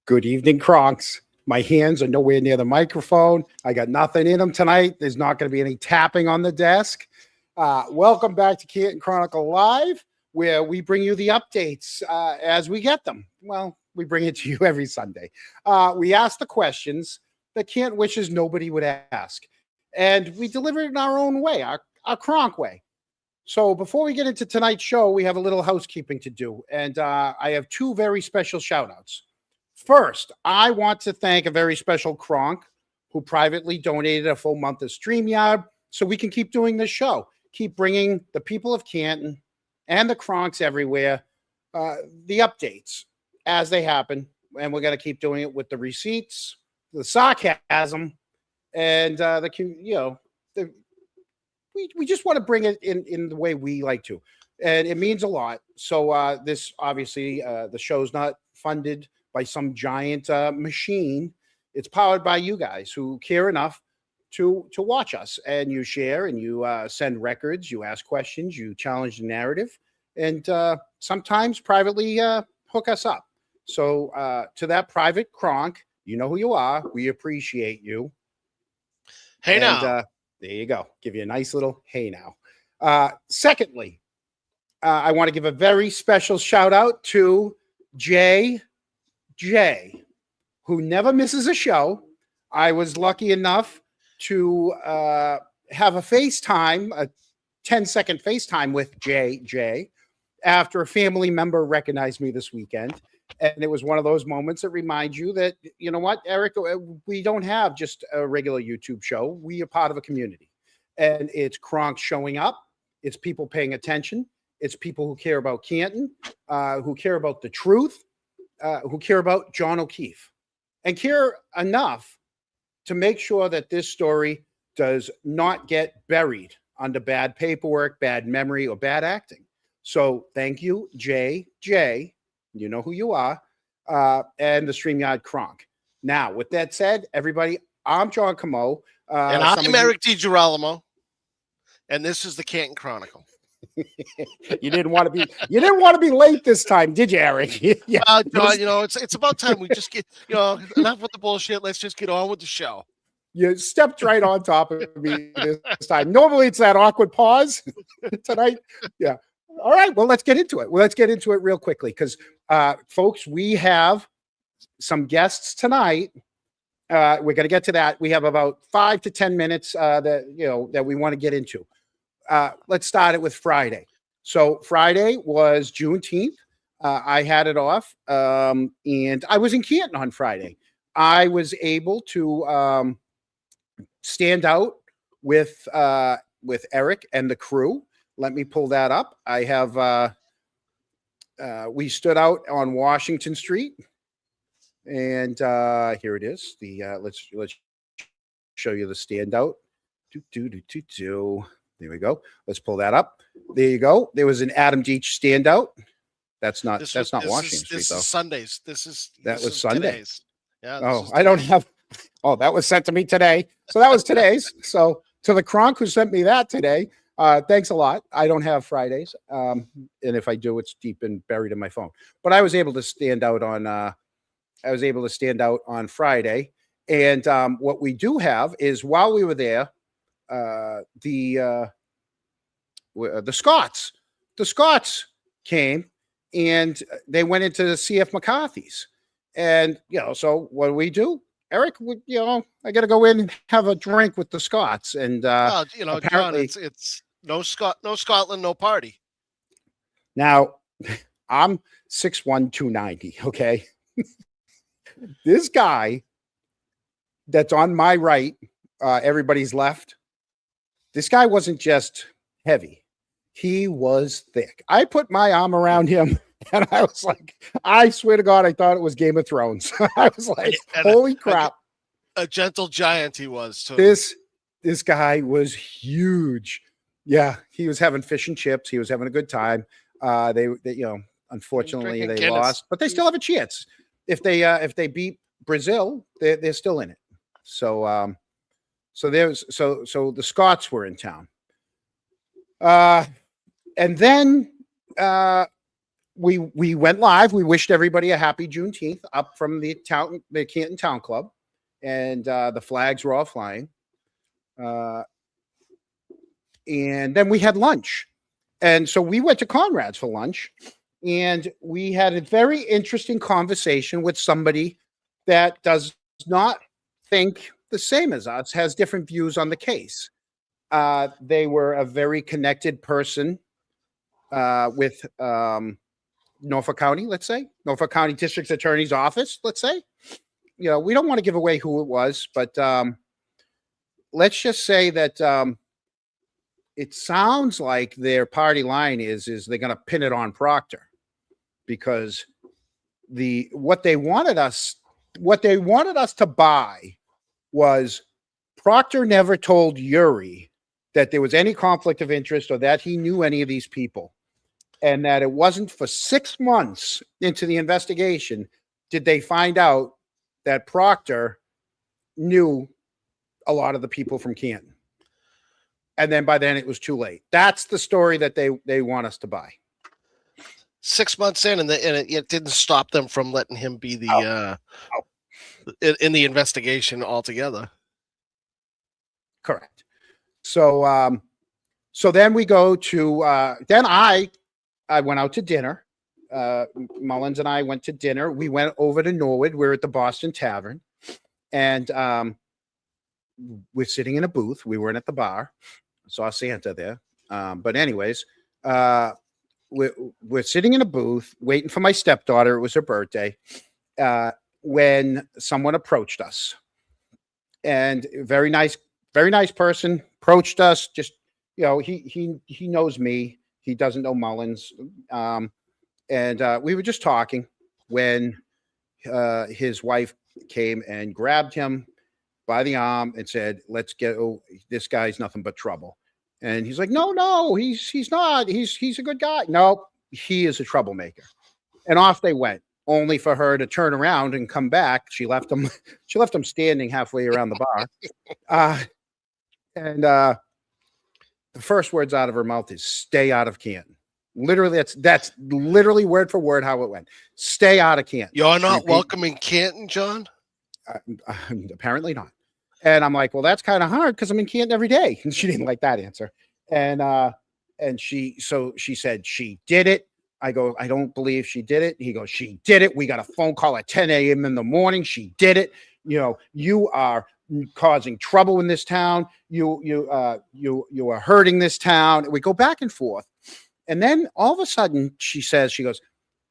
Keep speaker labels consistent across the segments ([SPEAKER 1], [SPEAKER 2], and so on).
[SPEAKER 1] Good evening, Kronks. My hands are nowhere near the microphone. I got nothing in them tonight. There's not going to be any tapping on the desk. Welcome back to Canton Chronicle Live, where we bring you the updates as we get them. Well, we bring it to you every Sunday. We ask the questions that Canton wishes nobody would ask. And we deliver it in our own way, our Kronk way. So before we get into tonight's show, we have a little housekeeping to do. And I have two very special shout outs. First, I want to thank a very special Kronk who privately donated a full month of StreamYard so we can keep doing this show, keep bringing the people of Canton and the Kronks everywhere the updates as they happen. And we're going to keep doing it with the receipts, the sarcasm, and we just want to bring it in the way we like to. And it means a lot. So this, obviously, the show's not funded by some giant machine. It's powered by you guys who care enough to watch us, and you share and you send records, you ask questions, you challenge the narrative, and sometimes privately hook us up. So to that private Kronk, you know who you are. We appreciate you.
[SPEAKER 2] Hey,
[SPEAKER 1] and,
[SPEAKER 2] now.
[SPEAKER 1] There you go. Give you a nice little hey now. Secondly, I want to give a very special shout out to Jay, who never misses a show. I was lucky enough to have a FaceTime, a 10-second FaceTime with Jay after a family member recognized me this weekend. And it was one of those moments that reminds you that, you know what, Eric, we don't have just a regular YouTube show. We are part of a community. And it's Kronk showing up. It's people paying attention. It's people who care about Canton, who care about the truth, who care about John O'Keefe, and care enough to make sure that this story does not get buried under bad paperwork, bad memory, or bad acting. So thank you, Jay. You know who you are, and the StreamYard Kronk. Now, with that said, everybody, I'm John Camo.
[SPEAKER 2] And I'm Eric DiGirolamo, and this is the Canton Chronicle.
[SPEAKER 1] You didn't want to be late this time, did you, Eric?
[SPEAKER 2] Yeah. John, it's about time we just get, enough with the bullshit. Let's just get on with the show.
[SPEAKER 1] You stepped right on top of me this time. Normally it's that awkward pause. Tonight, yeah. All right, well, let's get into it. Let's get into it real quickly because, folks, we have some guests tonight. We're going to get to that. We have about 5 to 10 minutes that we want to get into. Let's start it with Friday. So Friday was Juneteenth. I had it off, and I was in Canton on Friday. I was able to stand out with Eric and the crew. Let me pull that up. I have, we stood out on Washington Street, and here it is. Let's show you the standout. There we go. Let's pull that up. There you go. There was an Adam Deach standout. That's not Washington Street, though.
[SPEAKER 2] Sundays.
[SPEAKER 1] That was Sunday.
[SPEAKER 2] Today's. Yeah.
[SPEAKER 1] Oh, I don't have. Oh, that was sent to me today. So that was today's. So to the Kronk who sent me that today. Thanks a lot. I don't have Fridays. And if I do, it's deep and buried in my phone. But I was able to stand out on Friday. And what we do have is while we were there, the Scots came and they went into the CF McCarthy's. And, so what do? Eric, I got to go in and have a drink with the Scots. And, apparently,
[SPEAKER 2] John, it's no Scotland, no party.
[SPEAKER 1] Now, I'm 6'1", 290, okay? This guy that's on my right, everybody's left, this guy wasn't just heavy. He was thick. I put my arm around him, and I was like, I swear to God, I thought it was Game of Thrones. I was like, holy crap.
[SPEAKER 2] A gentle giant he was, too.
[SPEAKER 1] This guy was huge. Yeah, he was having fish and chips. He was having a good time. They unfortunately they lost, but they still have a chance. If they beat Brazil, they're still in it. So the Scots were in town. And then we went live. We wished everybody a happy Juneteenth up from the Canton Town Club, and the flags were all flying. And then we had lunch, and so we went to Conrad's for lunch, and we had a very interesting conversation with somebody that does not think the same as us, has different views on the case. They were a very connected person with Norfolk County, let's say, Norfolk County District Attorney's Office, let's say. You know, we don't want to give away who it was, but let's just say that it sounds like their party line is they're going to pin it on Proctor, because what they wanted us to buy was Proctor never told Yuri that there was any conflict of interest or that he knew any of these people, and that it wasn't for 6 months into the investigation did they find out that Proctor knew a lot of the people from Canton. And then by then it was too late. That's the story that they want us to buy.
[SPEAKER 2] 6 months in, and it didn't stop them from letting him be the in the investigation altogether.
[SPEAKER 1] Correct. So so then we go to then I went out to dinner. Mullins and I went to dinner. We went over to Norwood. We're at the Boston Tavern, and we're sitting in a booth. We weren't at the bar. I saw Santa there. But anyways, we're sitting in a booth waiting for my stepdaughter. It was her birthday. When someone approached us, and very nice person approached us. Just, you know, he knows me. He doesn't know Mullins. And we were just talking when his wife came and grabbed him by the arm and said, "Let's go. This guy's nothing but trouble." And he's like, no, he's not. He's a good guy. No, he is a troublemaker. And off they went, only for her to turn around and come back. She left him standing halfway around the bar. And the first words out of her mouth is, "Stay out of Canton." Literally, that's literally word for word how it went. Stay out of Canton.
[SPEAKER 2] You're not welcome in Canton, John?
[SPEAKER 1] Apparently not. And I'm like, well, that's kind of hard because I'm in Canton every day. And she didn't like that answer. And she said she did it. I go, I don't believe she did it. He goes, she did it. We got a phone call at 10 a.m. in the morning. She did it. You know, you are causing trouble in this town. You are hurting this town. And we go back and forth. And then all of a sudden she goes,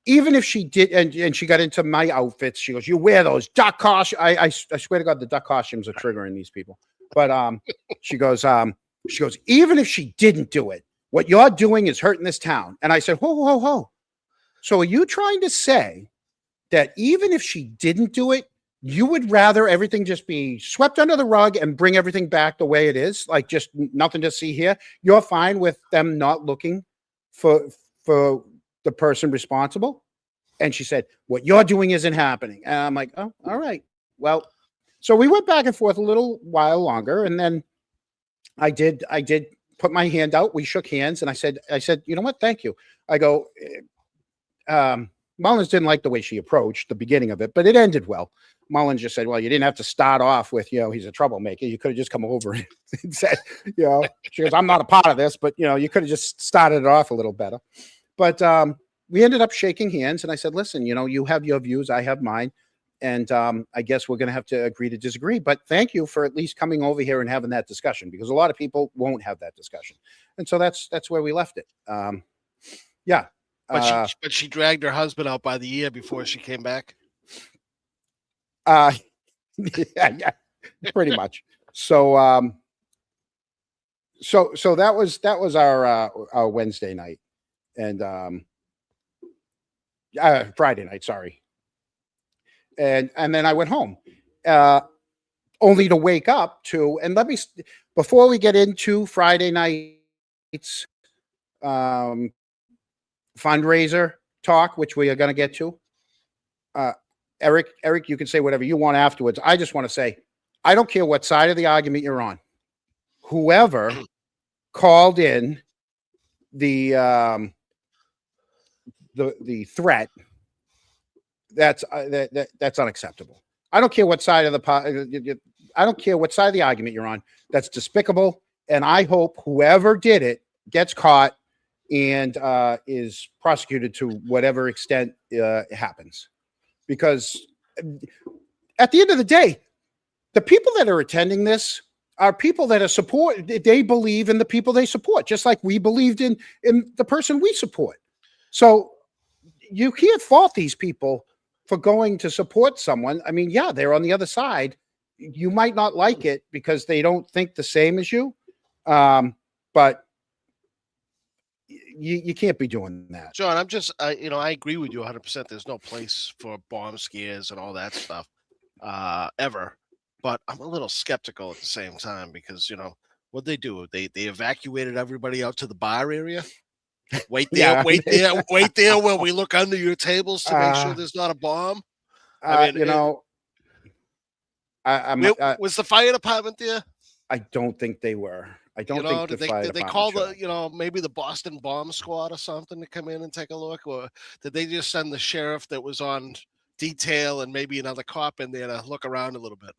[SPEAKER 1] even if she did, and she got into my outfits, she goes, "You wear those duck costumes." I swear to God, the duck costumes are triggering these people. But she goes, even if she didn't do it, what you're doing is hurting this town. And I said, ho. So are you trying to say that even if she didn't do it, you would rather everything just be swept under the rug and bring everything back the way it is? Like, just nothing to see here. You're fine with them not looking for the person responsible? And she said, "What you're doing isn't happening." And I'm like, "Oh, all right. Well," so we went back and forth a little while longer. And then I did put my hand out. We shook hands, and I said, "You know what? Thank you." I go, Mullins didn't like the way she approached the beginning of it, but it ended well. Mullins just said, "Well, you didn't have to start off with, you know, he's a troublemaker. You could have just come over and said, you know," she goes, "I'm not a part of this, but, you know, you could have just started it off a little better." But we ended up shaking hands, and I said, "Listen, you know, you have your views, I have mine. And I guess we're going to have to agree to disagree. But thank you for at least coming over here and having that discussion, because a lot of people won't have that discussion." And so that's where we left it. Yeah.
[SPEAKER 2] But she dragged her husband out by the ear before she came back.
[SPEAKER 1] Yeah, pretty much. So so that was our Wednesday night, and Friday night, sorry. And then I went home, only to wake up to, and before we get into Friday night's fundraiser talk, which we are going to get to, Eric, you can say whatever you want afterwards. I just want to say, I don't care what side of the argument you're on. Whoever called in the the threat, that's that's unacceptable. I don't care what side of I don't care what side of the argument you're on. That's despicable. And I hope whoever did it gets caught and is prosecuted to whatever extent it happens. Because at the end of the day, the people that are attending this are people that are support. They believe in the people they support, just like we believed in the person we support. So you can't fault these people for going to support someone. I mean, yeah, they're on the other side. You might not like it because they don't think the same as you. But you can't be doing that.
[SPEAKER 2] John, I'm just, I agree with you 100%. There's no place for bomb scares and all that stuff ever. But I'm a little skeptical at the same time because, what they do, they evacuated everybody out to the bar area. Wait there, wait there when we look under your tables to make sure there's not a bomb. I mean, was the fire department there?
[SPEAKER 1] I don't think they were. I don't think
[SPEAKER 2] did they call maybe the Boston Bomb Squad or something to come in and take a look, or did they just send the sheriff that was on detail and maybe another cop in there to look around a little bit?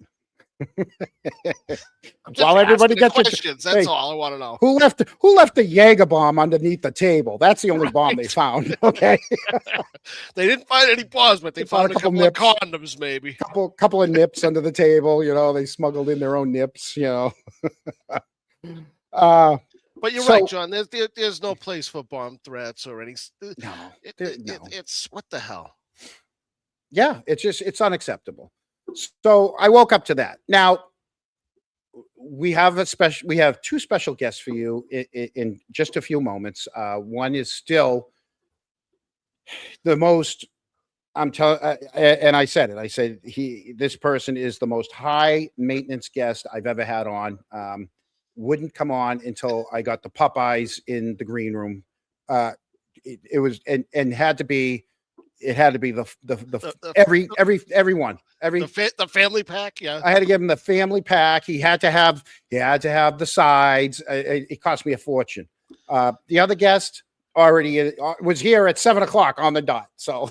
[SPEAKER 1] While everybody gets
[SPEAKER 2] questions, that's all I want to know.
[SPEAKER 1] Who left the Jaeger bomb underneath the table? That's the only bomb they found. Okay.
[SPEAKER 2] They didn't find any bombs, but they found a couple of condoms, maybe.
[SPEAKER 1] Couple of nips under the table. They smuggled in their own nips.
[SPEAKER 2] But you're right, John. There's no place for bomb threats or any.
[SPEAKER 1] No,
[SPEAKER 2] it's what the hell.
[SPEAKER 1] Yeah, it's unacceptable. So I woke up to that. Now we have two special guests for you in just a few moments. One is still the most. I'm telling, and I said it. I said this person is the most high maintenance guest I've ever had on. Wouldn't come on until I got the Popeyes in the green room. It was and had to be. It had to be the
[SPEAKER 2] family pack. Yeah,
[SPEAKER 1] I had to give him the family pack. He had to have the sides. It cost me a fortune. The other guest already was here at 7:00 on the dot. So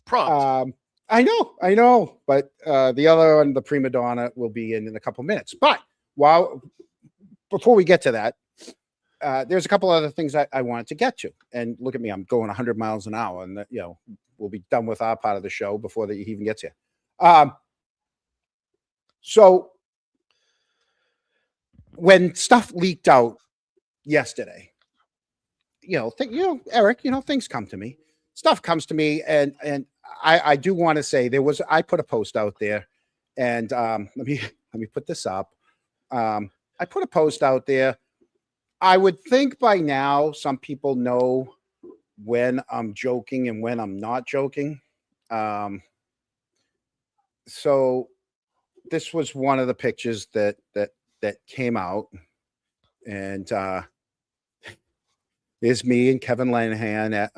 [SPEAKER 2] prompt.
[SPEAKER 1] I know. But the other one, the prima donna, will be in a couple minutes. But before we get to that. There's a couple other things I wanted to get to, and look at me, I'm going 100 miles an hour, and we'll be done with our part of the show before he even gets here. So when stuff leaked out yesterday, Eric, things come to me, stuff comes to me, and I do want to say I put a post out there, and let me put this up. I put a post out there. I would think by now some people know when I'm joking and when I'm not joking. So this was one of the pictures that came out, and is me and Kevin Lanahan,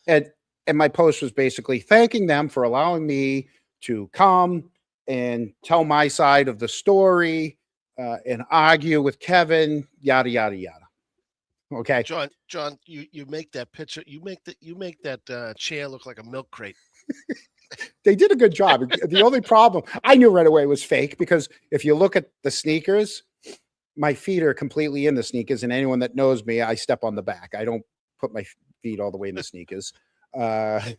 [SPEAKER 1] and my post was basically thanking them for allowing me to come and tell my side of the story. And argue with Kevin, yada yada yada. Okay,
[SPEAKER 2] John, you make that picture. You make that chair look like a milk crate.
[SPEAKER 1] They did a good job. The only problem I knew right away was fake, because if you look at the sneakers, my feet are completely in the sneakers, and anyone that knows me, I step on the back. I don't put my feet all the way in the sneakers. But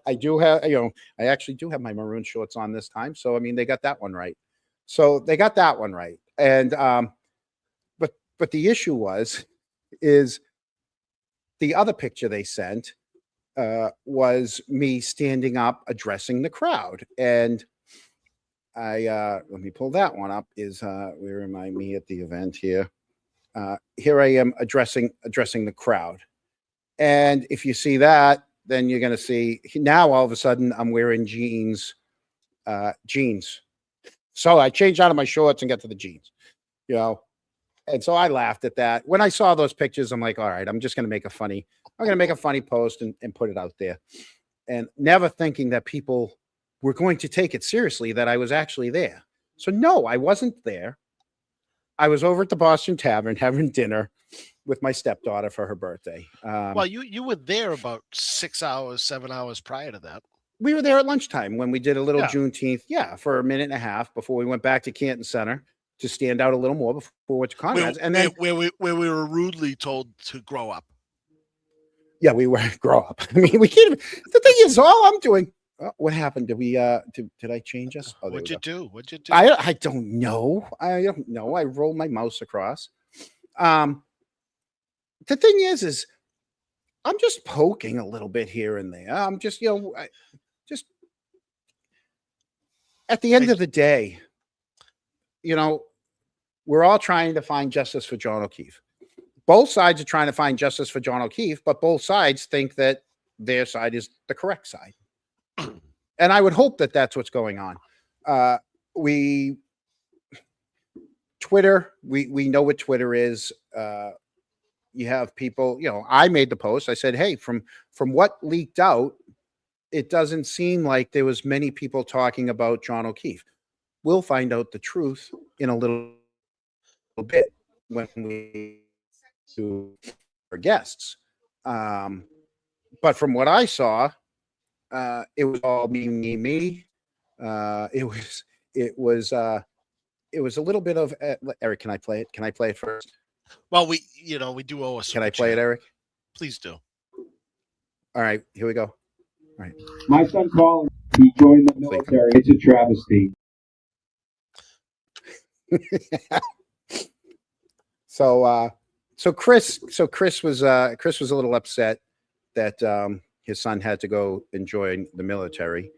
[SPEAKER 1] I do have, I actually do have my maroon shorts on this time. So I mean, they got that one right. And but the issue is the other picture they sent was me standing up addressing the crowd, and I let me pull that one up. Where am I? Me at the event here. Here I am addressing the crowd, and if you see that, then you're going to see now all of a sudden I'm wearing jeans. So I changed out of my shorts and got to the jeans, and so I laughed at that. When I saw those pictures, I'm like, all right, I'm going to make a funny post and put it out there, and never thinking that people were going to take it seriously, that I was actually there. So no, I wasn't there. I was over at the Boston Tavern having dinner, with my stepdaughter for her birthday.
[SPEAKER 2] Well, you were there about 6 hours, 7 hours prior to that.
[SPEAKER 1] We were there at lunchtime when we did a little
[SPEAKER 2] Yeah.
[SPEAKER 1] Juneteenth, for a minute and a half before we went back to Canton Center to stand out a little more before we went to Conrad's. And then
[SPEAKER 2] where we were rudely told to grow up.
[SPEAKER 1] yeah, we were grow up. I mean, we can't. The thing is, all I'm doing. What happened? Did we? Did I change us? Oh,
[SPEAKER 2] What'd you do? What'd you do?
[SPEAKER 1] I don't know. I don't know. I rolled my mouse across. The thing is I'm just poking a little bit here and there. I'm just, just at the end of the day, we're all trying to find justice for John O'Keefe. Both sides are trying to find justice for John O'Keefe, but both sides think that their side is the correct side. And I would hope that that's what's going on. Twitter, we know what Twitter is. You have people, I made the post. I said, hey, from what leaked out, it doesn't seem like there was many people talking about John O'Keefe. We'll find out the truth in a little bit when we do our guests. But from what I saw, it was all me. It was a little bit of Eric. Can I play it? Can I play it first?
[SPEAKER 2] Well, we do owe a.
[SPEAKER 1] Can I play it, Eric?
[SPEAKER 2] Please do.
[SPEAKER 1] All right, here we go. All right.
[SPEAKER 3] My son Colin, he joined the military. It's a travesty.
[SPEAKER 1] So Chris was a little upset that his son had to go and join the military.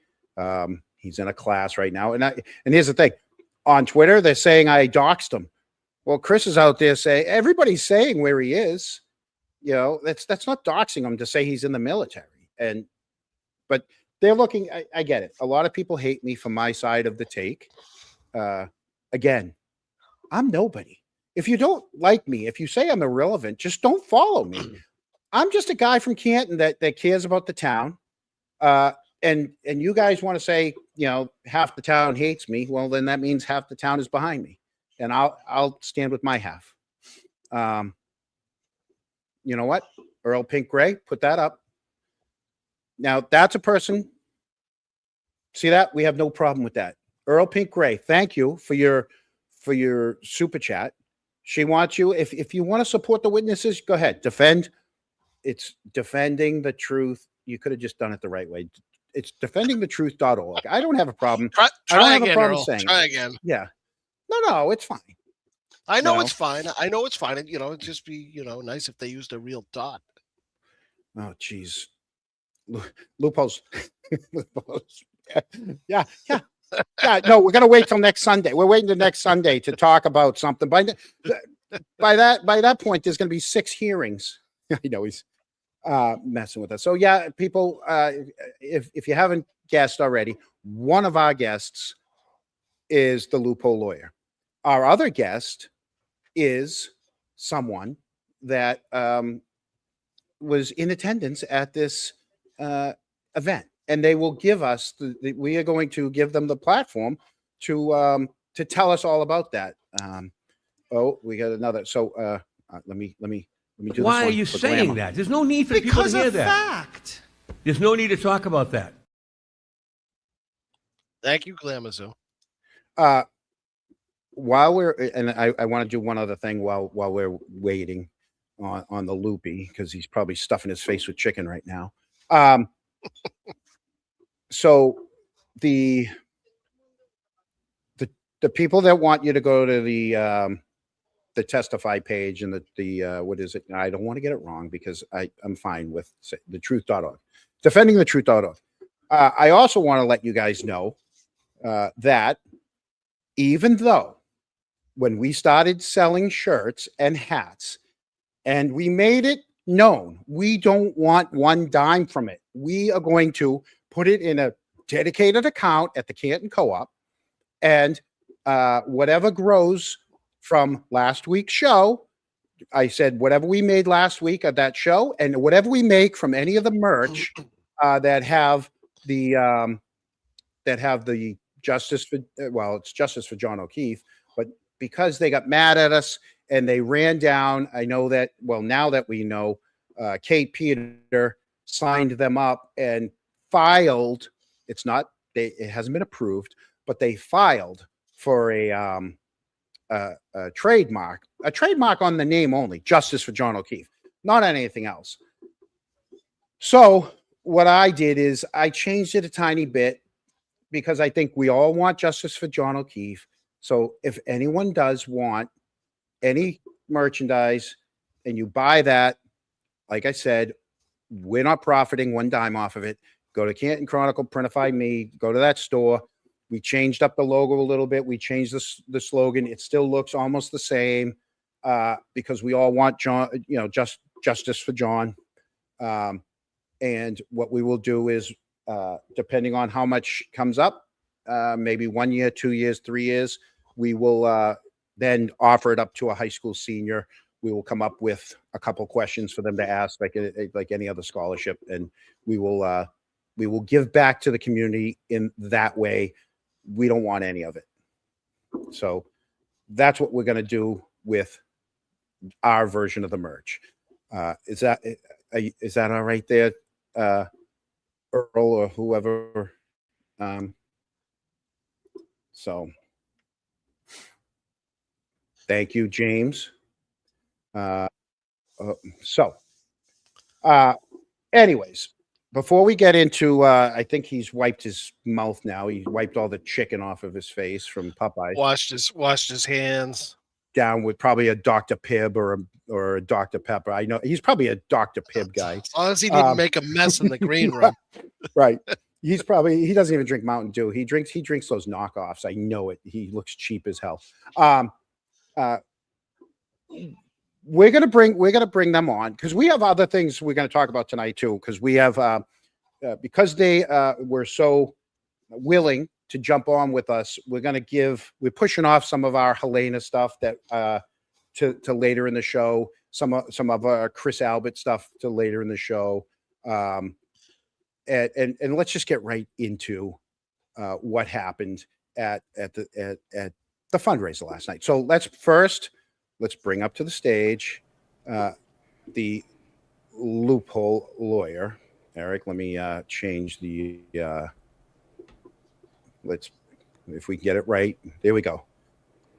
[SPEAKER 1] He's in a class right now, and here's the thing: on Twitter, they're saying I doxed him. Well, Chris is out there saying everybody's saying where he is. That's not doxing him to say he's in the military. But they're looking. I get it. A lot of people hate me for my side of the take. Again, I'm nobody. If you don't like me, if you say I'm irrelevant, just don't follow me. I'm just a guy from Canton that cares about the town. And you guys want to say, half the town hates me. Well, then that means half the town is behind me, and I'll stand with my half. You know what? Earl Pink Gray, put that up. Now that's a person. See that? We have no problem with that. Earl Pink Gray, thank you for your super chat. She wants you. If you want to support the witnesses, go ahead. It's defending the truth. You could have just done it the right way. It's defendingthetruth.org. I don't have a problem.
[SPEAKER 2] Try
[SPEAKER 1] I don't
[SPEAKER 2] again,
[SPEAKER 1] have a problem
[SPEAKER 2] Earl.
[SPEAKER 1] saying
[SPEAKER 2] Try
[SPEAKER 1] it.
[SPEAKER 2] again.
[SPEAKER 1] Yeah. No, it's fine.
[SPEAKER 2] I know it's fine. I know it's fine. It'd just be, nice if they used a real dot.
[SPEAKER 1] Oh, geez. Loopholes. Loopholes. Yeah. No, we're gonna wait till next Sunday. We're waiting till next Sunday to talk about something. By that point, there's gonna be 6 hearings. I know he's messing with us. So yeah, people, if you haven't guessed already, one of our guests is the loophole lawyer. Our other guest is someone that was in attendance at this event. And they will give us we are going to give them the platform to tell us all about that. We got another. So let me do.
[SPEAKER 4] Why
[SPEAKER 1] this
[SPEAKER 4] are you saying that? There's no need for people
[SPEAKER 2] Because
[SPEAKER 4] to hear
[SPEAKER 2] of
[SPEAKER 4] that.
[SPEAKER 2] fact.
[SPEAKER 4] There's no need to talk about that.
[SPEAKER 2] Thank you, Glamazoo.
[SPEAKER 1] While we're and I want to do one other thing while we're waiting on the loopy, because he's probably stuffing his face with chicken right now. So the people that want you to go to the testify page and the what is it? I don't want to get it wrong because I'm fine with the truth.org, defending the truth.org. I also want to let you guys know that even though when we started selling shirts and hats and we made it known we don't want one dime from it, we are going to put it in a dedicated account at the Canton Co-op, and whatever grows from last week's show, I said whatever we made last week of that show, and whatever we make from any of the merch that have the justice for it's justice for John O'Keefe, but because they got mad at us and they ran down. I know that, well, now that we know, Kate Peter signed them up and filed. It hasn't been approved, but they filed for a trademark on the name only, Justice for John O'Keefe, not on anything else. So what I did is I changed it a tiny bit because I think we all want justice for John O'Keefe. So if anyone does want any merchandise and you buy that, like I said, we're not profiting one dime off of it. Go to Canton Chronicle, Printify Me, go to that store. We changed up the logo a little bit. We changed the slogan. It still looks almost the same because we all want John, justice for John. And what we will do is, depending on how much comes up, maybe 1 year, 2 years, 3 years, we will then offer it up to a high school senior. We will come up with a couple questions for them to ask, like any other scholarship, and we will give back to the community in that way. We don't want any of it. So that's what we're going to do with our version of the merch. Is that all right there, Earl or whoever? So thank you, James. Anyways, before we get into, I think he's wiped his mouth now. He wiped all the chicken off of his face from Popeye.
[SPEAKER 2] Washed his hands.
[SPEAKER 1] Down with probably a Dr. Pibb or a Dr. Pepper. I know he's probably a Dr. Pibb guy.
[SPEAKER 2] As long as he didn't make a mess in the green room.
[SPEAKER 1] Right. He doesn't even drink Mountain Dew. He drinks those knockoffs. I know it. He looks cheap as hell. We're gonna bring them on because we have other things we're gonna talk about tonight too. Because we have because they were so willing to jump on with us, we're pushing off some of our Helena stuff that to later in the show, some of our Chris Albert stuff to later in the show. And let's just get right into what happened at the fundraiser last night. So let's bring up to the stage the loophole lawyer. Eric, let me change the if we can get it right. There we go.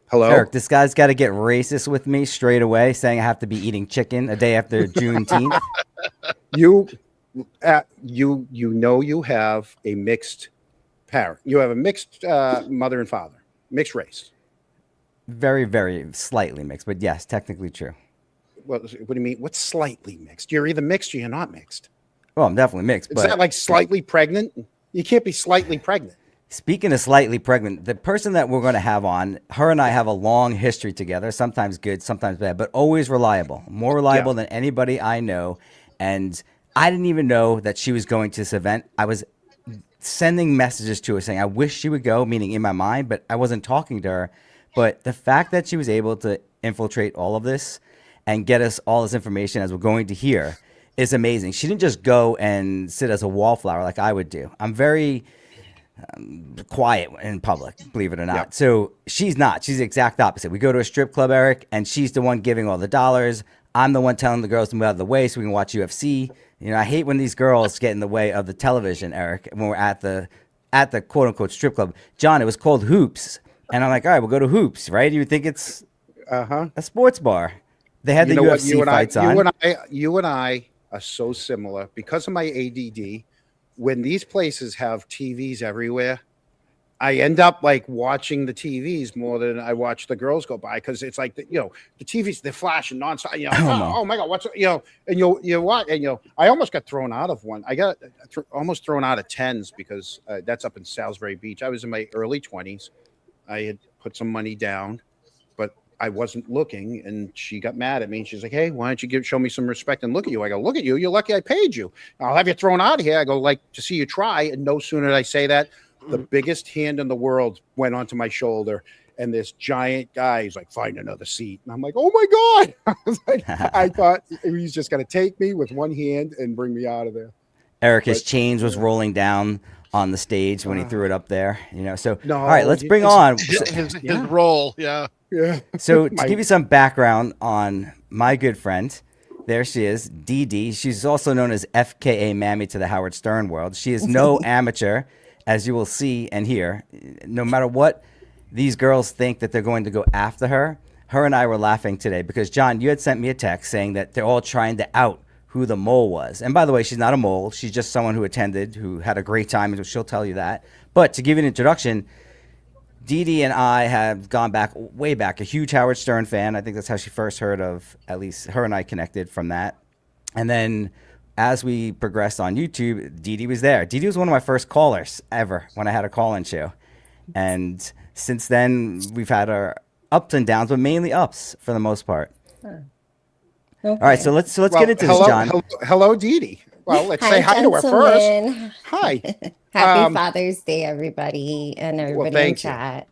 [SPEAKER 1] Hello,
[SPEAKER 5] Eric, this guy's got to get racist with me straight away, saying I have to be eating chicken a day after Juneteenth.
[SPEAKER 1] You have a mixed parent. You have a mixed mother and father, mixed race.
[SPEAKER 5] Very, very slightly mixed, but yes, technically true.
[SPEAKER 1] What do you mean? What's slightly mixed? You're either mixed or you're not mixed.
[SPEAKER 5] Well, I'm definitely mixed.
[SPEAKER 1] Is that like slightly pregnant? You can't be slightly pregnant.
[SPEAKER 5] Speaking of slightly pregnant, the person that we're going to have on, her and I have a long history together, sometimes good, sometimes bad, but always reliable, more reliable than anybody I know. And I didn't even know that she was going to this event. I was sending messages to her saying, I wish she would go, meaning in my mind, but I wasn't talking to her. But the fact that she was able to infiltrate all of this and get us all this information as we're going to hear is amazing. She didn't just go and sit as a wallflower like I would do. I'm very quiet in public, believe it or not. Yep. So she's not. She's the exact opposite. We go to a strip club, Eric, and she's the one giving all the dollars. I'm the one telling the girls to move out of the way so we can watch UFC. You know, I hate when these girls get in the way of the television, Eric, when we're at the quote unquote strip club. John, it was called Hoops. And I'm like, all right, we'll go to Hoops, right? You would think it's a sports bar. They had the UFC fights on.
[SPEAKER 1] You and I are so similar because of my ADD. When these places have TVs everywhere, I end up like watching the TVs more than I watch the girls go by because it's like the TVs, they're flashing nonstop. Oh my God, I almost got thrown out of one. I got almost thrown out of tens because that's up in Salisbury Beach. I was in my early 20s. I had put some money down, but I wasn't looking, and she got mad at me. And she's like, "Hey, why don't you show me some respect and look at you?" I go, "Look at you. You're lucky I paid you. I'll have you thrown out of here." I go, "Like to see you try." And no sooner did I say that, the biggest hand in the world went onto my shoulder, and this giant guy, he's like, "Find another seat." And I'm like, "Oh my God!" I thought he was just going to take me with one hand and bring me out of there.
[SPEAKER 5] Eric, his chains was rolling down on the stage when he threw it up there. So
[SPEAKER 1] No,
[SPEAKER 5] all right, let's bring on.
[SPEAKER 2] His role, yeah.
[SPEAKER 1] Yeah.
[SPEAKER 5] So to give you some background on my good friend, there she is, Dee Dee. She's also known as FKA Mammy to the Howard Stern world. She is no amateur, as you will see and hear. No matter what these girls think that they're going to go after her, her and I were laughing today because, John, you had sent me a text saying that they're all trying to out who the mole was. And by the way, she's not a mole. She's just someone who attended, who had a great time, and she'll tell you that. But to give you an introduction, Dee Dee and I have gone back, way back, a huge Howard Stern fan. I think that's how she first heard of, at least her and I connected from that. And then as we progressed on YouTube, Dee Dee was there. Dee Dee was one of my first callers ever when I had a call-in show. And since then, we've had our ups and downs, but mainly ups for the most part.
[SPEAKER 6] Okay.
[SPEAKER 5] All right, so let's get into this, John.
[SPEAKER 1] Hello, Dee Dee. Well, let's
[SPEAKER 6] Hi,
[SPEAKER 1] say hi to her first.
[SPEAKER 6] gentlemen.
[SPEAKER 1] Hi.
[SPEAKER 6] Happy Father's Day, everybody, and everybody in
[SPEAKER 1] thank you.
[SPEAKER 6] chat.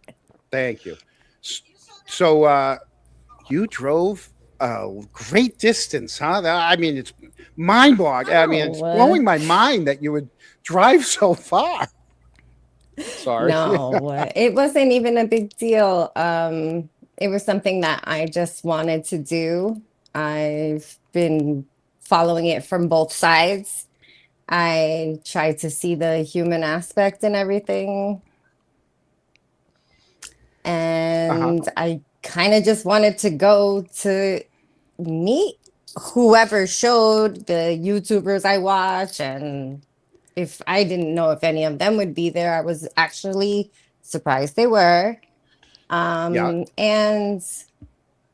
[SPEAKER 1] Thank you. So you drove a great distance, huh? I mean, it's mind-boggling. I mean, it's blowing my mind that you would drive so far. Sorry.
[SPEAKER 6] No, it wasn't even a big deal. It was something that I just wanted to do. I've been following it from both sides. I tried to see the human aspect in everything. And I kind of just wanted to go to meet whoever showed the YouTubers I watch. And if I didn't know if any of them would be there, I was actually surprised they were. And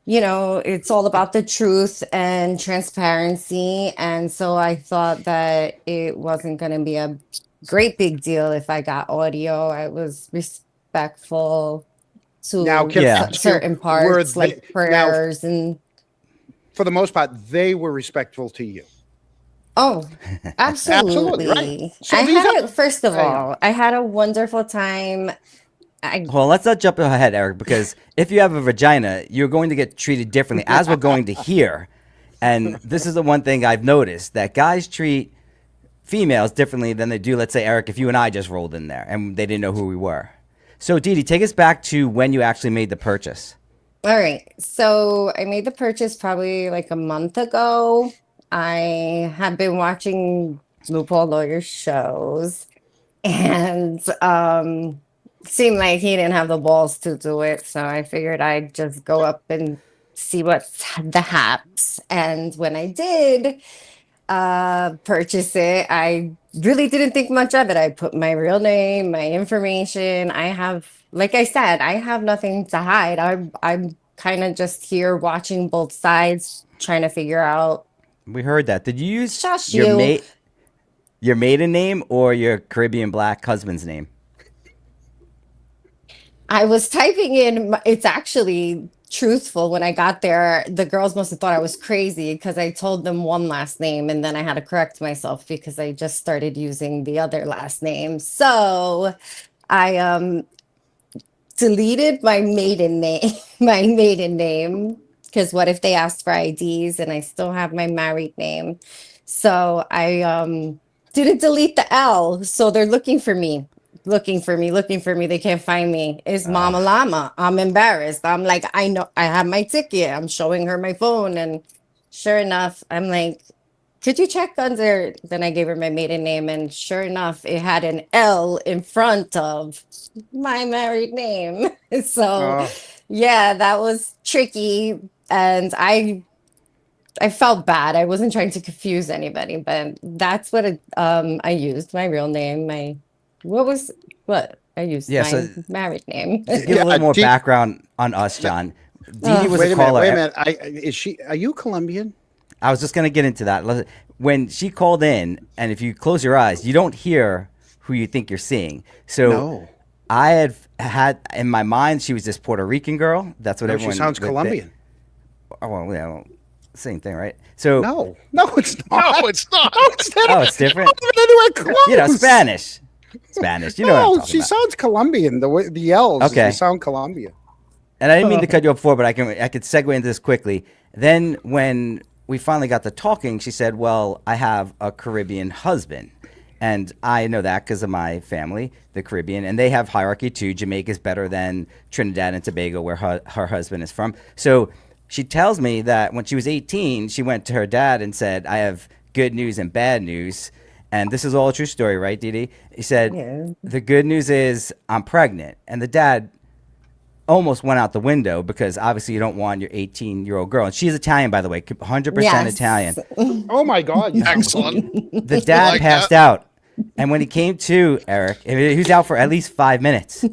[SPEAKER 6] it's all about the truth and transparency. And so I thought that it wasn't going to be a great big deal if I got audio. I was respectful to certain parts, like prayers. And
[SPEAKER 1] for the most part, they were respectful to you.
[SPEAKER 6] Oh, absolutely.
[SPEAKER 1] Right. So
[SPEAKER 6] first of all, I had a wonderful time.
[SPEAKER 5] Well, let's not jump ahead, Eric, because if you have a vagina, you're going to get treated differently, as we're going to hear. And this is the one thing I've noticed, that guys treat females differently than they do, let's say, Eric, if you and I just rolled in there and they didn't know who we were. So, Dee Dee, take us back to when you actually made the purchase.
[SPEAKER 6] All right. So I made the purchase probably like a month ago. I have been watching Loophole Lawyer shows, and seemed like he didn't have the balls to do it. So I figured I'd just go up and see what's the haps. And when I did purchase it, I really didn't think much of it. I put my real name, my information. I have, like I said, I have nothing to hide. I'm kind of just here watching both sides, trying to figure out.
[SPEAKER 5] We heard that. Did you use
[SPEAKER 6] Shush
[SPEAKER 5] your
[SPEAKER 6] you.
[SPEAKER 5] your maiden name or your Caribbean black husband's name?
[SPEAKER 6] I was typing in, it's actually truthful. When I got there, the girls must have thought I was crazy because I told them one last name, and then I had to correct myself because I just started using the other last name. So I deleted my maiden name, because what if they asked for IDs and I still have my married name? So I didn't delete the L. So they're looking for me. They can't find me. It's Mama Llama. I'm embarrassed. I'm like, I know I have my ticket. I'm showing her my phone. And sure enough, I'm like, could you check under? Then I gave her my maiden name. And sure enough, it had an L in front of my married name. So yeah, that was tricky. And I felt bad. I wasn't trying to confuse anybody, but that's what I used. My real name, I used my married name.
[SPEAKER 5] To give a little more background on us, John. Dee Dee was a caller.
[SPEAKER 1] Wait a minute. Are you Colombian?
[SPEAKER 5] I was just going to get into that. When she called in, and if you close your eyes, you don't hear who you think you're seeing. So I had in my mind, she was this Puerto Rican girl. That's what everyone.
[SPEAKER 1] She sounds Colombian.
[SPEAKER 5] Oh, well, yeah, same thing, right? So
[SPEAKER 1] no, it's not.
[SPEAKER 2] No, it's not.
[SPEAKER 5] Oh, it's different.
[SPEAKER 1] Anywhere close.
[SPEAKER 5] Spanish. You know what I'm talking
[SPEAKER 1] she
[SPEAKER 5] about.
[SPEAKER 1] sounds Colombian. The L's.
[SPEAKER 5] Okay.
[SPEAKER 1] They sound Colombian.
[SPEAKER 5] And I didn't mean to cut you up before, but I could segue into this quickly. Then when we finally got to talking, she said, "Well, I have a Caribbean husband," And I know that because of my family, the Caribbean, and they have hierarchy too. Jamaica's better than Trinidad and Tobago, where her husband is from. So she tells me that when she was 18, she went to her dad and said, I have good news and bad news. And this is all a true story, right, Dee Dee? He said,
[SPEAKER 6] Yeah.
[SPEAKER 5] the good news is I'm pregnant. And the dad almost went out the window because obviously you don't want your 18-year-old girl. And she's Italian, by the way, 100%
[SPEAKER 6] Yes.
[SPEAKER 5] Italian.
[SPEAKER 1] Oh my God. you-
[SPEAKER 2] Excellent.
[SPEAKER 5] The dad
[SPEAKER 2] Like
[SPEAKER 5] passed
[SPEAKER 2] that.
[SPEAKER 5] out. And when he came to, Eric, he was out for at least 5 minutes.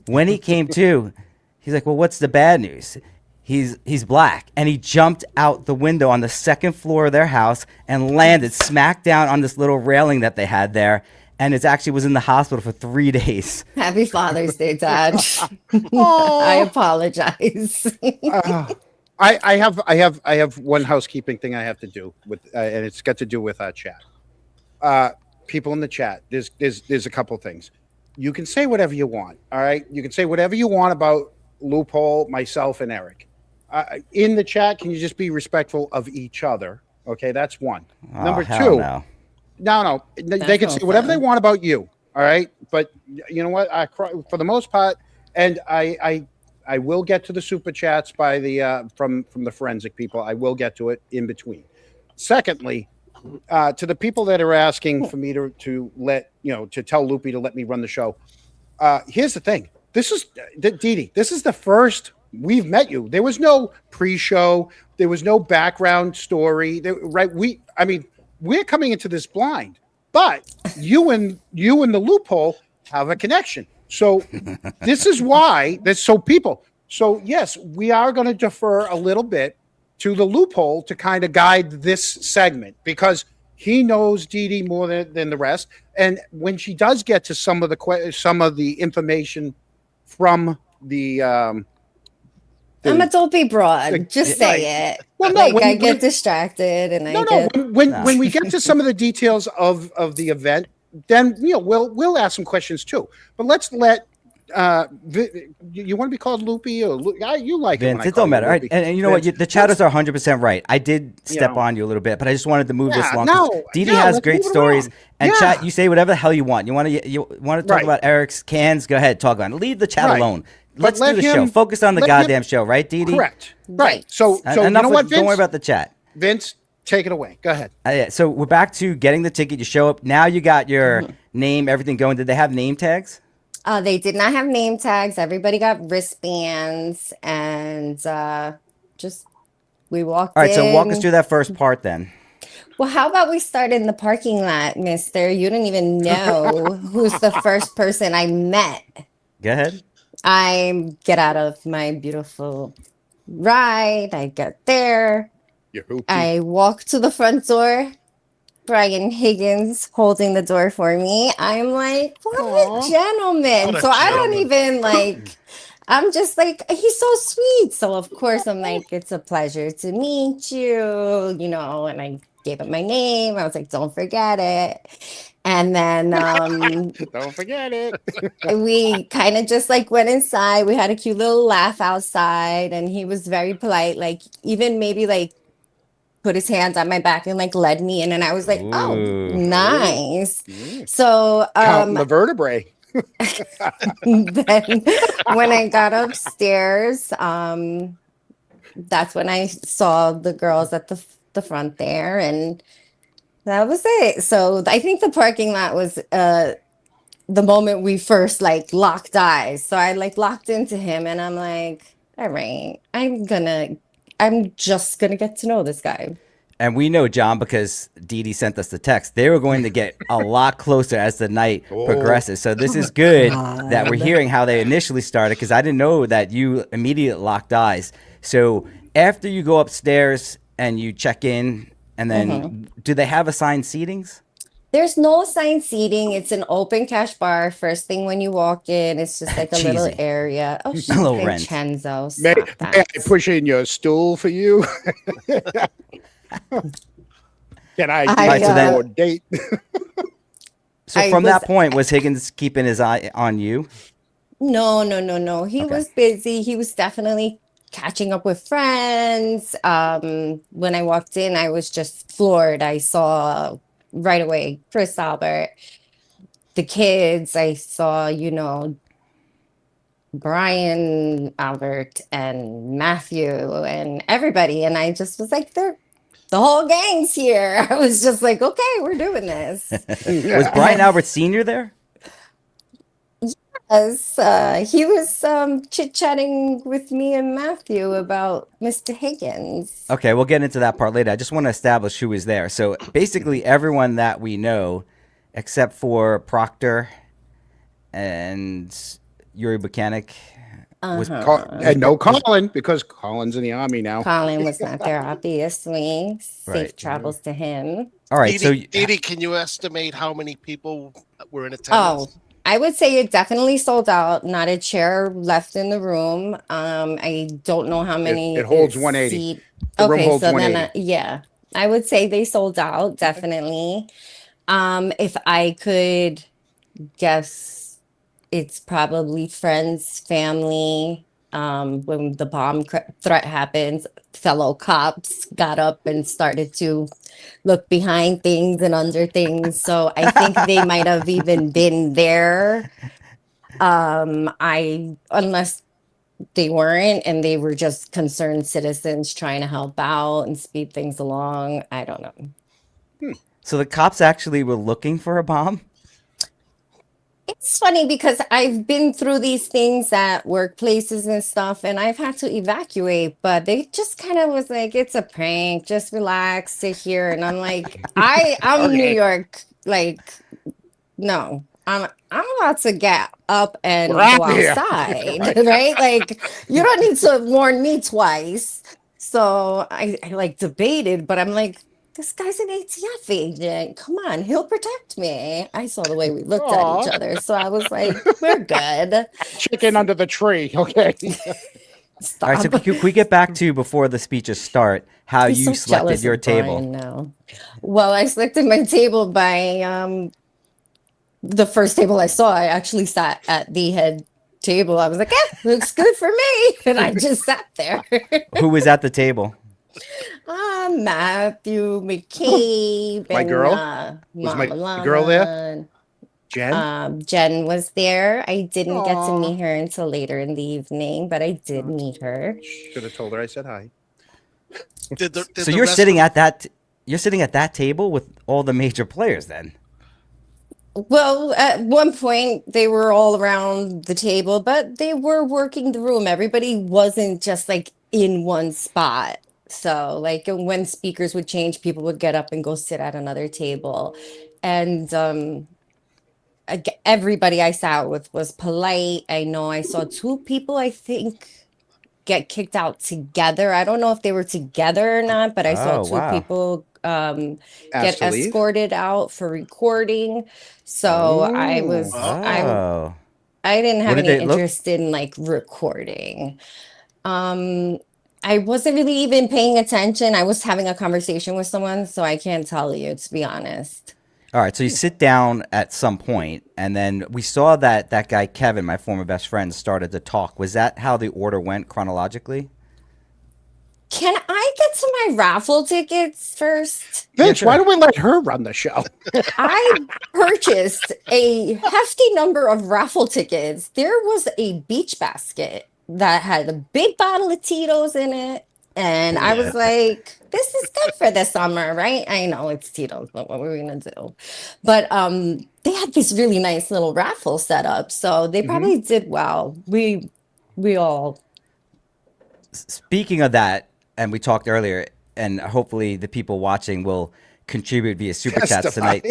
[SPEAKER 5] When he came to, he's like, well, what's the bad news? He's black. And he jumped out the window on the second floor of their house and landed smack down on this little railing that they had there. And it actually was in the hospital for 3 days.
[SPEAKER 6] Happy Father's Day, Dad. I apologize.
[SPEAKER 1] I have one housekeeping thing I have to do with, and it's got to do with our chat. People in the chat, there's a couple things. You can say whatever you want. All right, you can say whatever you want about Loophole, myself, and Eric. In the chat, can you just be respectful of each other? Okay, that's one.
[SPEAKER 5] Oh,
[SPEAKER 1] Number
[SPEAKER 5] hell
[SPEAKER 1] two,
[SPEAKER 5] no.
[SPEAKER 1] no, they can
[SPEAKER 6] no
[SPEAKER 1] say whatever they
[SPEAKER 6] fun.
[SPEAKER 1] want about you. All right, but you know what? For the most part, and I will get to the super chats by the from the forensic people. I will get to it in between. Secondly, to the people that are asking for me to let to tell Loopy to let me run the show. Here's the thing. This is Dee Dee. This is the first we've met you. There was no pre-show. There was no background story. Right? We're coming into this blind, but you and the Loophole have a connection. So this is why people. So yes, we are going to defer a little bit to the Loophole to kind of guide this segment because he knows Dee Dee more than the rest. And when she does get to some of the information from the
[SPEAKER 6] I'm a dopey broad. Just say it.
[SPEAKER 1] Well, no,
[SPEAKER 6] I get distracted and
[SPEAKER 1] when we get to some of the details of the event, then we'll ask some questions too. But let's let you want to be called Loopy or you like
[SPEAKER 5] Vince,
[SPEAKER 1] it? When I
[SPEAKER 5] it
[SPEAKER 1] call
[SPEAKER 5] don't matter.
[SPEAKER 1] Loopy.
[SPEAKER 5] And you know what? The chatters are 100% right. I did step on you a little bit, but I just wanted to move this along. Dee Dee has great stories. And chat, you say whatever the hell you want. You want to talk about Eric's cans? Go ahead, talk on it. Leave the chat alone. Let's do the show. Focus on the goddamn show, right, Dee Dee?
[SPEAKER 1] Correct. Right. So you know what, Vince?
[SPEAKER 5] Don't worry about the chat.
[SPEAKER 1] Vince, take it away. Go ahead.
[SPEAKER 5] Yeah, so we're back to getting the ticket. You show up. Now you got your name, everything going. Did they have name tags?
[SPEAKER 6] They did not have name tags. Everybody got wristbands, and just we walked
[SPEAKER 5] All right,
[SPEAKER 6] in.
[SPEAKER 5] so walk us through that first part then.
[SPEAKER 6] Well, how about we start in the parking lot, mister? You don't even know who's the first person I met.
[SPEAKER 5] Go ahead.
[SPEAKER 6] I get out of my beautiful ride. I get there. I walk to the front door. Brian Higgins holding the door for me. I'm like, what a gentleman.
[SPEAKER 2] What a
[SPEAKER 6] So I don't
[SPEAKER 2] gentleman.
[SPEAKER 6] even I'm just like, he's so sweet. So of course I'm like, it's a pleasure to meet you, and I gave him my name. I was like, don't forget it. And then
[SPEAKER 1] Don't forget it.
[SPEAKER 6] we kind of just went inside. We had a cute little laugh outside, and he was very polite, even maybe put his hands on my back and led me in, and I was like, oh, nice. So
[SPEAKER 1] Counting the vertebrae.
[SPEAKER 6] then when I got upstairs, that's when I saw the girls at the front there, and that was it. So I think the parking lot was the moment we first locked eyes. So I locked into him, and I'm like, all right, I'm just gonna get to know this guy.
[SPEAKER 5] And we know, John, because Dee Dee sent us the text, they were going to get a lot closer as the night progresses. So this is good that we're hearing how they initially started, because I didn't know that you immediately locked eyes. So after you go upstairs and you check in, and then do they have assigned seatings?
[SPEAKER 6] There's no assigned seating. It's an open cash bar. First thing when you walk in, it's just a little
[SPEAKER 5] Cheesy.
[SPEAKER 6] area. Oh,
[SPEAKER 5] Low rent.
[SPEAKER 6] Vincenzo,
[SPEAKER 1] May
[SPEAKER 6] stop
[SPEAKER 1] I
[SPEAKER 6] that.
[SPEAKER 1] push in your stool for you? Can I
[SPEAKER 6] Alright, so then-
[SPEAKER 1] your date?
[SPEAKER 5] So from that point, was Higgins keeping his eye on you?
[SPEAKER 6] No. He
[SPEAKER 5] Okay.
[SPEAKER 6] was busy. He was definitely catching up with friends. When I walked in, I was just floored. I saw right away Chris Albert. the kids. I saw, you know, Brian, Albert, and Matthew, and everybody. And I just was like, the whole gang's here. I was just like, okay, we're doing this.
[SPEAKER 5] Was Brian Albert Sr. there?
[SPEAKER 6] Yes, he was chit-chatting with me and Matthew about Mr. Higgins.
[SPEAKER 5] Okay, we'll get into that part later. I just want to establish who was there. So basically, everyone that we know, except for Proctor and Yuri Buchanan, was
[SPEAKER 1] And no Colin, because Colin's in the army now.
[SPEAKER 6] Colin was not there, obviously. Safe
[SPEAKER 5] Right.
[SPEAKER 6] travels to him.
[SPEAKER 5] all right. So
[SPEAKER 2] Didi, can you estimate how many people were in
[SPEAKER 6] Oh,
[SPEAKER 2] attendance?
[SPEAKER 6] I would say it definitely sold out. Not a chair left in the room. I don't know how many.
[SPEAKER 1] it holds
[SPEAKER 6] is
[SPEAKER 1] 180.
[SPEAKER 6] seat-
[SPEAKER 1] The room
[SPEAKER 6] Okay,
[SPEAKER 1] holds
[SPEAKER 6] so then,
[SPEAKER 1] 180.
[SPEAKER 6] yeah, I would say they sold out, definitely. If I could guess, it's probably friends, family. When the bomb threat happens, fellow cops got up and started to look behind things and under things. So I think they might have even been there. Unless they weren't and they were just concerned citizens trying to help out and speed things along. I don't know.
[SPEAKER 5] so the cops actually were looking for a bomb?
[SPEAKER 6] It's funny because I've been through these things at workplaces and stuff, and I've had to evacuate, but they just kind of was like, it's a prank, just relax, sit here. And I'm like, I'm New York, like, no, I'm about to get up and
[SPEAKER 1] We're
[SPEAKER 6] go
[SPEAKER 1] out here.
[SPEAKER 6] outside, right? Like, you don't need to warn me twice. So I like debated, but I'm like, this guy's an ATF agent. Come on, he'll protect me. I saw the way we looked
[SPEAKER 1] Aw.
[SPEAKER 6] at each other. So I was like, we're good.
[SPEAKER 1] Chicken under the tree. Okay.
[SPEAKER 6] Stop.
[SPEAKER 5] All right. So can we get back to before the speeches start? How
[SPEAKER 6] He's
[SPEAKER 5] you
[SPEAKER 6] so
[SPEAKER 5] selected
[SPEAKER 6] jealous
[SPEAKER 5] your
[SPEAKER 6] of Brian
[SPEAKER 5] table?
[SPEAKER 6] now. Well, I selected my table by the first table I saw. I actually sat at the head table. I was like, looks good for me. And I just sat there.
[SPEAKER 5] Who was at the table?
[SPEAKER 6] Matthew McCabe.
[SPEAKER 1] My
[SPEAKER 6] and,
[SPEAKER 1] girl?
[SPEAKER 6] Mama
[SPEAKER 1] my girl there?
[SPEAKER 6] Lana.
[SPEAKER 1] Jen?
[SPEAKER 6] Jen was there. I didn't get to
[SPEAKER 1] Aw.
[SPEAKER 6] meet her until later in the evening, but I did meet her.
[SPEAKER 1] Should have told her I said hi.
[SPEAKER 2] Did
[SPEAKER 5] So
[SPEAKER 2] the
[SPEAKER 5] you're
[SPEAKER 2] rest
[SPEAKER 5] sitting
[SPEAKER 2] of-
[SPEAKER 5] at that. You're sitting at that table with all the major players. Then
[SPEAKER 6] Well, at one point they were all around the table, but they were working the room. Everybody wasn't just like in one spot. So, like when speakers would change, people would get up and go sit at another table. And everybody I sat with was polite. I know I saw two people, I think, get kicked out together. I don't know if they were together or not, but I saw
[SPEAKER 5] Oh,
[SPEAKER 6] two
[SPEAKER 5] wow.
[SPEAKER 6] people
[SPEAKER 1] Asked
[SPEAKER 6] get
[SPEAKER 1] to leave?
[SPEAKER 6] escorted out for recording. So I was
[SPEAKER 5] oh,
[SPEAKER 6] I didn't have
[SPEAKER 5] What did
[SPEAKER 6] any
[SPEAKER 5] they look-
[SPEAKER 6] interest in like recording. I wasn't really even paying attention. I was having a conversation with someone, so I can't tell you, to be honest.
[SPEAKER 5] all right. So you sit down at some point, and then we saw that guy Kevin, my former best friend, started to talk. Was that how the order went chronologically?
[SPEAKER 6] Can I get to my raffle tickets first?
[SPEAKER 1] Vince,
[SPEAKER 5] sure.
[SPEAKER 1] why don't we let her run the show?
[SPEAKER 6] I purchased a hefty number of raffle tickets. There was a beach basket that had a big bottle of Tito's in it. And I was like, this is good for the summer, right? I know it's Tito's, but what were we gonna do? But they had this really nice little raffle set up. So they probably did well. We all
[SPEAKER 5] Speaking of that, and we talked earlier, and hopefully the people watching will contribute via super chats tonight.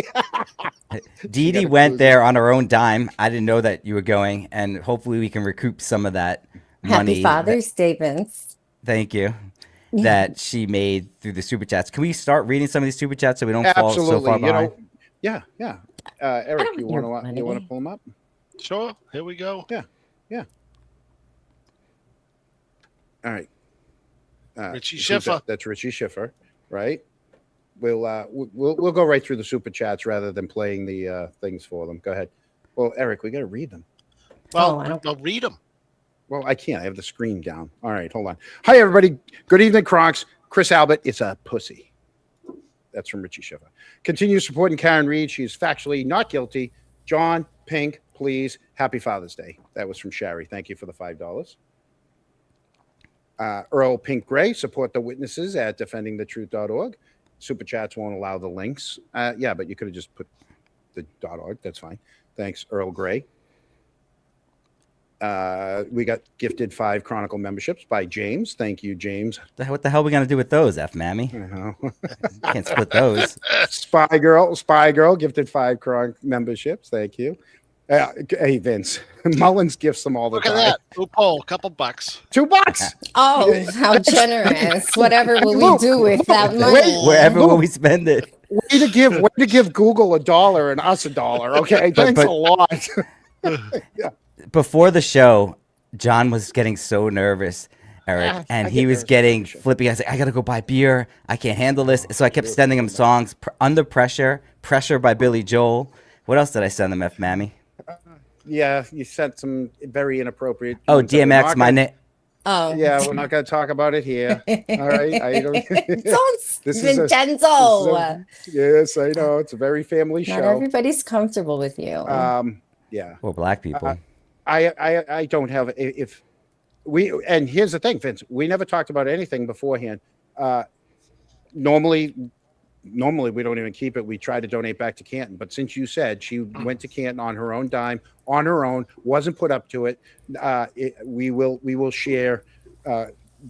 [SPEAKER 5] Dee Dee went there on her own dime. I didn't know that you were going, and hopefully we can recoup some of that money.
[SPEAKER 6] happy Father's Day, Vince.
[SPEAKER 5] Thank you. That she made through the super chats. Can we start reading some of these super chats so we don't fall so
[SPEAKER 1] Absolutely.
[SPEAKER 5] far
[SPEAKER 1] You
[SPEAKER 5] behind?
[SPEAKER 1] know, yeah. Eric,
[SPEAKER 6] don't
[SPEAKER 1] you
[SPEAKER 6] want your
[SPEAKER 1] want to
[SPEAKER 6] money.
[SPEAKER 1] pull them up?
[SPEAKER 2] Sure. Here we go.
[SPEAKER 1] Yeah. All right.
[SPEAKER 2] Richie
[SPEAKER 1] who's
[SPEAKER 2] Schiffer.
[SPEAKER 1] that? That's Richie Schiffer, right? We'll go right through the super chats rather than playing the things for them. Go ahead. Well, Eric, we got to read them.
[SPEAKER 2] Well,
[SPEAKER 6] I don't-
[SPEAKER 2] no, read them.
[SPEAKER 1] Well, I can't. I have the screen down. All right, hold on. Hi, everybody. Good evening, Crocs. Chris Albert is a pussy. That's from Richie Schiffer. Continue supporting Karen Reed. She is factually not guilty John Pink, please. Happy Father's Day. That was from Sherry. Thank you for the $5. Earl Pink Gray, support the witnesses at defendingthetruth.org. Super chats won't allow the links. Yeah, but you could have just put the .org. That's fine. Thanks, Earl Gray. We got gifted 5 Chronicle memberships by James. Thank you, James.
[SPEAKER 5] What the hell are we going to do with those, F. Mammy? Can't split those.
[SPEAKER 1] Spy Girl gifted 5 Chronicle memberships. Thank you. Hey, Vince. Mullins gifts them all the
[SPEAKER 2] Look
[SPEAKER 1] time.
[SPEAKER 2] at that. Loophole, couple bucks.
[SPEAKER 1] $2.
[SPEAKER 6] Oh, how generous. Whatever will we do with that money?
[SPEAKER 5] Wherever will we spend it?
[SPEAKER 1] Way to give Google $1 and us $1. Okay, thanks a lot. Yeah.
[SPEAKER 5] Before the show, John was getting so nervous, Eric, and he was getting flippy. I was like, I gotta go buy beer. I can't handle this. So I kept sending him songs. Under Pressure, Pressure by Billy Joel. What else did I send him, F. Mammy?
[SPEAKER 1] Yeah, you sent some very inappropriate.
[SPEAKER 5] Oh, DMX, my name.
[SPEAKER 6] Oh.
[SPEAKER 1] Yeah, we're not going to talk about it here. All right. I don't.
[SPEAKER 6] Don't,
[SPEAKER 1] This is
[SPEAKER 6] Vincenzo.
[SPEAKER 1] Yes, I know. It's a very family
[SPEAKER 6] Not
[SPEAKER 1] show.
[SPEAKER 6] everybody's comfortable with you.
[SPEAKER 1] Yeah.
[SPEAKER 5] Or black people.
[SPEAKER 1] I don't have if we and here's the thing, Vince. We never talked about anything beforehand. Normally we don't even keep it. We try to donate back to Canton, but since you said she went to Canton on her own dime, on her own, wasn't put up to it, we will share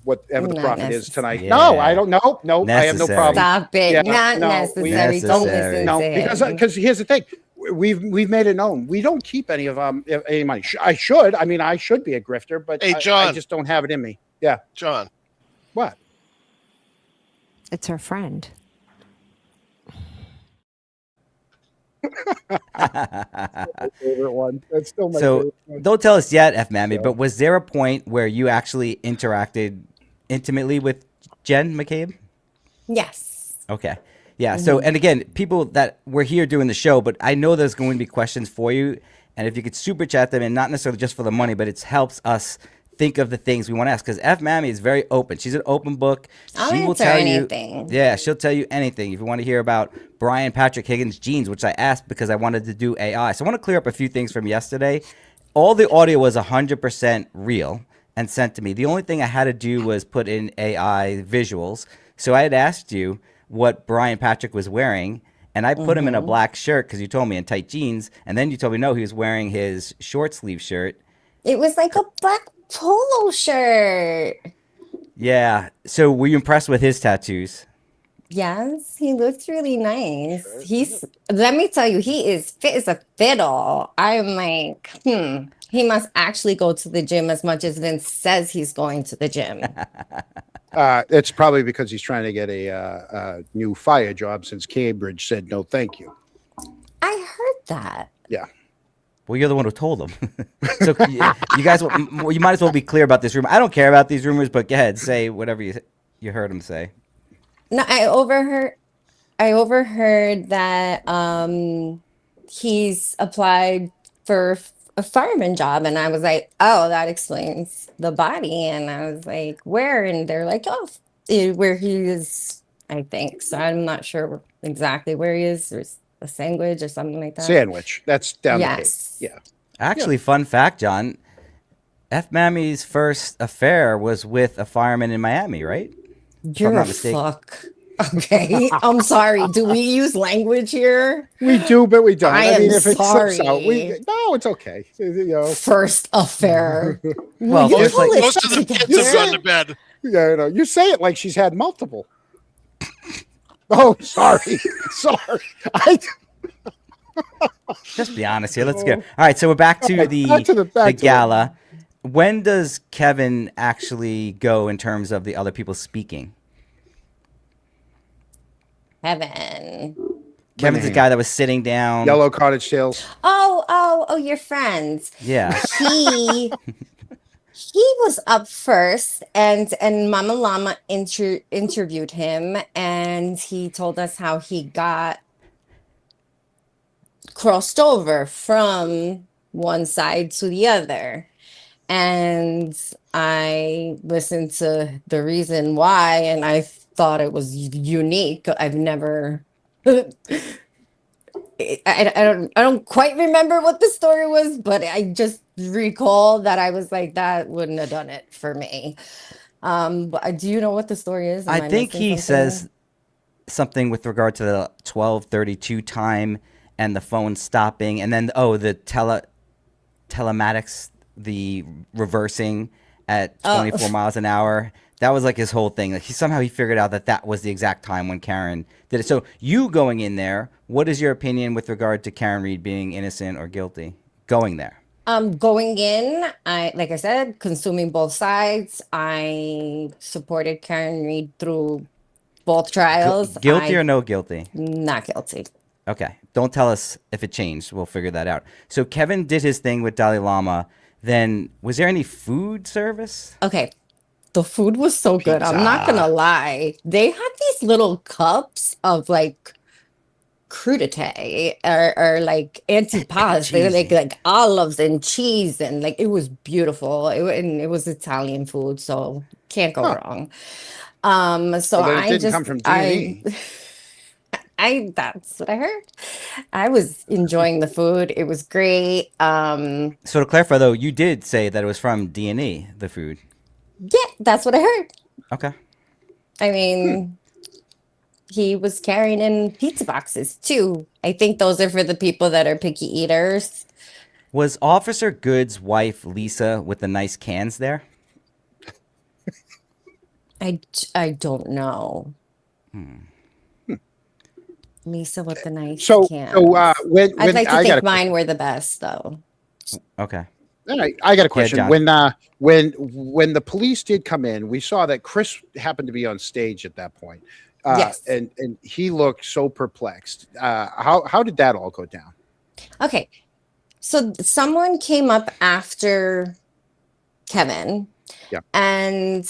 [SPEAKER 1] whatever the
[SPEAKER 6] Not
[SPEAKER 1] profit is tonight.
[SPEAKER 5] Yeah.
[SPEAKER 1] No, I don't know. No, I have no
[SPEAKER 5] Necessary.
[SPEAKER 1] problem.
[SPEAKER 6] Stop it.
[SPEAKER 1] Yeah,
[SPEAKER 6] Not
[SPEAKER 1] no,
[SPEAKER 6] necessary. Don't
[SPEAKER 5] Necessary.
[SPEAKER 6] listen
[SPEAKER 1] No,
[SPEAKER 6] to him.
[SPEAKER 1] because here's the thing. We've made it known. We don't keep any of any money. I should. I mean, I should be a grifter, but
[SPEAKER 2] Hey,
[SPEAKER 1] I
[SPEAKER 2] John.
[SPEAKER 1] just don't have it in me. Yeah.
[SPEAKER 2] John.
[SPEAKER 1] What?
[SPEAKER 7] It's her friend.
[SPEAKER 1] Favorite one. That's still my
[SPEAKER 5] So
[SPEAKER 1] favorite one.
[SPEAKER 5] don't tell us yet, F. Mammy, but was there a point where you actually interacted intimately with Jen McCabe?
[SPEAKER 6] Yes.
[SPEAKER 5] Okay. Yeah. So, and again, people that we're here doing the show, but I know there's going to be questions for you. And if you could super chat them, and not necessarily just for the money, but it helps us think of the things we want to ask. Because F. Mammy is very open. She's an open book.
[SPEAKER 6] I'll
[SPEAKER 5] She will
[SPEAKER 6] answer
[SPEAKER 5] tell
[SPEAKER 6] anything.
[SPEAKER 5] you. Yeah, she'll tell you anything. If you want to hear about Brian Patrick Higgins' genes, which I asked because I wanted to do AI. So I want to clear up a few things from yesterday. All the audio was 100% real and sent to me. The only thing I had to do was put in AI visuals. So I had asked you what Brian Patrick was wearing, and I put him in a black shirt because you told me, in tight jeans, and then you told me no, he was wearing his short sleeve shirt.
[SPEAKER 6] It was like a black polo shirt.
[SPEAKER 5] Yeah. So were you impressed with his tattoos?
[SPEAKER 6] Yes, he looks really nice. Let me tell you, he is fit as a fiddle. I'm like, he must actually go to the gym as much as Vince says he's going to the gym.
[SPEAKER 1] It's probably because he's trying to get a new fire job since Cambridge said no, thank you.
[SPEAKER 6] I heard that.
[SPEAKER 1] Yeah.
[SPEAKER 5] Well, you're the one who told him. So you guys, you might as well be clear about this rumor. I don't care about these rumors, but go ahead, say whatever you heard him say.
[SPEAKER 6] No, I overheard that he's applied for a fireman job, and I was like, oh, that explains the body. And I was like, where? And they're like, oh, where he is, I think. So I'm not sure exactly where he is, or a sandwich or something like that.
[SPEAKER 1] Sandwich. That's down
[SPEAKER 6] Yes.
[SPEAKER 1] the Cape. Yeah.
[SPEAKER 5] Actually, fun fact, John. F. Mammy's first affair was with a fireman in Miami, right?
[SPEAKER 6] You're
[SPEAKER 5] not
[SPEAKER 6] a
[SPEAKER 5] mistaken.
[SPEAKER 6] fuck. Okay. I'm sorry. Do we use language here?
[SPEAKER 1] We do, but we don't.
[SPEAKER 6] I am
[SPEAKER 1] if it slips out,
[SPEAKER 6] sorry.
[SPEAKER 1] no, it's okay. You know,
[SPEAKER 6] First affair.
[SPEAKER 5] Well,
[SPEAKER 6] Will you
[SPEAKER 5] just
[SPEAKER 6] pull
[SPEAKER 5] like-
[SPEAKER 6] it
[SPEAKER 2] Most of the
[SPEAKER 6] together?
[SPEAKER 2] kids have gone to bed.
[SPEAKER 1] yeah, you know, you say it like she's had multiple. Oh, sorry, sorry.
[SPEAKER 5] Just be honest here. Let's go. All right, so we're back to
[SPEAKER 1] All right,
[SPEAKER 5] the
[SPEAKER 1] back to the
[SPEAKER 5] gala. When does Kevin actually go in terms of the other people speaking?
[SPEAKER 6] Heaven.
[SPEAKER 5] Kevin's the guy that was sitting down.
[SPEAKER 1] Yellow Cottage Tales.
[SPEAKER 6] Oh, your friends.
[SPEAKER 5] Yeah.
[SPEAKER 6] He was up first, and Mama Llama interviewed him, and he told us how he got crossed over from one side to the other. And I listened to the reason why, and I thought it was unique. I've never I don't quite remember what the story was, but I just recall that I was like, that wouldn't have done it for me. But do you know what the story is? Am
[SPEAKER 5] I think
[SPEAKER 6] missing
[SPEAKER 5] he
[SPEAKER 6] something?
[SPEAKER 5] says something with regard to the 12:32 time and the phone stopping, and then the telematics, the reversing at 24 miles an hour. That was like his whole thing. Like he figured out that was the exact time when Karen did it. So you going in there, what is your opinion with regard to Karen Reed being innocent or guilty? Going there.
[SPEAKER 6] Going in, like I said, consuming both sides. I supported Karen Reed through both trials.
[SPEAKER 5] Guilty or no guilty?
[SPEAKER 6] Not guilty.
[SPEAKER 5] Okay. Don't tell us if it changed. We'll figure that out. So Kevin did his thing with Dalai Lama. Then was there any food service?
[SPEAKER 6] Okay. The food was so good. I'm not gonna lie. They had these little cups of like crudité or like antipasto. They were like olives and cheese, and like it was beautiful. And it was Italian food, so can't go wrong. So
[SPEAKER 1] Well, then it
[SPEAKER 6] I
[SPEAKER 1] didn't
[SPEAKER 6] just
[SPEAKER 1] come from D&E.
[SPEAKER 6] that's what I heard. I was enjoying the food. It was great.
[SPEAKER 5] So to clarify though, you did say that it was from D&E, the food.
[SPEAKER 6] Yeah, that's what I heard.
[SPEAKER 5] Okay.
[SPEAKER 6] I mean, he was carrying in pizza boxes too. I think those are for the people that are picky eaters.
[SPEAKER 5] Was Officer Good's wife Lisa with the nice cans there?
[SPEAKER 6] I don't know. Lisa with the nice
[SPEAKER 1] So
[SPEAKER 6] cans.
[SPEAKER 1] when
[SPEAKER 6] I'd like to
[SPEAKER 1] I got
[SPEAKER 6] think
[SPEAKER 1] a
[SPEAKER 6] mine were the best though.
[SPEAKER 5] Okay.
[SPEAKER 1] All right, I got a question.
[SPEAKER 5] John.
[SPEAKER 1] When the police did come in, we saw that Chris happened to be on stage at that point.
[SPEAKER 6] Yes.
[SPEAKER 1] And he looked so perplexed. How did that all go down?
[SPEAKER 6] Okay. So someone came up after Kevin.
[SPEAKER 1] Yeah.
[SPEAKER 6] And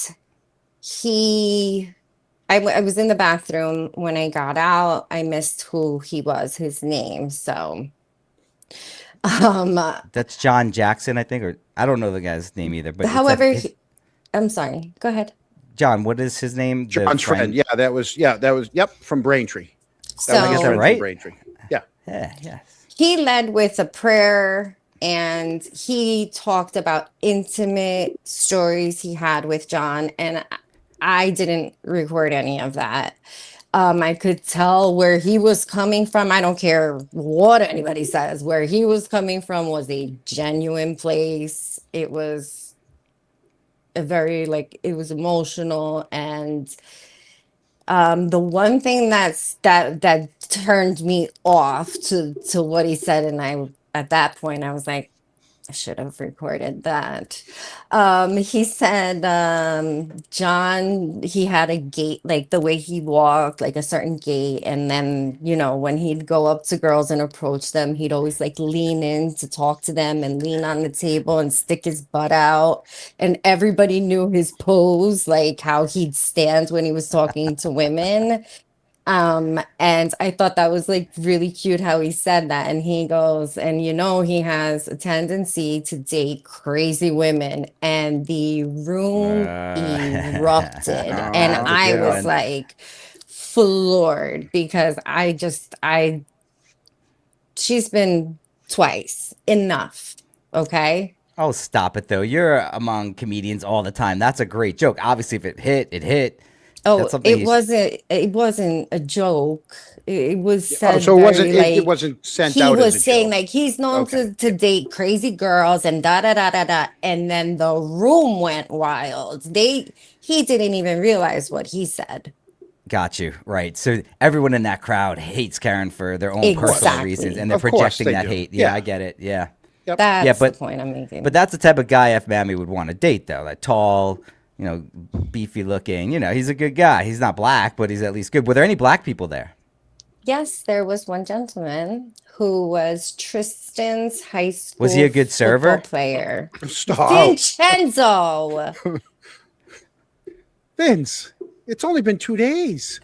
[SPEAKER 6] I was in the bathroom when I got out. I missed who he was, his name. So
[SPEAKER 5] That's John Jackson, I think, or I don't know the guy's name either. But
[SPEAKER 6] however, I'm sorry. Go ahead.
[SPEAKER 5] John, what is his name? The
[SPEAKER 1] John's friend. Yeah, that was yep, from Braintree.
[SPEAKER 6] So
[SPEAKER 1] That was his friend from
[SPEAKER 5] right?
[SPEAKER 1] Braintree. Yeah.
[SPEAKER 5] Yeah, yes.
[SPEAKER 6] he led with a prayer, and he talked about intimate stories he had with John, and I didn't record any of that. I could tell where he was coming from. I don't care what anybody says. Where he was coming from was a genuine place. It was a very it was emotional, and the one thing that turned me off to what he said, and I at that point I was like, I should have recorded that. He said, John, he had a gait, like the way he walked, like a certain gait. And then, when he'd go up to girls and approach them, he'd always lean in to talk to them and lean on the table and stick his butt out. And everybody knew his pose, like how he'd stand when he was talking to women. And I thought that was really cute how he said that. And he goes, and he has a tendency to date crazy women, and the room erupted. And
[SPEAKER 5] that's a
[SPEAKER 6] I
[SPEAKER 5] good
[SPEAKER 6] was
[SPEAKER 5] one.
[SPEAKER 6] floored because she's been twice enough. Okay.
[SPEAKER 5] Oh, stop it though. You're among comedians all the time. That's a great joke. Obviously, if it hit, it hit.
[SPEAKER 6] Oh, it wasn't a joke. It was said
[SPEAKER 1] so it
[SPEAKER 6] very,
[SPEAKER 1] wasn't sent
[SPEAKER 6] he
[SPEAKER 1] out as
[SPEAKER 6] was
[SPEAKER 1] a
[SPEAKER 6] saying
[SPEAKER 1] joke.
[SPEAKER 6] he's known
[SPEAKER 1] Okay.
[SPEAKER 6] to date crazy girls and da da da da da, and then the room went wild. He didn't even realize what he said.
[SPEAKER 5] Got you. Right. So everyone in that crowd hates Karen for their own personal
[SPEAKER 6] Exactly.
[SPEAKER 5] reasons, and they're
[SPEAKER 1] Of course
[SPEAKER 5] projecting
[SPEAKER 1] they
[SPEAKER 5] that
[SPEAKER 1] do.
[SPEAKER 5] hate. Yeah,
[SPEAKER 1] Yeah.
[SPEAKER 5] I get it. Yeah.
[SPEAKER 6] That's
[SPEAKER 5] Yeah, but-
[SPEAKER 6] the point I'm making.
[SPEAKER 5] But that's the type of guy F. Mammy would want to date, though. That tall, beefy looking. He's a good guy. He's not black, but he's at least good. Were there any black people there?
[SPEAKER 6] Yes, there was one gentleman who was Tristan's high school.
[SPEAKER 5] Was he a good server?
[SPEAKER 6] football player?
[SPEAKER 1] Stop.
[SPEAKER 6] Vincenzo.
[SPEAKER 1] Vince, it's only been 2 days.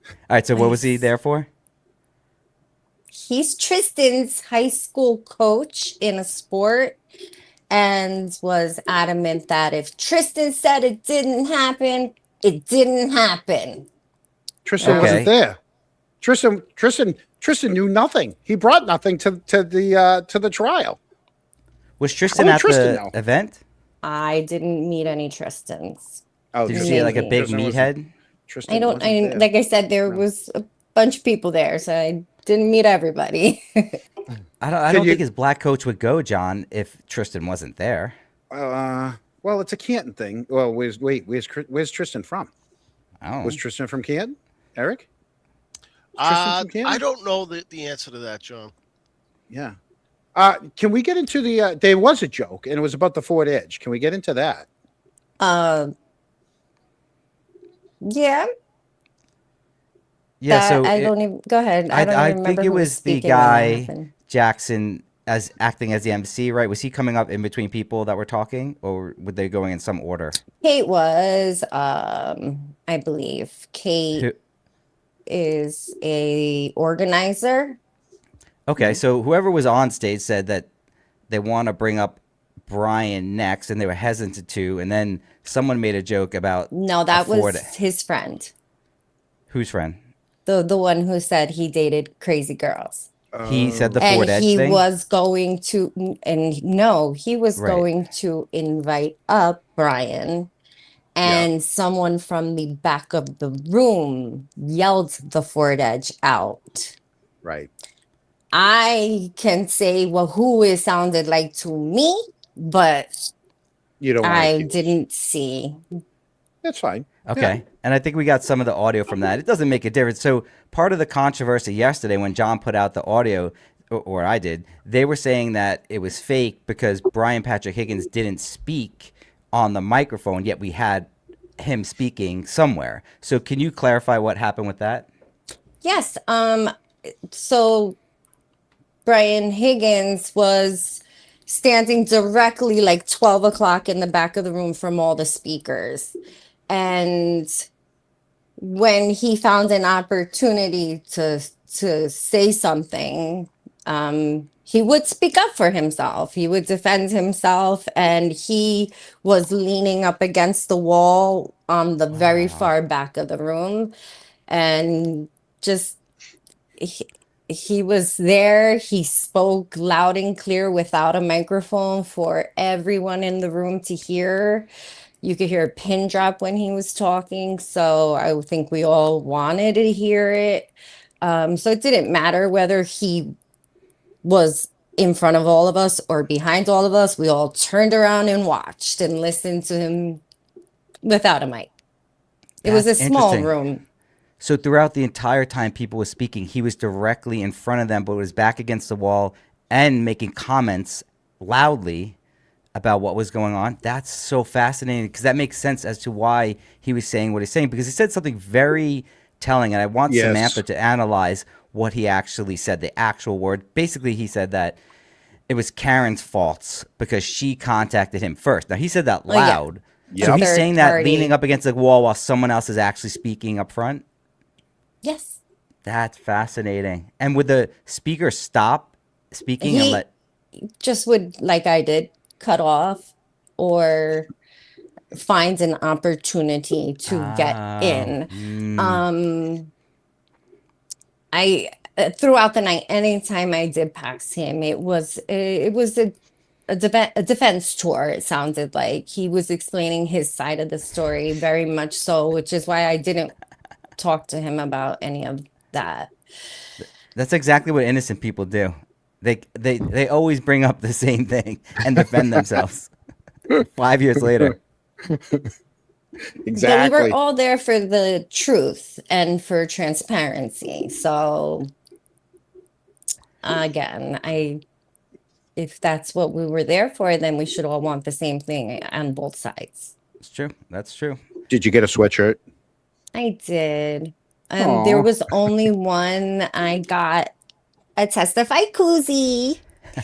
[SPEAKER 5] All right. So what was he there for?
[SPEAKER 6] He's Tristan's high school coach in a sport, and was adamant that if Tristan said it didn't happen, it didn't happen.
[SPEAKER 1] Tristan
[SPEAKER 5] Okay.
[SPEAKER 1] wasn't there. Tristan knew nothing. He brought nothing to the trial.
[SPEAKER 5] Was Tristan
[SPEAKER 1] How would
[SPEAKER 5] at
[SPEAKER 1] Tristan
[SPEAKER 5] the
[SPEAKER 1] know?
[SPEAKER 5] event?
[SPEAKER 6] I didn't meet any Tristans.
[SPEAKER 1] Oh,
[SPEAKER 5] Did you see like a
[SPEAKER 6] Maybe.
[SPEAKER 5] big
[SPEAKER 1] Tristan wasn't-
[SPEAKER 5] meathead?
[SPEAKER 1] Tristan
[SPEAKER 6] I don't.
[SPEAKER 1] wasn't there.
[SPEAKER 6] Like I said, there
[SPEAKER 1] No.
[SPEAKER 6] was a bunch of people there, so I didn't meet everybody.
[SPEAKER 5] I
[SPEAKER 1] Can
[SPEAKER 5] don't
[SPEAKER 1] you-
[SPEAKER 5] think his black coach would go, John, if Tristan wasn't there.
[SPEAKER 1] Well, it's a Canton thing. Well, where's Tristan from?
[SPEAKER 5] Oh,
[SPEAKER 1] Was Tristan from Canton? Eric? Tristan from Canton?
[SPEAKER 2] I don't know the answer to that, John.
[SPEAKER 1] Yeah. Can we get into the? There was a joke, and it was about the Ford Edge. Can we get into that?
[SPEAKER 6] Yeah.
[SPEAKER 5] yeah. So
[SPEAKER 6] I
[SPEAKER 5] it-
[SPEAKER 6] don't even go ahead. I don't
[SPEAKER 5] I
[SPEAKER 6] even remember
[SPEAKER 5] think it
[SPEAKER 6] who
[SPEAKER 5] was the
[SPEAKER 6] speaking when that
[SPEAKER 5] guy
[SPEAKER 6] happened.
[SPEAKER 5] Jackson as acting as the MC, right? Was he coming up in between people that were talking, or were they going in some order?
[SPEAKER 6] Kate was, I believe, Kate
[SPEAKER 5] Who-
[SPEAKER 6] is a organizer.
[SPEAKER 5] Okay, so whoever was on stage said that they want to bring up Brian next, and they were hesitant to, and then someone made a joke about
[SPEAKER 6] No, that was
[SPEAKER 5] Ford.
[SPEAKER 6] his friend,
[SPEAKER 5] Whose friend?
[SPEAKER 6] the one who said he dated crazy girls.
[SPEAKER 5] He said the
[SPEAKER 6] And
[SPEAKER 5] Ford Edge
[SPEAKER 6] he
[SPEAKER 5] thing.
[SPEAKER 6] was going to, and no, he was
[SPEAKER 5] Right.
[SPEAKER 6] going to invite up Brian, and someone from the back of the room yelled the Ford Edge out.
[SPEAKER 1] Right.
[SPEAKER 6] I can say, well, who it sounded like to me, but
[SPEAKER 1] You don't. wanna
[SPEAKER 6] I
[SPEAKER 1] keep-
[SPEAKER 6] didn't see.
[SPEAKER 1] That's fine.
[SPEAKER 5] Okay. And I think we got some of the audio from that. It doesn't make a difference. So part of the controversy yesterday when John put out the audio, or I did, they were saying that it was fake because Brian Patrick Higgins didn't speak on the microphone, yet we had him speaking somewhere. So can you clarify what happened with that?
[SPEAKER 6] Yes. So Brian Higgins was standing directly like 12 o'clock in the back of the room from all the speakers. And when he found an opportunity to say something, he would speak up for himself. He would defend himself, and he was leaning up against the wall on the very far back of the room, and just he was there. He spoke loud and clear without a microphone for everyone in the room to hear. You could hear a pin drop when he was talking. So I think we all wanted to hear it. So it didn't matter whether he was in front of all of us or behind all of us. We all turned around and watched and listened to him without a mic. It was a
[SPEAKER 5] That's
[SPEAKER 6] small
[SPEAKER 5] interesting.
[SPEAKER 6] room.
[SPEAKER 5] So throughout the entire time people were speaking, he was directly in front of them, but was back against the wall and making comments loudly about what was going on. That's so fascinating because that makes sense as to why he was saying what he's saying, because he said something very telling, and I want
[SPEAKER 1] Yes.
[SPEAKER 5] Samantha to analyze what he actually said, the actual word. Basically, he said that it was Karen's fault because she contacted him first. Now, he said that
[SPEAKER 6] Oh, yeah.
[SPEAKER 5] loud.
[SPEAKER 1] Yeah.
[SPEAKER 5] So he's
[SPEAKER 6] Third
[SPEAKER 5] saying that
[SPEAKER 6] party.
[SPEAKER 5] leaning up against the wall while someone else is actually speaking up front?
[SPEAKER 6] Yes.
[SPEAKER 5] That's fascinating. And would the speaker stop speaking and
[SPEAKER 6] He-
[SPEAKER 5] let...
[SPEAKER 6] Just would, like I did, cut off or find an opportunity to get in. I throughout the night, anytime I did pass him, it was a defense tour. It sounded like he was explaining his side of the story very much so, which is why I didn't talk to him about any of that.
[SPEAKER 5] That's exactly what innocent people do. They always bring up the same thing and defend themselves 5 years later.
[SPEAKER 1] Exactly.
[SPEAKER 6] But we were all there for the truth and for transparency. So again, if that's what we were there for, then we should all want the same thing on both sides.
[SPEAKER 5] It's true. That's true.
[SPEAKER 1] Did you get a sweatshirt?
[SPEAKER 6] I did.
[SPEAKER 1] Aw.
[SPEAKER 6] There was only one. I got a Testify koozie,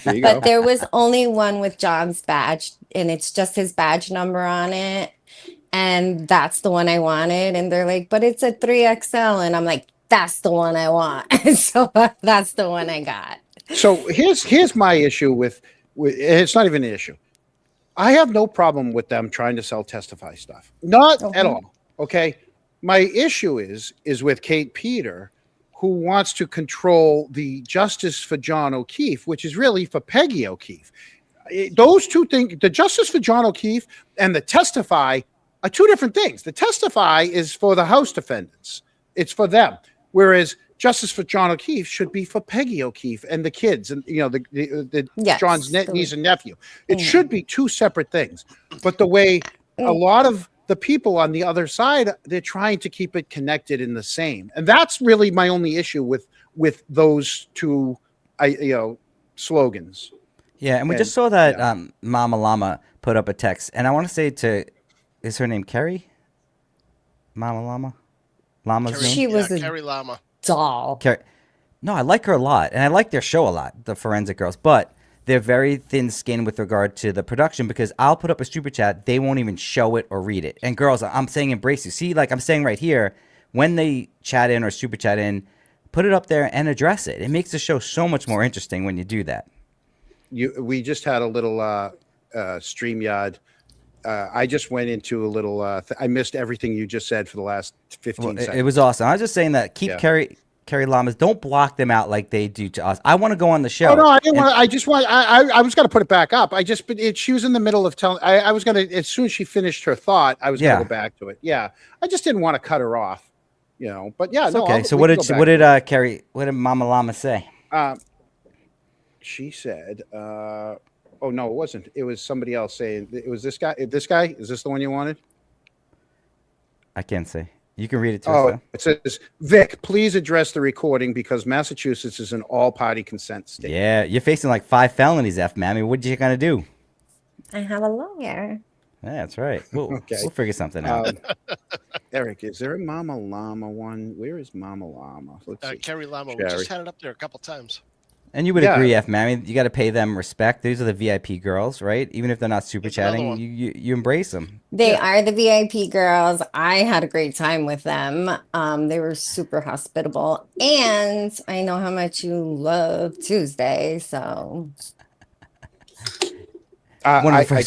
[SPEAKER 1] There you
[SPEAKER 6] but
[SPEAKER 1] go.
[SPEAKER 6] there was only one with John's badge, and it's just his badge number on it. And that's the one I wanted. And they're like, but it's a 3XL. And I'm like, that's the one I want. So that's the one I got.
[SPEAKER 1] So here's my issue with it's not even an issue. I have no problem with them trying to sell Testify stuff. Not
[SPEAKER 6] Okay.
[SPEAKER 1] at all. Okay. My issue is with Kate Peter, who wants to control the justice for John O'Keefe, which is really for Peggy O'Keefe. Those two things, the justice for John O'Keefe and the testify, are two different things. The testify is for the House defendants. It's for them. Whereas justice for John O'Keefe should be for Peggy O'Keefe and the kids and,
[SPEAKER 6] Yes,
[SPEAKER 1] John's niece and nephew. It should be two separate things. But the way a lot of the people on the other side, they're trying to keep it connected in the same. And that's really my only issue with those two, slogans.
[SPEAKER 5] Yeah, and we just saw that Mama Llama put up a text, and I want to say is her name Carrie? Mama Llama? Llama's
[SPEAKER 2] Carrie,
[SPEAKER 5] name?
[SPEAKER 6] She was a
[SPEAKER 2] Carrie Lama.
[SPEAKER 6] doll.
[SPEAKER 5] Carrie. No, I like her a lot, and I like their show a lot, the Forensic Girls, but they're very thin-skinned with regard to the production because I'll put up a super chat, they won't even show it or read it. And girls, I'm saying embrace you. See, like I'm saying right here, when they chat in or super chat in, put it up there and address it. It makes the show so much more interesting when you do that.
[SPEAKER 1] We just had a little StreamYard. I just went into a little. I missed everything you just said for the last 15 seconds.
[SPEAKER 5] It was awesome. I was just saying that keep Carrie Lamas. Don't block them out like they do to us. I want to go on the show.
[SPEAKER 1] Oh no, I didn't want. I just want. I was going to put it back up. She was in the middle of telling. I was going to, as soon as she finished her thought, I was going to go back to it. Yeah, I just didn't want to cut her off. But yeah,
[SPEAKER 5] it's
[SPEAKER 1] no.
[SPEAKER 5] Okay. So what did Mama Llama say?
[SPEAKER 1] She said, oh no, it wasn't. It was somebody else saying it was this guy. This guy, is this the one you wanted?
[SPEAKER 5] I can't say. You can read it to us.
[SPEAKER 1] It says, Vic, please address the recording because Massachusetts is an all-party consent state.
[SPEAKER 5] Yeah, you're facing like 5 felonies, Mammy. What you gonna do?
[SPEAKER 6] I have a lawyer.
[SPEAKER 5] Yeah, that's right. We'll figure something out.
[SPEAKER 1] Eric, is there a Mama Llama one? Where is Mama Llama? Let's see.
[SPEAKER 2] Carrie Lama. We just had it up there a couple times.
[SPEAKER 5] And you would agree, Mammy, you got to pay them respect. These are the VIP girls, right? Even if they're not super chatting, you embrace them.
[SPEAKER 6] They are the VIP girls. I had a great time with them. They were super hospitable. And I know how much you love Tuesday, so.
[SPEAKER 1] Go ahead.
[SPEAKER 5] Hey,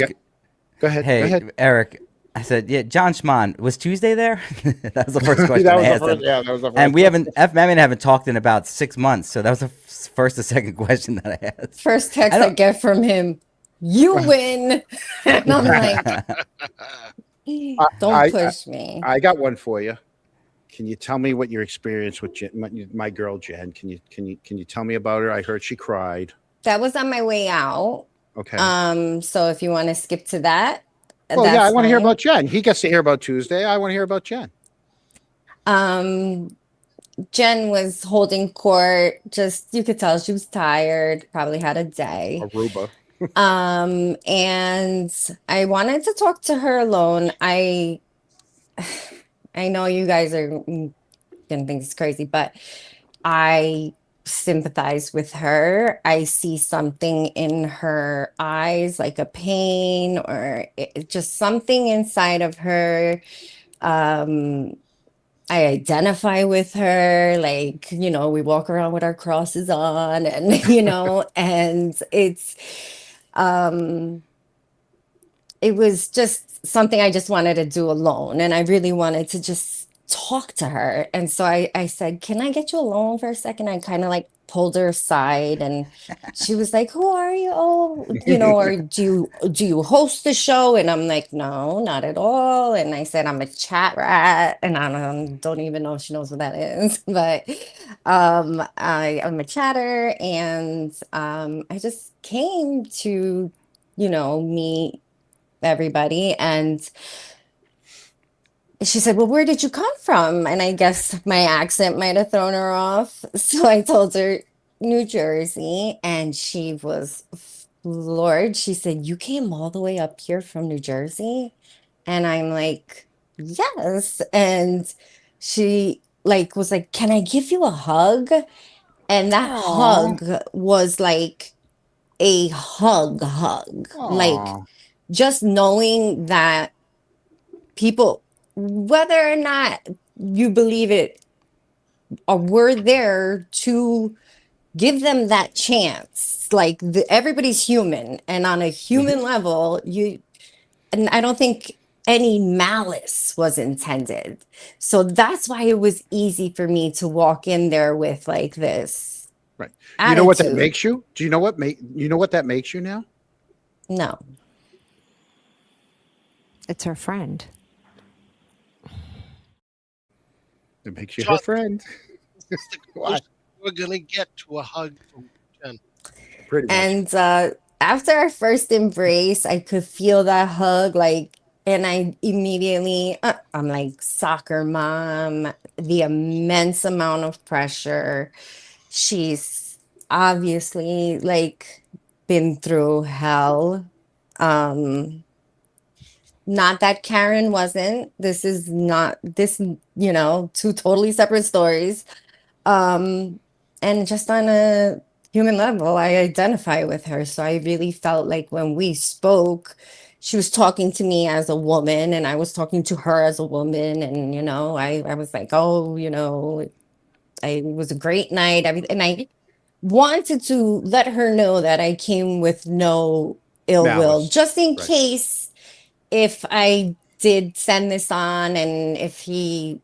[SPEAKER 1] go ahead.
[SPEAKER 5] Eric. I said, yeah, John Schman, was Tuesday there? That was the first question I asked him.
[SPEAKER 1] Yeah, that was the first
[SPEAKER 5] and we haven't talked in about 6 months, so that was the first or second question that I asked.
[SPEAKER 6] First text I get from him, you win. And I'm like, don't push me.
[SPEAKER 1] I got one for you. Can you tell me what your experience with my girl Jen? Can you tell me about her? I heard she cried.
[SPEAKER 6] That was on my way out.
[SPEAKER 1] Okay.
[SPEAKER 6] So if you want to skip to that.
[SPEAKER 1] Well, yeah, I want to hear about Jen. He gets to hear about Tuesday. I want to hear about Jen.
[SPEAKER 6] Jen was holding court. Just, you could tell she was tired, probably had a day.
[SPEAKER 1] Aruba.
[SPEAKER 6] And I wanted to talk to her alone. I know you guys are gonna think it's crazy, but I sympathize with her. I see something in her eyes, like a pain or just something inside of her. I identify with her, like, we walk around with our crosses on and, and it was just something I just wanted to do alone. And I really wanted to just talk to her. And so I said, can I get you alone for a second? I kind of like pulled her aside and she was like, who are you? Oh, or do you host the show? And I'm like, no, not at all. And I said, I'm a chat rat. And I don't even know if she knows what that is, but I'm a chatter. And I just came to, meet everybody. And she said, well, where did you come from? And I guess my accent might have thrown her off. So I told her New Jersey, and she was floored. She said, you came all the way up here from New Jersey? And I'm like, yes. And she was like, can I give you a hug? And that hug was like a hug.
[SPEAKER 1] Aww.
[SPEAKER 6] Like just knowing that people, whether or not you believe it, or we're there to give them that chance. Like everybody's human, and on a human level, and I don't think any malice was intended. So that's why it was easy for me to walk in there with like this
[SPEAKER 1] Right.
[SPEAKER 6] attitude.
[SPEAKER 1] You know what that makes you? Do you know what that makes you now?
[SPEAKER 6] No.
[SPEAKER 7] It's her friend.
[SPEAKER 1] It makes you
[SPEAKER 2] John,
[SPEAKER 1] her friend. Why?
[SPEAKER 2] We're gonna get to a hug from Jen.
[SPEAKER 1] Pretty much.
[SPEAKER 6] And after our first embrace, I could feel that hug, like, and I immediately, I'm like, soccer mom, the immense amount of pressure. She's obviously like been through hell. Not that Karen wasn't. This is not this, two totally separate stories. And just on a human level, I identify with her. So I really felt like when we spoke, she was talking to me as a woman and I was talking to her as a woman. And, I was like, oh, it was a great night. And I wanted to let her know that I came with no ill will,
[SPEAKER 1] Malice.
[SPEAKER 6] just in
[SPEAKER 1] Right.
[SPEAKER 6] case if I did send this on and if he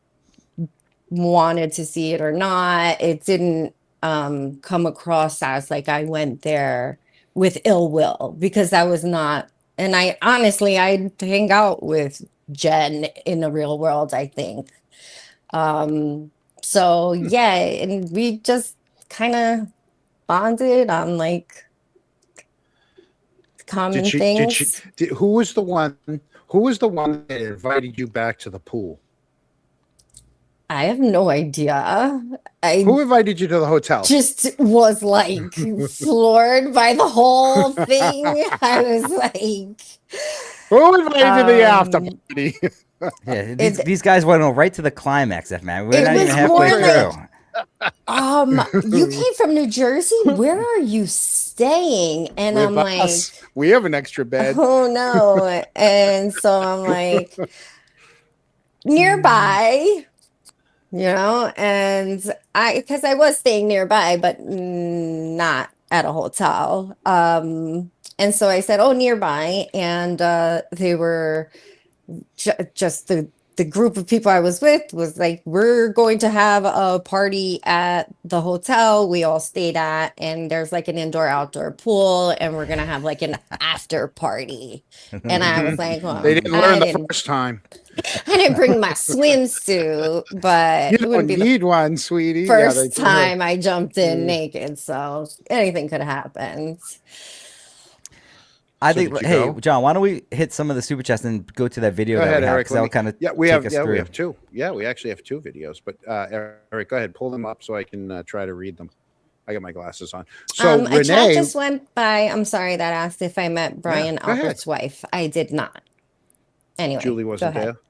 [SPEAKER 6] wanted to see it or not, it didn't come across as like I went there with ill will, because that was not. And I honestly, I'd hang out with Jen in the real world, I think. So yeah, and we just kind of bonded on like common things.
[SPEAKER 1] Who was the one that invited you back to the pool?
[SPEAKER 6] I have no idea.
[SPEAKER 1] Who invited you to the hotel?
[SPEAKER 6] Just was like floored by the whole thing. I was like,
[SPEAKER 1] Who invited you to the after party?
[SPEAKER 5] Yeah, these guys want to go right to the climax, man. We're
[SPEAKER 6] It
[SPEAKER 5] not even
[SPEAKER 6] was
[SPEAKER 5] halfway
[SPEAKER 6] more like,
[SPEAKER 5] through.
[SPEAKER 6] you came from New Jersey? Where are you staying? And
[SPEAKER 1] With
[SPEAKER 6] I'm like,
[SPEAKER 1] us. We have an extra bed.
[SPEAKER 6] oh no. And so I'm like, nearby, and because I was staying nearby, but not at a hotel. And so I said, oh, nearby. And they were just the group of people I was with was like, we're going to have a party at the hotel we all stayed at, and there's like an indoor outdoor pool, and we're gonna have like an after party. And I was like, well,
[SPEAKER 1] They didn't learn the first time.
[SPEAKER 6] I didn't bring my swimsuit, but
[SPEAKER 1] You
[SPEAKER 6] it
[SPEAKER 1] don't
[SPEAKER 6] wouldn't be the
[SPEAKER 1] need one, sweetie.
[SPEAKER 6] first time I jumped in naked, so anything could happen.
[SPEAKER 5] I
[SPEAKER 1] So
[SPEAKER 5] think.
[SPEAKER 1] did you
[SPEAKER 5] Hey,
[SPEAKER 1] go?
[SPEAKER 5] John, why don't we hit some of the super chats and go to that video
[SPEAKER 1] Go
[SPEAKER 5] that
[SPEAKER 1] ahead,
[SPEAKER 5] we have?
[SPEAKER 1] Eric.
[SPEAKER 5] Because that'll kind of
[SPEAKER 1] we have
[SPEAKER 5] take us through.
[SPEAKER 1] we have two. Yeah, we actually have two videos. But Eric, go ahead, pull them up so I can try to read them. I got my glasses on. So
[SPEAKER 6] A chat
[SPEAKER 1] Renee,
[SPEAKER 6] just went by. I'm sorry, that asked if I met Brian
[SPEAKER 1] go ahead.
[SPEAKER 6] Albert's wife. I did not. Anyway,
[SPEAKER 1] Julie wasn't
[SPEAKER 6] go ahead.
[SPEAKER 1] there.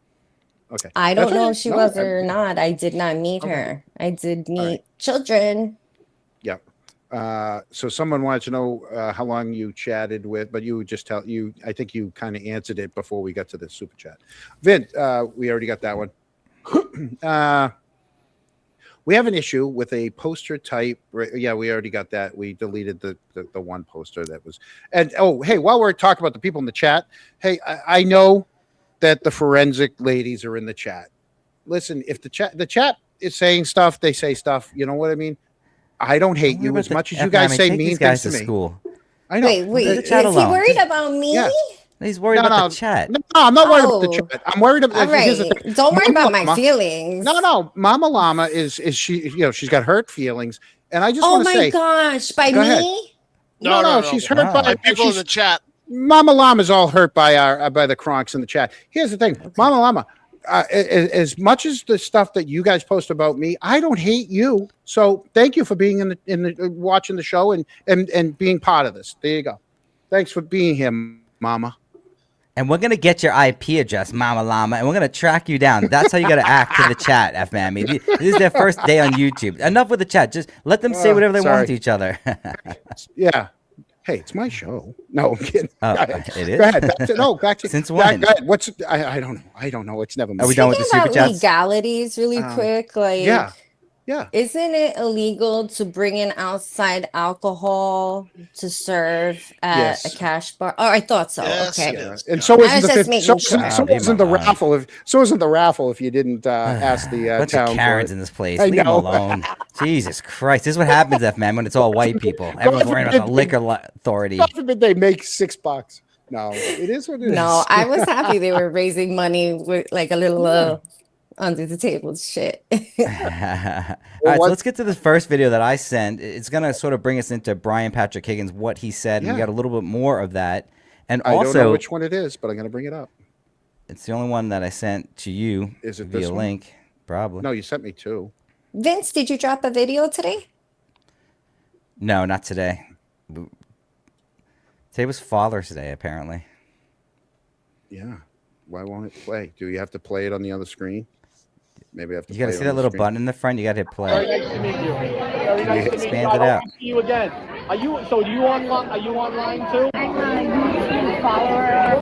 [SPEAKER 1] Okay,
[SPEAKER 6] I don't
[SPEAKER 1] That's
[SPEAKER 6] know
[SPEAKER 1] okay.
[SPEAKER 6] if she
[SPEAKER 1] No,
[SPEAKER 6] was or not. I did not meet
[SPEAKER 1] Okay.
[SPEAKER 6] her. I did meet
[SPEAKER 1] right.
[SPEAKER 6] children.
[SPEAKER 1] Yeah. So someone wanted to know how long you chatted with, but you just I think you kind of answered it before we got to the super chat. Vin, we already got that one. We have an issue with a poster type. Yeah, we already got that. We deleted the one poster that was. And oh, hey, while we're talking about the people in the chat, hey, I know that the forensic ladies are in the chat. Listen, if the chat is saying stuff, they say stuff. You know what I mean? I don't hate you as much as you guys say mean things to me.
[SPEAKER 5] School.
[SPEAKER 1] I know.
[SPEAKER 6] Wait,
[SPEAKER 5] the
[SPEAKER 6] is
[SPEAKER 5] chat
[SPEAKER 6] he
[SPEAKER 5] alone.
[SPEAKER 6] worried about me?
[SPEAKER 1] Yeah.
[SPEAKER 5] He's worried about the chat.
[SPEAKER 1] No, I'm not worried about the
[SPEAKER 6] Oh.
[SPEAKER 1] chat. I'm worried about.
[SPEAKER 6] All
[SPEAKER 1] here's the
[SPEAKER 6] right.
[SPEAKER 1] thing.
[SPEAKER 6] Don't worry
[SPEAKER 1] Mama
[SPEAKER 6] about my
[SPEAKER 1] Llama-
[SPEAKER 6] feelings.
[SPEAKER 1] No. Mama Llama is she? She's got hurt feelings, and I just
[SPEAKER 6] Oh
[SPEAKER 1] want to
[SPEAKER 6] my
[SPEAKER 1] say,
[SPEAKER 6] gosh, by
[SPEAKER 1] Go
[SPEAKER 6] me?
[SPEAKER 1] ahead. No, she's hurt
[SPEAKER 5] Wow.
[SPEAKER 1] by
[SPEAKER 2] People in
[SPEAKER 1] she's,
[SPEAKER 2] the chat.
[SPEAKER 1] Mama Llama's all hurt by by the Kronks in the chat. Here's the thing, Mama Llama. As much as the stuff that you guys post about me, I don't hate you. So thank you for being in the watching the show and being part of this. There you go. Thanks for being here, Mama.
[SPEAKER 5] And we're gonna get your IP address, Mama Llama, and we're gonna track you down. That's how you gotta act to the chat, F-Mammy. This is their first day on YouTube. Enough with the chat. Just let them say whatever they want to each other.
[SPEAKER 1] Yeah. Hey, it's my show. No, I'm kidding.
[SPEAKER 5] Oh,
[SPEAKER 1] Go ahead.
[SPEAKER 5] it is?
[SPEAKER 1] Go ahead. Back to
[SPEAKER 5] Since
[SPEAKER 1] Go
[SPEAKER 5] when?
[SPEAKER 1] ahead. What's I don't know. I don't know. It's never.
[SPEAKER 5] Are we done with the
[SPEAKER 6] Speaking
[SPEAKER 5] super
[SPEAKER 6] about
[SPEAKER 5] chats?
[SPEAKER 6] legalities really quick, like
[SPEAKER 1] Yeah. Yeah.
[SPEAKER 6] Isn't it illegal to bring in outside alcohol to serve at a
[SPEAKER 1] Yes.
[SPEAKER 6] cash bar? Oh, I thought so.
[SPEAKER 2] Yes,
[SPEAKER 6] Okay.
[SPEAKER 2] it
[SPEAKER 1] Yeah.
[SPEAKER 2] is.
[SPEAKER 1] And
[SPEAKER 2] Yeah.
[SPEAKER 1] so
[SPEAKER 6] I
[SPEAKER 1] isn't
[SPEAKER 6] was
[SPEAKER 1] the
[SPEAKER 6] just
[SPEAKER 1] 50,
[SPEAKER 6] making
[SPEAKER 1] so
[SPEAKER 6] sure.
[SPEAKER 5] Oh, leave
[SPEAKER 1] isn't the
[SPEAKER 5] him alone.
[SPEAKER 1] raffle if you didn't ask the
[SPEAKER 5] Bunch
[SPEAKER 1] town
[SPEAKER 5] of
[SPEAKER 1] for
[SPEAKER 5] Karens
[SPEAKER 1] it.
[SPEAKER 5] in this place.
[SPEAKER 1] I
[SPEAKER 5] Leave them
[SPEAKER 1] know.
[SPEAKER 5] alone. Jesus Christ. This is what happens, F-Man, when it's all white people. Everyone's worrying about the liquor authority.
[SPEAKER 1] God forbid they make $6. No, it is what it is.
[SPEAKER 6] No, I was happy they were raising money with like a little under the table shit.
[SPEAKER 5] All right, so let's get to the first video that I sent. It's going to sort of bring us into Brian Patrick Higgins, what he said, and we
[SPEAKER 1] Yeah.
[SPEAKER 5] got a little bit more of that. And
[SPEAKER 1] I don't know
[SPEAKER 5] also,
[SPEAKER 1] which one it is, but I'm going to bring it up.
[SPEAKER 5] it's the only one that I sent to you
[SPEAKER 1] Is it
[SPEAKER 5] via
[SPEAKER 1] this one?
[SPEAKER 5] link, probably.
[SPEAKER 1] No, you sent me 2.
[SPEAKER 6] Vince, did you drop a video today?
[SPEAKER 5] No, not today. Today was Father's Day, apparently.
[SPEAKER 1] Yeah. Why won't it play? Do you have to play it on the other screen? Maybe I have to.
[SPEAKER 5] You got to
[SPEAKER 1] play it
[SPEAKER 5] see
[SPEAKER 1] on
[SPEAKER 5] that
[SPEAKER 1] the
[SPEAKER 5] little
[SPEAKER 1] screen.
[SPEAKER 5] button in the front. You got to hit play.
[SPEAKER 3] Very nice to meet you. Very nice to meet you.
[SPEAKER 5] expand
[SPEAKER 3] I
[SPEAKER 5] it
[SPEAKER 3] hope
[SPEAKER 5] out?
[SPEAKER 3] to see you again. Are you online? Are you online too?
[SPEAKER 8] I'm a YouTube follower.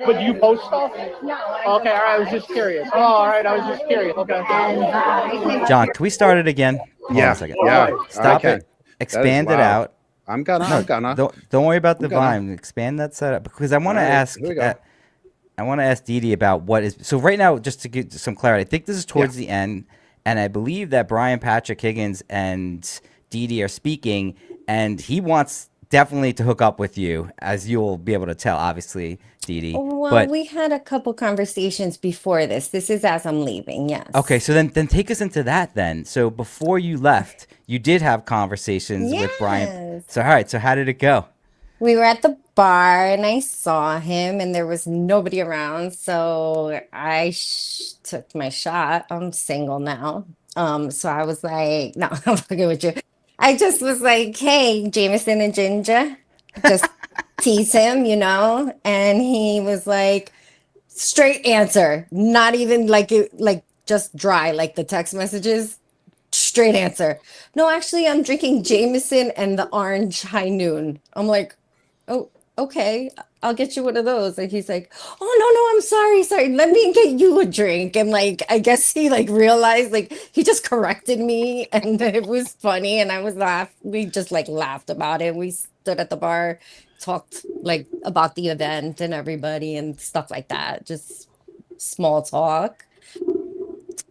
[SPEAKER 3] But do you post stuff?
[SPEAKER 8] No.
[SPEAKER 3] Okay, all right. I was just curious. Oh, all right. I was just curious. Okay.
[SPEAKER 8] I came up
[SPEAKER 5] John,
[SPEAKER 8] here.
[SPEAKER 5] can we start it again? Hold on
[SPEAKER 1] Yeah.
[SPEAKER 5] a second.
[SPEAKER 1] Yeah.
[SPEAKER 5] Stop
[SPEAKER 1] I
[SPEAKER 5] it. Expand it
[SPEAKER 1] loud.
[SPEAKER 5] out.
[SPEAKER 1] I'm gonna.
[SPEAKER 5] Don't worry about the
[SPEAKER 1] I'm gonna.
[SPEAKER 5] volume. Expand that setup because I want to
[SPEAKER 1] All right,
[SPEAKER 5] ask.
[SPEAKER 1] here we go.
[SPEAKER 5] I want to ask Dee Dee about what is. So right now, just to get some clarity, I think this is towards the end, and I believe that Brian Patrick Higgins and Dee Dee are speaking, and he wants definitely to hook up with you, as you'll be able to tell, obviously, Dee Dee.
[SPEAKER 6] Well,
[SPEAKER 5] But
[SPEAKER 6] we had a couple conversations before this. This is as I'm leaving, yes.
[SPEAKER 5] okay, so then take us into that then. So before you left, you did have conversations with Brian.
[SPEAKER 6] Yes.
[SPEAKER 5] So all right, so how did it go?
[SPEAKER 6] We were at the bar and I saw him and there was nobody around. So I took my shot. I'm single now. So I was like, no, I'm fucking with you. I just was like, hey, Jameson and Ginger, just tease him, and he was like, straight answer, not even like just dry, like the text messages. Straight answer. No, actually, I'm drinking Jameson and the orange high noon. I'm like, oh, okay, I'll get you one of those. And he's like, oh, no, I'm sorry. Let me get you a drink. And like, I guess he like realized, like he just corrected me and it was funny. And I was we just like laughed about it. We stood at the bar, talked like about the event and everybody and stuff like that. Just small talk.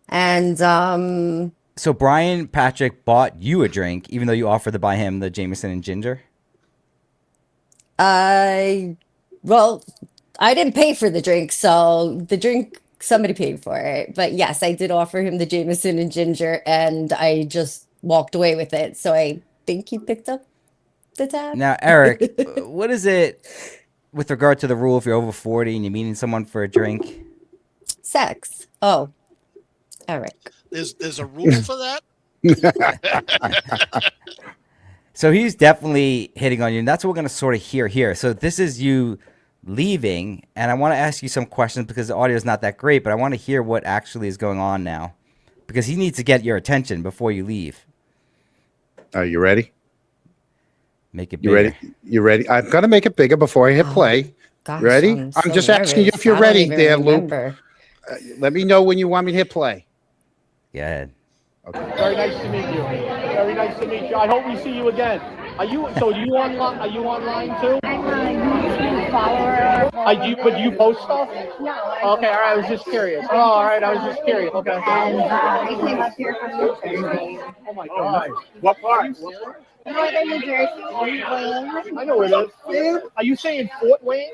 [SPEAKER 6] And,
[SPEAKER 5] So Brian Patrick bought you a drink, even though you offered to buy him the Jameson and ginger?
[SPEAKER 6] well, I didn't pay for the drink, so the drink somebody paid for it. But yes, I did offer him the Jameson and ginger, and I just walked away with it. So I think he picked up the tab.
[SPEAKER 5] Now, Eric, what is it with regard to the rule if you're over 40 and you're meeting someone for a drink?
[SPEAKER 6] Sex. Oh, Eric.
[SPEAKER 2] There's a rule for that.
[SPEAKER 5] So he's definitely hitting on you, and that's what we're going to sort of hear here. So this is you leaving, and I want to ask you some questions because the audio is not that great, but I want to hear what actually is going on now because he needs to get your attention before you leave.
[SPEAKER 1] Are you ready?
[SPEAKER 5] Make it
[SPEAKER 1] You
[SPEAKER 5] bigger.
[SPEAKER 1] ready? You ready? I'm gonna make it bigger before I hit play.
[SPEAKER 6] Gosh,
[SPEAKER 1] Ready?
[SPEAKER 6] I'm
[SPEAKER 1] I'm
[SPEAKER 6] so
[SPEAKER 1] just asking you
[SPEAKER 6] nervous.
[SPEAKER 1] if you're
[SPEAKER 6] I don't
[SPEAKER 1] ready
[SPEAKER 6] even
[SPEAKER 1] there, Luke.
[SPEAKER 6] remember.
[SPEAKER 1] Let me know when you want me to hit play.
[SPEAKER 5] Go ahead.
[SPEAKER 1] Okay.
[SPEAKER 3] Very nice to meet you. Very nice to meet you. I hope we see you again. Are you online? Are you online too?
[SPEAKER 8] I'm a YouTube follower.
[SPEAKER 3] But do you post stuff?
[SPEAKER 8] No.
[SPEAKER 3] Okay, all right. I was just curious. Oh, all right. I was just curious. Okay.
[SPEAKER 8] I came up here from New Jersey.
[SPEAKER 3] Oh my God. What part?
[SPEAKER 8] Northern New Jersey, Wayne.
[SPEAKER 3] I know where it is. Are you saying Fort Wayne?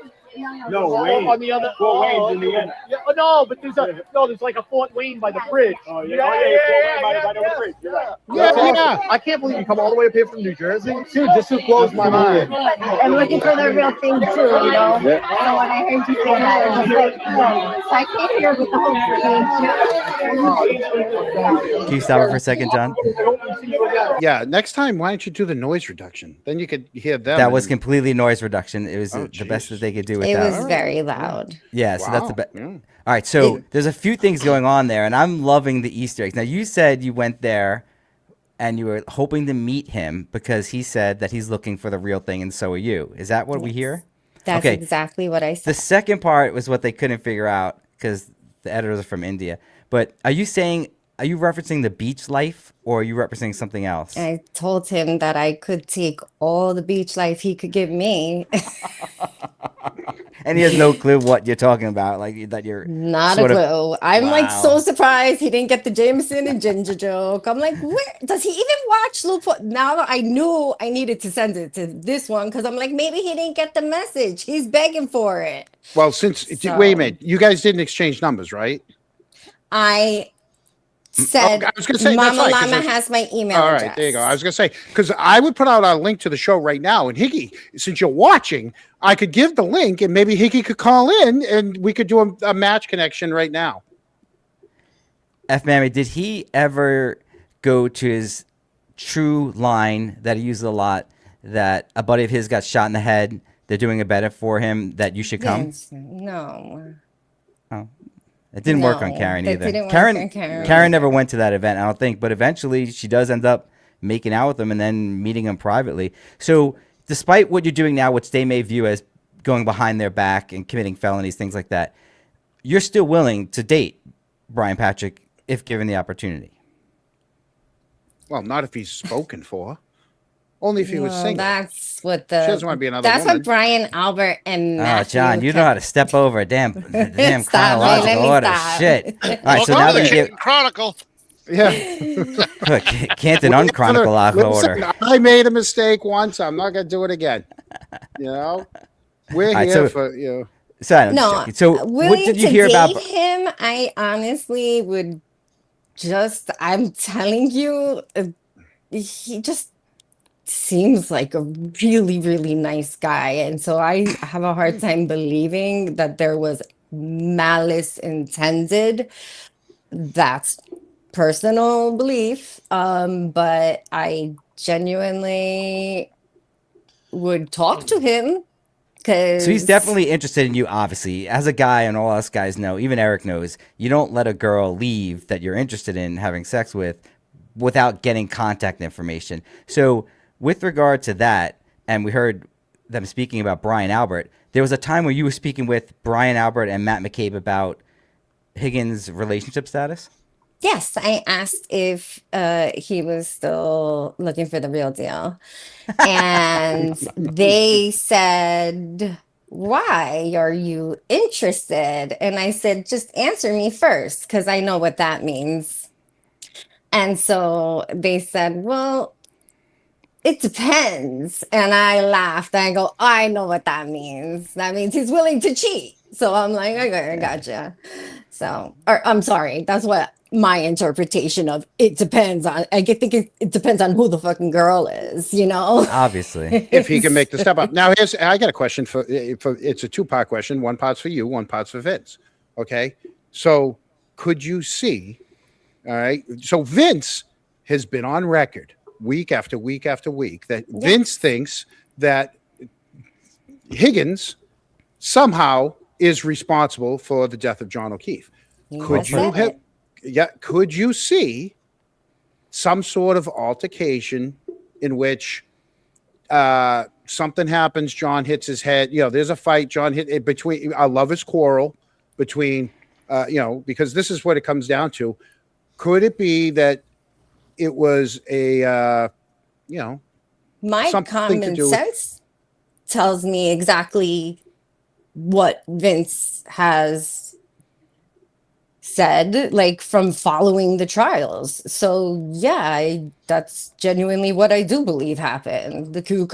[SPEAKER 8] No.
[SPEAKER 3] Wayne. On the other.
[SPEAKER 8] Fort
[SPEAKER 3] Wayne's in the end. Yeah, no, but there's like a Fort Wayne by the bridge. Oh yeah. By the bridge. You're right.
[SPEAKER 1] Yeah.
[SPEAKER 3] I can't believe you come all the way up here from New Jersey. Dude, this just blows my mind.
[SPEAKER 8] I'm looking for the real thing too, So when I heard you say that, I was like, oh. So I came here with the whole
[SPEAKER 5] Can you stop it for a second, John?
[SPEAKER 3] I hope we see you again.
[SPEAKER 1] Yeah. Next time, why don't you do the noise reduction? Then you could hear them.
[SPEAKER 5] That was
[SPEAKER 1] and-
[SPEAKER 5] completely noise reduction. It was
[SPEAKER 1] Oh,
[SPEAKER 5] the best
[SPEAKER 1] jeez.
[SPEAKER 5] that they could do with
[SPEAKER 6] It
[SPEAKER 5] that.
[SPEAKER 6] was very loud.
[SPEAKER 5] Yeah, so that's the
[SPEAKER 1] Wow.
[SPEAKER 5] best.
[SPEAKER 1] Yeah.
[SPEAKER 5] All right, so there's a few things going on there, and I'm loving the Easter eggs. Now, you said you went there and you were hoping to meet him because he said that he's looking for the real thing, and so are you. Is that what we hear?
[SPEAKER 6] That's
[SPEAKER 5] Okay.
[SPEAKER 6] exactly what I
[SPEAKER 5] The
[SPEAKER 6] said.
[SPEAKER 5] second part was what they couldn't figure out because the editors are from India. But are you saying are you referencing the beach life or are you referencing something else?
[SPEAKER 6] I told him that I could take all the beach life he could give me.
[SPEAKER 5] And he has no clue what you're talking about, like that you're
[SPEAKER 6] Not a
[SPEAKER 5] sort of-
[SPEAKER 6] clue. I'm like so
[SPEAKER 5] Wow.
[SPEAKER 6] surprised he didn't get the Jameson and Ginger joke. I'm like, where does he even watch Loophole? Now I knew I needed to send it to this one because I'm like, maybe he didn't get the message. He's begging for it.
[SPEAKER 1] Well, since
[SPEAKER 6] So-
[SPEAKER 1] wait a minute, you guys didn't exchange numbers, right?
[SPEAKER 6] I said,
[SPEAKER 1] I was gonna say, that's
[SPEAKER 6] Mama
[SPEAKER 1] right, 'cause
[SPEAKER 6] Llama
[SPEAKER 1] it's-
[SPEAKER 6] has my email
[SPEAKER 1] All
[SPEAKER 6] address.
[SPEAKER 1] right, there you go. I was gonna say, because I would put out a link to the show right now, and Higgy, since you're watching, I could give the link, and maybe Higgy could call in, and we could do a match connection right now.
[SPEAKER 5] F. Mammy, did he ever go to his true line that he uses a lot, that a buddy of his got shot in the head, they're doing a better for him, that you should come?
[SPEAKER 6] Yes. No.
[SPEAKER 5] It didn't work on
[SPEAKER 6] No,
[SPEAKER 5] Karen
[SPEAKER 6] that
[SPEAKER 5] either.
[SPEAKER 6] didn't work
[SPEAKER 5] Karen,
[SPEAKER 6] on Karen
[SPEAKER 5] Karen never
[SPEAKER 6] either.
[SPEAKER 5] went to that event, I don't think, but eventually she does end up making out with him and then meeting him privately. So despite what you're doing now, which they may view as going behind their back and committing felonies, things like that, you're still willing to date Brian Patrick if given the opportunity.
[SPEAKER 1] Well, not if he's spoken for. Only if he was
[SPEAKER 6] Well,
[SPEAKER 1] single.
[SPEAKER 6] that's what
[SPEAKER 1] She doesn't want to be another
[SPEAKER 6] That's
[SPEAKER 1] woman.
[SPEAKER 6] what Brian Albert and
[SPEAKER 5] Oh,
[SPEAKER 6] Matthew
[SPEAKER 5] John, you know how to step over a damn
[SPEAKER 6] Stop,
[SPEAKER 5] chronological
[SPEAKER 6] let me
[SPEAKER 5] order.
[SPEAKER 6] stop.
[SPEAKER 5] Shit. All right,
[SPEAKER 2] Well,
[SPEAKER 5] so
[SPEAKER 2] go
[SPEAKER 5] now
[SPEAKER 2] to the
[SPEAKER 5] that
[SPEAKER 2] Canton Chronicle.
[SPEAKER 1] Yeah.
[SPEAKER 5] Canton unchronicle
[SPEAKER 1] Listen,
[SPEAKER 5] order.
[SPEAKER 1] I made a mistake once. I'm not gonna do it again. You know, we're
[SPEAKER 5] right,
[SPEAKER 1] here
[SPEAKER 5] so-
[SPEAKER 1] for you know.
[SPEAKER 5] So, I'm just
[SPEAKER 6] No,
[SPEAKER 5] joking. So what
[SPEAKER 6] willing
[SPEAKER 5] did you
[SPEAKER 6] to
[SPEAKER 5] hear
[SPEAKER 6] date
[SPEAKER 5] about?
[SPEAKER 6] him? I honestly would just. I'm telling you, he just seems like a really, really nice guy, and so I have a hard time believing that there was malice intended. That's personal belief, but I genuinely would talk to him.
[SPEAKER 5] So he's definitely interested in you, obviously. As a guy, and all us guys know, even Eric knows, you don't let a girl leave that you're interested in having sex with without getting contact information. So with regard to that, and we heard them speaking about Brian Albert, there was a time where you were speaking with Brian Albert and Matt McCabe about Higgins' relationship status?
[SPEAKER 6] Yes, I asked if he was still looking for the real deal. And they said, why are you interested? And I said, just answer me first, because I know what that means. And so they said, well, it depends. And I laughed. And I go, I know what that means. That means he's willing to cheat. So I'm like, okay, I gotcha. So, or I'm sorry, that's what my interpretation of it depends on. I think it depends on who the fucking girl is, you know?
[SPEAKER 5] Obviously.
[SPEAKER 1] If he can make the step up. Now, I got a question for it's a two-part question. One part's for you, one part's for Vince. Okay. So could you see, all right. So Vince has been on record week after week after week that Vince thinks that Higgins somehow is responsible for the death of John O'Keefe. Could you have, could you see some sort of altercation in which something happens, John hits his head, you know, there's a fight, John hit between a lover's quarrel between you know, because this is what it comes down to. Could it be that it was a you know,
[SPEAKER 6] My
[SPEAKER 1] something to
[SPEAKER 6] common
[SPEAKER 1] do with-
[SPEAKER 6] sense tells me exactly what Vince has said, like from following the trials. So yeah, that's genuinely what I do believe happened. The coup,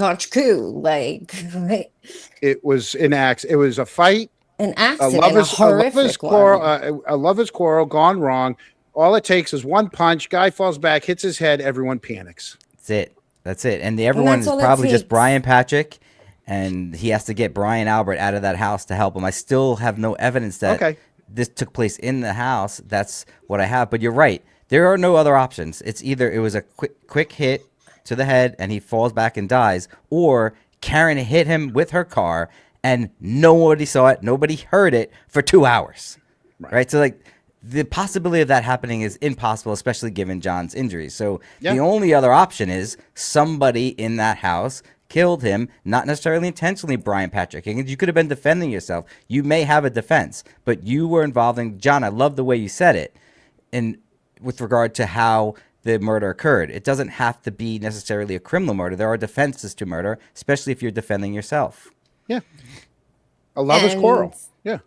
[SPEAKER 6] like
[SPEAKER 1] it was an it was a fight,
[SPEAKER 6] an
[SPEAKER 1] a
[SPEAKER 6] accident,
[SPEAKER 1] lover's,
[SPEAKER 6] a horrific
[SPEAKER 1] quarrel,
[SPEAKER 6] one.
[SPEAKER 1] a lover's quarrel gone wrong. All it takes is one punch, guy falls back, hits his head, everyone panics.
[SPEAKER 5] That's it. That's it. And everyone is
[SPEAKER 6] all it
[SPEAKER 5] probably just
[SPEAKER 6] takes.
[SPEAKER 5] Brian Patrick, and he has to get Brian Albert out of that house to help him. I still have no evidence that this took place in the house. That's what I have. But you're right. There are no other options. It's either it was a quick hit to the head and he falls back and dies, or Karen hit him with her car and nobody saw it, nobody heard it for 2 hours. Right? So like the possibility of that happening is impossible, especially given John's injuries. So the only other option is somebody in that house killed him, not necessarily intentionally, Brian Patrick Higgins. You could have been defending yourself. You may have a defense, but you were involved in, John, I love the way you said it. And with regard to how the murder occurred. It doesn't have to be necessarily a criminal murder. There are defenses to murder, especially if you're defending yourself.
[SPEAKER 1] Yeah. A lover's quarrel. Yeah.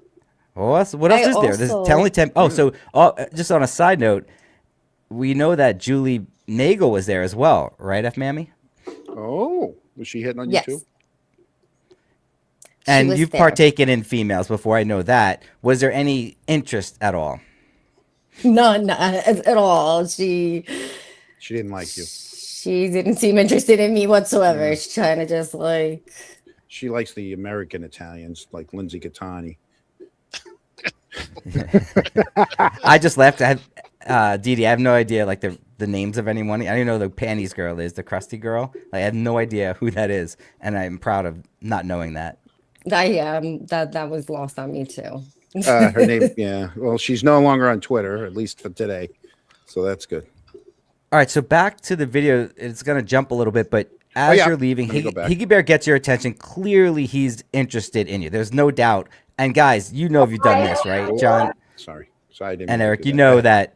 [SPEAKER 5] Well, what else is there? There's only 10. Oh, so just on a side note, we know that Julie Nagel was there as well, right, F. Mammy?
[SPEAKER 1] Oh, was she hitting on you
[SPEAKER 6] Yes.
[SPEAKER 1] too?
[SPEAKER 5] And
[SPEAKER 6] was
[SPEAKER 5] you've
[SPEAKER 6] there.
[SPEAKER 5] partaken in females before. I know that. Was there any interest at all?
[SPEAKER 6] None at all.
[SPEAKER 1] She didn't like you.
[SPEAKER 6] She didn't seem interested in me whatsoever. She's trying to just like.
[SPEAKER 1] She likes the American Italians, like Lindsay Gattani.
[SPEAKER 5] I just left. Dee, I have no idea like the names of anyone. I don't know who the panties girl is, the crusty girl. Like, I have no idea who that is, and I'm proud of not knowing that.
[SPEAKER 6] That was lost on me too.
[SPEAKER 1] Her name, yeah. Well, she's no longer on Twitter, at least for today. So that's good.
[SPEAKER 5] All right, so back to the video. It's going to jump a little bit, but as you're leaving, Higgy Bear gets your attention. Clearly, he's interested in you. There's no doubt. And guys, you know you've done this, right, John?
[SPEAKER 1] Sorry, I didn't.
[SPEAKER 5] And Eric, you know that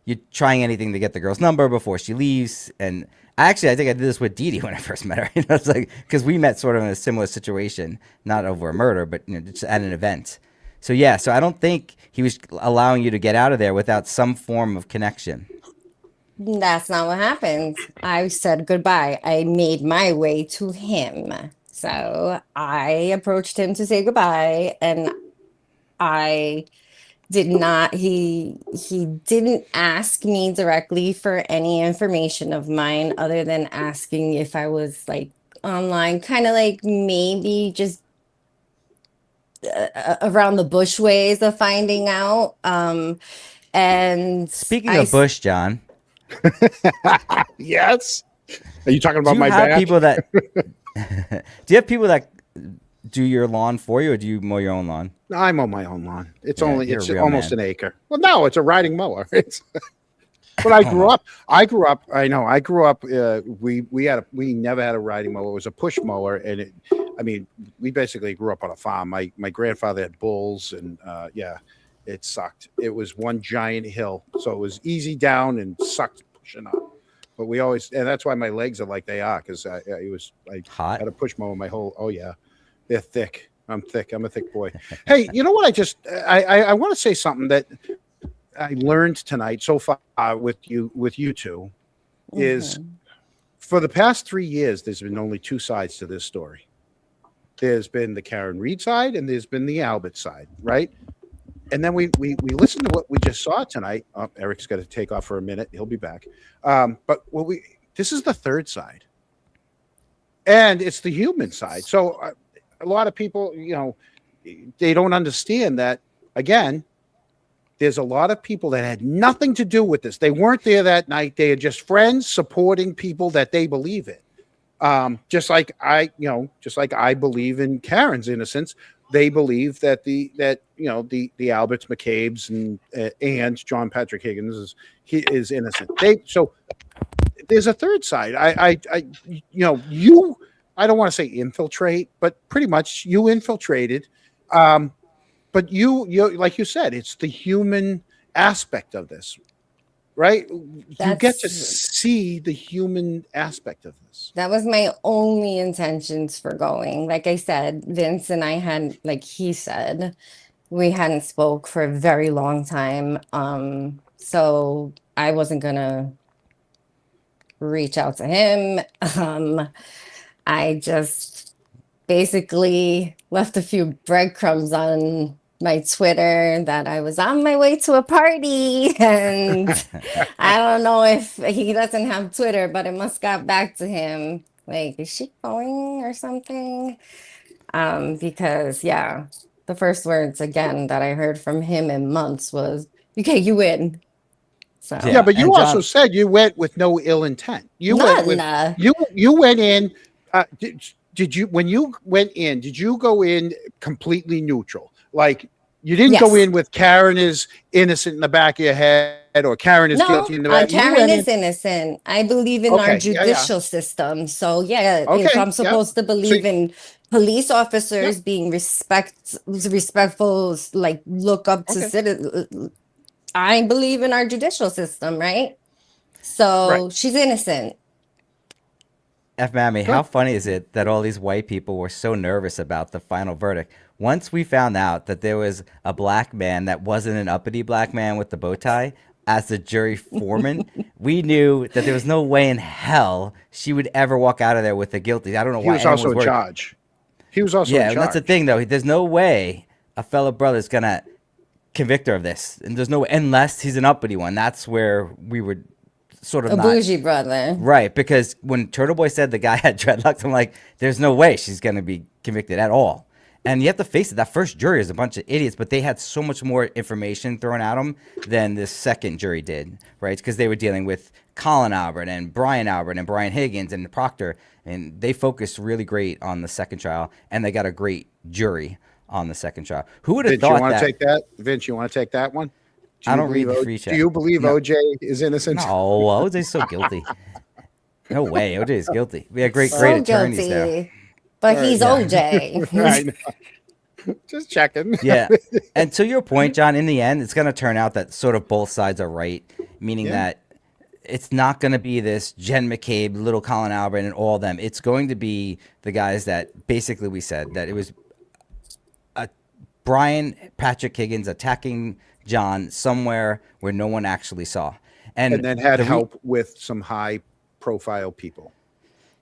[SPEAKER 5] you're trying anything to get the girl's number before she leaves. And actually, I think I did this with Dee when I first met her. You know, it's like because we met sort of in a similar situation, not over a murder, but just at an event. So yeah, so I don't think he was allowing you to get out of there without some form of connection.
[SPEAKER 6] That's not what happened. I said goodbye. I made my way to him. So I approached him to say goodbye, and I did not. He didn't ask me directly for any information of mine other than asking if I was like online, kind of like maybe just around the bush ways of finding out. And
[SPEAKER 5] speaking of bush, John.
[SPEAKER 1] Yes. Are you talking about my
[SPEAKER 5] badge? People that do you have people that do your lawn for you, or do you mow your own lawn?
[SPEAKER 1] No, I mow my own lawn. It's almost an acre. Well, no, it's a riding mower. But I grew up. I know. We never had a riding mower. It was a push mower, and we basically grew up on a farm. My grandfather had bulls, and it sucked. It was one giant hill, so it was easy down and sucked pushing up. But and that's why my legs are like they are, because I had a push mower my whole. Oh yeah, they're thick. I'm thick. I'm a thick boy. Hey, you know what? I want to say something that I learned tonight so far with you two is for the past 3 years, there's been only two sides to this story. There's been the Karen Reed side and there's been the Albert side, right? And then we listened to what we just saw tonight. Oh, Eric's got to take off for a minute. He'll be back. But this is the third side, and it's the human side. So a lot of people, they don't understand that. Again, there's a lot of people that had nothing to do with this. They weren't there that night. They are just friends supporting people that they believe in. Just like I believe in Karen's innocence. They believe that the Alberts, McCabe's, and John Patrick Higgins is innocent. So there's a third side. I don't want to say infiltrate, but pretty much you infiltrated. But you like you said, it's the human aspect of this, right? You get to see the human aspect of this.
[SPEAKER 6] That was my only intentions for going. Like I said, Vince and I had, like he said, we hadn't spoke for a very long time. So I wasn't gonna reach out to him. I just basically left a few breadcrumbs on my Twitter that I was on my way to a party, and I don't know if he doesn't have Twitter, but it must got back to him. Like, is she going or something? Because the first words again that I heard from him in months was, "Okay, you win." So
[SPEAKER 1] yeah, but you also said you went with no ill intent. You went in. Did you when you went in? Did you go in completely neutral? Like, you didn't go in with Karen is innocent in the back of your head, or Karen is guilty in the back.
[SPEAKER 6] Karen is innocent. I believe in our judicial system. So if I'm supposed to believe in police officers being respectful, like look up to citizens, I believe in our judicial system, right? So
[SPEAKER 1] Right.
[SPEAKER 6] she's innocent.
[SPEAKER 5] F. Mammy, how funny is it that all these white people were so nervous about the final verdict? Once we found out that there was a black man that wasn't an uppity black man with the bow tie as the jury foreman, we knew that there was no way in hell she would ever walk out of there with a guilty. I don't know
[SPEAKER 1] He
[SPEAKER 5] why
[SPEAKER 1] was
[SPEAKER 5] anyone
[SPEAKER 1] also in
[SPEAKER 5] worried.
[SPEAKER 1] charge. He was also
[SPEAKER 5] Yeah,
[SPEAKER 1] in
[SPEAKER 5] and that's the
[SPEAKER 1] charge.
[SPEAKER 5] thing, though. There's no way a fellow brother's gonna convict her of this, and there's no unless he's an uppity one. That's where we would sort of
[SPEAKER 6] A
[SPEAKER 5] not
[SPEAKER 6] bougie brother.
[SPEAKER 5] right, because when Turtle Boy said the guy had dreadlocks, I'm like, there's no way she's gonna be convicted at all. And you have to face it. That first jury is a bunch of idiots, but they had so much more information thrown at them than this second jury did, right? Because they were dealing with Colin Albert and Brian Albert and Brian Higgins and Proctor, and they focused really great on the second trial, and they got a great jury on the second trial. Who would have
[SPEAKER 1] Vince, you
[SPEAKER 5] thought
[SPEAKER 1] want to
[SPEAKER 5] that?
[SPEAKER 1] take that? Vince, you want to take that one?
[SPEAKER 5] I
[SPEAKER 1] you
[SPEAKER 5] don't read
[SPEAKER 1] believe
[SPEAKER 5] the free chat.
[SPEAKER 1] Do you believe
[SPEAKER 5] No.
[SPEAKER 1] OJ is innocent?
[SPEAKER 5] No, OJ's so guilty. No way, OJ is guilty. We had great
[SPEAKER 6] So
[SPEAKER 5] attorneys there.
[SPEAKER 6] guilty. But he's
[SPEAKER 5] Yeah.
[SPEAKER 6] OJ.
[SPEAKER 1] I know. Just checking.
[SPEAKER 5] Yeah. And to your point, John, in the end, it's going to turn out that sort of both sides are right, meaning
[SPEAKER 1] Yeah.
[SPEAKER 5] that it's not going to be this Jen McCabe, little Colin Albert, and all them. It's going to be the guys that basically we said that it was Brian Patrick Higgins attacking John somewhere where no one actually saw.
[SPEAKER 1] And then had
[SPEAKER 5] the
[SPEAKER 1] help with some high profile people.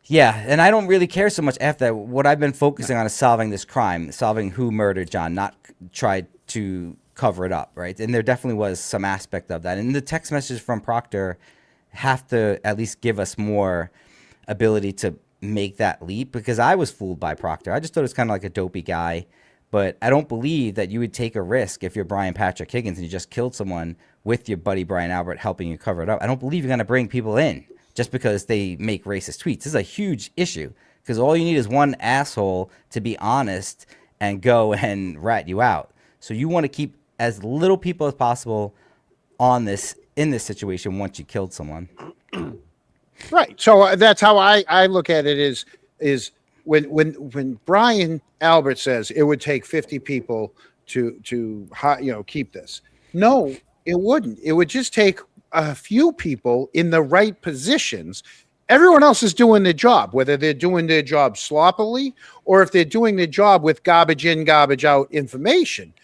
[SPEAKER 5] Yeah, and I don't really care so much after that. What I've been focusing on is solving this crime, solving who murdered John, not tried to cover it up, right? And there definitely was some aspect of that. And the text messages from Proctor have to at least give us more ability to make that leap, because I was fooled by Proctor. I just thought it was kind of like a dopey guy, but I don't believe that you would take a risk if you're Brian Patrick Higgins and you just killed someone with your buddy Brian Albert helping you cover it up. I don't believe you're going to bring people in just because they make racist tweets. This is a huge issue, because all you need is one asshole to be honest and go and rat you out. So you want to keep as little people as possible on this, in this situation, once you killed someone.
[SPEAKER 1] Right. So that's how I look at it is when Brian Albert says it would take 50 people to keep this. No, it wouldn't. It would just take a few people in the right positions. Everyone else is doing their job, whether they're doing their job sloppily or if they're doing their job with garbage in, garbage out information.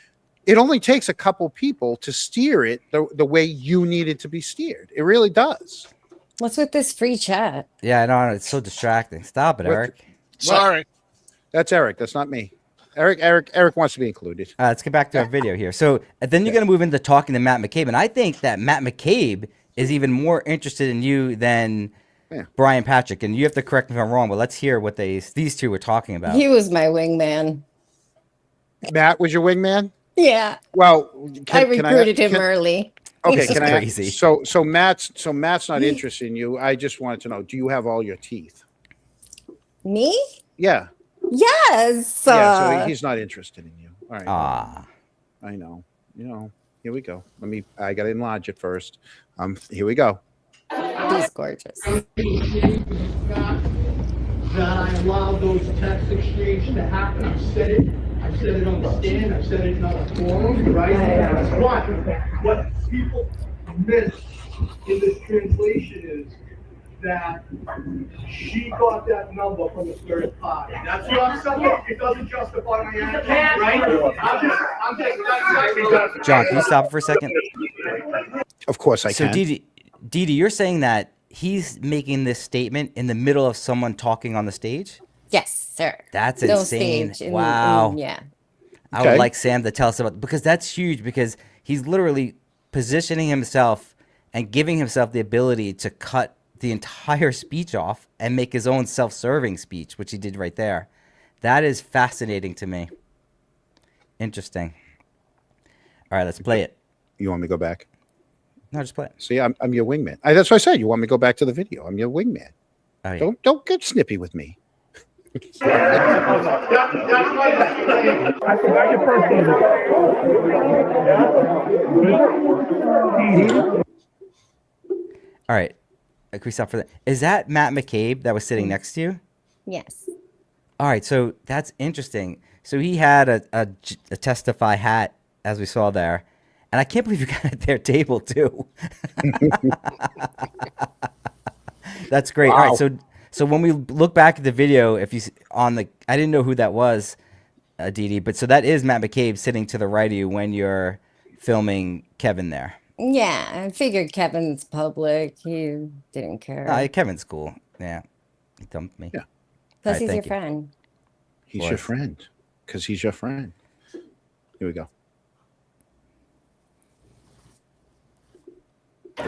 [SPEAKER 1] It only takes a couple people to steer it the way you need it to be steered. It really does.
[SPEAKER 6] What's with this free chat?
[SPEAKER 5] Yeah, I know, it's so distracting. Stop it,
[SPEAKER 1] What-
[SPEAKER 5] Eric.
[SPEAKER 2] Sorry.
[SPEAKER 1] That's Eric. That's not me. Eric wants to be included.
[SPEAKER 5] Let's get back to our video here. So then you're going to move into talking to Matt McCabe. And I think that Matt McCabe is even more interested in you than Brian Patrick. And you have to correct me if I'm wrong, but let's hear what these two were talking about.
[SPEAKER 6] He was my wingman.
[SPEAKER 1] Matt was your wingman?
[SPEAKER 6] Yeah.
[SPEAKER 1] Well,
[SPEAKER 6] I recruited him early.
[SPEAKER 1] Okay,
[SPEAKER 5] This is
[SPEAKER 1] can I?
[SPEAKER 5] crazy.
[SPEAKER 1] So Matt's not interested in you. I just wanted to know: do you have all your teeth?
[SPEAKER 6] Me?
[SPEAKER 1] Yeah.
[SPEAKER 6] Yes.
[SPEAKER 1] Yeah. So he's not interested in you. All right.
[SPEAKER 5] Ah,
[SPEAKER 1] I know. Here we go. I got to enlarge it first. Here we go.
[SPEAKER 6] He's gorgeous.
[SPEAKER 3] That I allowed those text exchanges to happen. I've said it on the stand, I've said it in other forums, right? That's what people miss in this translation is that she got that number from the third party. That's not something, it doesn't justify my action, right? I'm just.
[SPEAKER 5] John, can you stop for a second?
[SPEAKER 1] Of course I
[SPEAKER 5] So
[SPEAKER 1] can.
[SPEAKER 5] Didi, you're saying that he's making this statement in the middle of someone talking on the stage?
[SPEAKER 6] Yes, sir.
[SPEAKER 5] That's
[SPEAKER 6] No
[SPEAKER 5] insane.
[SPEAKER 6] stage.
[SPEAKER 5] Wow.
[SPEAKER 6] Yeah.
[SPEAKER 5] I
[SPEAKER 1] Okay.
[SPEAKER 5] would like Sam to tell us about, because that's huge, because he's literally positioning himself and giving himself the ability to cut the entire speech off and make his own self-serving speech, which he did right there. That is fascinating to me. Interesting. All right, let's play it.
[SPEAKER 1] You want me to go back?
[SPEAKER 5] No, just play it.
[SPEAKER 1] See, I'm your wingman. That's what I said. You want me to go back to the video? I'm your wingman.
[SPEAKER 5] Oh, yeah.
[SPEAKER 1] Don't get snippy with me.
[SPEAKER 5] All right. Can we stop for that? Is that Matt McCabe that was sitting next to you?
[SPEAKER 6] Yes.
[SPEAKER 5] All right, so that's interesting. So he had a testify hat, as we saw there, And I can't believe you got at their table too. That's great. All
[SPEAKER 1] Wow.
[SPEAKER 5] right, so when we look back at the video, if you on the, I didn't know who that was, Dee Dee, but so that is Matt McCabe sitting to the right of you when you're filming Kevin there.
[SPEAKER 6] Yeah, I figured Kevin's public. He didn't care.
[SPEAKER 5] Kevin's cool. Yeah, he dumped me.
[SPEAKER 1] Yeah.
[SPEAKER 6] Plus,
[SPEAKER 5] Alright,
[SPEAKER 6] he's your
[SPEAKER 5] thank you.
[SPEAKER 6] friend.
[SPEAKER 1] He's your friend. Because he's your friend. Here we go.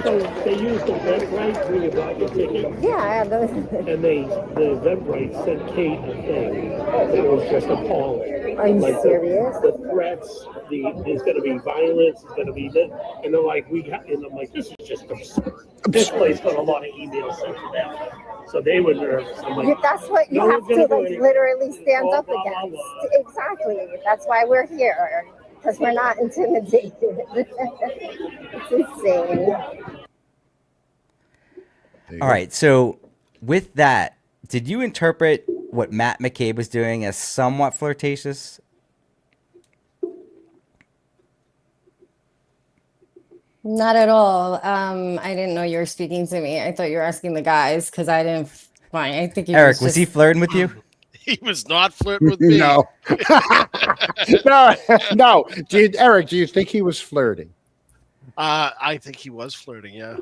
[SPEAKER 9] So they used the Eventbrite when you bought your ticket,
[SPEAKER 8] Yeah, those.
[SPEAKER 9] and the Eventbrite sent Kate a thing that was just appalling.
[SPEAKER 8] Are you
[SPEAKER 9] Like
[SPEAKER 8] serious?
[SPEAKER 9] The threats, there's going to be violence, there's going to be this, and they're like, and I'm like, this is just absurd. This place got a lot of emails sent to them, so they were nervous. I'm like,
[SPEAKER 8] That's what you
[SPEAKER 9] no
[SPEAKER 8] have
[SPEAKER 9] one's
[SPEAKER 8] to
[SPEAKER 9] gonna do
[SPEAKER 8] like
[SPEAKER 9] anything.
[SPEAKER 8] literally stand
[SPEAKER 9] Blah,
[SPEAKER 8] up
[SPEAKER 9] blah, blah,
[SPEAKER 8] against.
[SPEAKER 9] blah.
[SPEAKER 8] Exactly. That's why we're here. Because we're not intimidated. It's insane.
[SPEAKER 5] All right, so with that, did you interpret what Matt McCabe was doing as somewhat flirtatious?
[SPEAKER 6] Not at all. I didn't know you were speaking to me. I thought you were asking the guys because I didn't. Fine. I think he
[SPEAKER 5] Eric, was
[SPEAKER 6] just,
[SPEAKER 5] he flirting with you?
[SPEAKER 2] He was not flirting with me.
[SPEAKER 1] No. no. Eric, do you think he was flirting?
[SPEAKER 2] I think he was flirting. Yeah.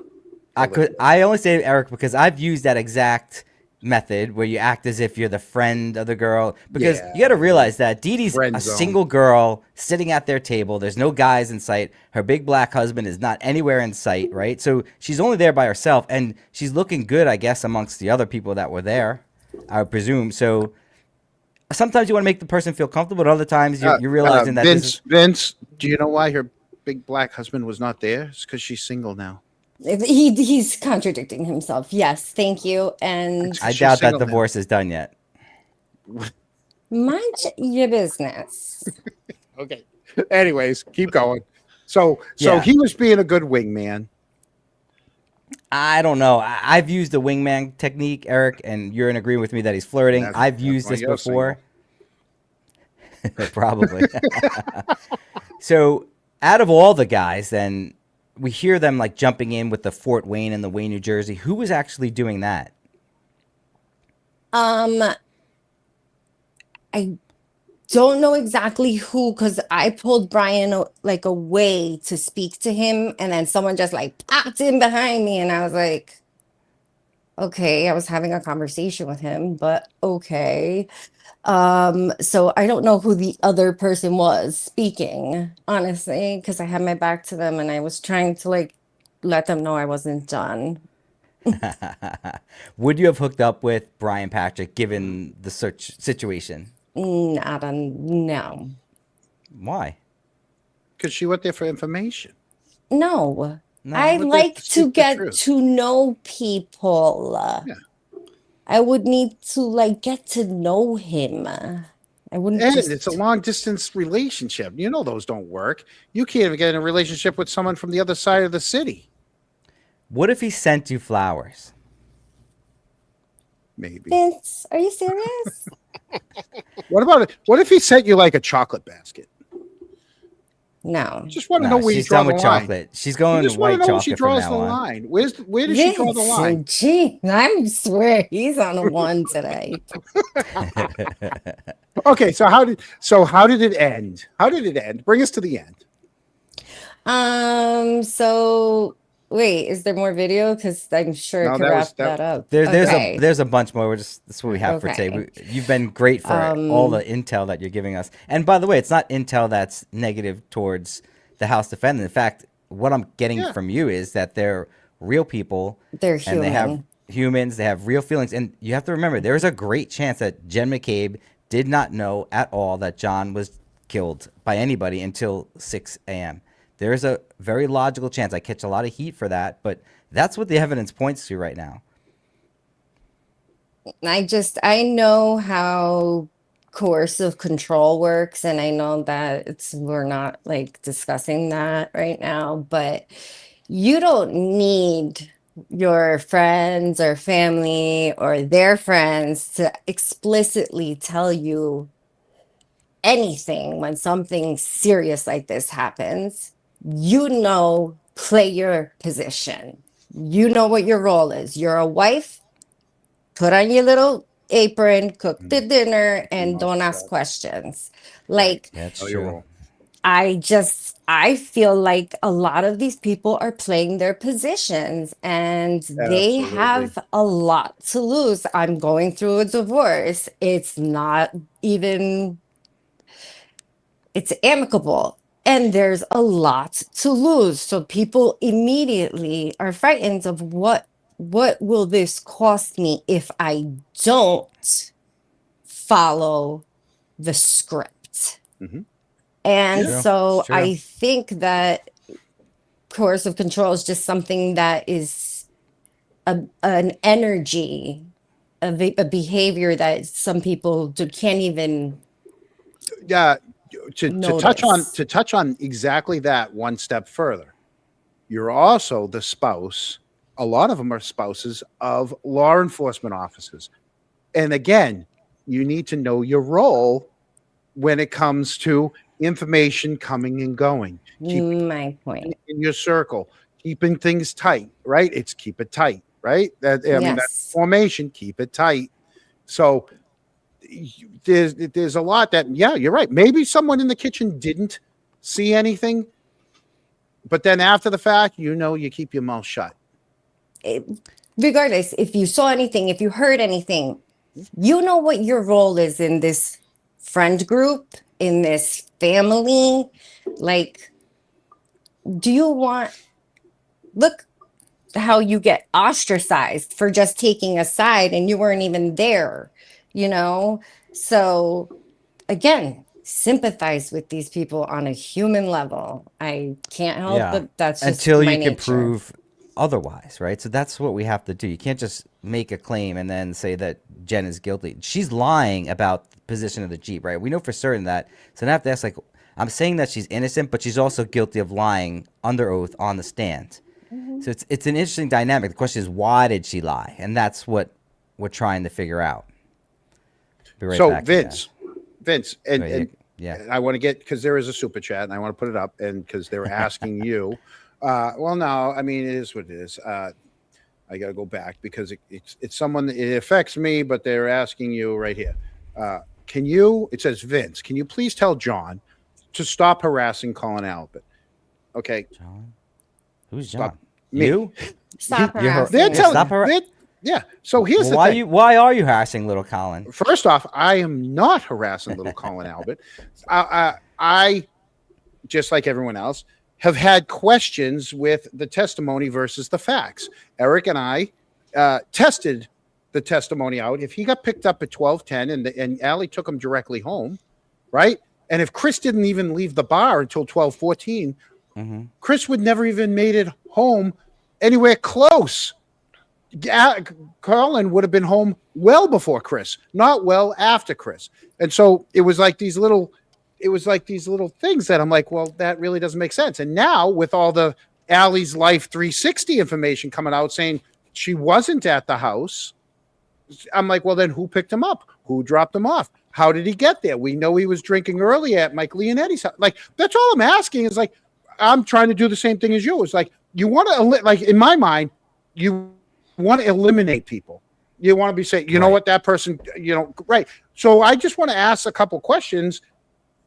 [SPEAKER 5] I only say Eric because I've used that exact method where you act as if you're the friend of the girl, because
[SPEAKER 1] Yeah.
[SPEAKER 5] you got to realize that Dee Dee's
[SPEAKER 1] Friend
[SPEAKER 5] a
[SPEAKER 1] zone.
[SPEAKER 5] single girl sitting at their table. There's no guys in sight. Her big black husband is not anywhere in sight, right? So she's only there by herself, and she's looking good, I guess, amongst the other people that were there, I would presume. So sometimes you want to make the person feel comfortable, but other times you're realizing that
[SPEAKER 1] Vince, do you know why her big black husband was not there? It's because she's single now.
[SPEAKER 6] he's contradicting himself. Yes, thank you. And
[SPEAKER 5] I
[SPEAKER 1] she's
[SPEAKER 5] doubt that
[SPEAKER 1] single now.
[SPEAKER 5] divorce is done yet.
[SPEAKER 6] mind your business.
[SPEAKER 1] Okay. Anyways, keep going. So
[SPEAKER 5] Yeah.
[SPEAKER 1] he was being a good wingman.
[SPEAKER 5] I don't know. I've used the wingman technique, Eric, and you're in agreement with me that he's flirting. I've
[SPEAKER 1] That's
[SPEAKER 5] used
[SPEAKER 1] why
[SPEAKER 5] this
[SPEAKER 1] you're
[SPEAKER 5] before. Probably. So out of all the guys, then we hear them like jumping in with the Fort Wayne and the Wayne, New Jersey. Who was actually doing that?
[SPEAKER 6] I don't know exactly who, because I pulled Brian like away to speak to him, and then someone just like popped in behind me, and I was like, okay, I was having a conversation with him, but okay. So I don't know who the other person was speaking, honestly, because I had my back to them and I was trying to like let them know I wasn't done.
[SPEAKER 5] Would you have hooked up with Brian Patrick given the search situation?
[SPEAKER 6] No.
[SPEAKER 5] Why?
[SPEAKER 1] Because she went there for information.
[SPEAKER 6] No.
[SPEAKER 5] No,
[SPEAKER 6] I
[SPEAKER 1] but
[SPEAKER 6] like
[SPEAKER 1] that's
[SPEAKER 6] to
[SPEAKER 1] the
[SPEAKER 6] get
[SPEAKER 1] truth.
[SPEAKER 6] to know people.
[SPEAKER 1] Yeah.
[SPEAKER 6] I would need to like get to know him. I wouldn't
[SPEAKER 1] And
[SPEAKER 6] just
[SPEAKER 1] it's a long distance relationship. You know those don't work. You can't even get in a relationship with someone from the other side of the city.
[SPEAKER 5] What if he sent you flowers?
[SPEAKER 1] Maybe.
[SPEAKER 6] Vince, are you serious?
[SPEAKER 1] What about it? What if he sent you like a chocolate basket?
[SPEAKER 6] No.
[SPEAKER 1] Just want to
[SPEAKER 5] No,
[SPEAKER 1] know where you
[SPEAKER 5] she's
[SPEAKER 1] draw
[SPEAKER 5] done
[SPEAKER 1] the
[SPEAKER 5] with
[SPEAKER 1] line.
[SPEAKER 5] chocolate. She's
[SPEAKER 1] You
[SPEAKER 5] going
[SPEAKER 1] just want
[SPEAKER 5] white
[SPEAKER 1] to know where she
[SPEAKER 5] chocolate from
[SPEAKER 1] draws the
[SPEAKER 5] now on.
[SPEAKER 1] line. Where does she draw the line?
[SPEAKER 6] Gee, I swear he's on a one today.
[SPEAKER 1] Okay, so how did it end? How did it end? Bring us to the end.
[SPEAKER 6] So wait, is there more video? Because I'm sure
[SPEAKER 1] No,
[SPEAKER 6] it could
[SPEAKER 1] that
[SPEAKER 6] wrap
[SPEAKER 1] was-
[SPEAKER 6] that up.
[SPEAKER 5] There's a bunch more. That's what we have for today.
[SPEAKER 6] Okay.
[SPEAKER 5] You've been great for all the intel that you're giving us. And by the way, it's not intel that's negative towards the House defendant. In fact, what I'm getting from you is that they're real people.
[SPEAKER 6] They're
[SPEAKER 5] and
[SPEAKER 6] human.
[SPEAKER 5] they have humans. They have real feelings. And you have to remember, there's a great chance that Jen McCabe did not know at all that John was killed by anybody until 6 a.m. There's a very logical chance. I catch a lot of heat for that, but that's what the evidence points to right now.
[SPEAKER 6] I know how coercive control works, and I know that we're not like discussing that right now, but you don't need your friends or family or their friends to explicitly tell you anything when something serious like this happens. play your position. You know what your role is. You're a wife, put on your little apron, cook the dinner, and don't ask questions. Like,
[SPEAKER 5] That's
[SPEAKER 1] Know your
[SPEAKER 5] true.
[SPEAKER 1] role.
[SPEAKER 6] I feel like a lot of these people are playing their positions and they
[SPEAKER 1] Absolutely.
[SPEAKER 6] have a lot to lose. I'm going through a divorce. It's not even, it's amicable. And there's a lot to lose. So people immediately are frightened of what will this cost me if I don't follow the script.
[SPEAKER 1] Mhm.
[SPEAKER 6] And
[SPEAKER 5] True.
[SPEAKER 6] so
[SPEAKER 5] It's true.
[SPEAKER 6] I think that coercive control is just something that is an energy, a behavior that some people can't even
[SPEAKER 1] Yeah, to
[SPEAKER 6] notice.
[SPEAKER 1] touch on exactly that one step further. You're also the spouse. A lot of them are spouses of law enforcement officers. And again, you need to know your role when it comes to information coming and going. Keep
[SPEAKER 6] My point.
[SPEAKER 1] in your circle, keeping things tight, right? It's keep it tight, right? That I mean, that
[SPEAKER 6] Yes.
[SPEAKER 1] formation, keep it tight. So there's a lot that, yeah, you're right. Maybe someone in the kitchen didn't see anything, but then after the fact, you keep your mouth shut.
[SPEAKER 6] Regardless, if you saw anything, if you heard anything, you know what your role is in this friend group, in this family. Like, do you want, look how you get ostracized for just taking a side and you weren't even there, So again, sympathize with these people on a human level. I can't help, but that's just
[SPEAKER 5] Until
[SPEAKER 6] my
[SPEAKER 5] you can
[SPEAKER 6] nature.
[SPEAKER 5] prove otherwise, right? So that's what we have to do. You can't just make a claim and then say that Jen is guilty. She's lying about the position of the Jeep, right? We know for certain that. So I have to ask, like, I'm saying that she's innocent, but she's also guilty of lying under oath on the stand. So it's an interesting dynamic. The question is, why did she lie? And that's what we're trying to figure out. Be right
[SPEAKER 1] So
[SPEAKER 5] back to that.
[SPEAKER 1] Vince, and,
[SPEAKER 5] Right,
[SPEAKER 1] and
[SPEAKER 5] yeah.
[SPEAKER 1] and I want to get, because there is a super chat and I want to put it up, and because they're asking you. Well, no, I mean, it is what it is. I got to go back because it's someone that it affects me, but they're asking you right here. It says, Vince, can you please tell John to stop harassing Colin Albert? Okay.
[SPEAKER 5] John? Who's
[SPEAKER 1] Stop.
[SPEAKER 5] John?
[SPEAKER 1] Me.
[SPEAKER 5] You?
[SPEAKER 6] Stop
[SPEAKER 5] You're
[SPEAKER 6] harassing.
[SPEAKER 1] They're
[SPEAKER 6] me.
[SPEAKER 1] telling,
[SPEAKER 5] Stop her-
[SPEAKER 1] yeah. So here's
[SPEAKER 5] Well,
[SPEAKER 1] the
[SPEAKER 5] why
[SPEAKER 1] thing.
[SPEAKER 5] why are you harassing little Colin?
[SPEAKER 1] First off, I am not harassing little Colin Albert. I, just like everyone else, have had questions with the testimony versus the facts. Eric and I tested the testimony out. If he got picked up at 12:10 and Allie took him directly home, right? And if Chris didn't even leave the bar until 12:14, Chris would never even made it home anywhere close. Colin would have been home well before Chris, not well after Chris. And so it was like these little things that I'm like, well, that really doesn't make sense. And now with all the Allie's Life 360 information coming out saying she wasn't at the house, I'm like, well, then who picked him up? Who dropped him off? How did he get there? We know he was drinking early at Mike Leonetti's house. Like, that's all I'm asking is, like, I'm trying to do the same thing as you. It's like, you want to, like, in my mind, you want to eliminate people. You want to be saying, you know what, that person, right. So I just want to ask a couple questions,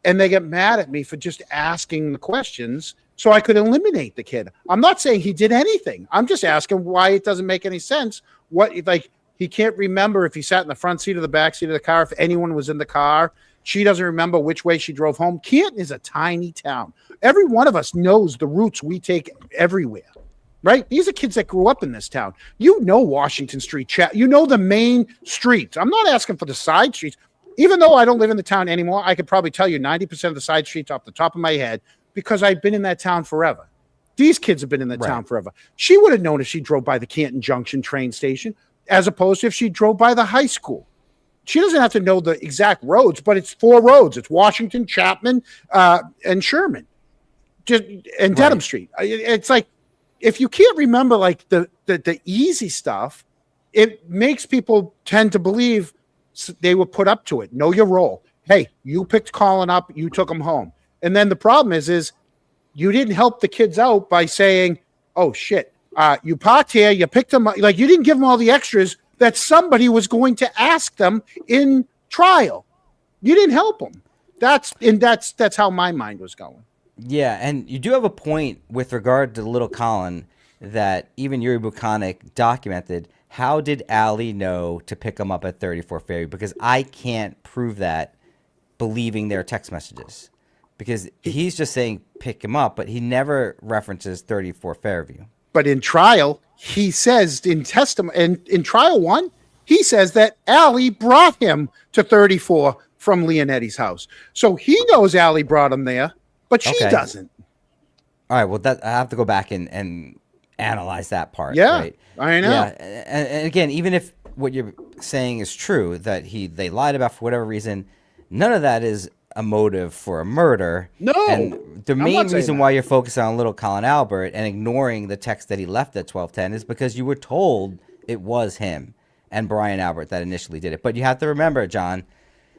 [SPEAKER 1] and they get mad at me for just asking the questions so I could eliminate the kid. I'm not saying he did anything. I'm just asking why it doesn't make any sense. He can't remember if he sat in the front seat or the back seat of the car, if anyone was in the car. She doesn't remember which way she drove home. Canton is a tiny town. Every one of us knows the routes we take everywhere, right? These are kids that grew up in this town. Washington Street, the main streets. I'm not asking for the side streets. Even though I don't live in the town anymore, I could probably tell you 90% of the side streets off the top of my head because I've been in that town forever. These kids have been in the town forever. She would have known if she drove by the Canton Junction train station as opposed to if she drove by the high school. She doesn't have to know the exact roads, but it's 4 roads. It's Washington, Chapman, and Sherman, and Dedham Street. It's like, if you can't remember like the easy stuff, it makes people tend to believe they were put up to it. Know your role. Hey, you picked Colin up, you took him home. And then the problem is you didn't help the kids out by saying, oh shit, you parked here, you picked them up. Like, you didn't give them all the extras that somebody was going to ask them in trial. You didn't help them. That's how my mind was going.
[SPEAKER 5] Yeah, and you do have a point with regard to little Colin that even Yuri Buchanek documented. How did Allie know to pick him up at 34 Fairview? Because I can't prove that believing their text messages. Because he's just saying pick him up, but he never references 34 Fairview.
[SPEAKER 1] But in trial, he says in testimony, and in trial 1, he says that Allie brought him to 34 from Leonetti's house. So he knows Allie brought him there, but she doesn't.
[SPEAKER 5] All right, well, I have to go back and analyze that part.
[SPEAKER 1] Yeah,
[SPEAKER 5] right?
[SPEAKER 1] I know.
[SPEAKER 5] Yeah, and again, even if what you're saying is true, that they lied about for whatever reason, none of that is a motive for a murder.
[SPEAKER 1] No.
[SPEAKER 5] And the main reason why you're focused on little Colin Albert and ignoring the text that he left at 12:10 is because you were told it was him and Brian Albert that initially did it. But you have to remember, John,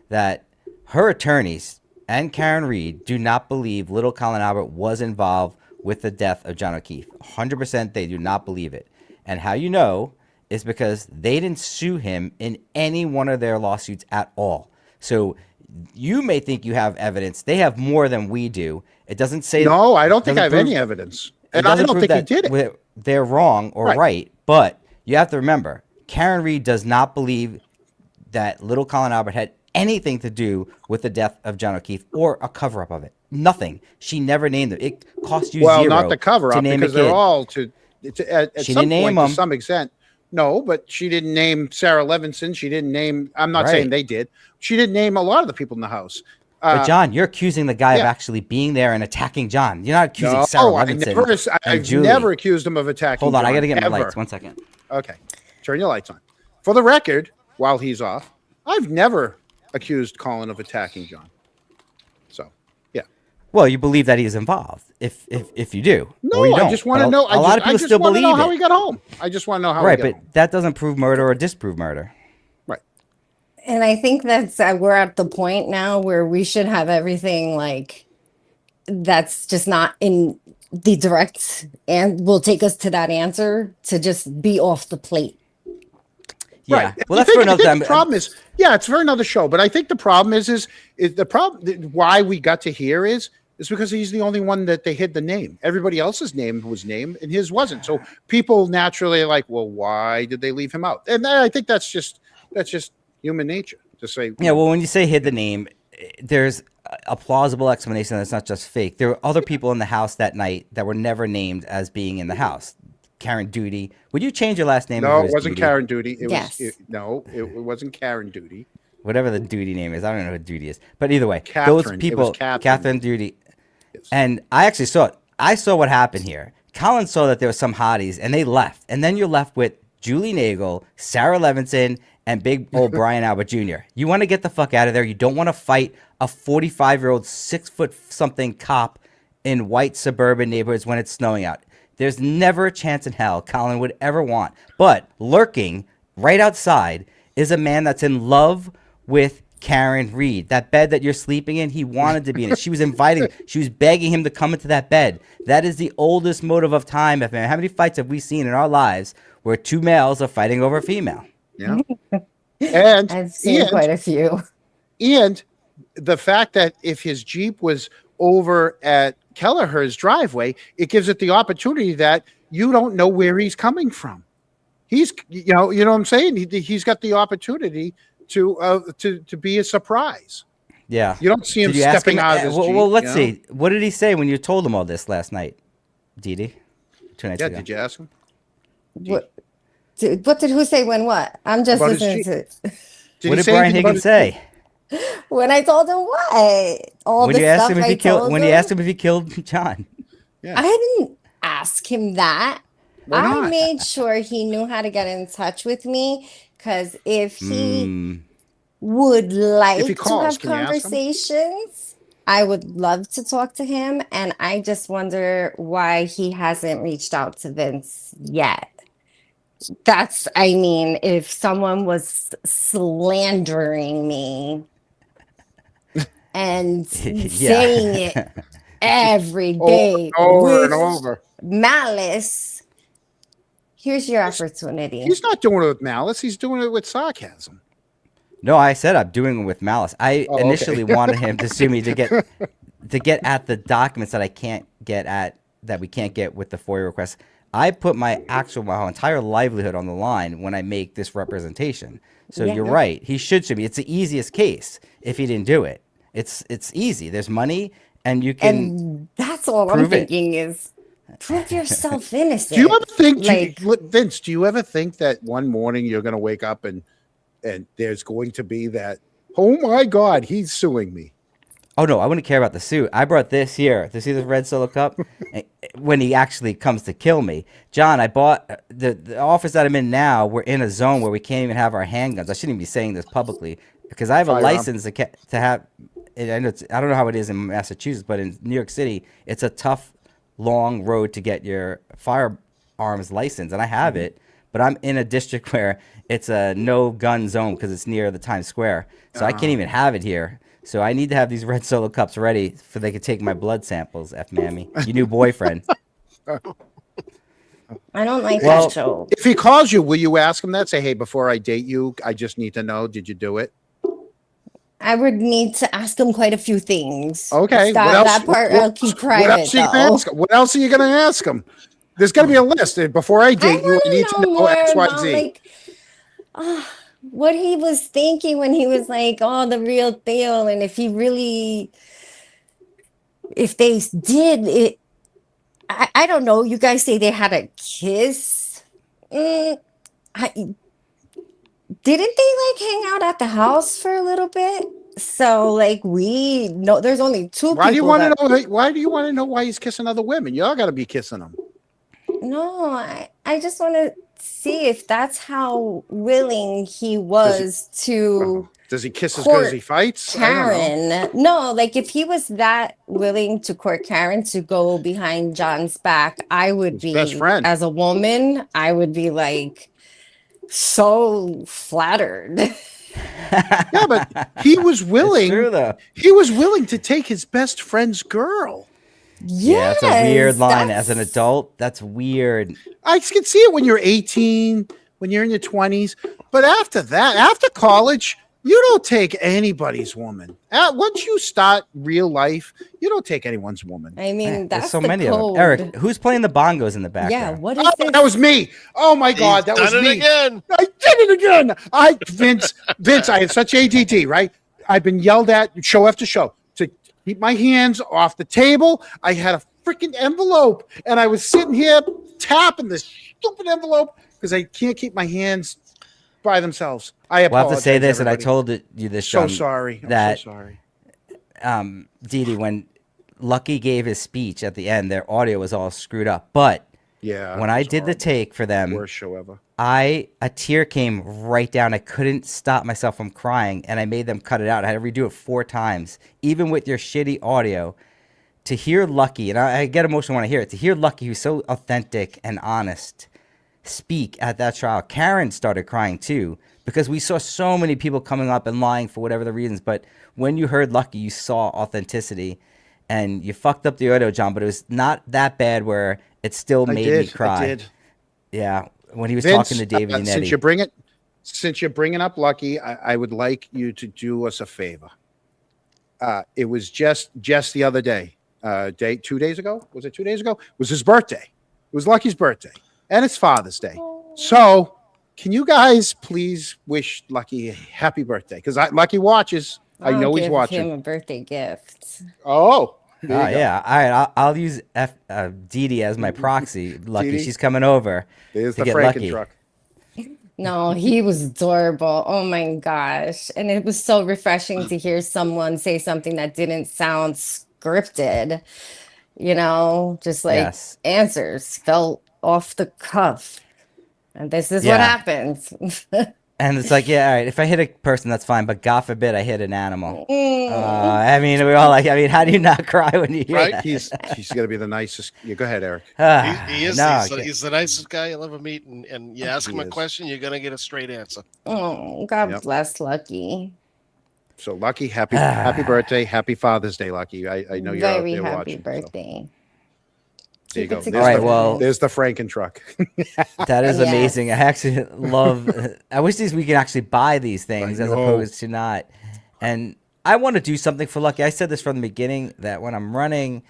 [SPEAKER 5] that her attorneys and Karen Reed do not believe little Colin Albert was involved with the death of John O'Keefe. 100% they do not believe it. And how you know is because they didn't sue him in any one of their lawsuits at all. So you may think you have evidence. They have more than we do. It doesn't say.
[SPEAKER 1] No, I don't think I have any evidence. And I don't think he did it.
[SPEAKER 5] They're wrong or right. But you have to remember, Karen Reed does not believe that little Colin Albert had anything to do with the death of John O'Keefe or a cover-up of it. Nothing. She never named them. It cost you zero.
[SPEAKER 1] Well, not the cover-up, because they're all at
[SPEAKER 5] She
[SPEAKER 1] some
[SPEAKER 5] didn't name
[SPEAKER 1] point,
[SPEAKER 5] them.
[SPEAKER 1] to some extent. No, but she didn't name Sarah Levinson. She didn't name, I'm not saying they did. She didn't name a lot of the people in the house.
[SPEAKER 5] But John, you're accusing the guy of actually being there and attacking John. You're not accusing Sarah Levinson.
[SPEAKER 1] I've never accused him of attacking
[SPEAKER 5] Hold on,
[SPEAKER 1] John,
[SPEAKER 5] I got to get my
[SPEAKER 1] ever.
[SPEAKER 5] lights. 1 second.
[SPEAKER 1] Okay. Turn your lights on. For the record, while he's off, I've never accused Colin of attacking John. So, yeah.
[SPEAKER 5] Well, you believe that he's involved. If you do,
[SPEAKER 1] no,
[SPEAKER 5] or you don't.
[SPEAKER 1] I just want to know.
[SPEAKER 5] A lot of people still believe
[SPEAKER 1] know how
[SPEAKER 5] it.
[SPEAKER 1] he got home. I just want to know how.
[SPEAKER 5] Right,
[SPEAKER 1] he got
[SPEAKER 5] but
[SPEAKER 1] home.
[SPEAKER 5] that doesn't prove murder or disprove murder.
[SPEAKER 1] Right.
[SPEAKER 6] And I think that's we're at the point now where we should have everything like that's just not in the direct and will take us to that answer to just be off the plate.
[SPEAKER 5] Yeah.
[SPEAKER 1] Right.
[SPEAKER 5] Well, that's for another time.
[SPEAKER 1] The problem is, it's for another show. But I think the problem is the problem. Why we got to here is because he's the only one that they hid the name. Everybody else's name was named and his wasn't. So people naturally are like, well, why did they leave him out? And I think that's just human nature to say.
[SPEAKER 5] Yeah. Well, when you say hid the name, there's a plausible explanation that's not just fake. There were other people in the house that night that were never named as being in the house. Karen Duty. Would you change your last name?
[SPEAKER 1] No, it wasn't
[SPEAKER 5] Duty?
[SPEAKER 1] Karen Duty. It
[SPEAKER 6] Yes.
[SPEAKER 1] was it wasn't Karen Duty.
[SPEAKER 5] Whatever the Duty name is. I don't know who Duty is. But either way,
[SPEAKER 1] Catherine.
[SPEAKER 5] those
[SPEAKER 1] It
[SPEAKER 5] people,
[SPEAKER 1] was Catherine.
[SPEAKER 5] Catherine Duty.
[SPEAKER 1] Yes.
[SPEAKER 5] And I actually saw it. I saw what happened here. Colin saw that there were some hotties and they left. And then you're left with Julie Nagel, Sarah Levinson, and big old Brian Albert Jr. You want to get the fuck out of there. You don't want to fight a 45-year-old, 6-foot-something cop in white suburban neighborhoods when it's snowing out. There's never a chance in hell Colin would ever want. But lurking right outside is a man that's in love with Karen Reed. That bed that you're sleeping in, he wanted to be in it. She was she was begging him to come into that bed. That is the oldest motive of time. How many fights have we seen in our lives where two males are fighting over a female?
[SPEAKER 1] Yeah. And
[SPEAKER 6] I've seen quite a few.
[SPEAKER 1] And the fact that if his Jeep was over at Kelleher's driveway, it gives it the opportunity that you don't know where he's coming from. He's, you know what I'm saying? He's got the opportunity to be a surprise.
[SPEAKER 5] Yeah.
[SPEAKER 1] You don't see him
[SPEAKER 5] Did you ask
[SPEAKER 1] stepping
[SPEAKER 5] him-
[SPEAKER 1] out of his Jeep.
[SPEAKER 5] Well, let's see. What did he say when you told him all this last night, Dee? 2 nights ago.
[SPEAKER 1] Did you ask him?
[SPEAKER 6] What did who say when what? I'm just
[SPEAKER 1] About his
[SPEAKER 6] listening to
[SPEAKER 5] What did Brian Higgins say?
[SPEAKER 6] when I told him what? All
[SPEAKER 5] When
[SPEAKER 6] the
[SPEAKER 5] you asked
[SPEAKER 6] stuff
[SPEAKER 5] him if
[SPEAKER 6] I
[SPEAKER 5] he killed
[SPEAKER 6] told
[SPEAKER 5] when
[SPEAKER 6] him?
[SPEAKER 5] you asked him if he killed John.
[SPEAKER 1] Yeah.
[SPEAKER 6] I didn't ask him that.
[SPEAKER 1] Why
[SPEAKER 6] I
[SPEAKER 1] not?
[SPEAKER 6] made sure he knew how to get in touch with me because if he would like
[SPEAKER 1] If he
[SPEAKER 6] to
[SPEAKER 1] calls,
[SPEAKER 6] have
[SPEAKER 1] can you ask him?
[SPEAKER 6] conversations, I would love to talk to him. And I just wonder why he hasn't reached out to Vince yet. If someone was slandering me and saying it every
[SPEAKER 1] over
[SPEAKER 6] day
[SPEAKER 1] and over
[SPEAKER 6] with
[SPEAKER 1] and over.
[SPEAKER 6] malice, here's your opportunity.
[SPEAKER 1] He's not doing it with malice. He's doing it with sarcasm.
[SPEAKER 5] No, I said I'm doing it with malice. I
[SPEAKER 1] Oh, okay.
[SPEAKER 5] initially wanted him to sue me to get at the documents that I can't get at, that we can't get with the FOIA request. I put my entire livelihood on the line when I make this representation. So
[SPEAKER 6] Yeah.
[SPEAKER 5] you're right. He should sue me. It's the easiest case if he didn't do it. It's easy. There's money, and you can.
[SPEAKER 6] And that's all I'm
[SPEAKER 5] prove it.
[SPEAKER 6] thinking is prove yourself innocent.
[SPEAKER 1] Do you ever think,
[SPEAKER 6] like,
[SPEAKER 1] Vince? Do you ever think that one morning you're going to wake up and there's going to be that? Oh my God, he's suing me.
[SPEAKER 5] Oh no, I wouldn't care about the suit. I brought this here to see this red Solo cup when he actually comes to kill me. John, I bought the office that I'm in now. We're in a zone where we can't even have our handguns. I shouldn't even be saying this publicly because I have a
[SPEAKER 1] Firearm.
[SPEAKER 5] license to have. And I know I don't know how it is in Massachusetts, but in New York City, it's a tough, long road to get your firearms license, and I have it. But I'm in a district where it's a no gun zone because it's near the Times Square, so I can't even have it here. So I need to have these red Solo cups ready so they could take my blood samples. F mammy, your new boyfriend.
[SPEAKER 6] I don't like
[SPEAKER 5] Well,
[SPEAKER 6] that show.
[SPEAKER 1] If he calls you, will you ask him that? Say, hey, before I date you, I just need to know, did you do it?
[SPEAKER 6] I would need to ask him quite a few things.
[SPEAKER 1] Okay.
[SPEAKER 6] That,
[SPEAKER 1] what else?
[SPEAKER 6] that part
[SPEAKER 1] what,
[SPEAKER 6] I'll keep
[SPEAKER 1] what
[SPEAKER 6] private
[SPEAKER 1] else are you gonna
[SPEAKER 6] though.
[SPEAKER 1] ask him? What else are you going to ask him? There's going to be a list. Before I date you, I need to know
[SPEAKER 6] more
[SPEAKER 1] X, Y,
[SPEAKER 6] about,
[SPEAKER 1] Z.
[SPEAKER 6] like, what he was thinking when he was like, "Oh, the real deal," and if he really, if they did it, I don't know. You guys say they had a kiss. Didn't they like hang out at the house for a little bit? So like we know there's only two
[SPEAKER 1] Why do you
[SPEAKER 6] people
[SPEAKER 1] want
[SPEAKER 6] that-
[SPEAKER 1] to know? Why do you want to know why he's kissing other women? Y'all got to be kissing them.
[SPEAKER 6] No, I just want to see if that's how willing he was to
[SPEAKER 1] Does he kiss as good as
[SPEAKER 6] court
[SPEAKER 1] he fights? I don't know.
[SPEAKER 6] Karen. No, like if he was that willing to court Karen to go behind John's back, I would
[SPEAKER 1] His
[SPEAKER 6] be,
[SPEAKER 1] best friend.
[SPEAKER 6] as a woman, I would be like so flattered.
[SPEAKER 1] Yeah, but he was willing.
[SPEAKER 5] It's true though.
[SPEAKER 1] He was willing to take his best friend's girl.
[SPEAKER 5] Yeah, it's a weird
[SPEAKER 6] Yes,
[SPEAKER 5] line. As an
[SPEAKER 6] that's-
[SPEAKER 5] adult, that's weird.
[SPEAKER 1] I can see it when you're 18, when you're in your 20s. But after that, after college, you don't take anybody's woman. Once you start real life, you don't take anyone's woman.
[SPEAKER 6] I mean, that's
[SPEAKER 5] There's so
[SPEAKER 6] the
[SPEAKER 5] many
[SPEAKER 6] code.
[SPEAKER 5] of them. Eric, who's playing the bongos in the
[SPEAKER 6] Yeah,
[SPEAKER 5] background?
[SPEAKER 6] what is
[SPEAKER 1] Oh,
[SPEAKER 6] this?
[SPEAKER 1] that was me. Oh my God, that was
[SPEAKER 2] done it
[SPEAKER 1] me.
[SPEAKER 2] again.
[SPEAKER 1] I did it again. Vince, I had such ADD, right? I've been yelled at show after show to keep my hands off the table. I had a freaking envelope, and I was sitting here tapping this stupid envelope because I can't keep my hands by themselves. I
[SPEAKER 5] We'll have to say
[SPEAKER 1] apologize,
[SPEAKER 5] this, and I
[SPEAKER 1] everybody.
[SPEAKER 5] told you this,
[SPEAKER 1] So
[SPEAKER 5] John,
[SPEAKER 1] sorry. I'm
[SPEAKER 5] that
[SPEAKER 1] so sorry.
[SPEAKER 5] Dee Dee, when Lucky gave his speech at the end, their audio was all screwed up. But
[SPEAKER 1] Yeah.
[SPEAKER 5] when I
[SPEAKER 1] it's
[SPEAKER 5] did the
[SPEAKER 1] horrible.
[SPEAKER 5] take for them,
[SPEAKER 1] Worst show ever.
[SPEAKER 5] a tear came right down. I couldn't stop myself from crying, and I made them cut it out. I had to redo it 4 times, even with your shitty audio. To hear Lucky, and I get emotional when I hear it, to hear Lucky, who's so authentic and honest, speak at that trial. Karen started crying too, because we saw so many people coming up and lying for whatever the reasons. But when you heard Lucky, you saw authenticity, and you fucked up the audio, John, but it was not that bad where it still made me cry.
[SPEAKER 1] I did.
[SPEAKER 5] Yeah, when he was
[SPEAKER 1] Vince,
[SPEAKER 5] talking to David and
[SPEAKER 1] since
[SPEAKER 5] Eddie.
[SPEAKER 1] you're bringing up Lucky, I would like you to do us a favor. It was just the other day, 2 days ago. Was it 2 days ago? It was his birthday. It was Lucky's birthday, and it's Father's Day. So, can you guys please wish Lucky a happy birthday? Because Lucky watches. I
[SPEAKER 6] I'll
[SPEAKER 1] know he's
[SPEAKER 6] give
[SPEAKER 1] watching.
[SPEAKER 6] him a birthday gift.
[SPEAKER 1] Oh,
[SPEAKER 5] Oh yeah, all right. I'll use Dee Dee as my proxy. Lucky,
[SPEAKER 1] Dee Dee?
[SPEAKER 5] she's coming over.
[SPEAKER 1] There's
[SPEAKER 5] to
[SPEAKER 1] the
[SPEAKER 5] get
[SPEAKER 1] Franken
[SPEAKER 5] lucky.
[SPEAKER 1] truck.
[SPEAKER 6] No, he was adorable. Oh my gosh. And it was so refreshing to hear someone say something that didn't sound scripted, just like
[SPEAKER 5] Yes.
[SPEAKER 6] answers felt off the cuff. And this is what
[SPEAKER 5] Yeah.
[SPEAKER 6] happens.
[SPEAKER 5] And it's like, yeah, all right. If I hit a person, that's fine. But God forbid I hit an animal.
[SPEAKER 6] Mm.
[SPEAKER 5] I mean, we're all like, how do you not cry when you hear
[SPEAKER 2] Right?
[SPEAKER 5] that?
[SPEAKER 1] He's gonna be the nicest. Yeah, go ahead, Eric.
[SPEAKER 2] He is.
[SPEAKER 5] No,
[SPEAKER 2] He's the nicest guy you'll ever meet, and you ask him
[SPEAKER 1] He
[SPEAKER 2] a
[SPEAKER 1] is.
[SPEAKER 2] question, you're gonna get a straight answer.
[SPEAKER 6] Oh, God
[SPEAKER 1] Yep.
[SPEAKER 6] bless Lucky.
[SPEAKER 1] So Lucky, happy birthday, happy Father's Day, Lucky. I know you're out
[SPEAKER 6] Very
[SPEAKER 1] there
[SPEAKER 6] happy
[SPEAKER 1] watching. So
[SPEAKER 6] birthday.
[SPEAKER 1] there you
[SPEAKER 6] Keep it
[SPEAKER 1] go.
[SPEAKER 6] together,
[SPEAKER 5] All right, well,
[SPEAKER 1] There's the Franken truck.
[SPEAKER 5] That is
[SPEAKER 6] Yes.
[SPEAKER 5] amazing. I actually love. I wish we could actually buy these things as
[SPEAKER 1] know.
[SPEAKER 5] opposed to not. And I want to do something for Lucky. I said this from the beginning that when I'm running,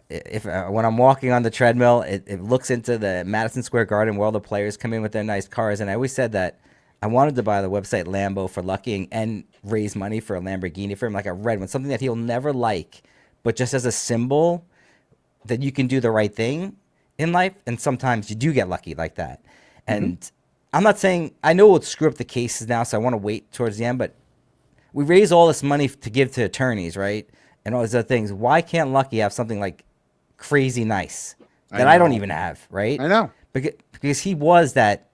[SPEAKER 5] when I'm walking on the treadmill, it looks into the Madison Square Garden where all the players come in with their nice cars. And I always said that I wanted to buy the website Lambo for Lucky and raise money for a Lamborghini for him, like a red one, something that he'll never like, but just as a symbol that you can do the right thing in life. And sometimes you do get lucky like that. And I'm not saying, I know we'll screw up the cases now, so I want to wait towards the end, but we raise all this money to give to attorneys, right? And all these other things. Why can't Lucky have something like crazy nice that I don't
[SPEAKER 1] know.
[SPEAKER 5] even have, right?
[SPEAKER 1] I know.
[SPEAKER 5] Because he was that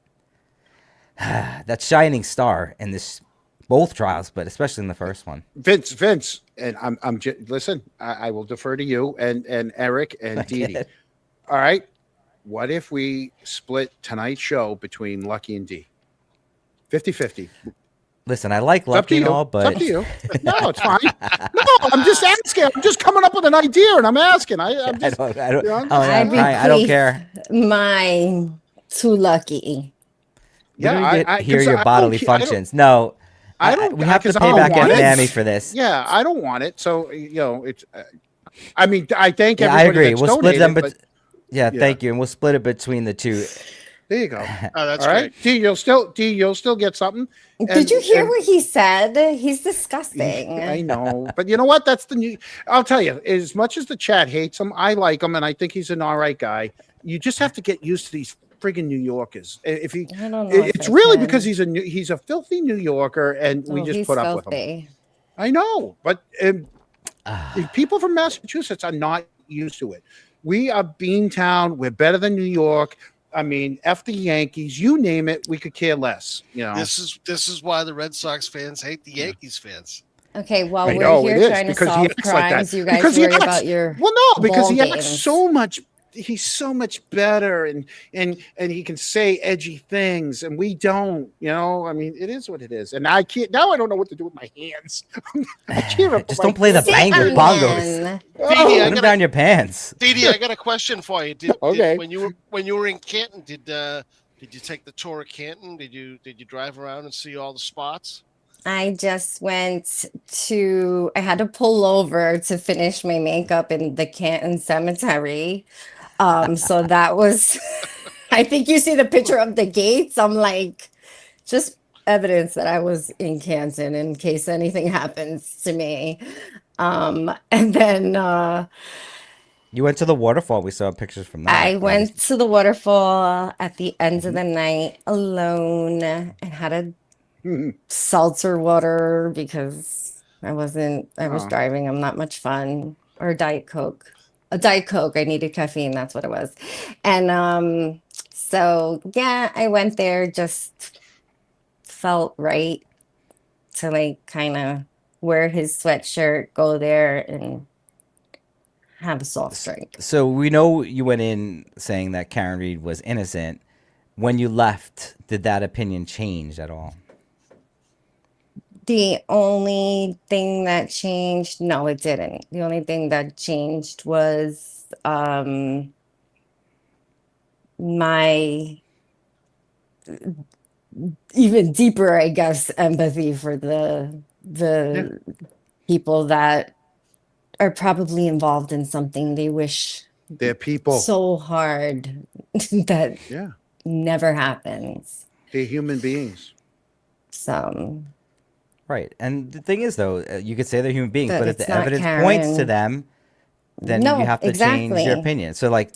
[SPEAKER 5] that shining star in this both trials, but especially in the first one.
[SPEAKER 1] Vince, and listen, I will defer to you and Eric and Dee Dee. All right. What if we split tonight's show between Lucky and Dee? 50-50.
[SPEAKER 5] Listen, I like
[SPEAKER 1] It's up to
[SPEAKER 5] Lucky and
[SPEAKER 1] you.
[SPEAKER 5] all,
[SPEAKER 1] It's
[SPEAKER 5] but
[SPEAKER 1] up to you. No, it's fine. No, I'm just asking. I'm just coming up with an idea, and I'm asking. I'm just,
[SPEAKER 5] I don't,
[SPEAKER 1] you know,
[SPEAKER 5] oh, yeah, I'm crying. I don't care.
[SPEAKER 6] Mine too lucky.
[SPEAKER 5] We don't
[SPEAKER 1] I
[SPEAKER 5] get hear
[SPEAKER 1] 'cause
[SPEAKER 5] your
[SPEAKER 1] I
[SPEAKER 5] bodily
[SPEAKER 1] don't- I don't-
[SPEAKER 5] functions. No,
[SPEAKER 1] I don't.
[SPEAKER 5] We have to
[SPEAKER 1] 'cause I
[SPEAKER 5] pay
[SPEAKER 1] don't
[SPEAKER 5] back
[SPEAKER 1] want
[SPEAKER 5] F
[SPEAKER 1] it.
[SPEAKER 5] Mammy for this.
[SPEAKER 1] Yeah, I don't want it. So it's. I mean, I thank
[SPEAKER 5] Yeah, I
[SPEAKER 1] everybody
[SPEAKER 5] agree.
[SPEAKER 1] that's
[SPEAKER 5] We'll split
[SPEAKER 1] donated,
[SPEAKER 5] them,
[SPEAKER 1] but
[SPEAKER 5] yeah,
[SPEAKER 1] yeah.
[SPEAKER 5] thank you, and we'll split it between the two.
[SPEAKER 1] there you go.
[SPEAKER 2] Oh, that's
[SPEAKER 1] All right,
[SPEAKER 2] great.
[SPEAKER 1] Dee, you'll still get something.
[SPEAKER 6] Did you hear
[SPEAKER 1] and-
[SPEAKER 6] what he said? He's disgusting.
[SPEAKER 1] I know, but you know what? That's the new. I'll tell you. As much as the chat hates him, I like him, and I think he's an all right guy. You just have to get used to these friggin' New Yorkers. If he,
[SPEAKER 6] I don't know if
[SPEAKER 1] it's
[SPEAKER 6] I
[SPEAKER 1] really
[SPEAKER 6] can.
[SPEAKER 1] because he's a filthy New Yorker, and we just
[SPEAKER 6] He's
[SPEAKER 1] put up with him.
[SPEAKER 6] filthy.
[SPEAKER 1] I know, but people from Massachusetts are not used to it. We are Beantown. We're better than New York. I mean, F the Yankees. You name it, we could care less. You know,
[SPEAKER 2] This is why the Red Sox fans hate the Yankees fans.
[SPEAKER 6] Okay, while
[SPEAKER 1] I
[SPEAKER 6] we're
[SPEAKER 1] know, it
[SPEAKER 6] here
[SPEAKER 1] is,
[SPEAKER 6] trying to
[SPEAKER 1] because he
[SPEAKER 6] solve
[SPEAKER 1] acts like that.
[SPEAKER 6] crimes, you guys
[SPEAKER 1] Because he
[SPEAKER 6] worry
[SPEAKER 1] acts-
[SPEAKER 6] about your
[SPEAKER 1] well, no, because
[SPEAKER 6] ball
[SPEAKER 1] he acts
[SPEAKER 6] games.
[SPEAKER 1] so much. He's so much better, and he can say edgy things, and we don't. You know, I mean, it is what it is, and I can't now. I don't know what to do with my hands. I can't
[SPEAKER 5] Just don't play the
[SPEAKER 6] Sit
[SPEAKER 5] banger
[SPEAKER 6] on
[SPEAKER 5] bongos.
[SPEAKER 6] them.
[SPEAKER 2] Dee,
[SPEAKER 5] Put them down your pants.
[SPEAKER 2] Dee, I got a question for you.
[SPEAKER 1] Okay.
[SPEAKER 2] When you were in Canton, did you take the tour of Canton? Did you drive around and see all the spots?
[SPEAKER 6] I just went to, I had to pull over to finish my makeup in the Canton Cemetery. So that was, I think you see the picture of the gates. I'm like, just evidence that I was in Canton in case anything happens to me. And then
[SPEAKER 5] You went to the waterfall. We saw pictures from that.
[SPEAKER 6] I went to the waterfall at the end of the night alone and had a seltzer water because I was
[SPEAKER 1] Oh.
[SPEAKER 6] driving. I'm not much fun. Or Diet Coke. A Diet Coke. I needed caffeine. That's what it was. And so yeah, I went there, just felt right to like kind of wear his sweatshirt, go there and have a soft drink.
[SPEAKER 5] So we know you went in saying that Karen Reed was innocent. When you left, did that opinion change at all?
[SPEAKER 6] The only thing that changed, no, it didn't. The only thing that changed was my even deeper, I guess, empathy for the people that are probably involved in something they wish
[SPEAKER 1] They're people.
[SPEAKER 6] so hard that
[SPEAKER 1] Yeah,
[SPEAKER 6] never happens.
[SPEAKER 1] they're human beings.
[SPEAKER 6] So
[SPEAKER 5] Right. And the thing is, though, you could say they're human beings,
[SPEAKER 6] But
[SPEAKER 5] but if
[SPEAKER 6] it's
[SPEAKER 5] the
[SPEAKER 6] not
[SPEAKER 5] evidence points to
[SPEAKER 6] Karen.
[SPEAKER 5] them, then
[SPEAKER 6] No,
[SPEAKER 5] you have to change your
[SPEAKER 6] exactly.
[SPEAKER 5] opinion. So, like,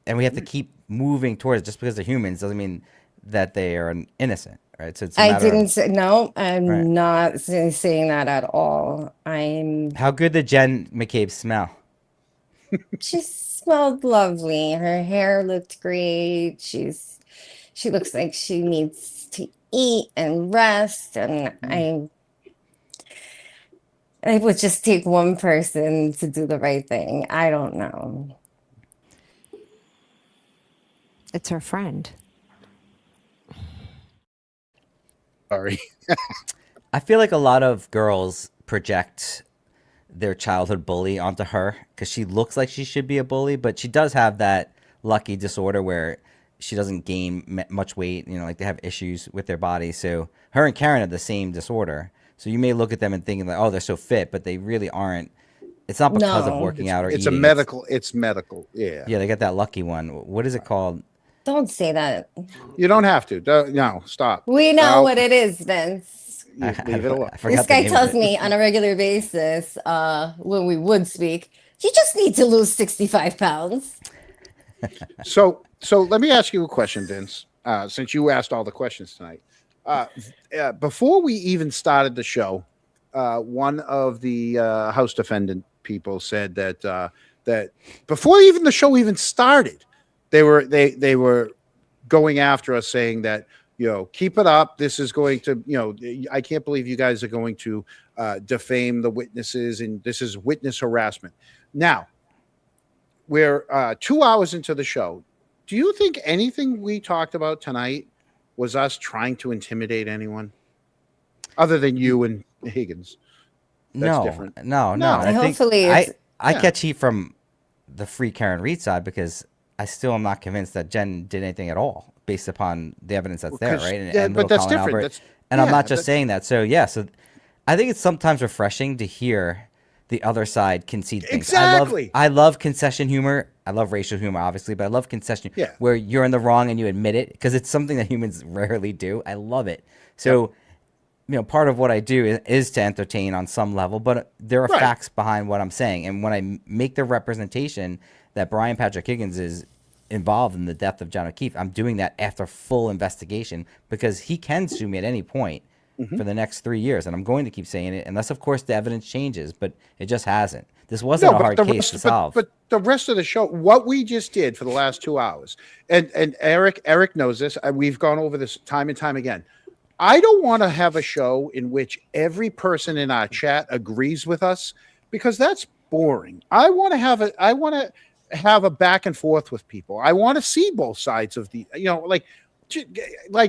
[SPEAKER 5] and we have to keep moving towards it. Just because they're humans doesn't mean that they are innocent, right? So it's a
[SPEAKER 6] I
[SPEAKER 5] matter of
[SPEAKER 6] didn't say, no, I'm
[SPEAKER 5] Right.
[SPEAKER 6] not saying that at all.
[SPEAKER 5] how good did Jen McCabe smell?
[SPEAKER 6] She smelled lovely. Her hair looked great. She looks like she needs to eat and rest. And it would just take one person to do the right thing. I don't know.
[SPEAKER 7] It's her friend.
[SPEAKER 1] Sorry.
[SPEAKER 5] I feel like a lot of girls project their childhood bully onto her because she looks like she should be a bully, but she does have that lucky disorder where she doesn't gain much weight. You know, like they have issues with their body. So her and Karen have the same disorder. So you may look at them and thinking like, oh, they're so fit, but they really aren't. It's not because of
[SPEAKER 6] No.
[SPEAKER 5] working out or
[SPEAKER 1] It's
[SPEAKER 5] eating.
[SPEAKER 1] a medical. It's medical. Yeah.
[SPEAKER 5] Yeah, they got that lucky one. What is it called?
[SPEAKER 6] Don't say that.
[SPEAKER 1] You don't have to. No, stop.
[SPEAKER 6] We know
[SPEAKER 1] No,
[SPEAKER 6] what it is, Vince.
[SPEAKER 1] you leave it alone.
[SPEAKER 5] I forgot
[SPEAKER 6] This
[SPEAKER 5] the
[SPEAKER 6] guy
[SPEAKER 5] name of
[SPEAKER 6] tells
[SPEAKER 5] it.
[SPEAKER 6] me on a regular basis, when we would speak, you just need to lose 65 pounds.
[SPEAKER 1] So let me ask you a question, Vince. Since you asked all the questions tonight, before we even started the show, one of the House defendant people said that that before even the show even started, they were going after us, saying that, you know, keep it up. This is going to, you know, I can't believe you guys are going to defame the witnesses, and this is witness harassment. Now, we're 2 hours into the show. Do you think anything we talked about tonight was us trying to intimidate anyone other than you and Higgins? That's different.
[SPEAKER 5] No.
[SPEAKER 1] No.
[SPEAKER 5] I think
[SPEAKER 6] Hopefully it's-
[SPEAKER 5] I
[SPEAKER 1] Yeah.
[SPEAKER 5] catch heat from the free Karen Reed side because I still am not convinced that Jen did anything at all based upon the evidence that's there,
[SPEAKER 1] 'Cause-
[SPEAKER 5] right?
[SPEAKER 1] yeah,
[SPEAKER 5] and
[SPEAKER 1] but
[SPEAKER 5] little
[SPEAKER 1] that's
[SPEAKER 5] Colin
[SPEAKER 1] different.
[SPEAKER 5] Albert.
[SPEAKER 1] That's-
[SPEAKER 5] And I'm
[SPEAKER 1] yeah,
[SPEAKER 5] not just
[SPEAKER 1] that's-
[SPEAKER 5] saying that. So yeah, so I think it's sometimes refreshing to hear the other side concede things.
[SPEAKER 1] Exactly.
[SPEAKER 5] I love concession humor. I love racial humor, obviously, but I love concession
[SPEAKER 1] Yeah.
[SPEAKER 5] where you're in the wrong and you admit it because it's something that humans rarely do. I love it. So, you know, part of what I do is to entertain on some level, but there are
[SPEAKER 1] Right.
[SPEAKER 5] facts behind what I'm saying. And when I make the representation that Brian Patrick Higgins is involved in the death of John O'Keefe, I'm doing that after full investigation because he can sue me at any point for the next 3 years. And I'm going to keep saying it unless, of course, the evidence changes, but it just hasn't. This wasn't a hard case to solve.
[SPEAKER 1] But the rest of the show, what we just did for the last 2 hours, and Eric knows this. We've gone over this time and time again. I don't want to have a show in which every person in our chat agrees with us because that's boring. I want to have a back and forth with people. I want to see both sides of the, you know, like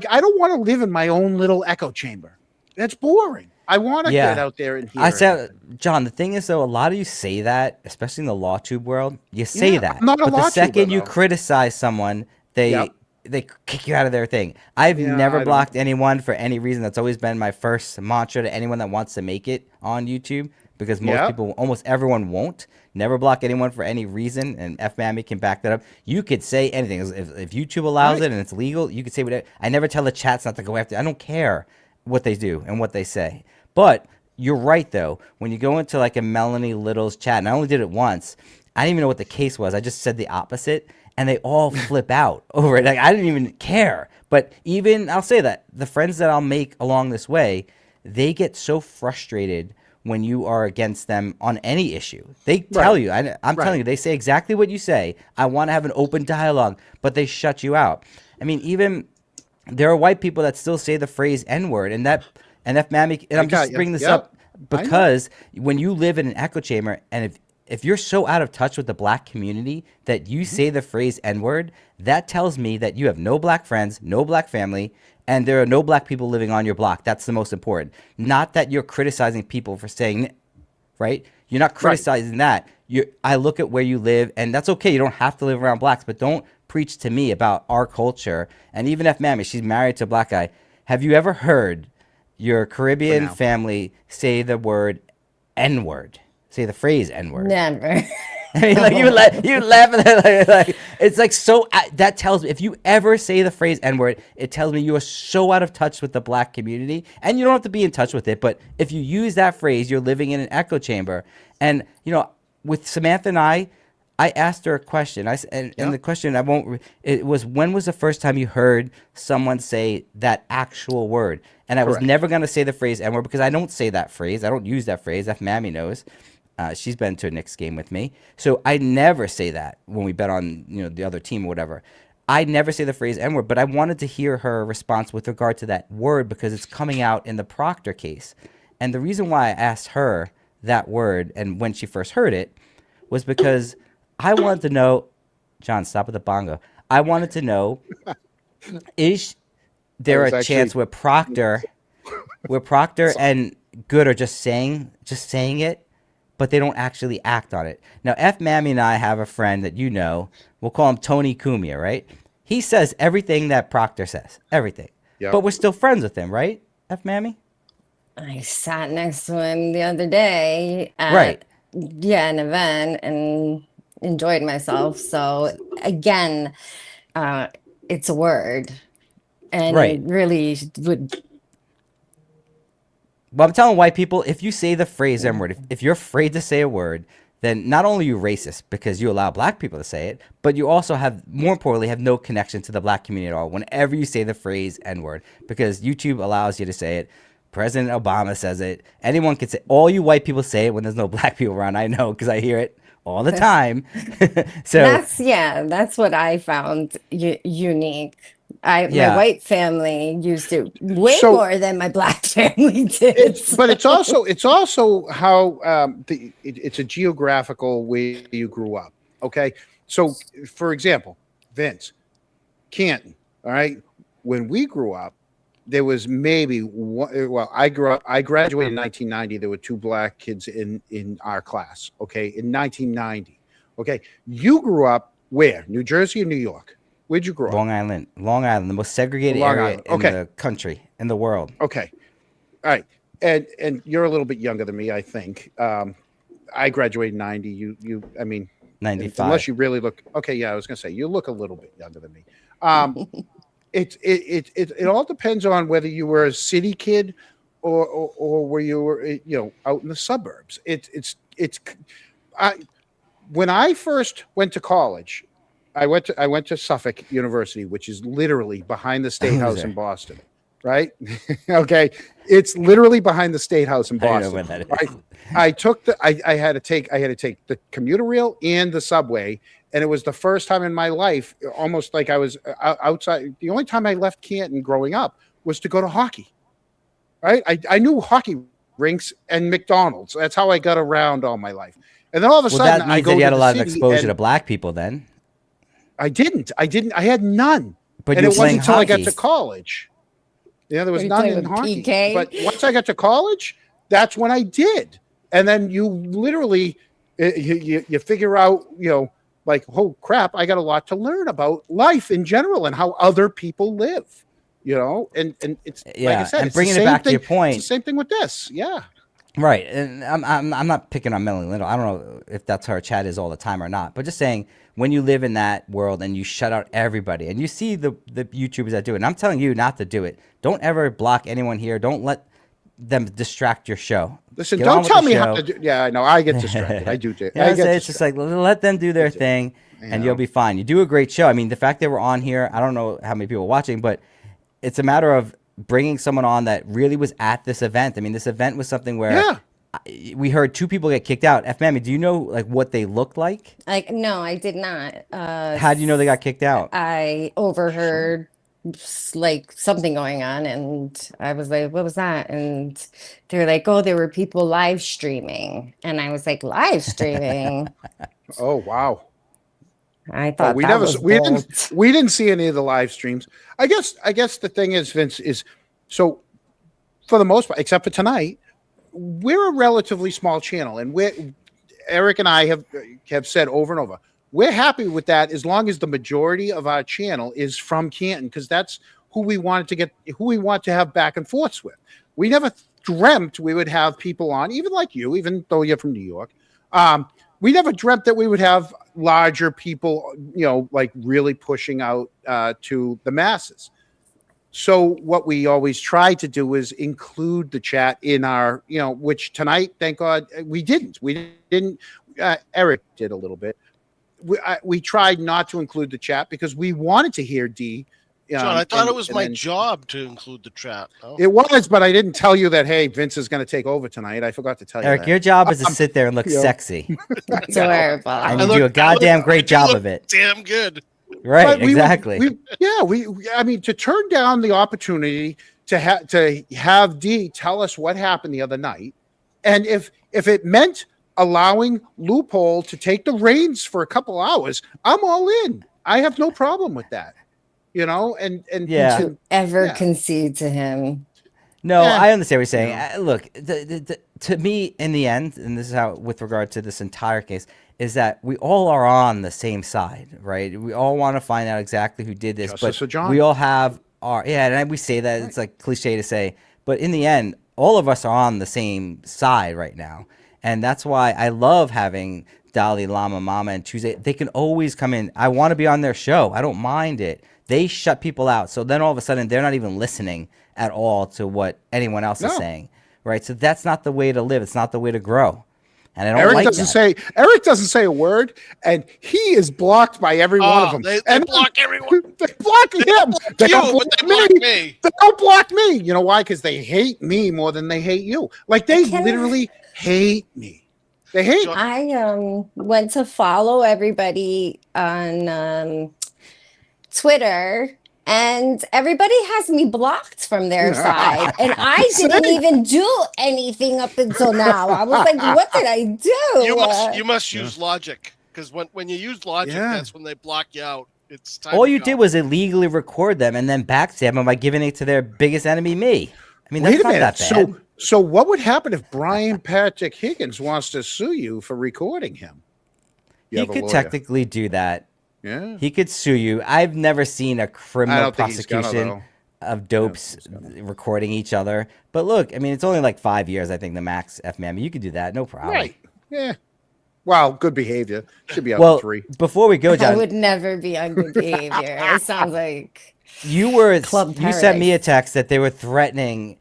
[SPEAKER 1] I don't want to live in my own little echo chamber. That's boring. I want to get out there and hear.
[SPEAKER 5] I said,
[SPEAKER 1] everything.
[SPEAKER 5] John, the thing is, though, a lot of you say that, especially in the law tube world. You say
[SPEAKER 1] Yeah,
[SPEAKER 5] that,
[SPEAKER 1] I'm not a
[SPEAKER 5] but
[SPEAKER 1] law
[SPEAKER 5] the second
[SPEAKER 1] tuber,
[SPEAKER 5] you
[SPEAKER 1] though.
[SPEAKER 5] criticize someone, they kick you out of their thing. I've
[SPEAKER 1] Yeah, I
[SPEAKER 5] never
[SPEAKER 1] don't-
[SPEAKER 5] blocked anyone for any reason. That's always been my first mantra to anyone that wants to make it on YouTube, because most people, almost everyone, won't. Never block anyone for any reason, and F Mammy can back that up. You could say anything if YouTube allows it and it's legal. You could say whatever. I never tell the chats not to go after. I don't care what they do and what they say, but. You're right, though. When you go into like a Melanie Little's chat, and I only did it once, I didn't even know what the case was. I just said the opposite, and they all flip out over it. Like, I didn't even care. But even, I'll say that, the friends that I'll make along this way, they get so frustrated when you are against them on any issue. They tell you, I'm telling you, they say exactly what you say. I want to have an open dialogue, but they shut you out. I mean, even there are white people that still say the phrase N-word, and F Mammy, and I'm just bringing this up because when you live in an echo chamber, and if you're so out of touch with the black community that you say the phrase N-word, that tells me that you have no black friends, no black family, and there are no black people living on your block. That's the most important. Not that you're criticizing people for saying, right? You're not criticizing that. I look at where you live, and that's okay. You don't have to live around blacks, but don't preach to me about our culture. And even F Mammy, she's married to a black guy. Have you ever heard your Caribbean family say the word N-word? Say the phrase N-word.
[SPEAKER 6] Never.
[SPEAKER 5] I mean, like you laugh at that, like it's like so. That tells me if you ever say the phrase N-word, it tells me you are so out of touch with the black community, and you don't have to be in touch with it. But if you use that phrase, you're living in an echo chamber. And you know, with Samantha and I asked her a question. And the question it was, when was the first time you heard someone say that actual word? And I was never going to say the phrase N-word because I don't say that phrase. I don't use that phrase. F Mammy knows. She's been to a Knicks game with me. So I never say that when we bet on, you know, the other team or whatever. I never say the phrase N-word, but I wanted to hear her response with regard to that word because it's coming out in the Proctor case. And the reason why I asked her that word and when she first heard it was because I wanted to know, John, stop with the bongo. I wanted to know, is there a chance where Proctor and good are just saying it, but they don't actually act on it. Now, F. Mammy and I have a friend that you know. We'll call him Tony Cumia, right? He says everything that Proctor says, everything.
[SPEAKER 1] Yep.
[SPEAKER 5] But we're still friends with him, right, F. Mammy?
[SPEAKER 6] I sat next to him the other day at
[SPEAKER 5] Right.
[SPEAKER 6] an event and enjoyed myself. So again, it's a word, and
[SPEAKER 5] Right.
[SPEAKER 6] it really would.
[SPEAKER 5] But I'm telling white people, if you say the phrase M word, if you're afraid to say a word, then not only are you racist because you allow black people to say it, but you also have, more importantly, have no connection to the black community at all whenever you say the phrase N word, because YouTube allows you to say it. President Obama says it. Anyone can say. All you white people say it when there's no black people around. I know because I hear it all the time. So
[SPEAKER 6] That's what I found unique. My
[SPEAKER 5] Yeah.
[SPEAKER 6] white family used it way
[SPEAKER 1] So-
[SPEAKER 6] more than my black family did.
[SPEAKER 1] But it's also how it's a geographical way you grew up. Okay, so for example, Vince, Canton. All right, when we grew up, there was maybe one. Well, I graduated in 1990. There were 2 black kids in our class. Okay, in 1990. Okay, you grew up where? New Jersey or New York? Where'd you grow up?
[SPEAKER 5] Long Island, the most segregated
[SPEAKER 1] Long
[SPEAKER 5] area
[SPEAKER 1] Island.
[SPEAKER 5] in
[SPEAKER 1] Okay.
[SPEAKER 5] the country, in the world.
[SPEAKER 1] Okay. All right. And you're a little bit younger than me, I think. I graduated in 90. I mean,
[SPEAKER 5] 95.
[SPEAKER 1] unless you really look, okay. Yeah. I was going to say, you look a little bit younger than me. It all depends on whether you were a city kid or where you were, out in the suburbs. When I first went to college, I went to Suffolk University, which is literally behind the State House in Boston, right? Okay, it's literally behind the State House in
[SPEAKER 5] I don't know
[SPEAKER 1] Boston.
[SPEAKER 5] where that is.
[SPEAKER 1] Right? I had to take the commuter rail and the subway, and it was the first time in my life, almost like I was outside. The only time I left Canton growing up was to go to hockey. Right? I knew hockey rinks and McDonald's. That's how I got around all my life. And then all of a
[SPEAKER 5] Well,
[SPEAKER 1] sudden,
[SPEAKER 5] that
[SPEAKER 1] I
[SPEAKER 5] means
[SPEAKER 1] go
[SPEAKER 5] that you
[SPEAKER 1] to
[SPEAKER 5] had a
[SPEAKER 1] the
[SPEAKER 5] lot of
[SPEAKER 1] city
[SPEAKER 5] exposure
[SPEAKER 1] and
[SPEAKER 5] to black people then.
[SPEAKER 1] I didn't. I had none.
[SPEAKER 5] But
[SPEAKER 1] And
[SPEAKER 5] you
[SPEAKER 1] it
[SPEAKER 5] were playing
[SPEAKER 1] wasn't until I got
[SPEAKER 5] hockey.
[SPEAKER 1] to college. Yeah, there was
[SPEAKER 6] Were you
[SPEAKER 1] none
[SPEAKER 6] playing
[SPEAKER 1] in
[SPEAKER 6] with
[SPEAKER 1] hockey.
[SPEAKER 6] PK?
[SPEAKER 1] But once I got to college, that's when I did. And then you literally, you figure out, like, oh crap, I got a lot to learn about life in general and how other people live. And it's like I
[SPEAKER 5] Yeah,
[SPEAKER 1] said,
[SPEAKER 5] and
[SPEAKER 1] it's the
[SPEAKER 5] bringing it
[SPEAKER 1] same
[SPEAKER 5] back to
[SPEAKER 1] thing.
[SPEAKER 5] your point-
[SPEAKER 1] It's the same thing with this. Yeah.
[SPEAKER 5] Right, and I'm not picking on Melanie Little. I don't know if that's how her chat is all the time or not. But just saying, when you live in that world and you shut out everybody, and you see the YouTubers that do it, and I'm telling you not to do it. Don't ever block anyone here. Don't let them distract your show.
[SPEAKER 1] Listen,
[SPEAKER 5] Get on
[SPEAKER 1] don't
[SPEAKER 5] with
[SPEAKER 1] tell
[SPEAKER 5] the
[SPEAKER 1] me how
[SPEAKER 5] show.
[SPEAKER 1] to do. Yeah, I know. I get distracted. I do.
[SPEAKER 5] You know
[SPEAKER 1] I
[SPEAKER 5] what I'm
[SPEAKER 1] get
[SPEAKER 5] saying? It's just like let them do their thing, and you'll be fine. You do a great show. I mean, the fact that we're on here, I don't know how many people are watching, but it's a matter of bringing someone on that really was at this event. I mean, this event was something where.
[SPEAKER 1] Yeah.
[SPEAKER 5] We heard 2 people get kicked out. F. Mammy, do you know like what they looked like?
[SPEAKER 6] No, I did not.
[SPEAKER 5] How do you know they got kicked out?
[SPEAKER 6] I overheard like something going on, and I was like, "What was that?" And they're like, "Oh, there were people live streaming," and I was like, "Live streaming?"
[SPEAKER 1] Oh wow.
[SPEAKER 6] I thought
[SPEAKER 1] we
[SPEAKER 6] that
[SPEAKER 1] never
[SPEAKER 6] was
[SPEAKER 1] we
[SPEAKER 6] bold.
[SPEAKER 1] didn't see any of the live streams. I guess the thing is, Vince, is so for the most part, except for tonight, we're a relatively small channel, and Eric and I have said over and over, we're happy with that as long as the majority of our channel is from Canton, because that's who we want to have back and forths with. We never dreamt we would have people on, even like you, even though you're from New York. We never dreamt that we would have larger people, like really pushing out to the masses. So what we always try to do is include the chat in our, which tonight, thank God, we didn't. Eric did a little bit. We tried not to include the chat because we wanted to hear D.
[SPEAKER 2] John, I thought it was my job to include the chat. Oh.
[SPEAKER 1] It was, but I didn't tell you that, hey, Vince is going to take over tonight. I forgot to tell you
[SPEAKER 5] Eric,
[SPEAKER 1] that.
[SPEAKER 5] your job is to sit there and look sexy.
[SPEAKER 6] That's horrible.
[SPEAKER 5] And you do a goddamn great job of it.
[SPEAKER 2] Damn good.
[SPEAKER 5] Right,
[SPEAKER 1] But
[SPEAKER 5] exactly.
[SPEAKER 1] I mean, to turn down the opportunity to have D tell us what happened the other night, and if it meant allowing Loophole to take the reins for a couple hours, I'm all in. I have no problem with that. And
[SPEAKER 5] Yeah.
[SPEAKER 6] To ever
[SPEAKER 1] Yeah.
[SPEAKER 6] concede to him.
[SPEAKER 5] No,
[SPEAKER 1] Eh,
[SPEAKER 5] I understand what you're saying.
[SPEAKER 1] you know.
[SPEAKER 5] Look, to me, in the end, and this is how, with regard to this entire case, is that we all are on the same side, right? We all want to find out exactly who did this,
[SPEAKER 1] Justice for
[SPEAKER 5] but
[SPEAKER 1] John.
[SPEAKER 5] we all have our, and we say that, it's like cliche to say, but in the end, all of us are on the same side right now. And that's why I love having Dalai Lama, Mama, and Tuesday. They can always come in. I want to be on their show. I don't mind it. They shut people out. So then all of a sudden, they're not even listening at all to what anyone else is saying, right? So that's not the way to live. It's not the way to grow. And I don't
[SPEAKER 1] Eric
[SPEAKER 5] like
[SPEAKER 1] doesn't
[SPEAKER 5] that.
[SPEAKER 1] Eric doesn't say a word, and he is blocked by every one of them.
[SPEAKER 2] They
[SPEAKER 1] and
[SPEAKER 2] block everyone.
[SPEAKER 1] They block him. They
[SPEAKER 2] You,
[SPEAKER 1] don't
[SPEAKER 2] but they
[SPEAKER 1] block
[SPEAKER 2] block
[SPEAKER 1] me.
[SPEAKER 2] me.
[SPEAKER 1] They don't block me. You know why? Because they hate me more than they hate you. Like they literally hate me. They hate me.
[SPEAKER 6] I went to follow everybody on Twitter, and everybody has me blocked from their side, and I didn't even do anything up until now. I was like, what did I do?
[SPEAKER 2] You must use logic, because when you use logic, that's when they block you out. It's time
[SPEAKER 5] All
[SPEAKER 2] to
[SPEAKER 5] you
[SPEAKER 2] go.
[SPEAKER 5] did was illegally record them and then backstab them by giving it to their biggest enemy, me. I mean, that's
[SPEAKER 1] Wait a
[SPEAKER 5] not
[SPEAKER 1] minute.
[SPEAKER 5] that bad.
[SPEAKER 1] So what would happen if Brian Patrick Higgins wants to sue you for recording him? You
[SPEAKER 5] He
[SPEAKER 1] have a
[SPEAKER 5] could
[SPEAKER 1] lawyer.
[SPEAKER 5] technically do that.
[SPEAKER 1] Yeah.
[SPEAKER 5] He could sue you. I've never seen a
[SPEAKER 1] I
[SPEAKER 5] criminal
[SPEAKER 1] don't think he's gonna,
[SPEAKER 5] prosecution
[SPEAKER 1] though.
[SPEAKER 5] of dopes recording each other. But look, I mean, it's only like 5 years, I think, the max FMAM. You could do that, no problem.
[SPEAKER 1] Right. Yeah. Well, good behavior. Should be up
[SPEAKER 5] Well,
[SPEAKER 1] to 3.
[SPEAKER 5] before we go,
[SPEAKER 6] I
[SPEAKER 5] John,
[SPEAKER 6] would never be on good behavior. It sounds like
[SPEAKER 5] you
[SPEAKER 6] Club
[SPEAKER 5] sent me a
[SPEAKER 6] Paradise.
[SPEAKER 5] text that they were threatening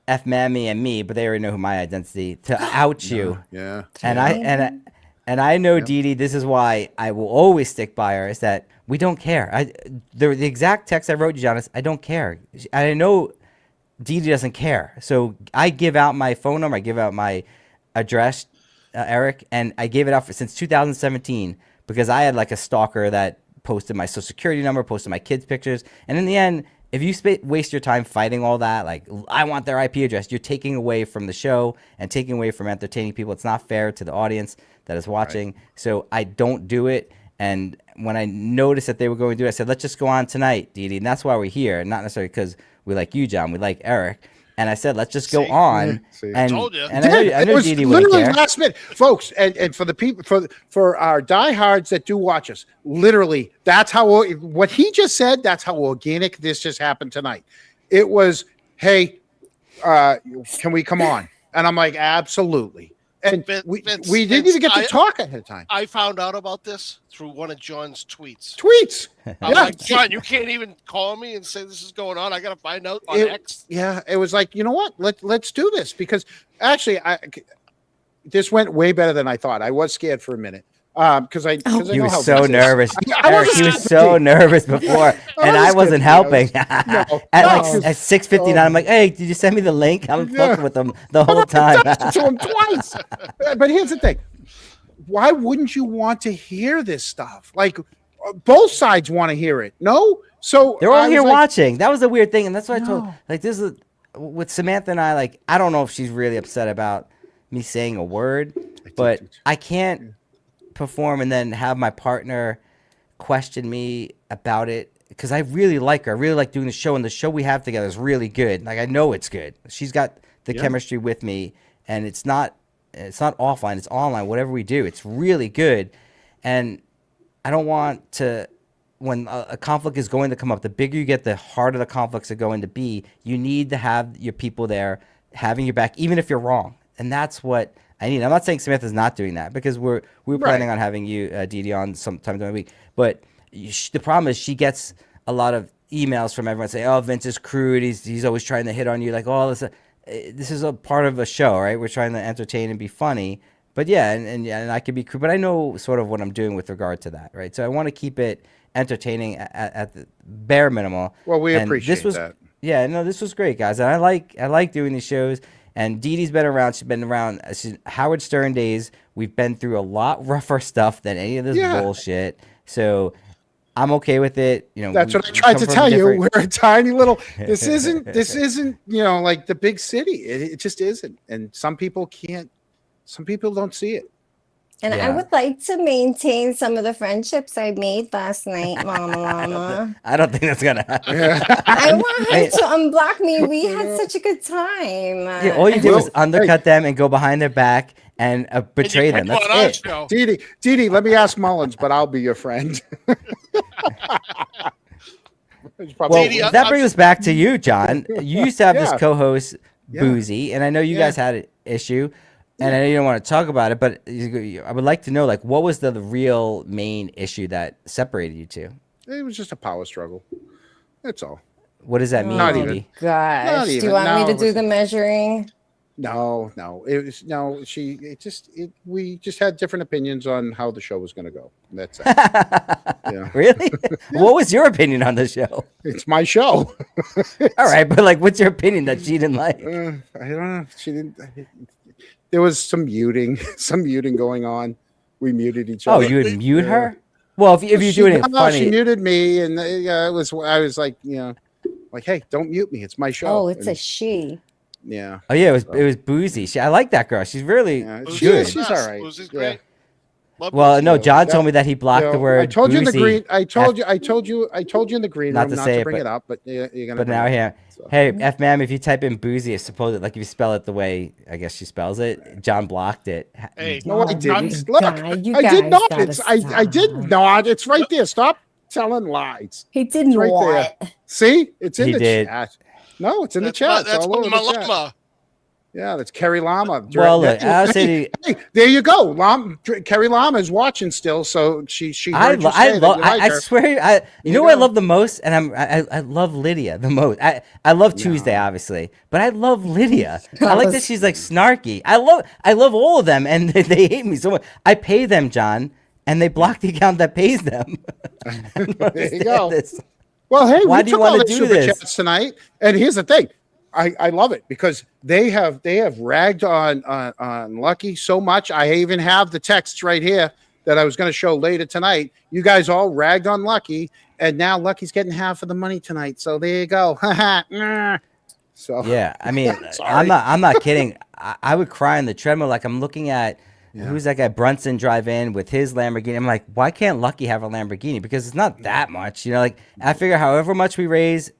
[SPEAKER 5] F Mammy and me, but they already know who my identity to out you.
[SPEAKER 1] Yeah.
[SPEAKER 5] And I know Dee Dee, this is why I will always stick by her, is that we don't care. The exact text I wrote you, Jonas, I don't care. I know Dee Dee doesn't care. So I give out my phone number, I give out my address, Eric, and I gave it out since 2017 because I had like a stalker that posted my social security number, posted my kids' pictures. And in the end, if you waste your time fighting all that, like, I want their IP address, you're taking away from the show and taking away from entertaining people. It's not fair to the audience that is watching. Right. So I don't do it. And when I noticed that they were going to do it, I said, let's just go on tonight, Dee Dee. And that's why we're here. Not necessarily because we like you, John. We like Eric. And I said, let's just go on. And I know Dee Dee wouldn't care.
[SPEAKER 1] Last minute, folks, and for the people, for our diehards that do watch us, literally, that's how what he just said. That's how organic this just happened tonight. It was, hey, can we come on? And I'm like, absolutely. And we didn't even get to talk ahead of time.
[SPEAKER 2] I found out about this through one of John's tweets.
[SPEAKER 1] I'm
[SPEAKER 2] like, John, you can't even call me and say this is going on. I got to find out on X.
[SPEAKER 1] Yeah, it was like, you know what? Let's do this because actually, this went way better than I thought. I was scared for a minute. Because I
[SPEAKER 5] he
[SPEAKER 1] know
[SPEAKER 5] was
[SPEAKER 1] how
[SPEAKER 5] so
[SPEAKER 1] this
[SPEAKER 5] nervous.
[SPEAKER 1] is.
[SPEAKER 5] Eric, he was so nervous before, and I wasn't helping. At 6:59, I'm like, "Hey, did you send me the link?" I'm fucking with them the whole time.
[SPEAKER 1] To him twice. But here's the thing: why wouldn't you want to hear this stuff? Like both sides want to hear it. No, so
[SPEAKER 5] they're all here watching. That was the weird thing, and that's what I told. Like this is with Samantha and I. Like I don't know if she's really upset about me saying a word, but I can't perform and then have my partner question me about it because I really like her. I really like doing the show, and the show we have together is really good. Like I know it's good. She's got the chemistry with me, and it's not offline, it's online. Whatever we do, it's really good. And I don't want to, when a conflict is going to come up, the bigger you get, the harder the conflicts are going to be. You need to have your people there having your back, even if you're wrong. And that's what I need. I'm not saying Samantha's not doing that because we're planning on having you, Dee Dee, on sometime during the week. But the problem is she gets a lot of emails from everyone saying, "Oh, Vince is crude. He's always trying to hit on you." Like, oh, this is a part of a show, right? We're trying to entertain and be funny. But yeah, and I can be crude, but I know sort of what I'm doing with regard to that, right? So I want to keep it entertaining at the bare minimum.
[SPEAKER 1] Well, we appreciate that.
[SPEAKER 5] Yeah, no, this was great, guys, and I like doing these shows. And Dee Dee's been around. She's been around since Howard Stern days. We've been through a lot rougher stuff than any of this bullshit. So I'm okay with it. You know,
[SPEAKER 1] that's what I tried to tell you. We're a tiny little. This isn't like the big city. It just isn't. And some people can't. Some people don't see it.
[SPEAKER 6] And I
[SPEAKER 5] Yeah.
[SPEAKER 6] would like to maintain some of the friendships I made last night, Mama.
[SPEAKER 5] I don't think that's gonna happen.
[SPEAKER 6] I want her to unblock me. We had such a good time.
[SPEAKER 5] Yeah, all you did was
[SPEAKER 1] Well,
[SPEAKER 5] undercut them and go behind their back and betray them. That's it.
[SPEAKER 1] Dee, let me ask Mullins, but I'll be your friend. It's probably-
[SPEAKER 5] Well,
[SPEAKER 2] Dee,
[SPEAKER 5] that brings us back to you, John. You used to have this
[SPEAKER 1] Yeah.
[SPEAKER 5] co-host,
[SPEAKER 1] Yeah.
[SPEAKER 5] Boozy, and I know you guys had an issue, and I know you don't want to talk about it, but I would like to know, like, what was the real main issue that separated you two?
[SPEAKER 1] It was just a power struggle. That's all.
[SPEAKER 5] What does that mean,
[SPEAKER 1] Not
[SPEAKER 5] Dee
[SPEAKER 1] even.
[SPEAKER 5] Dee?
[SPEAKER 6] Gosh,
[SPEAKER 1] Not
[SPEAKER 6] do you
[SPEAKER 1] even.
[SPEAKER 6] want
[SPEAKER 1] No,
[SPEAKER 6] me
[SPEAKER 1] it
[SPEAKER 6] to do
[SPEAKER 1] was-
[SPEAKER 6] the measuring?
[SPEAKER 1] No. It was no. We just had different opinions on how the show was going to go. That's it. Yeah.
[SPEAKER 5] Really? What was your opinion on the show?
[SPEAKER 1] It's my show.
[SPEAKER 5] All right, but like, what's your opinion that she didn't like?
[SPEAKER 1] I don't know. She didn't. There was some muting, going on. We muted each
[SPEAKER 5] Oh,
[SPEAKER 1] other.
[SPEAKER 5] you would mute her? Well, if you're doing it
[SPEAKER 1] No, she
[SPEAKER 5] funny,
[SPEAKER 1] muted me, and I was like, like, hey, don't mute me. It's my show.
[SPEAKER 6] Oh, it's a
[SPEAKER 1] And,
[SPEAKER 6] she.
[SPEAKER 1] yeah.
[SPEAKER 5] oh yeah, it was Boozy. I like that girl. She's really
[SPEAKER 1] Yeah,
[SPEAKER 5] good.
[SPEAKER 1] she's all right.
[SPEAKER 2] Boozy's
[SPEAKER 1] Yeah.
[SPEAKER 2] great. Love
[SPEAKER 5] Well,
[SPEAKER 2] Boozy.
[SPEAKER 5] no, John
[SPEAKER 1] that-
[SPEAKER 5] told me that he blocked the word.
[SPEAKER 1] I told you in the
[SPEAKER 5] Boozy
[SPEAKER 1] green. I told you in the green
[SPEAKER 5] Not
[SPEAKER 1] room
[SPEAKER 5] to
[SPEAKER 1] not
[SPEAKER 5] say
[SPEAKER 1] to
[SPEAKER 5] it,
[SPEAKER 1] bring
[SPEAKER 5] but-
[SPEAKER 1] it up, but you're gonna.
[SPEAKER 5] But
[SPEAKER 1] bring
[SPEAKER 5] now
[SPEAKER 1] it
[SPEAKER 5] here,
[SPEAKER 1] up, so.
[SPEAKER 5] hey, F ma'am, if you type in Boozy, suppose it like if you spell it the way I guess she spells it, John blocked it.
[SPEAKER 2] Hey,
[SPEAKER 1] No, I
[SPEAKER 6] Oh,
[SPEAKER 1] didn't.
[SPEAKER 6] you
[SPEAKER 1] Look,
[SPEAKER 6] guys- you
[SPEAKER 1] I did
[SPEAKER 6] guys
[SPEAKER 1] not.
[SPEAKER 6] gotta
[SPEAKER 1] It's I did
[SPEAKER 6] stop.
[SPEAKER 1] not. It's right there. Stop telling lies.
[SPEAKER 6] He did
[SPEAKER 1] It's right
[SPEAKER 6] what?
[SPEAKER 1] there. See, it's in
[SPEAKER 5] He
[SPEAKER 1] the
[SPEAKER 5] did.
[SPEAKER 1] chat. No, it's in
[SPEAKER 2] that's
[SPEAKER 1] the chat.
[SPEAKER 2] that's
[SPEAKER 1] it's all over the chat.
[SPEAKER 2] Malama.
[SPEAKER 1] Yeah, that's Kerry Lama.
[SPEAKER 5] Well, look, I'll say
[SPEAKER 1] hey, there you go. Kerry Lama is watching still, so she
[SPEAKER 5] I
[SPEAKER 1] heard you
[SPEAKER 5] I
[SPEAKER 1] say that
[SPEAKER 5] love.
[SPEAKER 1] you like
[SPEAKER 5] I
[SPEAKER 1] her.
[SPEAKER 5] swear, you
[SPEAKER 1] There
[SPEAKER 5] know
[SPEAKER 1] you
[SPEAKER 5] what I
[SPEAKER 1] go.
[SPEAKER 5] love the most, and I love Lydia the most. I love Tuesday obviously, but I love Lydia. I like that she's like snarky. I love all of them, and they hate me so much. I pay them, John, and they block the account that pays them. I don't
[SPEAKER 1] There you
[SPEAKER 5] understand
[SPEAKER 1] go.
[SPEAKER 5] this.
[SPEAKER 1] Well, hey,
[SPEAKER 5] Why
[SPEAKER 1] we
[SPEAKER 5] do you
[SPEAKER 1] took all
[SPEAKER 5] wanna
[SPEAKER 1] the
[SPEAKER 5] do
[SPEAKER 1] super
[SPEAKER 5] this?
[SPEAKER 1] chats tonight, and here's the thing. I love it because they have ragged on Lucky so much. I even have the texts right here that I was going to show later tonight. You guys all ragged on Lucky, and now Lucky's getting half of the money tonight. So there you go. So
[SPEAKER 5] Yeah, I mean,
[SPEAKER 1] Sorry.
[SPEAKER 5] I'm not kidding. I would cry on the treadmill. Like I'm looking at who's that guy Brunson drive in with his Lamborghini. I'm like, why can't Lucky have a Lamborghini? Because it's not that much, Like I figure, however much we raise,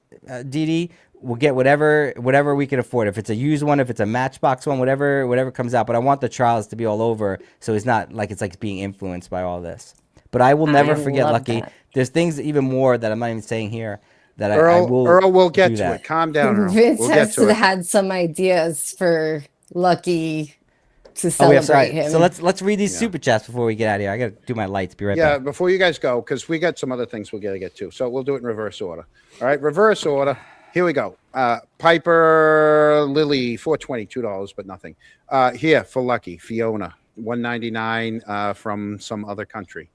[SPEAKER 5] Dee Dee, we'll get whatever we can afford. If it's a used one, if it's a Matchbox one, whatever comes out. But I want the trials to be all over, so it's not like it's like being influenced by all this. But I will never forget
[SPEAKER 6] love
[SPEAKER 5] Lucky.
[SPEAKER 6] that.
[SPEAKER 5] There's things even more that I'm not even saying here that I
[SPEAKER 1] Earl,
[SPEAKER 5] will.
[SPEAKER 1] Earl, we'll get
[SPEAKER 5] do
[SPEAKER 1] to
[SPEAKER 5] that.
[SPEAKER 1] it. Calm down, Earl.
[SPEAKER 6] Vince
[SPEAKER 1] We'll get
[SPEAKER 6] has
[SPEAKER 1] to it.
[SPEAKER 6] had some ideas for Lucky to
[SPEAKER 5] Oh, we
[SPEAKER 6] celebrate
[SPEAKER 5] have, sorry.
[SPEAKER 6] him.
[SPEAKER 5] So let's read these super chats before we get out of here. I gotta do my lights. Be right
[SPEAKER 1] Yeah,
[SPEAKER 5] back.
[SPEAKER 1] before you guys go, because we got some other things we're gonna get to. So we'll do it in reverse order. All right, reverse order. Here we go. Piper Lily, $4.20, $2, but nothing. Here for Lucky, Fiona, $1.99 from some other country.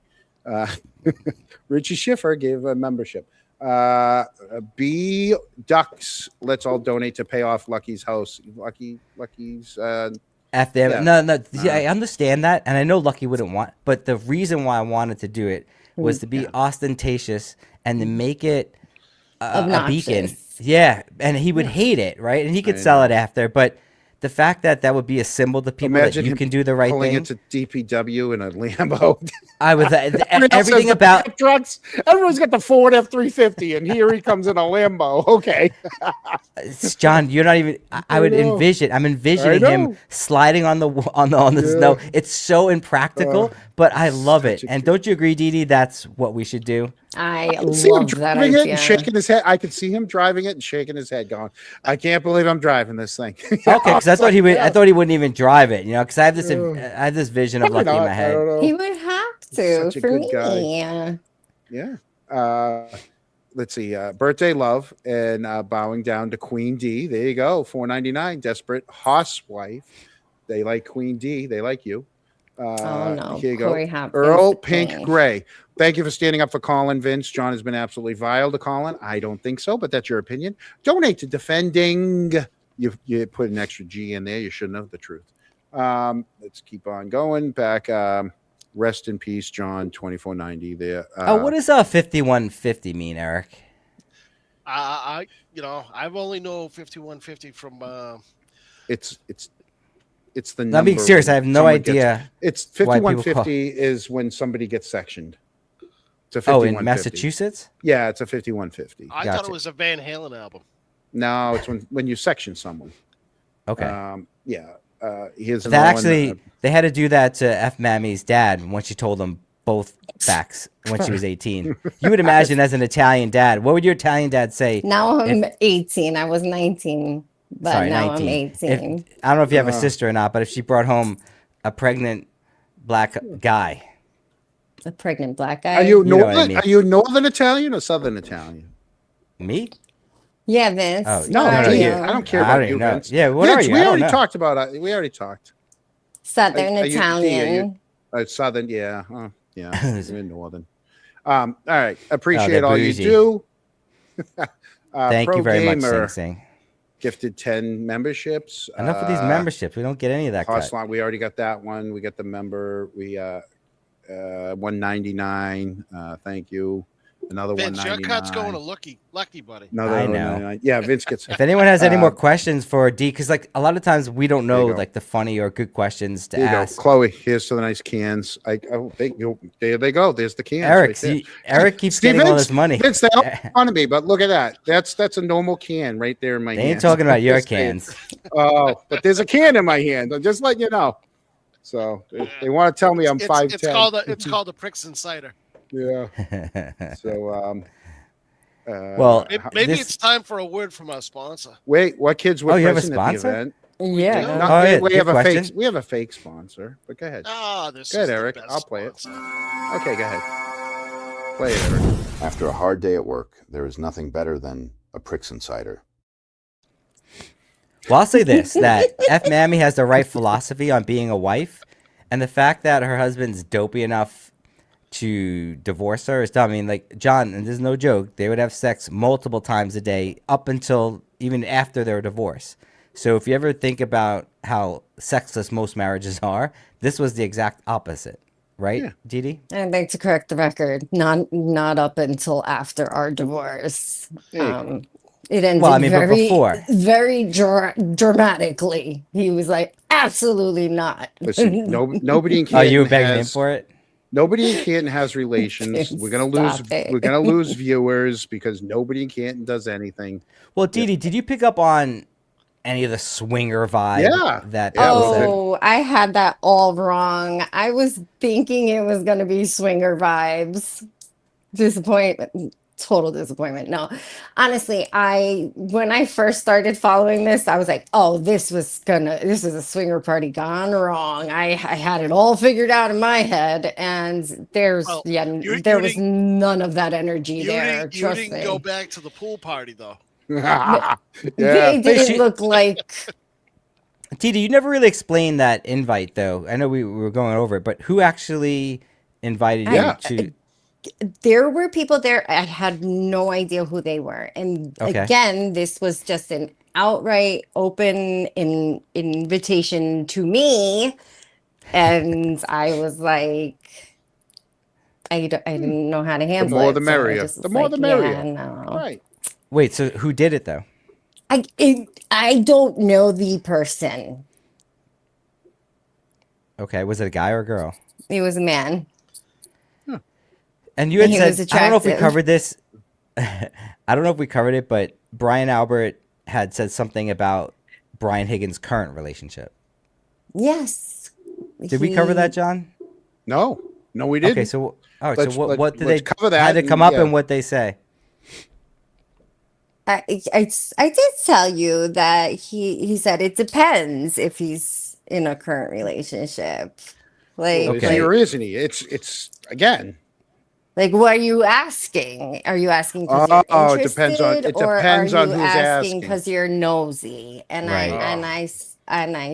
[SPEAKER 1] Richie Schiffer gave a membership. B Ducks, let's all donate to pay off Lucky's house. Lucky's
[SPEAKER 5] F them.
[SPEAKER 1] Yeah.
[SPEAKER 5] No. See, I understand that, and I know Lucky wouldn't want. But the reason why I wanted to do it was to be ostentatious and to make it a beacon.
[SPEAKER 6] Obnoxious.
[SPEAKER 5] Yeah, and he would hate it, right? And he could sell it after, but the fact that would be a symbol to people
[SPEAKER 1] Imagine
[SPEAKER 5] that you
[SPEAKER 1] him
[SPEAKER 5] can do the right
[SPEAKER 1] pulling
[SPEAKER 5] thing.
[SPEAKER 1] into DPW in a Lambo.
[SPEAKER 5] I was
[SPEAKER 1] Everyone else has
[SPEAKER 5] everything
[SPEAKER 1] the
[SPEAKER 5] about.
[SPEAKER 1] pickup trucks. Everyone's got the Ford F-350, and here he comes in a Lambo. Okay.
[SPEAKER 5] John, you're not even. I would
[SPEAKER 1] know.
[SPEAKER 5] envision. I'm envisioning
[SPEAKER 1] know.
[SPEAKER 5] him sliding on the snow. It's so impractical, but I love it.
[SPEAKER 1] such a
[SPEAKER 5] And don't you agree, Dee Dee? That's what we should do.
[SPEAKER 6] I
[SPEAKER 1] See him
[SPEAKER 6] love that
[SPEAKER 1] driving it
[SPEAKER 6] idea.
[SPEAKER 1] and shaking his head. I could see him driving it and shaking his head, going, "I can't believe I'm driving this thing."
[SPEAKER 5] Okay, because I thought he would.
[SPEAKER 1] Yeah.
[SPEAKER 5] I thought he wouldn't even drive it. Because I have this. I have this vision of
[SPEAKER 1] Probably
[SPEAKER 5] Lucky in
[SPEAKER 1] not.
[SPEAKER 5] my
[SPEAKER 1] I
[SPEAKER 5] head.
[SPEAKER 1] don't know.
[SPEAKER 6] He would have to
[SPEAKER 1] Such a
[SPEAKER 6] for
[SPEAKER 1] good
[SPEAKER 6] me.
[SPEAKER 1] guy. Yeah. Let's see. Birthday love and bowing down to Queen D. There you go. $4.99. Desperate housewife. They like Queen D. They like you.
[SPEAKER 6] Oh no,
[SPEAKER 1] Here you go.
[SPEAKER 6] Corey Hopkins.
[SPEAKER 1] Earl
[SPEAKER 6] the
[SPEAKER 1] Pink
[SPEAKER 6] king.
[SPEAKER 1] Gray. Thank you for standing up for Colin, Vince. John has been absolutely vile to Colin. I don't think so, but that's your opinion. Donate to defending. You put an extra G in there. You should know the truth. Let's keep on going. Back. Rest in peace, John. 2490 there.
[SPEAKER 5] What does 5150 mean, Eric?
[SPEAKER 2] I've only know 5150 from
[SPEAKER 1] It's It's the
[SPEAKER 5] I'm
[SPEAKER 1] number.
[SPEAKER 5] being serious.
[SPEAKER 1] when
[SPEAKER 5] I have no
[SPEAKER 1] someone gets-
[SPEAKER 5] idea.
[SPEAKER 1] It's
[SPEAKER 5] why people
[SPEAKER 1] 5150 is when somebody gets sectioned. It's a
[SPEAKER 5] Oh, in
[SPEAKER 1] 5150.
[SPEAKER 5] Massachusetts?
[SPEAKER 1] Yeah, it's a 5150.
[SPEAKER 2] I thought
[SPEAKER 5] Gotcha.
[SPEAKER 2] it was a Van Halen album.
[SPEAKER 1] No, it's when you section someone.
[SPEAKER 5] Okay.
[SPEAKER 1] Yeah. Here's
[SPEAKER 5] that
[SPEAKER 1] another
[SPEAKER 5] actually,
[SPEAKER 1] one.
[SPEAKER 5] they had to do that to F. Mammy's dad when she told him both facts when she was 18. You would imagine as an Italian dad, what would your Italian dad say?
[SPEAKER 6] Now I'm 18. I was 19, but
[SPEAKER 5] Sorry,
[SPEAKER 6] now
[SPEAKER 5] 19.
[SPEAKER 6] I'm 18.
[SPEAKER 5] I don't know if you have a sister or not, but if she brought home a pregnant black guy.
[SPEAKER 6] A pregnant black guy.
[SPEAKER 1] Are you
[SPEAKER 5] know what I
[SPEAKER 1] northern?
[SPEAKER 5] mean.
[SPEAKER 1] Are you northern Italian or southern Italian?
[SPEAKER 5] Me?
[SPEAKER 6] Yeah, Vince.
[SPEAKER 5] Oh,
[SPEAKER 1] No,
[SPEAKER 6] What are
[SPEAKER 1] Vince,
[SPEAKER 6] you?
[SPEAKER 1] I don't care
[SPEAKER 5] I
[SPEAKER 1] about
[SPEAKER 5] don't
[SPEAKER 1] you,
[SPEAKER 5] know.
[SPEAKER 1] Vince.
[SPEAKER 5] Yeah, what
[SPEAKER 1] Vince,
[SPEAKER 5] are you?
[SPEAKER 1] we
[SPEAKER 5] I don't
[SPEAKER 1] already
[SPEAKER 5] know.
[SPEAKER 1] talked about it. We already talked.
[SPEAKER 6] Southern
[SPEAKER 1] Are you-
[SPEAKER 6] Italian.
[SPEAKER 1] Southern, yeah, yeah, you're northern. All right, appreciate
[SPEAKER 5] they're
[SPEAKER 1] all
[SPEAKER 5] bougie.
[SPEAKER 1] you do.
[SPEAKER 5] Thank
[SPEAKER 1] Pro
[SPEAKER 5] you very much,
[SPEAKER 1] Gamer
[SPEAKER 5] Sing Sing.
[SPEAKER 1] gifted 10 memberships.
[SPEAKER 5] Enough of these memberships. We don't get any of that
[SPEAKER 1] Cost
[SPEAKER 5] cut.
[SPEAKER 1] line, we already got that one. We got the member. We 199. Thank you. Another
[SPEAKER 2] Vince, your
[SPEAKER 1] 199.
[SPEAKER 2] cut's going to Lucky Buddy.
[SPEAKER 1] Another
[SPEAKER 5] I know.
[SPEAKER 1] 199. Yeah, Vince gets.
[SPEAKER 5] If anyone has any more
[SPEAKER 1] Uh,
[SPEAKER 5] questions for D, because like a lot of times we don't
[SPEAKER 1] There you
[SPEAKER 5] know
[SPEAKER 1] go.
[SPEAKER 5] like the funny or good questions to
[SPEAKER 1] There you go,
[SPEAKER 5] ask.
[SPEAKER 1] Chloe. Here's to the nice cans. There they go. There's the cans.
[SPEAKER 5] Eric,
[SPEAKER 1] right there.
[SPEAKER 5] see, Eric keeps
[SPEAKER 1] Steve,
[SPEAKER 5] getting all
[SPEAKER 1] Vince,
[SPEAKER 5] this money.
[SPEAKER 1] Vince, they all make fun of me, but look at that. That's a normal can right there in my
[SPEAKER 5] They
[SPEAKER 1] hand.
[SPEAKER 5] ain't talking about your
[SPEAKER 1] Just saying.
[SPEAKER 5] cans.
[SPEAKER 1] Oh, but there's a can in my hand. I'm just letting you know. So they want to tell me I'm 5'10".
[SPEAKER 2] It's called a Pricks Cider.
[SPEAKER 1] Yeah. So
[SPEAKER 5] Well,
[SPEAKER 2] Maybe
[SPEAKER 5] this-
[SPEAKER 2] it's time for a word from our sponsor.
[SPEAKER 1] wait, what kids were
[SPEAKER 5] Oh, you have a
[SPEAKER 1] present at the
[SPEAKER 5] sponsor?
[SPEAKER 1] event?
[SPEAKER 6] Yeah.
[SPEAKER 1] No,
[SPEAKER 5] Oh, yeah,
[SPEAKER 1] we
[SPEAKER 5] good
[SPEAKER 1] have a
[SPEAKER 5] question.
[SPEAKER 1] fake. We have a fake sponsor. But go ahead.
[SPEAKER 2] Ah, this
[SPEAKER 1] Go ahead,
[SPEAKER 2] is the
[SPEAKER 1] Eric.
[SPEAKER 2] best
[SPEAKER 1] I'll play it.
[SPEAKER 2] sponsor.
[SPEAKER 1] Okay, go ahead. Play it, Eric.
[SPEAKER 10] After a hard day at work, there is nothing better than a Pricks Cider.
[SPEAKER 5] Well, I'll say this, that F. Mammy has the right philosophy on being a wife, and the fact that her husband's dopey enough to divorce her is dumb. I mean, like, John, and this is no joke, they would have sex multiple times a day up until even after their divorce. So if you ever think about how sexless most marriages are, this was the exact opposite, right,
[SPEAKER 1] Yeah.
[SPEAKER 5] Didi?
[SPEAKER 6] I'd like to correct the record. Not up until after our divorce.
[SPEAKER 1] There you go.
[SPEAKER 6] It ended
[SPEAKER 5] Well, I mean, but
[SPEAKER 6] very,
[SPEAKER 5] before.
[SPEAKER 6] very dramatically. He was like, absolutely not.
[SPEAKER 1] Listen, nobody in
[SPEAKER 5] Oh,
[SPEAKER 1] Canton
[SPEAKER 5] you were begging him
[SPEAKER 1] has,
[SPEAKER 5] for it?
[SPEAKER 1] nobody in Canton has relations. We're gonna lose.
[SPEAKER 6] Stop it.
[SPEAKER 1] We're gonna lose viewers because nobody in Canton does anything.
[SPEAKER 5] Well, Didi, did you pick up on any of the swinger vibe?
[SPEAKER 1] Yeah.
[SPEAKER 5] That
[SPEAKER 1] Yeah,
[SPEAKER 5] was
[SPEAKER 1] well,
[SPEAKER 5] it?
[SPEAKER 6] Oh, I had that all wrong. I was thinking it was going to be swinger vibes. Disappointment. Total disappointment. No, honestly, when I first started following this, I was like, oh, this is a swinger party gone wrong. I had it all figured out in my head, and there was
[SPEAKER 2] didn't-
[SPEAKER 6] none of that energy
[SPEAKER 2] You
[SPEAKER 6] there.
[SPEAKER 2] didn't, you
[SPEAKER 6] Trust
[SPEAKER 2] didn't
[SPEAKER 6] me.
[SPEAKER 2] go back to the pool party though.
[SPEAKER 1] yeah.
[SPEAKER 6] They didn't
[SPEAKER 5] she-
[SPEAKER 6] look like
[SPEAKER 5] Didi, you never really explained that invite, though. I know we were going over it, but who actually invited you
[SPEAKER 1] Yeah.
[SPEAKER 5] to?
[SPEAKER 6] there were people there. I had no idea who they were. And
[SPEAKER 5] Okay.
[SPEAKER 6] again, this was just an outright open invitation to me. And I was like, I didn't know how to handle it.
[SPEAKER 1] more the
[SPEAKER 6] so I
[SPEAKER 1] merrier.
[SPEAKER 6] just was
[SPEAKER 1] The more the
[SPEAKER 6] like,
[SPEAKER 1] merrier.
[SPEAKER 6] Yeah, no.
[SPEAKER 1] Right.
[SPEAKER 5] Wait, so who did it, though?
[SPEAKER 6] I don't know the person.
[SPEAKER 5] Okay, was it a guy or a girl?
[SPEAKER 6] He was a man.
[SPEAKER 5] And you had
[SPEAKER 6] He
[SPEAKER 5] said,
[SPEAKER 6] was
[SPEAKER 5] I don't know if we
[SPEAKER 6] attractive.
[SPEAKER 5] covered this. I don't know if we covered it, but Brian Albert had said something about Brian Higgins' current relationship.
[SPEAKER 6] Yes.
[SPEAKER 5] Did we cover that, John?
[SPEAKER 1] No, we didn't.
[SPEAKER 5] Okay, so all right,
[SPEAKER 1] Let's-
[SPEAKER 5] so what did
[SPEAKER 1] let's
[SPEAKER 5] they
[SPEAKER 1] cover that
[SPEAKER 5] had to
[SPEAKER 1] and-
[SPEAKER 5] come up
[SPEAKER 1] yeah.
[SPEAKER 5] and what they say?
[SPEAKER 6] I did tell you that he said it depends if he's in a current relationship. Like,
[SPEAKER 1] Is he or isn't he? It's again.
[SPEAKER 6] like, what are you asking? Are you asking because you're
[SPEAKER 1] Oh, it
[SPEAKER 6] interested,
[SPEAKER 1] depends on- it
[SPEAKER 6] or
[SPEAKER 1] depends
[SPEAKER 6] are
[SPEAKER 1] on
[SPEAKER 6] you
[SPEAKER 1] who's
[SPEAKER 6] asking
[SPEAKER 1] asking.
[SPEAKER 6] because you're nosy? And
[SPEAKER 5] Right.
[SPEAKER 6] I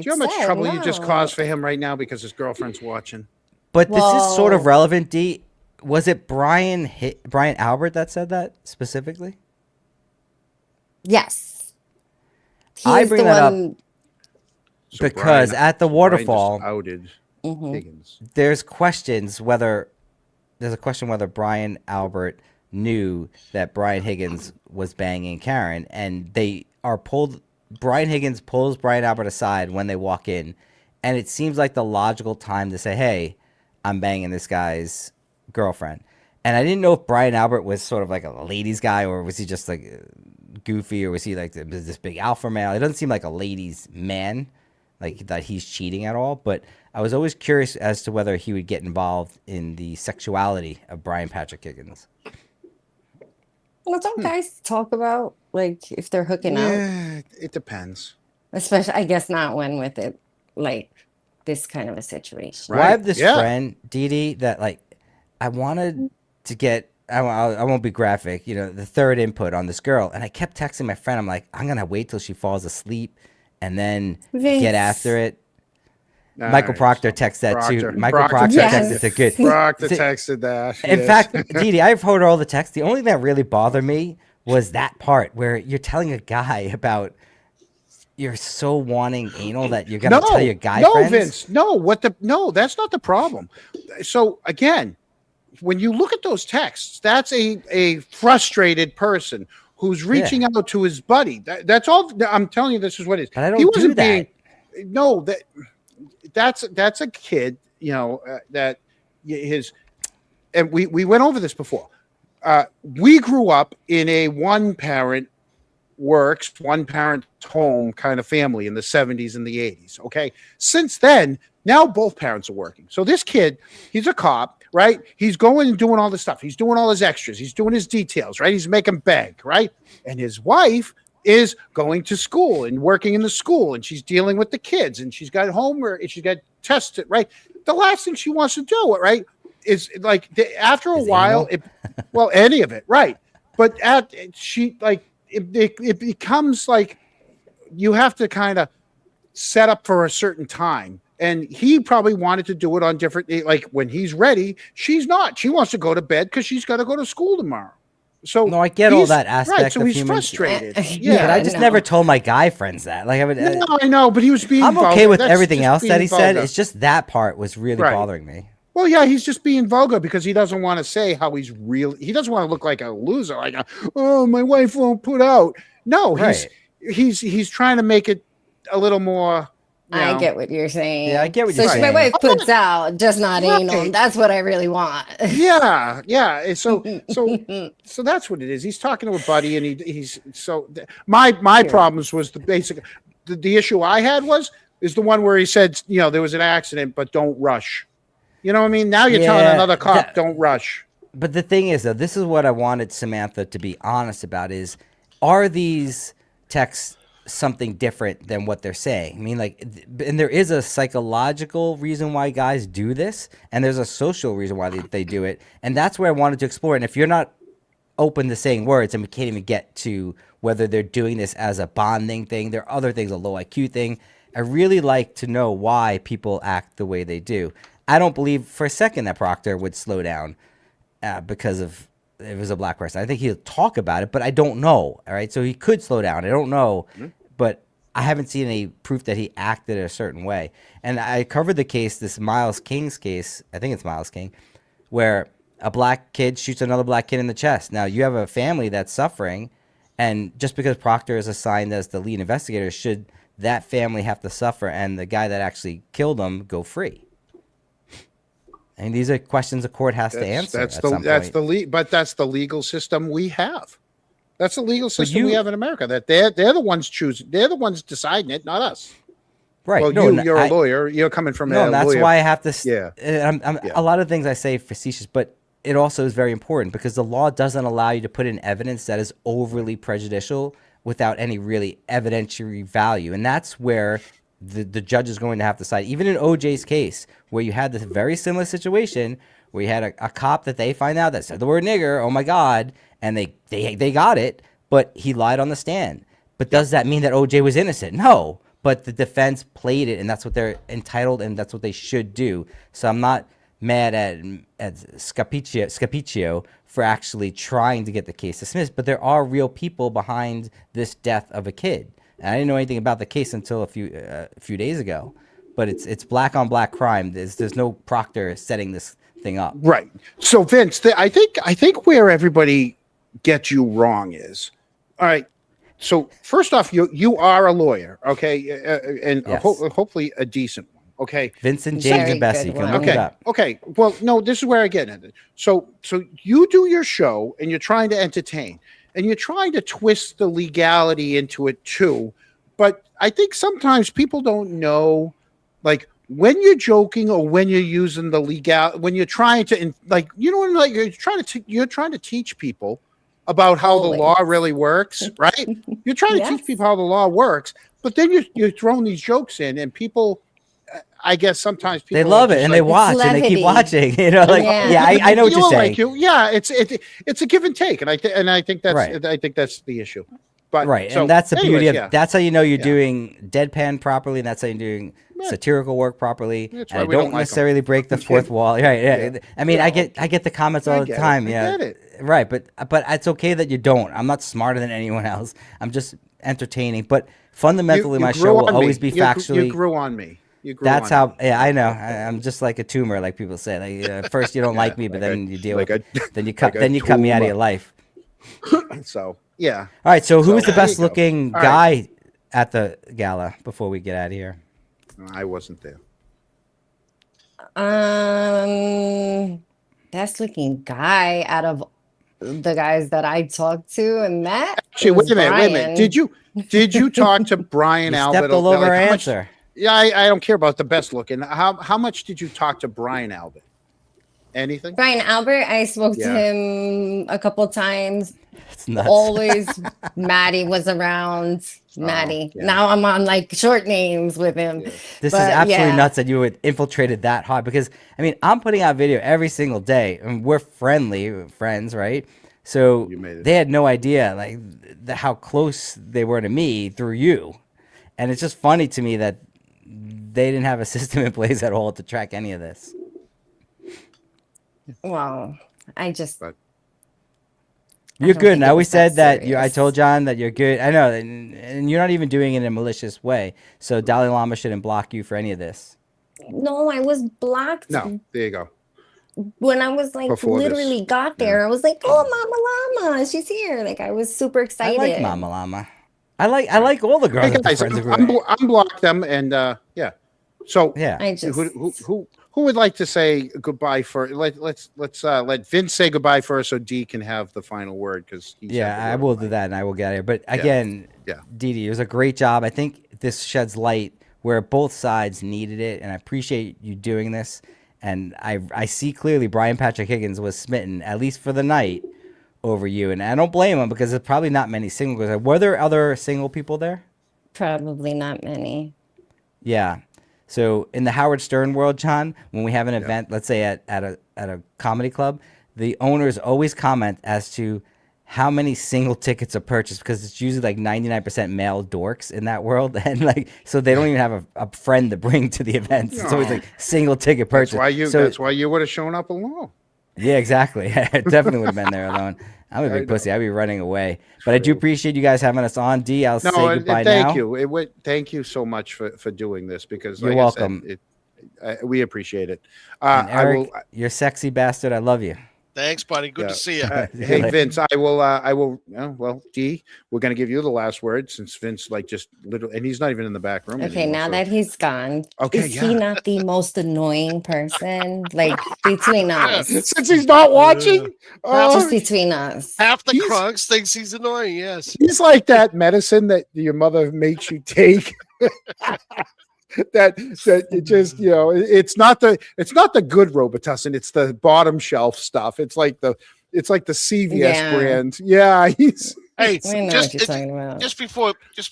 [SPEAKER 1] Do you know how much
[SPEAKER 6] said
[SPEAKER 1] trouble you just
[SPEAKER 6] no.
[SPEAKER 1] caused for him right now because his girlfriend's watching?
[SPEAKER 5] But this is sort of
[SPEAKER 6] Well-
[SPEAKER 5] relevant, D. Was it Brian Albert that said that specifically?
[SPEAKER 6] Yes.
[SPEAKER 5] I
[SPEAKER 6] He's
[SPEAKER 5] bring
[SPEAKER 6] the
[SPEAKER 5] that up
[SPEAKER 6] one-
[SPEAKER 1] So
[SPEAKER 5] because at the
[SPEAKER 1] Brian just
[SPEAKER 5] waterfall,
[SPEAKER 1] outed
[SPEAKER 6] Mhm.
[SPEAKER 1] Higgins.
[SPEAKER 5] there's a question whether Brian Albert knew that Brian Higgins was banging Karen, and Brian Higgins pulls Brian Albert aside when they walk in And it seems like the logical time to say, hey, I'm banging this guy's girlfriend. And I didn't know if Brian Albert was sort of like a ladies guy, or was he just like goofy, or was he like this big alpha male? It doesn't seem like a ladies man, like that he's cheating at all. But I was always curious as to whether he would get involved in the sexuality of Brian Patrick Higgins.
[SPEAKER 6] Well, don't guys talk about like if they're hooking up?
[SPEAKER 1] Yeah, it depends.
[SPEAKER 6] Especially, I guess not when with it like this kind of a situation.
[SPEAKER 5] Well, I have this
[SPEAKER 1] Yeah.
[SPEAKER 5] friend, Dee Dee, that like I wanted to get. I won't be graphic, you know, the third input on this girl, and I kept texting my friend. I'm like, I'm gonna wait till she falls asleep and then
[SPEAKER 6] Vince.
[SPEAKER 5] get after it.
[SPEAKER 1] All
[SPEAKER 5] Michael
[SPEAKER 1] right.
[SPEAKER 5] Proctor texted that too.
[SPEAKER 1] Proctor.
[SPEAKER 5] Michael
[SPEAKER 1] Proctor
[SPEAKER 5] Proctor
[SPEAKER 6] Yes.
[SPEAKER 5] texted it good.
[SPEAKER 1] Proctor
[SPEAKER 5] See,
[SPEAKER 1] texted that.
[SPEAKER 5] In
[SPEAKER 1] yes.
[SPEAKER 5] fact, Dee Dee, I've heard all the texts. The only thing that really bothered me was that part where you're telling a guy about you're so wanting anal that you're gonna tell your guy friends.
[SPEAKER 1] Vince, no, that's not the problem. So again, when you look at those texts, that's a frustrated person who's reaching out to his buddy. That's all. I'm telling you, this is what it is.
[SPEAKER 5] But I don't do that.
[SPEAKER 1] No, that's a kid. You know that his, and we went over this before. We grew up in a one parent home kind of family in the 70s and the 80s. Okay. Since then, now both parents are working. So this kid, he's a cop, right? He's going and doing all this stuff. He's doing all his extras. He's doing his details, right? He's making bank, right? And his wife is going to school and working in the school, and she's dealing with the kids, and she's got homework, and she's got tested, right? The last thing she wants to do, right, is like after a while, any of it, right? But it becomes like you have to kind of set up for a certain time. And he probably wanted to do it on different, like when he's ready, she's not. She wants to go to bed because she's got to go to school tomorrow. So
[SPEAKER 5] no, I get all that aspect.
[SPEAKER 1] Right, so
[SPEAKER 5] of
[SPEAKER 1] he's
[SPEAKER 5] human.
[SPEAKER 1] frustrated.
[SPEAKER 5] Yeah, but I just never told my guy friends that. Like I would.
[SPEAKER 1] No, I know, but he was being.
[SPEAKER 5] I'm okay
[SPEAKER 1] vulgar.
[SPEAKER 5] with
[SPEAKER 1] That's
[SPEAKER 5] everything
[SPEAKER 1] just
[SPEAKER 5] else that he
[SPEAKER 1] being
[SPEAKER 5] said.
[SPEAKER 1] vulgar.
[SPEAKER 5] It's just that part was really
[SPEAKER 1] Right.
[SPEAKER 5] bothering me.
[SPEAKER 1] Well, yeah, he's just being vulgar because he doesn't want to say how he's real. He doesn't want to look like a loser, like oh, my wife won't put out. No,
[SPEAKER 5] Right.
[SPEAKER 1] he's trying to make it a little more.
[SPEAKER 6] I get what you're saying.
[SPEAKER 5] Yeah, I get what
[SPEAKER 6] so
[SPEAKER 5] you're
[SPEAKER 6] my
[SPEAKER 5] saying.
[SPEAKER 6] wife puts out, just not anal.
[SPEAKER 1] Right.
[SPEAKER 6] That's what I really want.
[SPEAKER 1] Yeah. And so that's what it is. He's talking to a buddy, and he's so. My problems was the basic. The issue I had is the one where he said, you know, there was an accident, but don't rush. You know what I mean? Now you're telling another cop, don't rush.
[SPEAKER 5] But the thing is, though, this is what I wanted Samantha to be honest about: is are these texts something different than what they're saying? I mean, like, and there is a psychological reason why guys do this, and there's a social reason why they do it, and that's where I wanted to explore. And if you're not open to saying words, and we can't even get to whether they're doing this as a bonding thing, there are other things, a low IQ thing. I really like to know why people act the way they do. I don't believe for a second that Proctor would slow down because of it was a black person. I think he'll talk about it, but I don't know. All right, so he could slow down. I don't know, but I haven't seen any proof that he acted a certain way. And I covered the case, this Miles King's case. I think it's Miles King, where a black kid shoots another black kid in the chest. Now you have a family that's suffering, and just because Proctor is assigned as the lead investigator, should that family have to suffer and the guy that actually killed them go free? And these are questions the court has to answer. That's
[SPEAKER 1] the legal system we have. That's the legal system we have in America. That they're the ones choosing. They're the ones deciding it, not us.
[SPEAKER 5] Right.
[SPEAKER 1] Well, you're a lawyer. You're coming from a
[SPEAKER 5] that's
[SPEAKER 1] lawyer.
[SPEAKER 5] why I have to.
[SPEAKER 1] Yeah.
[SPEAKER 5] A lot of things I say facetious, but it also is very important because the law doesn't allow you to put in evidence that is overly prejudicial without any really evidentiary value, and that's where the judge is going to have to decide. Even in OJ's case, where you had this very similar situation, where you had a cop that they find out that said the word nigger, oh my God, and they got it, but he lied on the stand. But does that mean that OJ was innocent? No, but the defense played it, and that's what they're entitled, and that's what they should do. So I'm not mad at Scapiccio for actually trying to get the case dismissed, but there are real people behind this death of a kid. And I didn't know anything about the case until a few days ago, but it's black on black crime. There's no Proctor setting this thing up.
[SPEAKER 1] Right. So Vince, I think where everybody gets you wrong is, all right. So first off, you are a lawyer, okay, and
[SPEAKER 5] Yes.
[SPEAKER 1] hopefully a decent one, Okay.
[SPEAKER 5] Vincent,
[SPEAKER 6] Very
[SPEAKER 5] James, and Bessie.
[SPEAKER 6] good
[SPEAKER 5] Can
[SPEAKER 6] one.
[SPEAKER 5] look it
[SPEAKER 1] Okay.
[SPEAKER 5] up.
[SPEAKER 1] Okay. Well, no, this is where I get it. So you do your show and you're trying to entertain and you're trying to twist the legality into it too. But I think sometimes people don't know, like, when you're joking or when you're using the when you're trying to, like, you know, like you're trying to teach people about how the law
[SPEAKER 6] Always.
[SPEAKER 1] really works, right? You're trying to
[SPEAKER 6] Yes.
[SPEAKER 1] teach people how the law works, but then you're throwing these jokes in, and people, I guess sometimes people
[SPEAKER 5] They love
[SPEAKER 1] are
[SPEAKER 5] it
[SPEAKER 1] just
[SPEAKER 5] and
[SPEAKER 1] like,
[SPEAKER 5] they watch and they keep
[SPEAKER 6] levity.
[SPEAKER 5] watching. You know, like
[SPEAKER 6] Yeah.
[SPEAKER 5] I know what you're saying.
[SPEAKER 1] Yeah, it's a give and take, and I think that's
[SPEAKER 5] Right.
[SPEAKER 1] I think that's the issue. But
[SPEAKER 5] Right,
[SPEAKER 1] so,
[SPEAKER 5] and that's the
[SPEAKER 1] anyways,
[SPEAKER 5] beauty of
[SPEAKER 1] yeah.
[SPEAKER 5] that's how you know you're
[SPEAKER 1] Yeah.
[SPEAKER 5] doing deadpan properly, and that's how you're doing
[SPEAKER 1] Yeah.
[SPEAKER 5] satirical work properly.
[SPEAKER 1] That's
[SPEAKER 5] And
[SPEAKER 1] why
[SPEAKER 5] I
[SPEAKER 1] we don't
[SPEAKER 5] don't
[SPEAKER 1] like 'em.
[SPEAKER 5] necessarily break the
[SPEAKER 1] I'm
[SPEAKER 5] fourth
[SPEAKER 1] kidding.
[SPEAKER 5] wall. Right, yeah.
[SPEAKER 1] Yeah.
[SPEAKER 5] I mean,
[SPEAKER 1] Yeah,
[SPEAKER 5] I get the comments all the
[SPEAKER 1] get it.
[SPEAKER 5] time.
[SPEAKER 1] I
[SPEAKER 5] Yeah,
[SPEAKER 1] get it.
[SPEAKER 5] right. But it's okay that you don't. I'm not smarter than anyone else. I'm just entertaining. But fundamentally,
[SPEAKER 1] You
[SPEAKER 5] my
[SPEAKER 1] grew
[SPEAKER 5] show will
[SPEAKER 1] on me.
[SPEAKER 5] always be
[SPEAKER 1] You
[SPEAKER 5] factually.
[SPEAKER 1] grew on me. You grew
[SPEAKER 5] That's
[SPEAKER 1] on
[SPEAKER 5] how.
[SPEAKER 1] me.
[SPEAKER 5] Yeah, I know. I'm just like a tumor, like people say. Like first you don't like me, but
[SPEAKER 1] like
[SPEAKER 5] then you deal
[SPEAKER 1] like
[SPEAKER 5] with it.
[SPEAKER 1] a-
[SPEAKER 5] Then you cut.
[SPEAKER 1] like a
[SPEAKER 5] Then you cut me out of
[SPEAKER 1] tumor.
[SPEAKER 5] your life.
[SPEAKER 1] So yeah,
[SPEAKER 5] All right. So who's
[SPEAKER 1] So,
[SPEAKER 5] the
[SPEAKER 1] there you
[SPEAKER 5] best
[SPEAKER 1] go.
[SPEAKER 5] looking
[SPEAKER 1] All
[SPEAKER 5] guy
[SPEAKER 1] right.
[SPEAKER 5] at the gala before we get out of here?
[SPEAKER 1] I wasn't there.
[SPEAKER 6] Best looking guy out of the guys that I talked to and met.
[SPEAKER 1] Actually,
[SPEAKER 6] was
[SPEAKER 1] wait a minute.
[SPEAKER 6] Brian.
[SPEAKER 1] Did you talk to Brian
[SPEAKER 5] You
[SPEAKER 1] Albert?
[SPEAKER 5] stepped all over
[SPEAKER 1] Like,
[SPEAKER 5] our
[SPEAKER 1] how much-
[SPEAKER 5] answer.
[SPEAKER 1] Yeah, I don't care about the best looking. How much did you talk to Brian Albert? Anything?
[SPEAKER 6] Brian Albert, I spoke
[SPEAKER 1] Yeah.
[SPEAKER 6] to him a couple times.
[SPEAKER 5] It's nuts.
[SPEAKER 6] Always Maddie was around. Maddie.
[SPEAKER 1] yeah.
[SPEAKER 6] Now I'm on like short names with him.
[SPEAKER 1] Yeah.
[SPEAKER 5] This is
[SPEAKER 6] But,
[SPEAKER 5] absolutely
[SPEAKER 6] yeah.
[SPEAKER 5] nuts that you would infiltrated that hard because I mean I'm putting out video every single day and we're friends, right? So
[SPEAKER 1] You made it.
[SPEAKER 5] they had no idea like how close they were to me through you, and it's just funny to me that they didn't have a system in place at all to track any of this.
[SPEAKER 6] Well, I just
[SPEAKER 1] But
[SPEAKER 5] You're
[SPEAKER 6] don't
[SPEAKER 5] good.
[SPEAKER 6] think
[SPEAKER 5] And
[SPEAKER 6] it
[SPEAKER 5] I always
[SPEAKER 6] was that
[SPEAKER 5] said that I
[SPEAKER 6] serious.
[SPEAKER 5] told John that you're good. I know, and you're not even doing it in a malicious way. So Dalai Lama shouldn't block you for any of this.
[SPEAKER 6] no, I was blocked
[SPEAKER 1] no, there you go.
[SPEAKER 6] when I was like
[SPEAKER 1] Before this.
[SPEAKER 6] literally got there. I was like, oh, Mama Llama, she's here. Like I was super
[SPEAKER 5] I
[SPEAKER 6] excited.
[SPEAKER 5] like Mama Llama. I like all the girls
[SPEAKER 1] Hey
[SPEAKER 5] at the
[SPEAKER 1] guys,
[SPEAKER 5] friends group.
[SPEAKER 1] I'm blocked them, and yeah. So
[SPEAKER 5] Yeah.
[SPEAKER 6] I just
[SPEAKER 1] who would like to say goodbye for? Let's let Vince say goodbye first, so D can have the final word because
[SPEAKER 5] Yeah, I will do that, and I will get out of here. But again,
[SPEAKER 1] Yeah.
[SPEAKER 5] Dee Dee, it was a great job. I think this sheds light where both sides needed it, and I appreciate you doing this. And I see clearly Brian Patrick Higgins was smitten, at least for the night, over you. And I don't blame him because there's probably not many single girls. Were there other single people there?
[SPEAKER 6] probably not many.
[SPEAKER 5] Yeah. So in the Howard Stern world, John, when we have an event, let's say at a comedy club, the owners always comment as to how many single tickets are purchased because it's usually like 99% male dorks in that world, and like so they don't even have a friend to bring to the events. It's always like single ticket purchase.
[SPEAKER 1] That's why you would have shown up alone.
[SPEAKER 5] Yeah, exactly. I definitely would have been there alone. I'm a big pussy. I'd be running away. But I do appreciate you guys having us on. D, I'll say goodbye
[SPEAKER 1] thank
[SPEAKER 5] now.
[SPEAKER 1] you. Thank you so much for doing this because
[SPEAKER 5] You're
[SPEAKER 1] like
[SPEAKER 5] welcome.
[SPEAKER 1] I said, we appreciate it.
[SPEAKER 5] And
[SPEAKER 1] I
[SPEAKER 5] Eric,
[SPEAKER 1] will.
[SPEAKER 5] you're sexy bastard. I love you.
[SPEAKER 2] Thanks, buddy. Good to see you.
[SPEAKER 1] Hey Vince, I will. Well, D, we're gonna give you the last word since Vince just literally, and he's not even in the back room.
[SPEAKER 6] Okay,
[SPEAKER 1] anymore,
[SPEAKER 6] now
[SPEAKER 1] so-
[SPEAKER 6] that he's gone,
[SPEAKER 1] Okay,
[SPEAKER 6] is he not the most annoying person? Like between us,
[SPEAKER 1] since he's not watching,
[SPEAKER 6] just between us.
[SPEAKER 2] Half the
[SPEAKER 1] He's-
[SPEAKER 2] crunks thinks he's annoying. Yes.
[SPEAKER 1] he's like that medicine that your mother makes you take. that it just it's not the good Robitussin, it's the bottom shelf stuff. It's like the CVS
[SPEAKER 6] Yeah.
[SPEAKER 1] brand. Yeah, he's
[SPEAKER 2] Hey,
[SPEAKER 6] I know what you're talking about.
[SPEAKER 2] just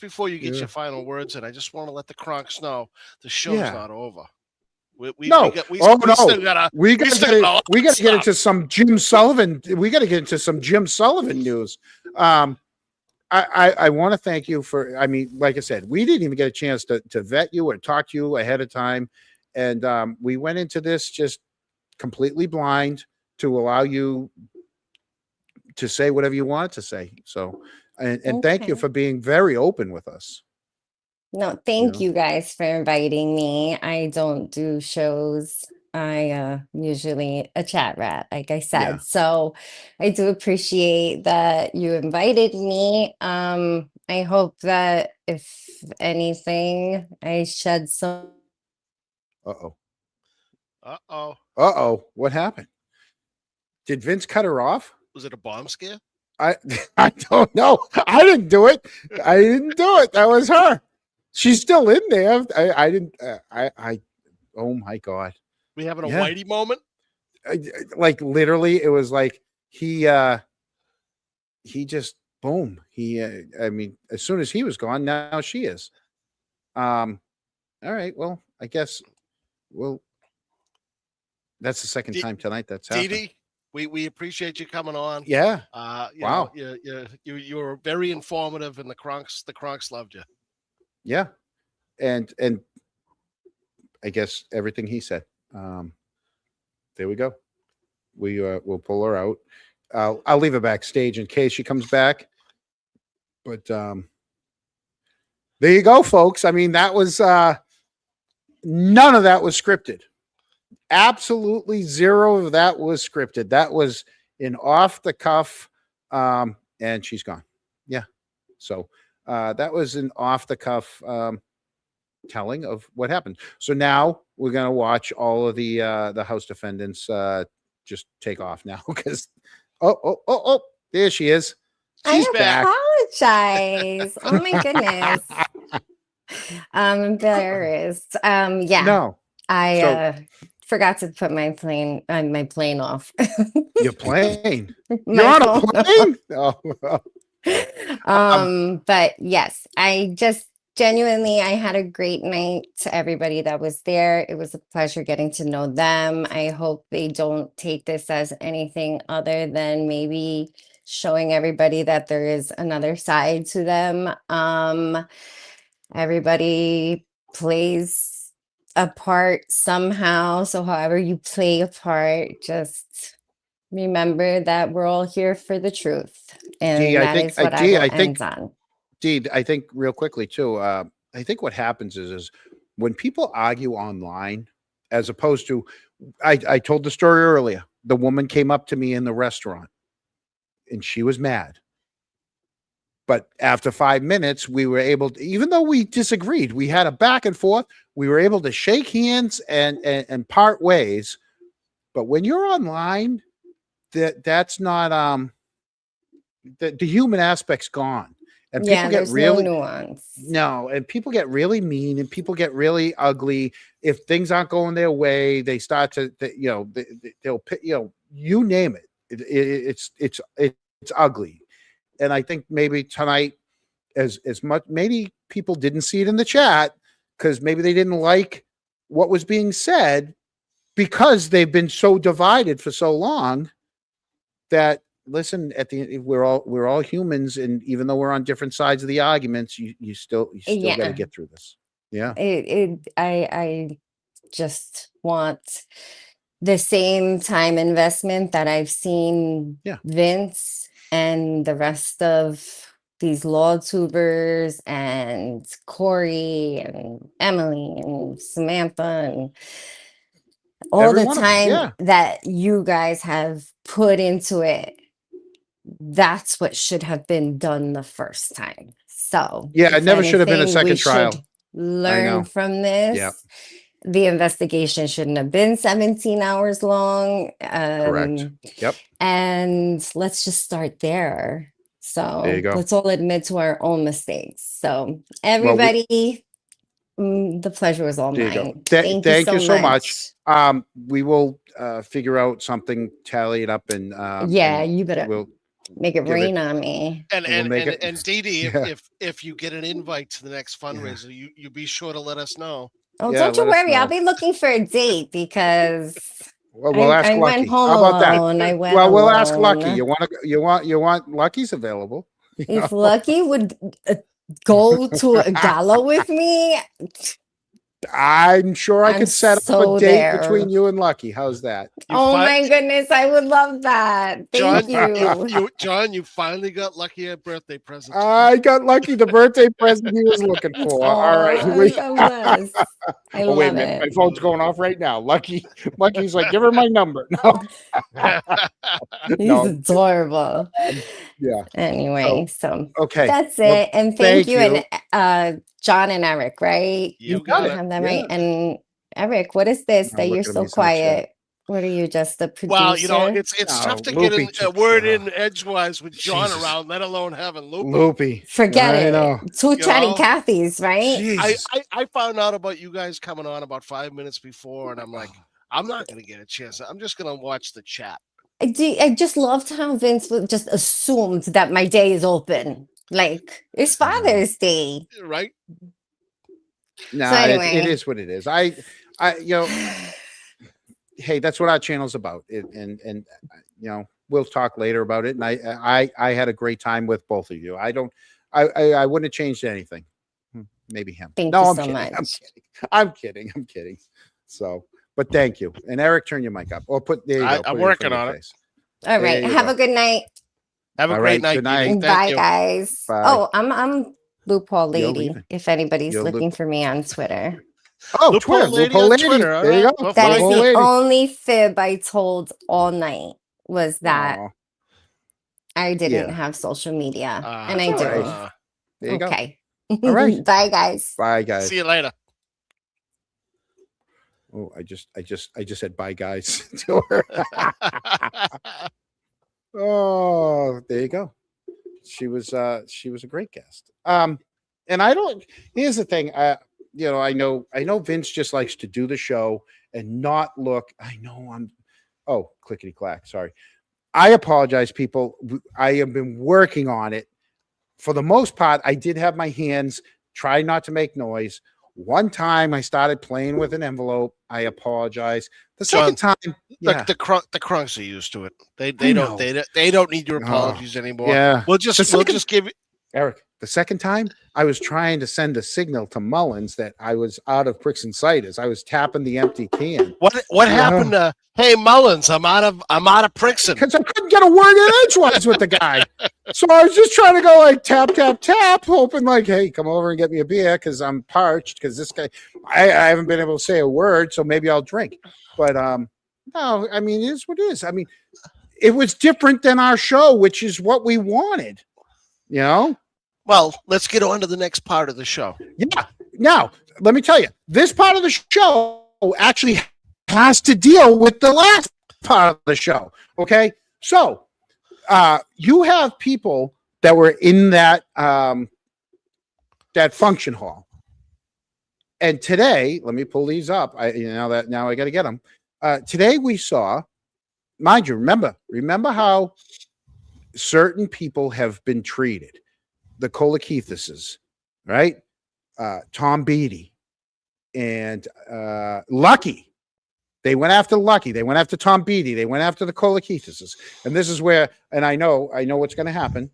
[SPEAKER 2] before you get
[SPEAKER 1] Yeah.
[SPEAKER 2] your final words in, I just want to let the Kronks know the show's
[SPEAKER 1] Yeah.
[SPEAKER 2] not over. We
[SPEAKER 1] no.
[SPEAKER 2] got- we
[SPEAKER 1] Oh
[SPEAKER 2] we
[SPEAKER 1] no,
[SPEAKER 2] still gotta-
[SPEAKER 1] we got
[SPEAKER 2] still got
[SPEAKER 1] to get
[SPEAKER 2] stuff.
[SPEAKER 1] into some Jim Sullivan. We got to get into some Jim Sullivan news. I want to thank you for. I mean, like I said, we didn't even get a chance to vet you or talk to you ahead of time, and we went into this just completely blind to allow you to say whatever you want to say. So, and thank you
[SPEAKER 6] Okay.
[SPEAKER 1] for being very open with us.
[SPEAKER 6] No, thank
[SPEAKER 1] know?
[SPEAKER 6] you guys for inviting me. I don't do shows. I usually a chat rat, like I said.
[SPEAKER 1] Yeah.
[SPEAKER 6] So I do appreciate that you invited me. I hope that if anything, I shed some
[SPEAKER 1] Uh-oh.
[SPEAKER 2] Uh-oh.
[SPEAKER 1] Uh-oh. What happened? Did Vince cut her off?
[SPEAKER 2] Was it a bomb scare?
[SPEAKER 1] I I don't know. I didn't do it. I didn't do it. That was her. She's still in there. I didn't. I. Oh my God.
[SPEAKER 2] We having a
[SPEAKER 1] Yeah.
[SPEAKER 2] Whitey moment?
[SPEAKER 1] Like literally, it was like he just boom. I mean, as soon as he was gone, now she is. All right. Well, I guess. Well, that's the second time tonight that's happened.
[SPEAKER 2] Dee, we appreciate you coming on.
[SPEAKER 1] Yeah.
[SPEAKER 2] Wow. You were very informative, and the Kronks loved you.
[SPEAKER 1] Yeah. And I guess everything he said. There we go. We'll pull her out. I'll leave her backstage in case she comes back. But there you go, folks. I mean, that was none of that was scripted. Absolutely zero of that was scripted. That was an off the cuff, and she's gone. Yeah. So that was an off the cuff telling of what happened. So now we're gonna watch all of the house defendants just take off now because oh there she is. She's back.
[SPEAKER 6] Apologize. Oh my goodness. I'm embarrassed. Yeah.
[SPEAKER 1] No.
[SPEAKER 6] I forgot to put my plane off.
[SPEAKER 1] Your plane.
[SPEAKER 6] My
[SPEAKER 1] You're on a
[SPEAKER 6] phone
[SPEAKER 1] plane? Oh.
[SPEAKER 6] But yes, I just genuinely, I had a great night to everybody that was there. It was a pleasure getting to know them. I hope they don't take this as anything other than maybe showing everybody that there is another side to them. Everybody plays a part somehow. So however you play a part, just remember that we're all here for the truth. And
[SPEAKER 1] Dee,
[SPEAKER 6] that is what I will end on.
[SPEAKER 1] Dee, I think real quickly too, I think what happens is when people argue online, as opposed to, I told the story earlier, the woman came up to me in the restaurant and she was mad. But after 5 minutes, we were able to, even though we disagreed, we had a back and forth, we were able to shake hands and part ways. But when you're online, that's not, the human aspect's gone. And people get really
[SPEAKER 6] no nuance.
[SPEAKER 1] No, and people get really mean and people get really ugly. If things aren't going their way, they start to, they'll pick, you name it. It's ugly. And I think maybe tonight, as much, maybe people didn't see it in the chat because maybe they didn't like what was being said because they've been so divided for so long that, listen, at the end, we're all humans, and even though we're on different sides of the arguments, you still got to get through this. Yeah.
[SPEAKER 6] I just want the same time investment that I've seen Vince and the rest of these law tubers and Corey and Emily and Samantha and all the time that you guys have put into it. That's what should have been done the first time. So
[SPEAKER 1] yeah, it never should have been a second trial.
[SPEAKER 6] Learn from this.
[SPEAKER 1] Yeah.
[SPEAKER 6] The investigation shouldn't have been 17 hours long.
[SPEAKER 1] Correct. Yep.
[SPEAKER 6] And let's just start there. So
[SPEAKER 1] there you go.
[SPEAKER 6] Let's all admit to our own mistakes. So everybody, the pleasure was all mine.
[SPEAKER 1] Thank you so much. We will figure out something, tally it up, and
[SPEAKER 6] you better make it rain on me.
[SPEAKER 2] And Dee, if you get an invite to the next fundraiser, you be sure to let us know.
[SPEAKER 6] Oh, don't you worry. I'll be looking for a date because
[SPEAKER 1] we'll ask
[SPEAKER 6] I
[SPEAKER 1] Lucky.
[SPEAKER 6] went home
[SPEAKER 1] How about
[SPEAKER 6] alone.
[SPEAKER 1] that?
[SPEAKER 6] I went
[SPEAKER 1] we'll ask
[SPEAKER 6] alone.
[SPEAKER 1] Lucky. You want Lucky's available.
[SPEAKER 6] If Lucky would go to a gala with me,
[SPEAKER 1] I'm sure I could set up a date between you and Lucky. How's that?
[SPEAKER 6] My goodness, I would love that. Thank you.
[SPEAKER 2] John, you finally got Lucky a birthday present.
[SPEAKER 1] I got Lucky the birthday present he was looking for. All right.
[SPEAKER 6] I love
[SPEAKER 1] wait a minute. My phone's going off right now. Lucky's like, give her my number. No.
[SPEAKER 6] He's adorable.
[SPEAKER 1] Yeah.
[SPEAKER 6] Anyway, so
[SPEAKER 1] okay.
[SPEAKER 6] That's it. And thank you. And John and Eric, right?
[SPEAKER 2] You got it.
[SPEAKER 6] Have that right. And Eric, what is this
[SPEAKER 1] I'm
[SPEAKER 6] that you're
[SPEAKER 1] looking at
[SPEAKER 6] so
[SPEAKER 1] me, it's not
[SPEAKER 6] quiet? What are you, just the producer?
[SPEAKER 2] Well, you know, it's
[SPEAKER 1] No,
[SPEAKER 2] tough to get
[SPEAKER 1] Loopy
[SPEAKER 2] in a
[SPEAKER 1] took-
[SPEAKER 2] word in edgewise with John
[SPEAKER 1] Jesus.
[SPEAKER 2] around, let alone having Loopy.
[SPEAKER 1] Loopy.
[SPEAKER 6] Forget
[SPEAKER 1] I
[SPEAKER 6] it.
[SPEAKER 1] know.
[SPEAKER 6] Two
[SPEAKER 2] You
[SPEAKER 6] chatty
[SPEAKER 2] know?
[SPEAKER 6] Cathys, right?
[SPEAKER 1] Jesus.
[SPEAKER 2] I found out about you guys coming on about 5 minutes before, and I'm like, I'm not going to get a chance. I'm just going to watch the chat.
[SPEAKER 6] I just loved how Vince would just assumed that my day is open. Like, it's Father's Day.
[SPEAKER 2] Right?
[SPEAKER 1] Nah,
[SPEAKER 6] So
[SPEAKER 1] it
[SPEAKER 6] anyway.
[SPEAKER 1] is what it is. I, you know, hey, that's what our channel's about. And you know, we'll talk later about it. And I had a great time with both of you. I wouldn't have changed anything. Maybe him.
[SPEAKER 6] Thank
[SPEAKER 1] No,
[SPEAKER 6] you
[SPEAKER 1] I'm
[SPEAKER 6] so
[SPEAKER 1] kidding.
[SPEAKER 6] much.
[SPEAKER 1] I'm kidding. So, but thank you. And Eric, turn your mic up. Or there you go.
[SPEAKER 2] I'm
[SPEAKER 1] Put your
[SPEAKER 2] working
[SPEAKER 1] finger
[SPEAKER 2] on it.
[SPEAKER 1] face.
[SPEAKER 6] All
[SPEAKER 1] There
[SPEAKER 6] right.
[SPEAKER 1] you
[SPEAKER 6] Have
[SPEAKER 1] go.
[SPEAKER 6] a good night.
[SPEAKER 2] Have a
[SPEAKER 1] All
[SPEAKER 2] great
[SPEAKER 1] right,
[SPEAKER 2] night.
[SPEAKER 1] good night.
[SPEAKER 2] Dee Dee.
[SPEAKER 6] Bye,
[SPEAKER 2] Thank you.
[SPEAKER 6] guys.
[SPEAKER 1] Bye.
[SPEAKER 6] Oh, I'm Loophole
[SPEAKER 1] You're
[SPEAKER 6] Lady.
[SPEAKER 1] leaving.
[SPEAKER 6] If anybody's
[SPEAKER 1] You're
[SPEAKER 6] looking for me on Twitter.
[SPEAKER 1] Oh,
[SPEAKER 2] Loophole
[SPEAKER 1] Twitter.
[SPEAKER 2] Lady
[SPEAKER 1] Loophole
[SPEAKER 2] on
[SPEAKER 1] Lady.
[SPEAKER 2] Twitter, all
[SPEAKER 1] There you
[SPEAKER 2] right.
[SPEAKER 1] go.
[SPEAKER 2] Well,
[SPEAKER 6] That is
[SPEAKER 2] find
[SPEAKER 1] Loophole
[SPEAKER 6] the
[SPEAKER 1] Lady.
[SPEAKER 6] only fib I told all night was that
[SPEAKER 1] Aw,
[SPEAKER 6] I didn't
[SPEAKER 1] Yeah.
[SPEAKER 6] have social media. And
[SPEAKER 1] That's
[SPEAKER 6] I
[SPEAKER 1] all
[SPEAKER 6] do.
[SPEAKER 1] right. There you go.
[SPEAKER 6] Okay.
[SPEAKER 1] All right.
[SPEAKER 6] Bye, guys.
[SPEAKER 1] Bye, guys.
[SPEAKER 2] See you later.
[SPEAKER 1] Oh, I just said bye, guys. to her. Oh, there you go. She was a great guest. And I don't. Here's the thing. You know, I know Vince just likes to do the show and not look. I know I'm. Oh, clickety clack. Sorry. I apologize, people. I have been working on it. For the most part, I did have my hands try not to make noise. One time I started playing with an envelope. I apologize. The second time, yeah.
[SPEAKER 2] Look, the crunks are used to it. They
[SPEAKER 1] know.
[SPEAKER 2] don't need your apologies anymore.
[SPEAKER 1] Yeah.
[SPEAKER 2] We'll just give it.
[SPEAKER 1] Eric, the second time I was trying to send a signal to Mullins that I was out of pricks and ciders. I was tapping the empty can.
[SPEAKER 2] What happened to hey Mullins? I'm out of Prixon.
[SPEAKER 1] Because I couldn't get a word in edgewise with the guy. So I was just trying to go like tap, tap, tap, hoping like, hey, come over and get me a beer because I'm parched. Because this guy, I haven't been able to say a word, so maybe I'll drink. But no, I mean, it is what it is. I mean, it was different than our show, which is what we wanted. You know?
[SPEAKER 2] Well, let's get on to the next part of the show.
[SPEAKER 1] Yeah. Now, let me tell you, this part of the show actually has to deal with the last part of the show. Okay. So you have people that were in that that function hall. And today, let me pull these up. Now I got to get them. Today we saw, mind you, remember how certain people have been treated. The Kolakithises, right? Tom Beatty and Lucky. They went after Lucky. They went after Tom Beatty. They went after the Kolakithises. And this is where, and I know what's going to happen.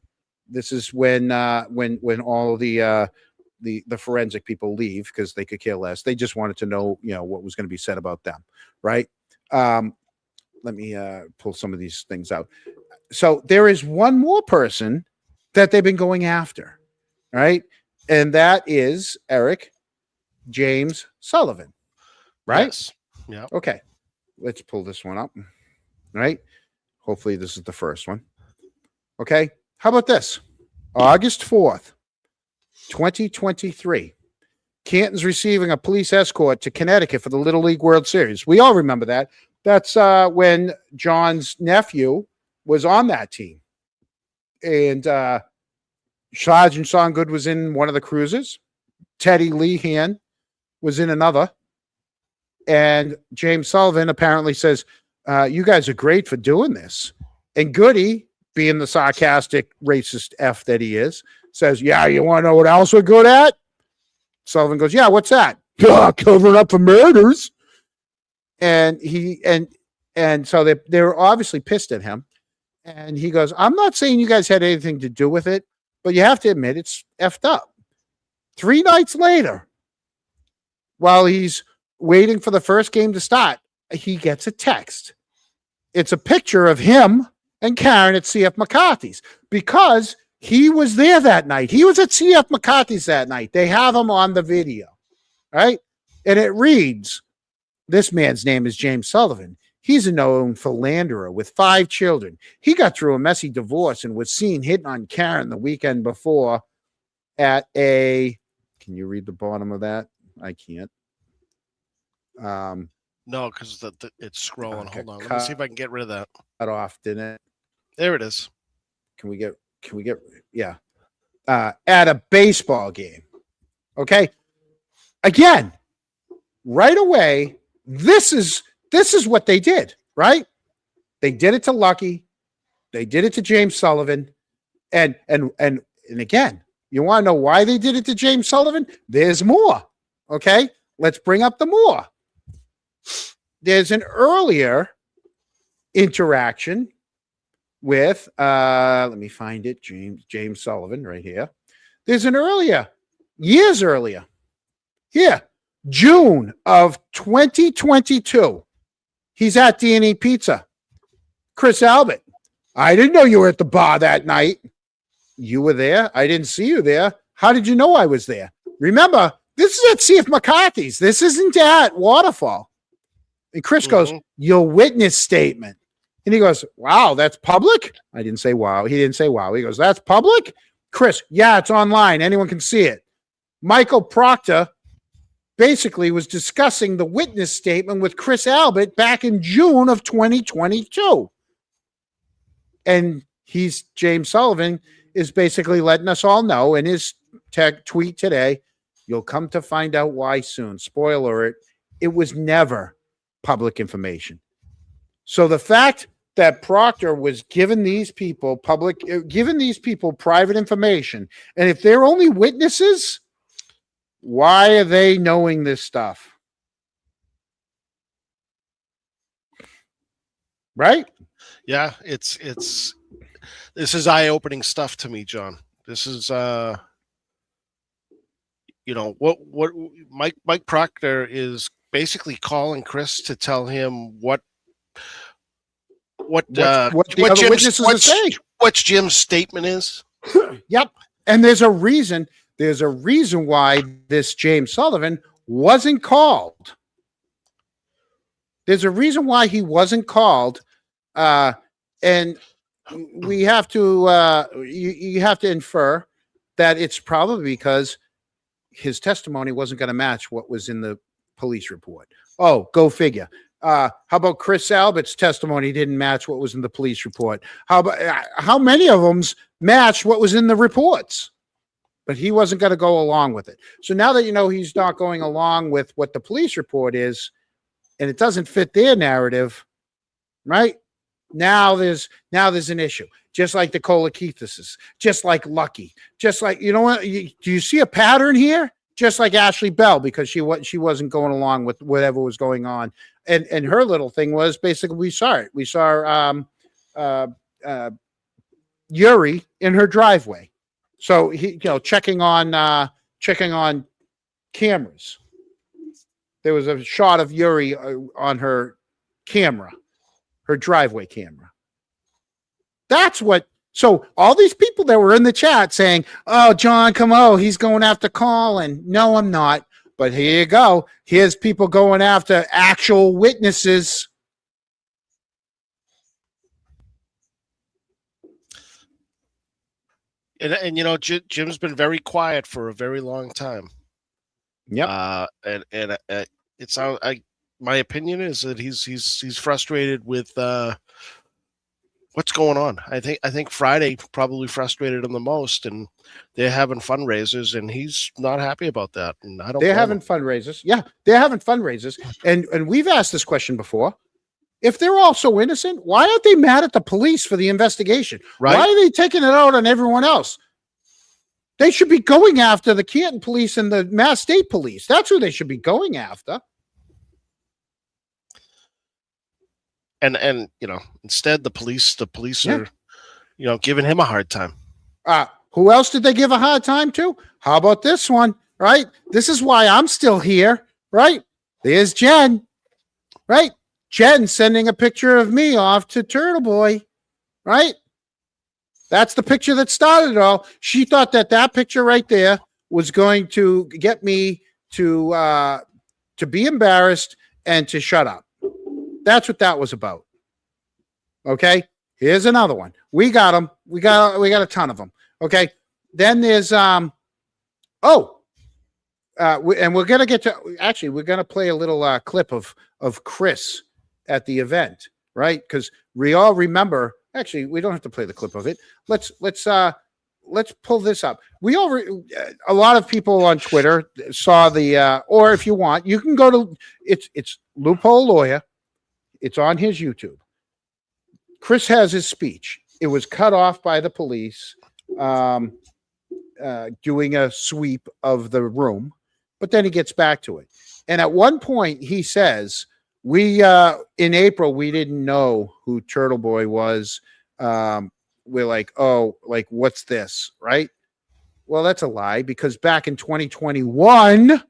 [SPEAKER 1] This is when all the forensic people leave because they could care less. They just wanted to know, what was going to be said about them, right? Let me pull some of these things out. So there is one more person that they've been going after, right? And that is Eric James Sullivan, right?
[SPEAKER 2] Yes. Yeah.
[SPEAKER 1] Okay. Let's pull this one up, right? Hopefully this is the first one. Okay. How about this? August 4th, 2023. Canton's receiving a police escort to Connecticut for the Little League World Series. We all remember that. That's when John's nephew was on that team. And Sergeant Songood was in one of the cruises. Teddy Lehan was in another. And James Sullivan apparently says, you guys are great for doing this. And Goody, being the sarcastic, racist F that he is, says, yeah, you want to know what else we're good at? Sullivan goes, yeah, what's that? Covering up for murders. And so they're obviously pissed at him. And he goes, I'm not saying you guys had anything to do with it, but you have to admit it's effed up. 3 nights later, while he's waiting for the first game to start, he gets a text. It's a picture of him and Karen at CF McCarthy's because he was there that night. He was at CF McCarthy's that night. They have him on the video, right? And it reads, this man's name is James Sullivan. He's a known philanderer with 5 children. He got through a messy divorce and was seen hitting on Karen the weekend before at a, can you read the bottom of that? I can't.
[SPEAKER 2] No, because it's scrolling.
[SPEAKER 1] Okay,
[SPEAKER 2] Hold on. Let me see if I can get rid of that.
[SPEAKER 1] Cut off, didn't it?
[SPEAKER 2] There it is.
[SPEAKER 1] Can we get, yeah. At a baseball game. Okay. Again, right away, this is what they did, right? They did it to Lucky. They did it to James Sullivan. And again, you want to know why they did it to James Sullivan? There's more. Okay. Let's bring up the more. There's an earlier interaction with let me find it. James Sullivan right here. There's an years earlier. Here, June of 2022. He's at D&E Pizza. Chris Albert. I didn't know you were at the bar that night. You were there. I didn't see you there. How did you know I was there? Remember, this is at C.F. McCarthy's. This isn't at Waterfall. And Chris goes, your witness statement. And he goes, wow, that's public? I didn't say wow. He didn't say wow. He goes, that's public? Chris, yeah, it's online. Anyone can see it. Michael Proctor basically was discussing the witness statement with Chris Albert back in June of 2022. And James Sullivan is basically letting us all know in his tweet today, you'll come to find out why soon. Spoiler alert, it was never public information. So the fact that Proctor was giving these people private information, and if they're only witnesses, why are they knowing this stuff? Right?
[SPEAKER 2] Yeah, this is eye-opening stuff to me, John. This is what Mike Proctor is basically calling Chris to tell him what
[SPEAKER 1] the other witnesses are saying.
[SPEAKER 2] What Jim's statement is.
[SPEAKER 1] Yep. And there's a reason why this James Sullivan wasn't called. There's a reason why he wasn't called. And we have to you have to infer that it's probably because his testimony wasn't going to match what was in the police report. Oh, go figure. How about Chris Albert's testimony didn't match what was in the police report? How many of them matched what was in the reports? But he wasn't going to go along with it. So now that you know he's not going along with what the police report is, and it doesn't fit their narrative, right? Now there's an issue. Just like the Kolakithises, just like Lucky, just like, you know what? Do you see a pattern here? Just like Ashley Bell, because she wasn't going along with whatever was going on. And her little thing was basically we saw it. We saw Yuri in her driveway. So he, checking on cameras. There was a shot of Yuri on her camera, her driveway camera. That's what. So all these people that were in the chat saying, "Oh, John, come on, he's going after Colin." No, I'm not. But here you go. Here's people going after actual witnesses.
[SPEAKER 2] And Jim's been very quiet for a very long time.
[SPEAKER 1] Yep.
[SPEAKER 2] It's my opinion is that he's frustrated with what's going on. I think Friday probably frustrated him the most, and they're having fundraisers, and he's not happy about that. And I don't.
[SPEAKER 1] They're having fundraisers. Yeah, they're having fundraisers, and we've asked this question before. If they're all so innocent, why aren't they mad at the police for the investigation?
[SPEAKER 2] Right.
[SPEAKER 1] Why are they taking it out on everyone else? They should be going after the Canton police and the Mass State Police. That's who they should be going after.
[SPEAKER 2] And instead the police are, giving him a hard time.
[SPEAKER 1] Who else did they give a hard time to? How about this one? Right? This is why I'm still here. Right? There's Jen. Right? Jen sending a picture of me off to Turtle Boy. Right? That's the picture that started it all. She thought that picture right there was going to get me to be embarrassed and to shut up. That's what that was about. Okay. Here's another one. We got them. We got a ton of them. Okay. Then there's, and we're gonna get to actually we're gonna play a little clip of Chris at the event, right? Because we all remember. Actually, we don't have to play the clip of it. Let's pull this up. A lot of people on Twitter saw the or if you want, you can go to it's Loophole Lawyer. It's on his YouTube. Chris has his speech. It was cut off by the police doing a sweep of the room, but then he gets back to it. And at one point he says, we in April, we didn't know who Turtle Boy was. We're like, oh, like, what's this? Right? Well, that's a lie, because back in 2021,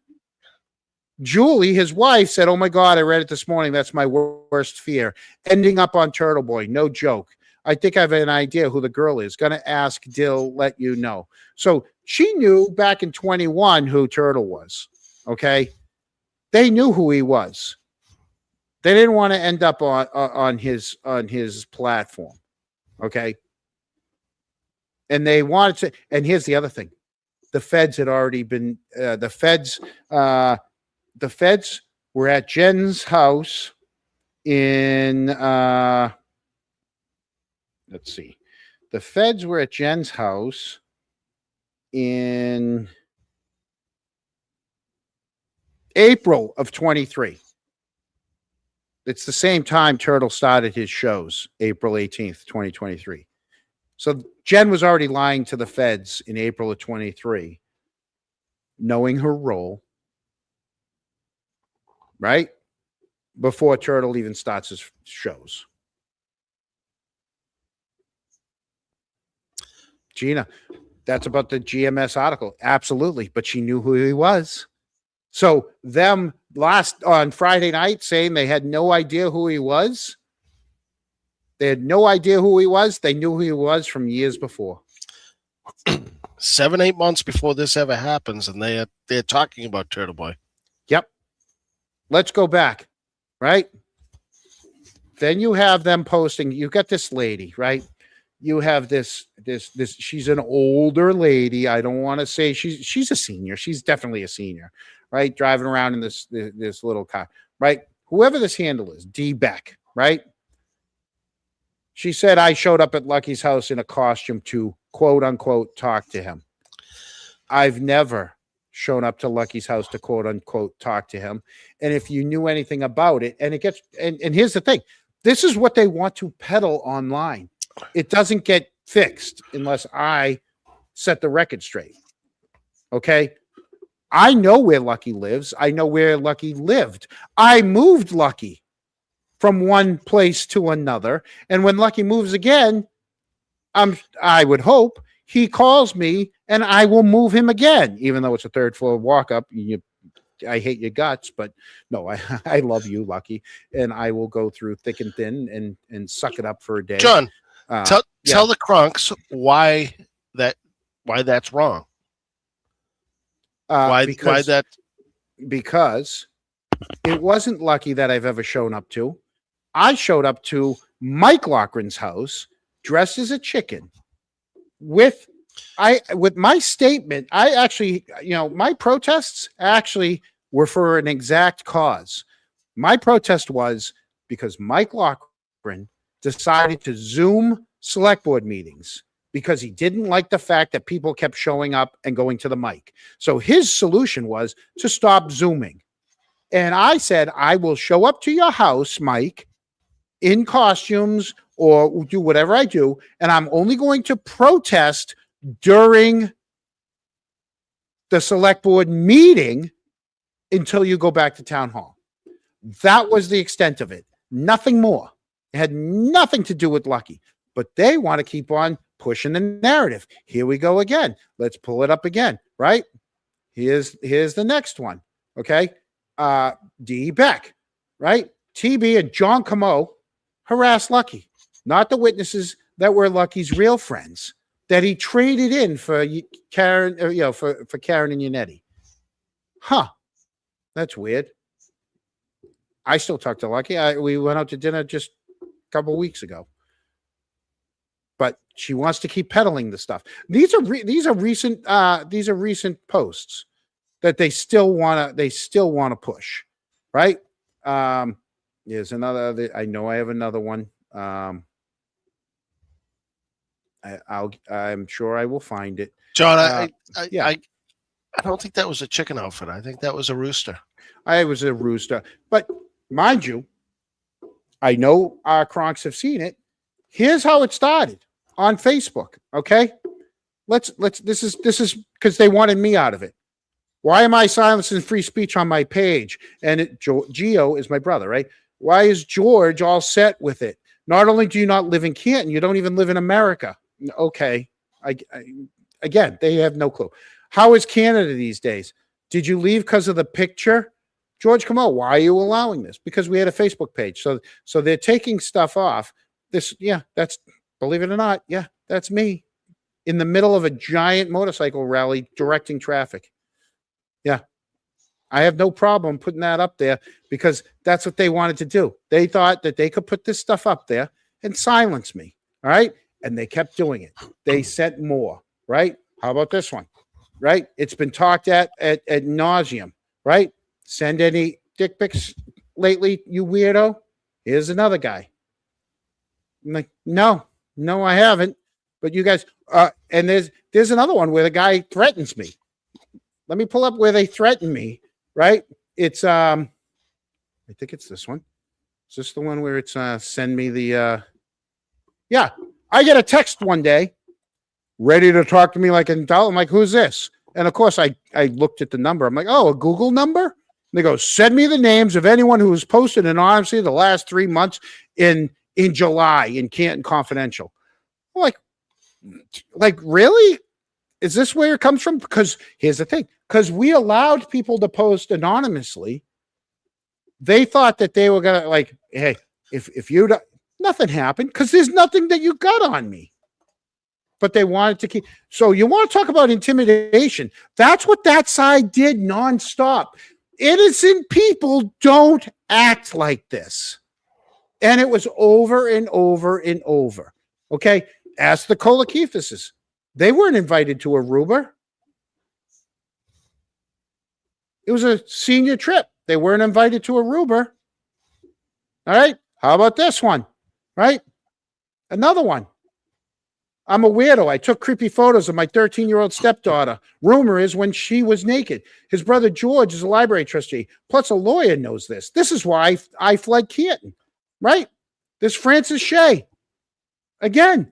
[SPEAKER 1] Julie, his wife, said, oh my God, I read it this morning. That's my worst fear. Ending up on Turtle Boy. No joke. I think I have an idea who the girl is. Gonna ask Dill, let you know. So she knew back in 21 who Turtle was. Okay. They knew who he was. They didn't want to end up on his platform. Okay. And they wanted to, and here's the other thing. The feds had already been the feds were at Jen's house in let's see. The feds were at Jen's house in April of 23. It's the same time Turtle started his shows, April 18th, 2023. So Jen was already lying to the feds in April of 23, knowing her role, right? Before Turtle even starts his shows. Gina, that's about the GMS article. Absolutely. But she knew who he was. So them on Friday night saying they had no idea who he was. They had no idea who he was. They knew who he was from years before.
[SPEAKER 2] 7-8 months before this ever happens, and they're talking about Turtle Boy.
[SPEAKER 1] Yep. Let's go back, right? Then you have them posting. You got this lady, right? You have this. She's an older lady. I don't want to say she's a senior. She's definitely a senior, right? Driving around in this little car, right? Whoever this handle is, D. Beck, right? She said, I showed up at Lucky's house in a costume to quote unquote talk to him. I've never shown up to Lucky's house to quote unquote talk to him. And if you knew anything about it, and it gets, and here's the thing, this is what they want to peddle online. It doesn't get fixed unless I set the record straight. Okay. I know where Lucky lives. I know where Lucky lived. I moved Lucky from one place to another. And when Lucky moves again, I would hope he calls me and I will move him again, even though it's a third floor walk up. I hate your guts, but no, I love you, Lucky. And I will go through thick and thin and suck it up for a day.
[SPEAKER 2] John, tell the Crunks why that's wrong.
[SPEAKER 1] Because it wasn't Lucky that I've ever shown up to. I showed up to Mike Loughran's house dressed as a chicken with my statement. I actually, my protests actually were for an exact cause. My protest was because Mike Loughran decided to Zoom select board meetings because he didn't like the fact that people kept showing up and going to the mic. So his solution was to stop Zooming. And I said, I will show up to your house, Mike, in costumes or do whatever I do. And I'm only going to protest during the select board meeting until you go back to town hall. That was the extent of it. Nothing more. It had nothing to do with Lucky, but they want to keep on pushing the narrative. Here we go again. Let's pull it up again, right? Here's the next one. Okay. D. Beck, right? TB and John Camo harassed Lucky, not the witnesses that were Lucky's real friends that he traded in for Karen, for Karen and Yannetti. Huh. That's weird. I still talk to Lucky. We went out to dinner just a couple of weeks ago. But she wants to keep peddling the stuff. These are recent posts. that they still want to push, right? There's another. I know I have another one. I'm sure I will find it.
[SPEAKER 2] John,
[SPEAKER 1] yeah.
[SPEAKER 2] I don't think that was a chicken outfit. I think that was a rooster.
[SPEAKER 1] I was a rooster, but mind you, I know our Kronks have seen it. Here's how it started on Facebook. Okay, let's. This is because they wanted me out of it. Why am I silencing free speech on my page? And Geo is my brother, right? Why is George all set with it? Not only do you not live in Canton, you don't even live in America. Okay, again, they have no clue. How is Canada these days? Did you leave because of the picture? George, come on. Why are you allowing this? Because we had a Facebook page. So they're taking stuff off. That's, believe it or not, that's me in the middle of a giant motorcycle rally directing traffic. Yeah. I have no problem putting that up there because that's what they wanted to do. They thought that they could put this stuff up there and silence me. All right. And they kept doing it. They sent more, right? How about this one? Right? It's been talked at nauseum, right? Send any dick pics lately, you weirdo? Here's another guy. I'm like, no, I haven't. But you guys, and there's another one where the guy threatens me. Let me pull up where they threaten me, right? It's, I think it's this one. Is this the one where it's, send me the, yeah, I get a text one day, ready to talk to me like an adult. I'm like, who's this? And of course, I looked at the number. I'm like, oh, a Google number? And they go, send me the names of anyone who has posted anonymously the last 3 months in July in Canton Confidential. I'm like, really? Is this where it comes from? Because here's the thing. Because we allowed people to post anonymously. They thought that they were going to like, hey, if you don't, nothing happened because there's nothing that you got on me. But they wanted to keep. So you want to talk about intimidation. That's what that side did nonstop. Innocent people don't act like this. And it was over and over and over. Okay. Ask the Kolakithises. They weren't invited to Aruba. It was a senior trip. They weren't invited to Aruba. All right. How about this one? Right? Another one. I'm a weirdo. I took creepy photos of my 13-year-old stepdaughter. Rumor is when she was naked. His brother George is a library trustee. Plus a lawyer knows this. This is why I fled Canton. Right? This Francis Shea. Again.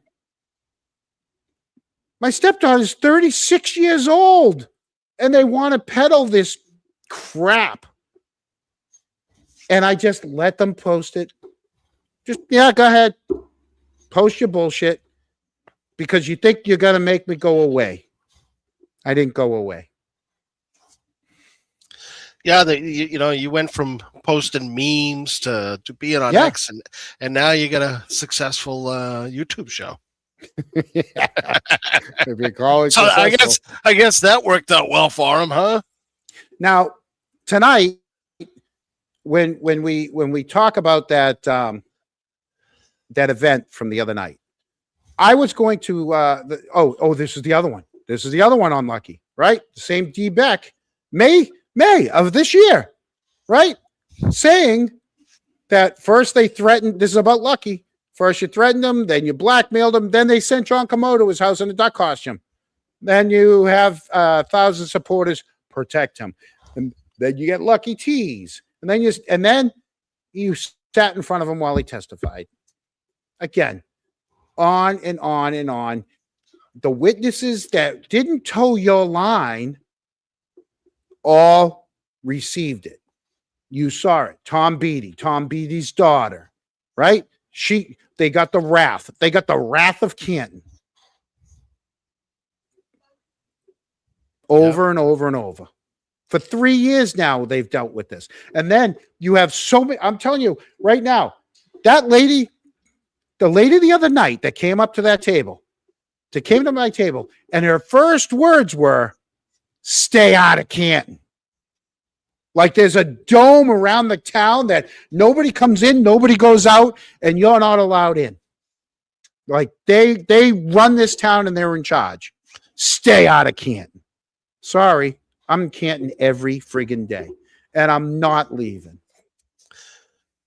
[SPEAKER 1] My stepdaughter is 36 years old. And they want to peddle this crap. And I just let them post it. Just, yeah, go ahead. Post your bullshit. Because you think you're going to make me go away. I didn't go away.
[SPEAKER 2] Yeah, you went from posting memes to being on X, and now you got a successful YouTube show.
[SPEAKER 1] If you call it
[SPEAKER 2] so
[SPEAKER 1] successful.
[SPEAKER 2] I guess that worked out well for him, huh?
[SPEAKER 1] Now tonight, when we talk about that that event from the other night, I was going to this is the other one. This is the other one on Lucky, right? The same D Beck, May of this year, right? Saying that first they threatened, this is about Lucky. First you threatened him, then you blackmailed him, then they sent John Komodo to his house in a duck costume. Then you have 1,000 supporters protect him. And then you get Lucky Tees. And then you sat in front of him while he testified. Again, on and on and on. The witnesses that didn't toe your line all received it. You saw it. Tom Beatty's daughter, right? They got the wrath. They got the wrath of Canton. Over and over and over. For 3 years now, they've dealt with this. And then you have so many, I'm telling you right now, that lady, the lady the other night that came up to that table, came to my table, and her first words were, stay out of Canton. Like there's a dome around the town that nobody comes in, nobody goes out, and you're not allowed in. Like they run this town and they're in charge. Stay out of Canton. Sorry, I'm in Canton every friggin' day, and I'm not leaving.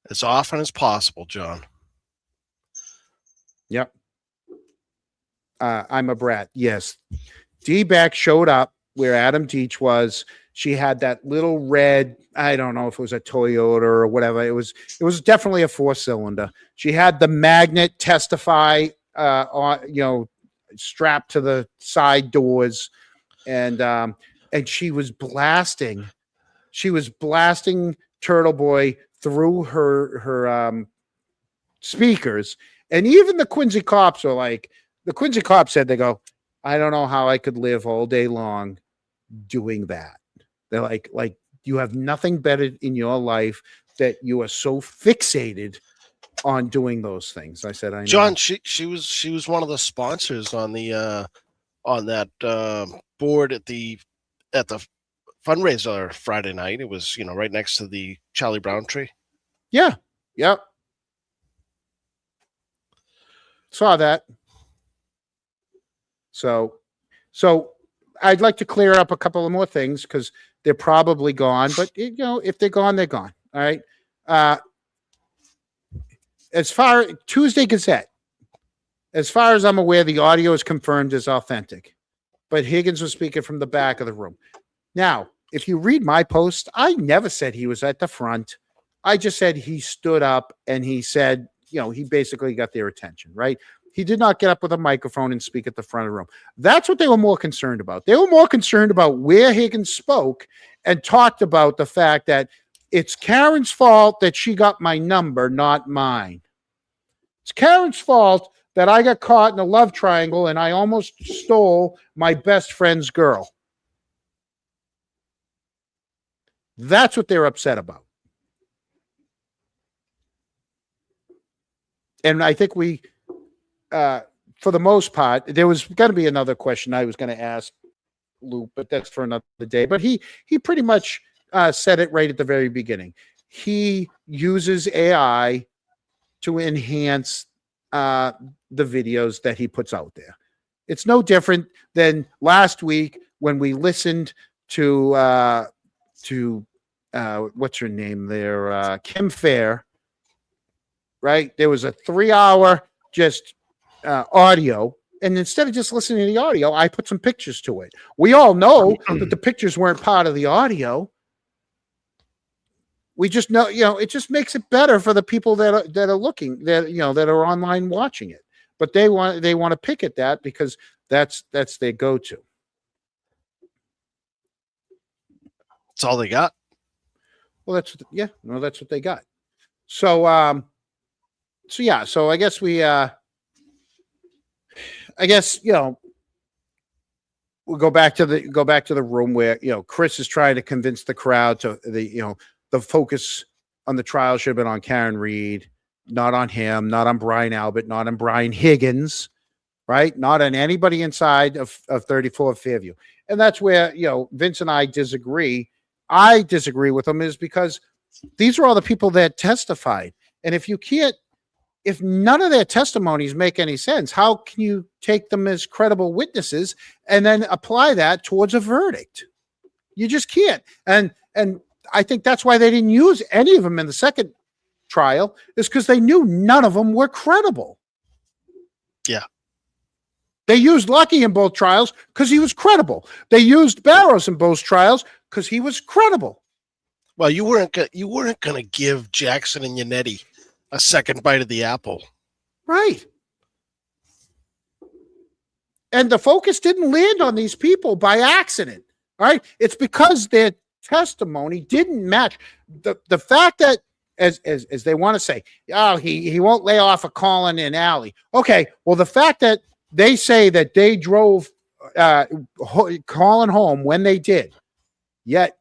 [SPEAKER 2] As often as possible, John.
[SPEAKER 1] Yep. I'm a brat. Yes. D-Back showed up where Adam Deach was. She had that little red, I don't know if it was a Toyota or whatever. It was definitely a 4-cylinder. She had the magnet Testify on, strapped to the side doors, and she was blasting. She was blasting Turtle Boy through her speakers, and even the Quincy cops are like, the Quincy cops said, they go, I don't know how I could live all day long doing that. They're like you have nothing better in your life that you are so fixated on doing those things. I said, I know.
[SPEAKER 2] John, she was one of the sponsors on the on that board at the fundraiser Friday night. It was right next to the Charlie Brown tree.
[SPEAKER 1] Yeah. Yep. Saw that. So I'd like to clear up a couple of more things because they're probably gone, but if they're gone, they're gone. All right. As far Tuesday Gazette, as far as I'm aware, the audio is confirmed as authentic, but Higgins was speaking from the back of the room. Now, if you read my post, I never said he was at the front. I just said he stood up and he said, he basically got their attention, right? He did not get up with a microphone and speak at the front of the room. That's what they were more concerned about. They were more concerned about where Higgins spoke and talked about the fact that it's Karen's fault that she got my number, not mine. It's Karen's fault that I got caught in a love triangle and I almost stole my best friend's girl. That's what they're upset about. And I think we, for the most part, there was going to be another question I was going to ask Luke, but that's for another day. But he pretty much said it right at the very beginning. He uses AI to enhance the videos that he puts out there. It's no different than last week when we listened to what's her name there, Kim Fair. Right? There was a 3-hour just audio. And instead of just listening to the audio, I put some pictures to it. We all know that the pictures weren't part of the audio. We just know, it just makes it better for the people that are looking, that are online watching it. But they want to pick at that because that's their go-to.
[SPEAKER 2] That's all they got.
[SPEAKER 1] Well, that's what they got. So I guess we'll go back to the room where Chris is trying to convince the crowd to the focus on the trial should have been on Karen Reed, not on him, not on Brian Albert, not on Brian Higgins, right? Not on anybody inside of 34 Fairview. And that's where Vince and I disagree. I disagree with them is because these are all the people that testified. And if none of their testimonies make any sense, how can you take them as credible witnesses and then apply that towards a verdict? You just can't. And I think that's why they didn't use any of them in the second trial, is because they knew none of them were credible.
[SPEAKER 2] Yeah.
[SPEAKER 1] They used Lucky in both trials because he was credible. They used Barrows in both trials because he was credible.
[SPEAKER 2] Well, you weren't going to give Jackson and Yannetti a second bite of the apple.
[SPEAKER 1] Right. And the focus didn't land on these people by accident. All right. It's because their testimony didn't match. The fact that, as they want to say, he won't lay off of Colin and Allie. Okay. Well, the fact that they say that they drove Colin home when they did, yet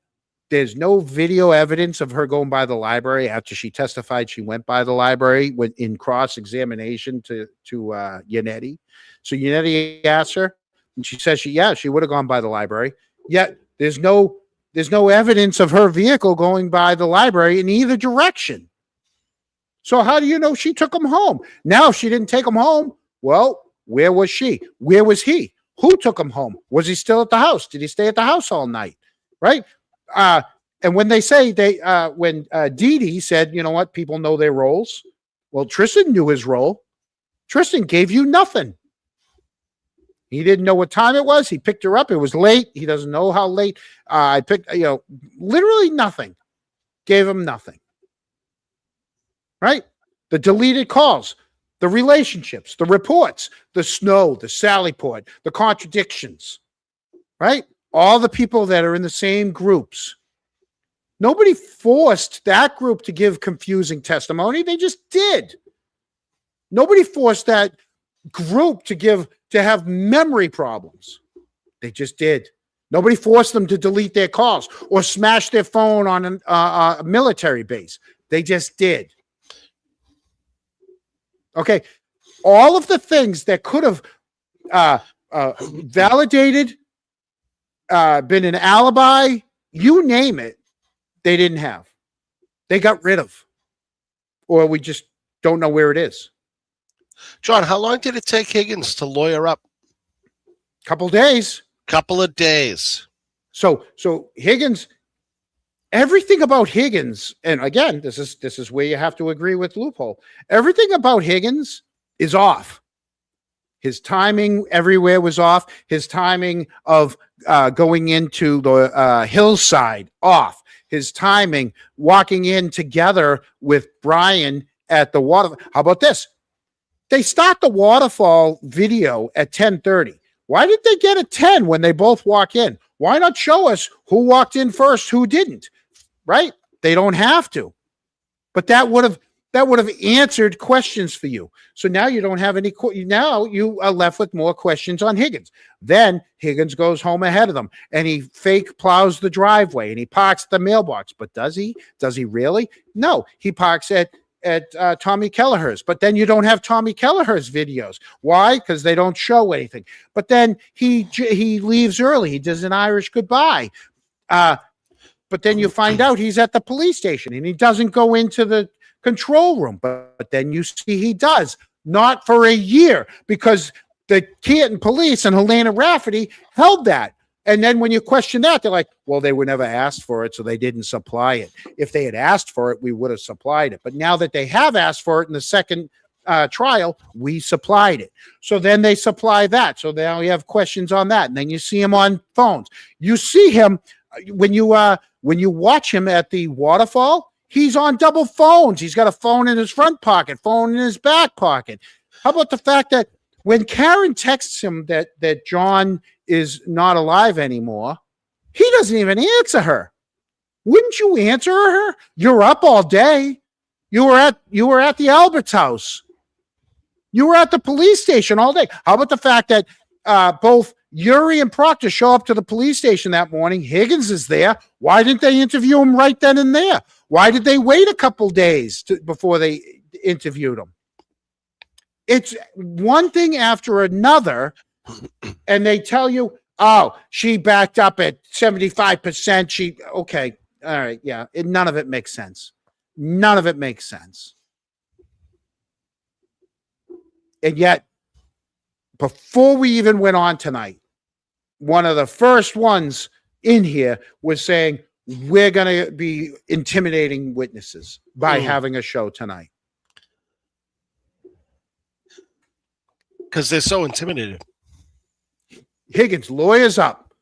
[SPEAKER 1] there's no video evidence of her going by the library after she testified she went by the library in cross-examination to Yannetti. So Yannetti asked her, and she says she would have gone by the library. Yet there's no evidence of her vehicle going by the library in either direction. So how do you know she took him home? Now, if she didn't take him home, well, where was she? Where was he? Who took him home? Was he still at the house? Did he stay at the house all night? right? And when they say when Dee Dee said, you know what, people know their roles. Well, Tristan knew his role. Tristan gave you nothing. He didn't know what time it was. He picked her up. It was late. He doesn't know how late. I picked, literally nothing. Gave him nothing. Right? The deleted calls, the relationships, the reports, the snow, the Sally port, the contradictions. Right? All the people that are in the same groups. Nobody forced that group to give confusing testimony. They just did. Nobody forced that group to have memory problems. They just did. Nobody forced them to delete their calls or smash their phone on a military base. They just did. Okay. All of the things that could have validated, been an alibi, you name it, they didn't have. They got rid of. Or we just don't know where it is.
[SPEAKER 2] John, how long did it take Higgins to lawyer up?
[SPEAKER 1] Couple days.
[SPEAKER 2] Couple of days.
[SPEAKER 1] So Higgins, everything about Higgins, and again, this is where you have to agree with Loophole. Everything about Higgins is off. His timing everywhere was off. His timing of going into the hillside, off. His timing walking in together with Brian at the water. How about this? They start the waterfall video at 10:30. Why did they get a 10 when they both walk in? Why not show us who walked in first, who didn't? Right? They don't have to. But that would have answered questions for you. So now you don't have any. Now you are left with more questions on Higgins. Then Higgins goes home ahead of them, and he fake plows the driveway, and he parks the mailbox. But does he? Does he really? No. He parks at Tommy Kelleher's, but then you don't have Tommy Kelleher's videos. Why? Because they don't show anything. But then he leaves early. He does an Irish goodbye. But then you find out he's at the police station and he doesn't go into the control room. But then you see he does, not for a year, because the Canton police and Helena Rafferty held that. And then when you question that, they're like, well, they were never asked for it, so they didn't supply it. If they had asked for it, we would have supplied it. But now that they have asked for it in the second trial, we supplied it. So then they supply that. So now we have questions on that. And then you see him on phones. You see him when you watch him at the waterfall, he's on double phones. He's got a phone in his front pocket, phone in his back pocket. How about the fact that when Karen texts him that John is not alive anymore, he doesn't even answer her. Wouldn't you answer her? You're up all day. You were at the Albert's house. You were at the police station all day. How about the fact that both Yuri and Proctor show up to the police station that morning? Higgins is there. Why didn't they interview him right then and there? Why did they wait a couple days before they interviewed him? It's one thing after another, and they tell you, oh, she backed up at 75%. Okay, all right, yeah. None of it makes sense. None of it makes sense. And yet, before we even went on tonight, one of the first ones in here was saying, we're going to be intimidating witnesses by having a show tonight.
[SPEAKER 2] Because they're so intimidated.
[SPEAKER 1] Higgins lawyers up.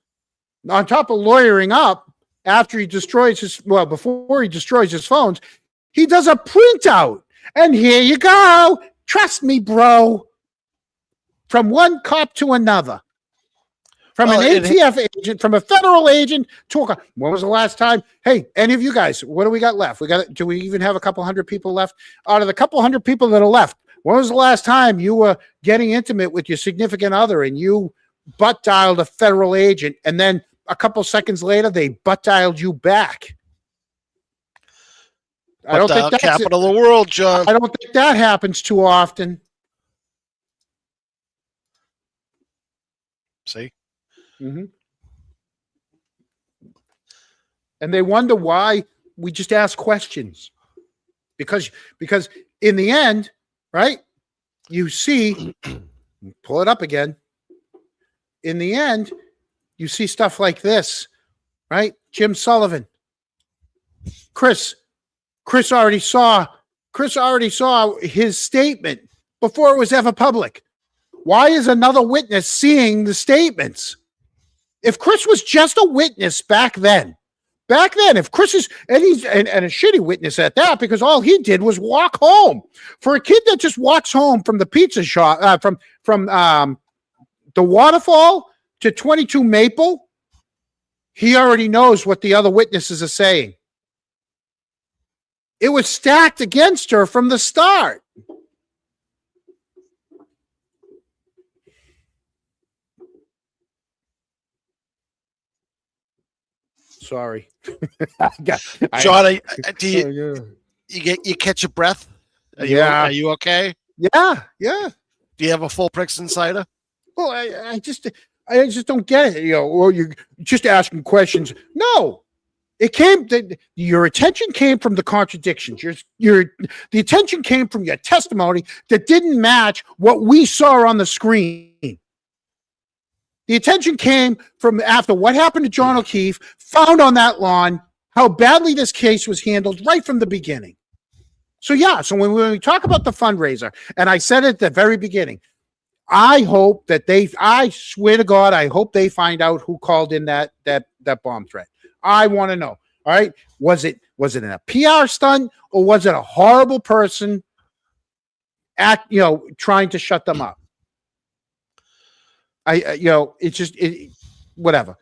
[SPEAKER 1] On top of lawyering up, after he destroys before he destroys his phones, he does a printout. And here you go. Trust me, bro. From one cop to another. From an ATF agent, from a federal agent to a cop. When was the last time? Hey, any of you guys, what do we got left? Do we even have a couple hundred people left? Out of the couple hundred people that are left, when was the last time you were getting intimate with your significant other and you butt dialed a federal agent, and then a couple seconds later they butt dialed you back? I don't think that's
[SPEAKER 2] capital of the world, John.
[SPEAKER 1] I don't think that happens too often.
[SPEAKER 2] See?
[SPEAKER 1] Mm-hmm. And they wonder why we just ask questions. Because in the end, right, you see, pull it up again. In the end, you see stuff like this, right? Jim Sullivan. Chris already saw his statement before it was ever public. Why is another witness seeing the statements? If Chris was just a witness back then, if Chris is, and he's and a shitty witness at that, because all he did was walk home. For a kid that just walks home from the pizza shop, from the Waterfall to 22 Maple, he already knows what the other witnesses are saying. It was stacked against her from the start. Sorry.
[SPEAKER 2] John, do you catch your breath? Are you okay?
[SPEAKER 1] Yeah.
[SPEAKER 2] Do you have a full Brixton cider?
[SPEAKER 1] Well, I just don't get it. Or you're just asking questions. No, your attention came from the contradictions. The attention came from your testimony that didn't match what we saw on the screen. The attention came from after what happened to John O'Keefe, found on that lawn, how badly this case was handled right from the beginning. So when we talk about the fundraiser, and I said at the very beginning, I swear to God, I hope they find out who called in that bomb threat. I want to know. All right. Was it in a PR stunt, or was it a horrible person trying to shut them up? It's just whatever,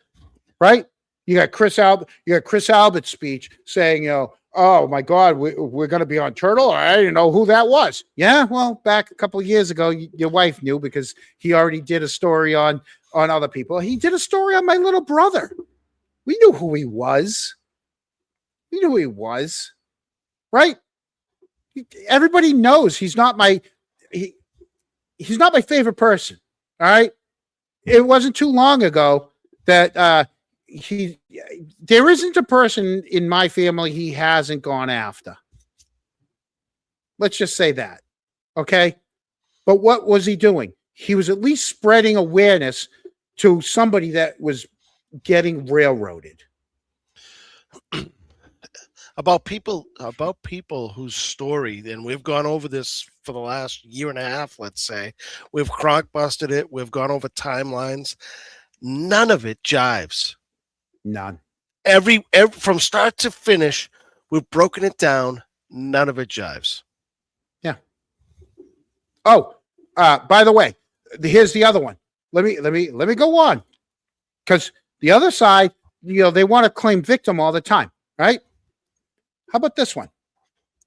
[SPEAKER 1] right? You got Chris Albert's speech saying, oh my God, we're going to be on Turtle. I didn't know who that was. Yeah, well, back a couple of years ago, your wife knew because he already did a story on other people. He did a story on my little brother. We knew who he was. Right? Everybody knows he's not my favorite person. All right. It wasn't too long ago that there isn't a person in my family he hasn't gone after. Let's just say that. Okay. But what was he doing? He was at least spreading awareness to somebody that was getting railroaded.
[SPEAKER 2] About people whose story, and we've gone over this for the last year and a half, let's say. We've crock busted it. We've gone over timelines. None of it jives.
[SPEAKER 1] None.
[SPEAKER 2] Every from start to finish, we've broken it down. None of it jives.
[SPEAKER 1] Yeah. Oh, by the way, here's the other one. Let me go on, because the other side, they want to claim victim all the time, right? How about this one?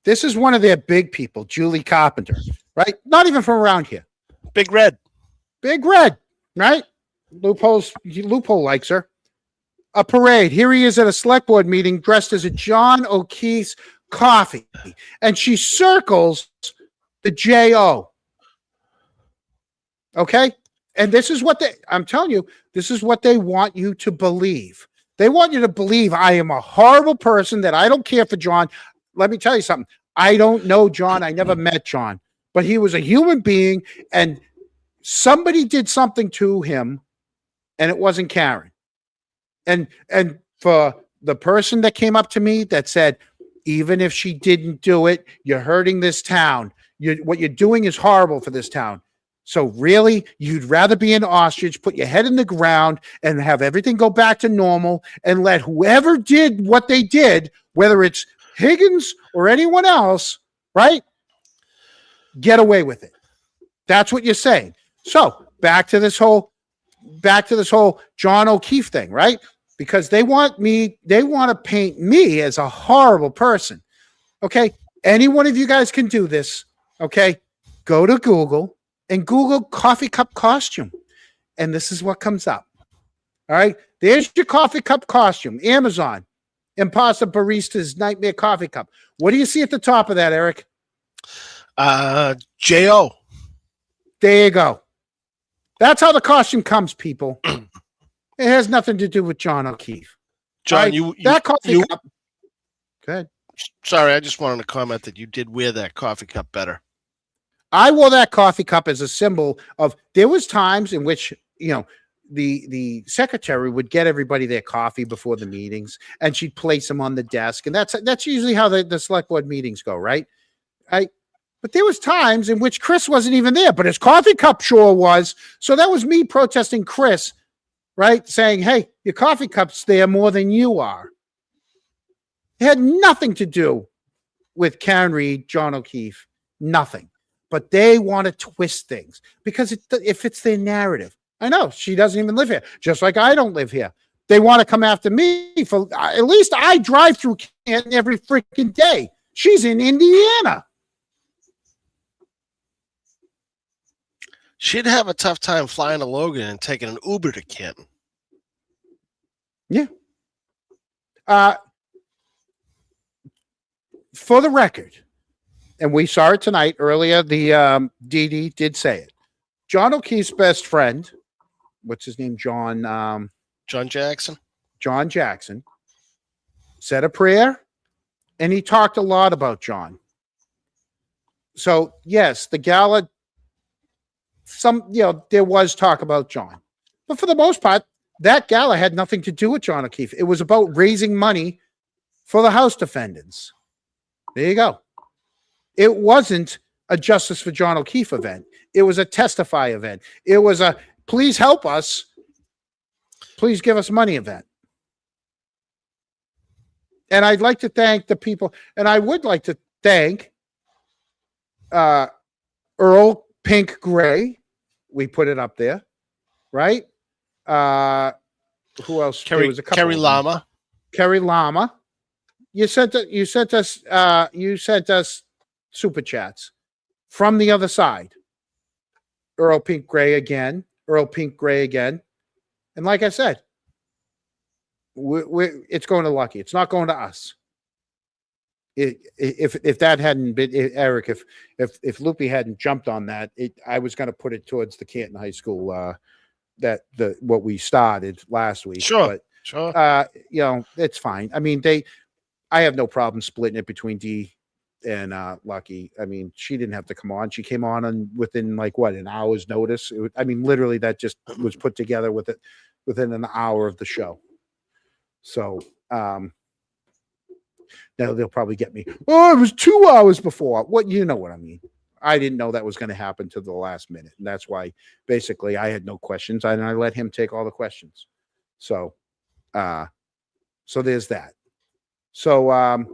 [SPEAKER 1] This is one of their big people, Julie Carpenter, right? Not even from around here.
[SPEAKER 2] Big Red,
[SPEAKER 1] right? Loophole likes her. A parade. Here he is at a select board meeting dressed as a John O'Keefe's coffee, and she circles the J-O. Okay? And this is what I'm telling you, this is what they want you to believe. They want you to believe I am a horrible person, that I don't care for John. Let me tell you something. I don't know John. I never met John, but he was a human being, and somebody did something to him, and it wasn't Karen. And for the person that came up to me that said, even if she didn't do it, you're hurting this town. What you're doing is horrible for this town. So really, you'd rather be an ostrich, put your head in the ground, and have everything go back to normal, and let whoever did what they did, whether it's Higgins or anyone else, right, get away with it. That's what you're saying. So back to this whole John O'Keefe thing, right? Because they want to paint me as a horrible person. Okay. Any one of you guys can do this. Okay. Go to Google and Google coffee cup costume. And this is what comes up. All right. There's your coffee cup costume. Amazon. Imposter Barista's Nightmare Coffee Cup. What do you see at the top of that, Eric?
[SPEAKER 2] J.O.
[SPEAKER 1] There you go. That's how the costume comes, people. It has nothing to do with John O'Keefe.
[SPEAKER 2] John,
[SPEAKER 1] that coffee cup. Go ahead.
[SPEAKER 2] Sorry, I just wanted to comment that you did wear that coffee cup better.
[SPEAKER 1] I wore that coffee cup as a symbol of, there was times in which, the secretary would get everybody their coffee before the meetings, and she'd place them on the desk, and that's usually how the select board meetings go, right? But there was times in which Chris wasn't even there, but his coffee cup sure was. So that was me protesting Chris, right? Saying, hey, your coffee cup's there more than you are. It had nothing to do with Karen Reed, John O'Keefe, nothing. But they want to twist things because it fits their narrative. I know she doesn't even live here, just like I don't live here. They want to come after me for, at least I drive through Canton every freaking day. She's in Indiana.
[SPEAKER 2] She'd have a tough time flying to Logan and taking an Uber to Canton.
[SPEAKER 1] Yeah. For the record, and we saw it tonight earlier, the Dee Dee did say it. John O'Keefe's best friend, what's his name? John
[SPEAKER 2] Jackson.
[SPEAKER 1] John Jackson said a prayer, and he talked a lot about John. So yes, the gala, there was talk about John, but for the most part, that gala had nothing to do with John O'Keefe. It was about raising money for the House defendants. There you go. It wasn't a Justice for John O'Keefe event. It was a testify event. It was a please help us, please give us money event. And I'd like to thank the people, and I would like to thank Earl Pink Gray. We put it up there, right? Who else? There was a couple
[SPEAKER 2] Kerry Lama.
[SPEAKER 1] Kerry Lama. You sent us super chats from the other side. Earl Pink Gray again. And like I said, it's going to Lucky. It's not going to us. If that hadn't been Eric, if Loopy hadn't jumped on that, I was going to put it towards the Canton High School what we started last week.
[SPEAKER 2] Sure.
[SPEAKER 1] It's fine. I mean, I have no problem splitting it between Dee and Lucky. I mean, she didn't have to come on. She came on within an hour's notice. Literally that just was put together within an hour of the show. So now they'll probably get me. Oh, it was 2 hours before. You know what I mean? I didn't know that was going to happen to the last minute. And that's why basically I had no questions and I let him take all the questions. So there's that. So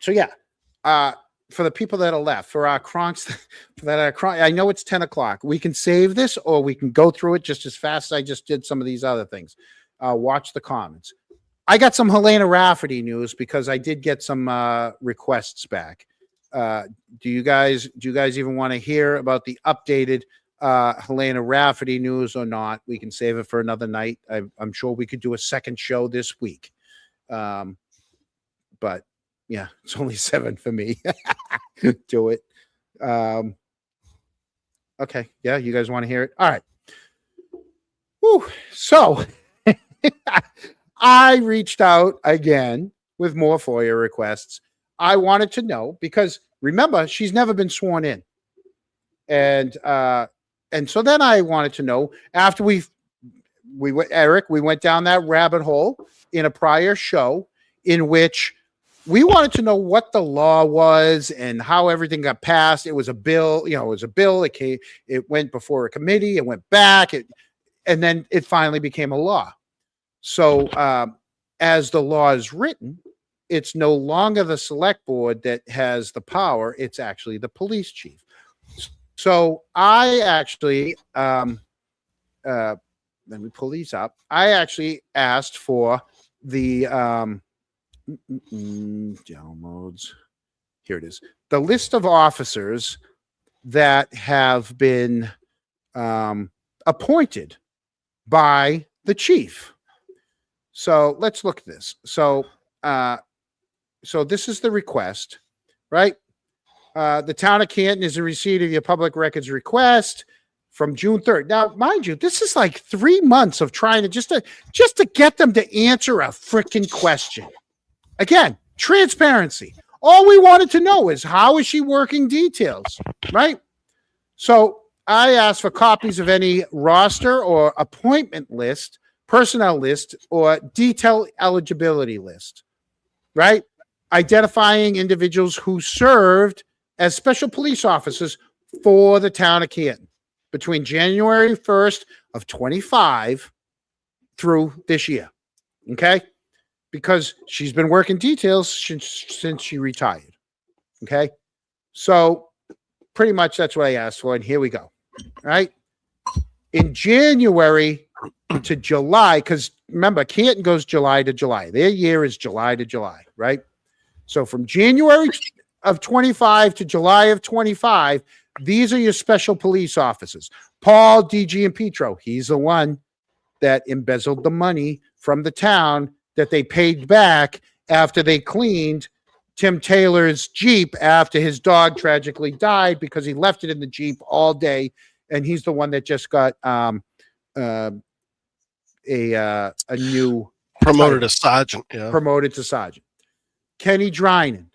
[SPEAKER 1] yeah, for the people that are left, for our Kronks, I know it's 10 o'clock. We can save this or we can go through it just as fast as I just did some of these other things. Watch the comments. I got some Helena Rafferty news because I did get some requests back. Do you guys even want to hear about the updated Helena Rafferty news or not? We can save it for another night. I'm sure we could do a second show this week. But yeah, it's only 7 for me. Do it. Okay. Yeah. You guys want to hear it? All right. Whew. So I reached out again with more FOIA requests. I wanted to know because remember, she's never been sworn in. And so then I wanted to know after we went down that rabbit hole in a prior show in which we wanted to know what the law was and how everything got passed. It was a bill, it went before a committee, it went back, and then it finally became a law. So as the law is written, it's no longer the select board that has the power. It's actually the police chief. So I actually, let me pull these up. I actually asked for the downloads. Here it is. The list of officers that have been appointed by the chief. So let's look at this. So this is the request, right? The town of Canton is in receipt of your public records request from June 3rd. Now, mind you, this is like 3 months of trying to just to get them to answer a freaking question. Again, transparency. All we wanted to know is how is she working details, right? So I asked for copies of any roster or appointment list, personnel list, or detail eligibility list, right? Identifying individuals who served as special police officers for the town of Canton between January 1st of 25 through this year. Okay. Because she's been working details since she retired. Okay. So pretty much that's what I asked for. And here we go. Right. In January to July, because remember, Canton goes July to July. Their year is July to July. Right. So from January of 25 to July of 25, these are your special police officers. Paul, DG, and Petro. He's the one that embezzled the money from the town that they paid back after they cleaned Tim Taylor's Jeep after his dog tragically died because he left it in the Jeep all day. And he's the one that just got a new
[SPEAKER 2] Promoted to sergeant. Yeah.
[SPEAKER 1] promoted to sergeant. Kenny Drynan,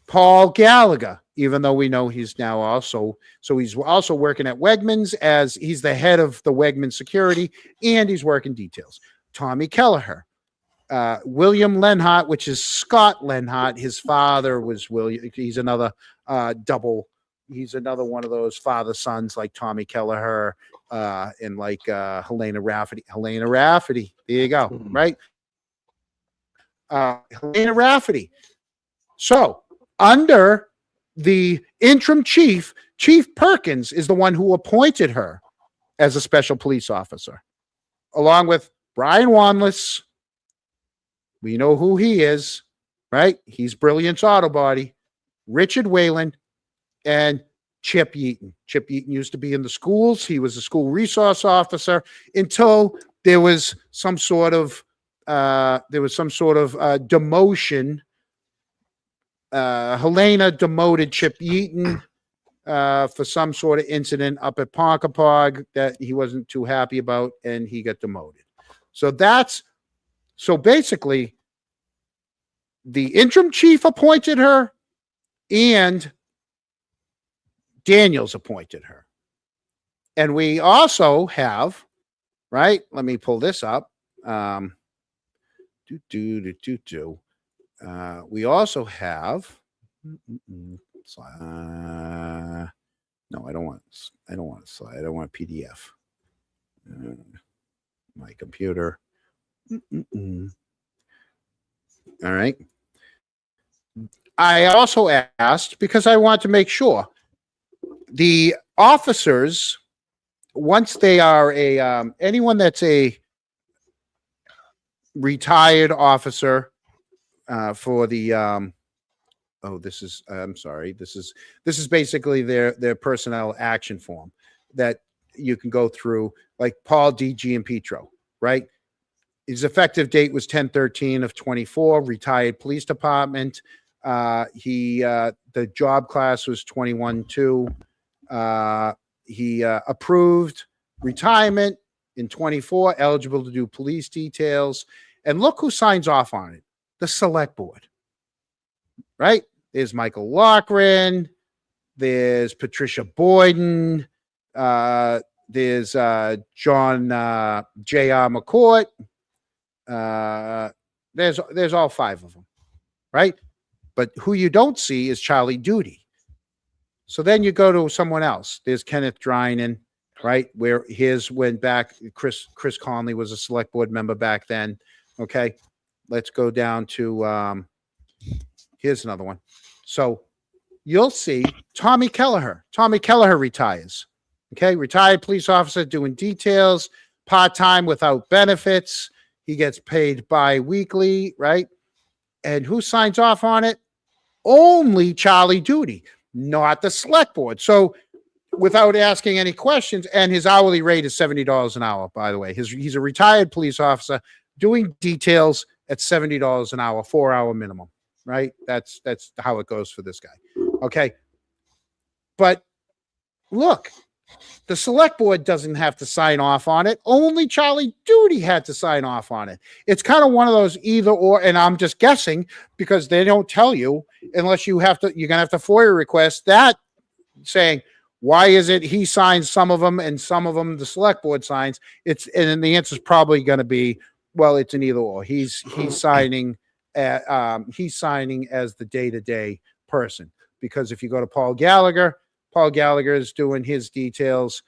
[SPEAKER 1] Paul Gallagher, even though we know he's now also, so he's also working at Wegmans as he's the head of the Wegmans security and he's working details. Tommy Kelleher, William Lenhart, which is Scott Lenhart. His father was William. He's another double. He's another one of those father sons like Tommy Kelleher and like Helena Rafferty. Helena Rafferty. There you go. Right. Helena Rafferty. So under the interim chief, Chief Perkins is the one who appointed her as a special police officer, along with Brian Wanless. We know who he is, right? He's Brilliant's Auto Body, Richard Whalen, and Chip Yeaton. Chip Yeaton used to be in the schools. He was a school resource officer until there was some sort of demotion. Helena demoted Chip Yeaton for some sort of incident up at Ponkapog that he wasn't too happy about, and he got demoted. So basically, the interim chief appointed her, and Daniels appointed her. And we also have, right? Let me pull this up. We also have. No, I don't want a slide. I don't want a PDF. My computer. All right. I also asked because I want to make sure the officers, once they are anyone that's a retired officer for the I'm sorry. This is basically their personnel action form that you can go through, like Paul, DG, and Petro, right? His effective date was 10/13 of 24, retired police department. The job class was 21-2. He approved retirement in 24, eligible to do police details. And look who signs off on it. The select board, right? There's Michael Loughran. There's Patricia Boyden. There's John J.R. McCourt. There's all five of them, right? But who you don't see is Charlie Duty. So then you go to someone else. There's Kenneth Drynan, right? Where his went back. Chris Conley was a select board member back then. Okay. Let's go down to here's another one. So you'll see Tommy Kelleher. Tommy Kelleher retires. Okay. Retired police officer doing details, part-time without benefits. He gets paid bi-weekly, right? And who signs off on it? Only Charlie Duty, not the select board. So without asking any questions, and his hourly rate is $70 an hour, by the way. He's a retired police officer doing details at $70 an hour, 4-hour minimum, right? That's how it goes for this guy. Okay. But look, the select board doesn't have to sign off on it. Only Charlie Duty had to sign off on it. It's kind of one of those either or, and I'm just guessing because they don't tell you unless you're going to have to FOIA request that saying, Why is it he signs some of them and some of them the select board signs? And the answer is probably going to be, well, it's an either or. He's signing he's signing as the day-to-day person, because if you go to Paul Gallagher is doing his details.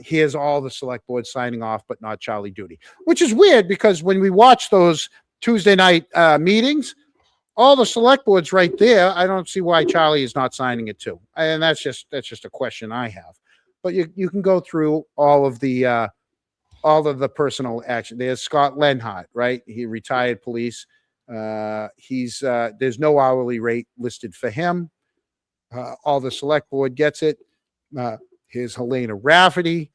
[SPEAKER 1] Here's all the select board signing off, but not Charlie Duty, which is weird because when we watch those Tuesday night meetings, all the select boards right there. I don't see why Charlie is not signing it too. And that's just a question I have. But you can go through all of the personal action. There's Scott Lenhart, right? He retired police. There's no hourly rate listed for him. All the select board gets it. Here's Helena Rafferty.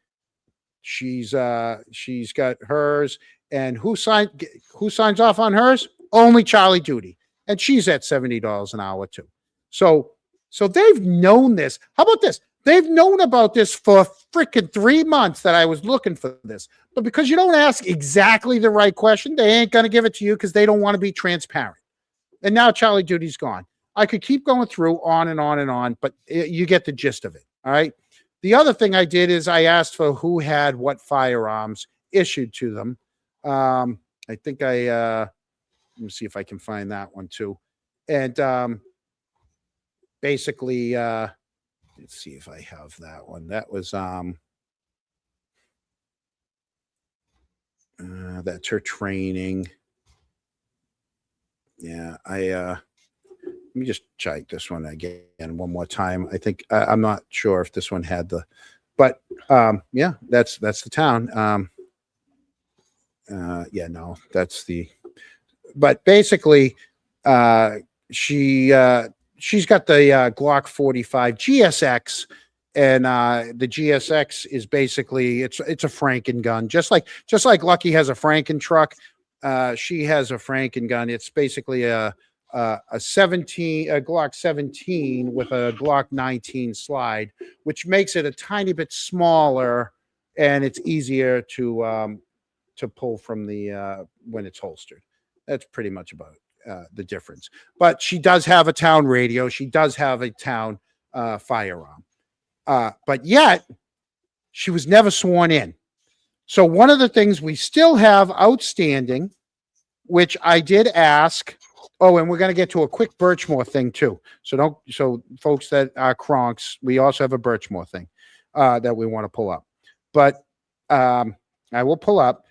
[SPEAKER 1] She's got hers. And who signs off on hers? Only Charlie Duty. And she's at $70 an hour too. So they've known this. How about this? They've known about this for freaking 3 months that I was looking for this. But because you don't ask exactly the right question, they ain't going to give it to you because they don't want to be transparent. And now Charlie Duty's gone. I could keep going through on and on and on, but you get the gist of it. All right. The other thing I did is I asked for who had what firearms issued to them. I think let me see if I can find that one too. And basically, let's see if I have that one. That was that's her training. Yeah, let me just check this one again one more time. I think I'm not sure if this one had but yeah, that's the town. Yeah, no, that's but basically, she's got the Glock 45 GSX, and the GSX is basically it's a Franken gun, just like Lucky has a Franken truck. She has a Franken gun. It's basically a Glock 17 with a Glock 19 slide, which makes it a tiny bit smaller, and it's easier to pull from the when it's holstered. That's pretty much about the difference. But she does have a town radio. She does have a town firearm. But yet, she was never sworn in. So one of the things we still have outstanding, which I did ask. Oh, and we're going to get to a quick Birchmore thing too. So folks that are Kronks, we also have a Birchmore thing that we want to pull up. But I will pull up.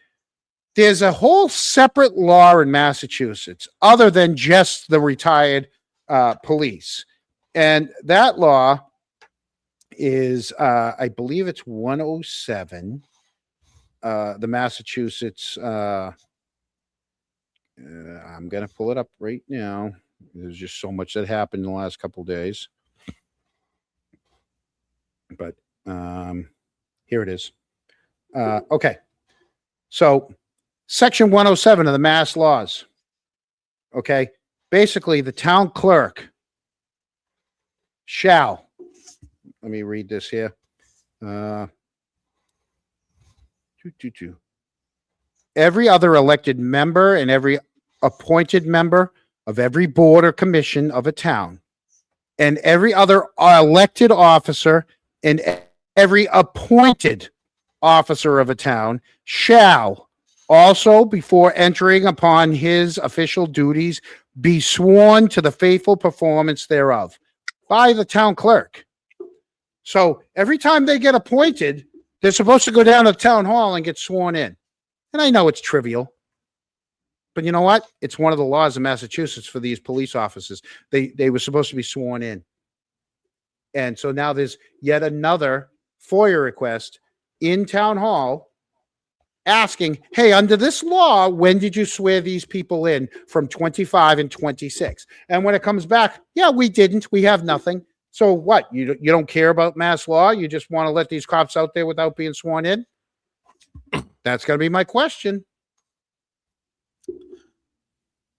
[SPEAKER 1] There's a whole separate law in Massachusetts other than just the retired police. And that law is, I believe it's 107, the Massachusetts. I'm going to pull it up right now. There's just so much that happened in the last couple of days. But here it is. Okay. So Section 107 of the Mass Laws. Okay. Basically, the town clerk shall, let me read this here. Every other elected member and every appointed member of every board or commission of a town, and every other elected officer and every appointed officer of a town shall also, before entering upon his official duties, be sworn to the faithful performance thereof by the town clerk. So every time they get appointed, they're supposed to go down to the town hall and get sworn in. And I know it's trivial, but you know what? It's one of the laws of Massachusetts for these police officers. They were supposed to be sworn in. And so now there's yet another FOIA request in town hall asking, hey, under this law, when did you swear these people in from 25 and 26? And when it comes back, yeah, we didn't. We have nothing. So what? You don't care about mass law? You just want to let these cops out there without being sworn in? That's going to be my question.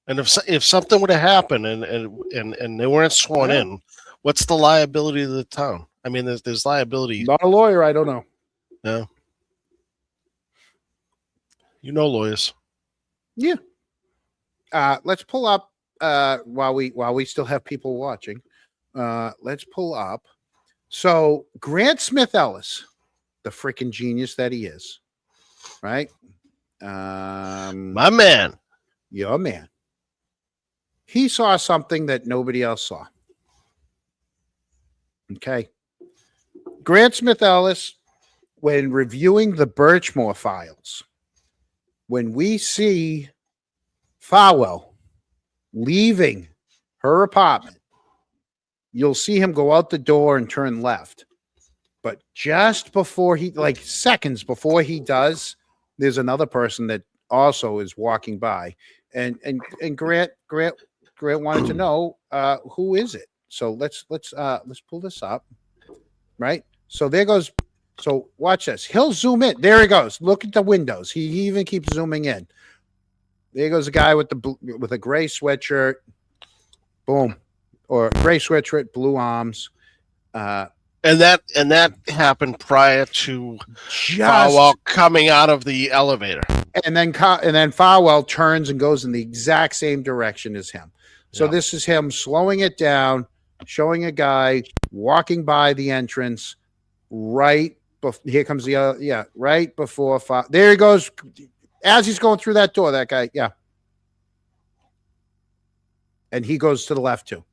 [SPEAKER 2] And if something would have happened and they weren't sworn in, what's the liability of the town? I mean, there's liability.
[SPEAKER 1] Not a lawyer. I don't know.
[SPEAKER 2] No. You know lawyers.
[SPEAKER 1] Yeah. Let's pull up while we still have people watching. Let's pull up So Grant Smith Ellis, the freaking genius that he is, right?
[SPEAKER 2] My man.
[SPEAKER 1] Your man. He saw something that nobody else saw. Okay. Grant Smith Ellis, when reviewing the Birchmore files, when we see Farwell leaving her apartment, you'll see him go out the door and turn left. But just before he, like seconds before he does, there's another person that also is walking by. And Grant wanted to know who is it. So let's pull this up. Right. So there goes. So watch this. He'll zoom in. There he goes. Look at the windows. He even keeps zooming in. There goes a guy with a gray sweatshirt. Boom. Or gray sweatshirt, blue arms.
[SPEAKER 2] And that happened prior to
[SPEAKER 1] Just
[SPEAKER 2] Farwell coming out of the elevator.
[SPEAKER 1] and then Farwell turns and goes in the exact same direction as him. So this is him slowing it down, showing a guy walking by the entrance right before. Here comes the right before. There he goes. As he's going through that door, that guy, and he goes to the left too.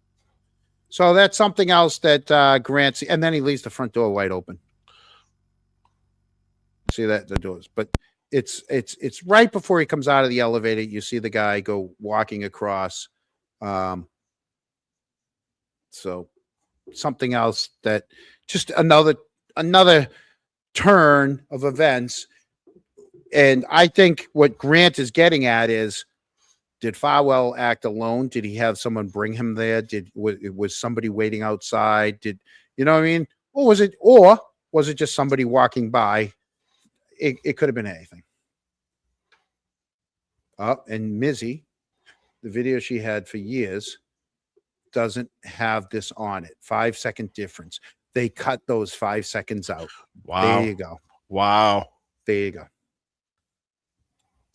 [SPEAKER 1] So that's something else that Grant, and then he leaves the front door wide open. See that the doors, but it's right before he comes out of the elevator. You see the guy go walking across. So something else that just another turn of events. And I think what Grant is getting at is, did Farwell act alone? Did he have someone bring him there? Was somebody waiting outside? Did you know what I mean? Or was it just somebody walking by? It could have been anything. And Mizzy, the video she had for years, doesn't have this on it. 5-second difference. They cut those 5 seconds out.
[SPEAKER 2] Wow.
[SPEAKER 1] There you go.
[SPEAKER 2] Wow.
[SPEAKER 1] There you go.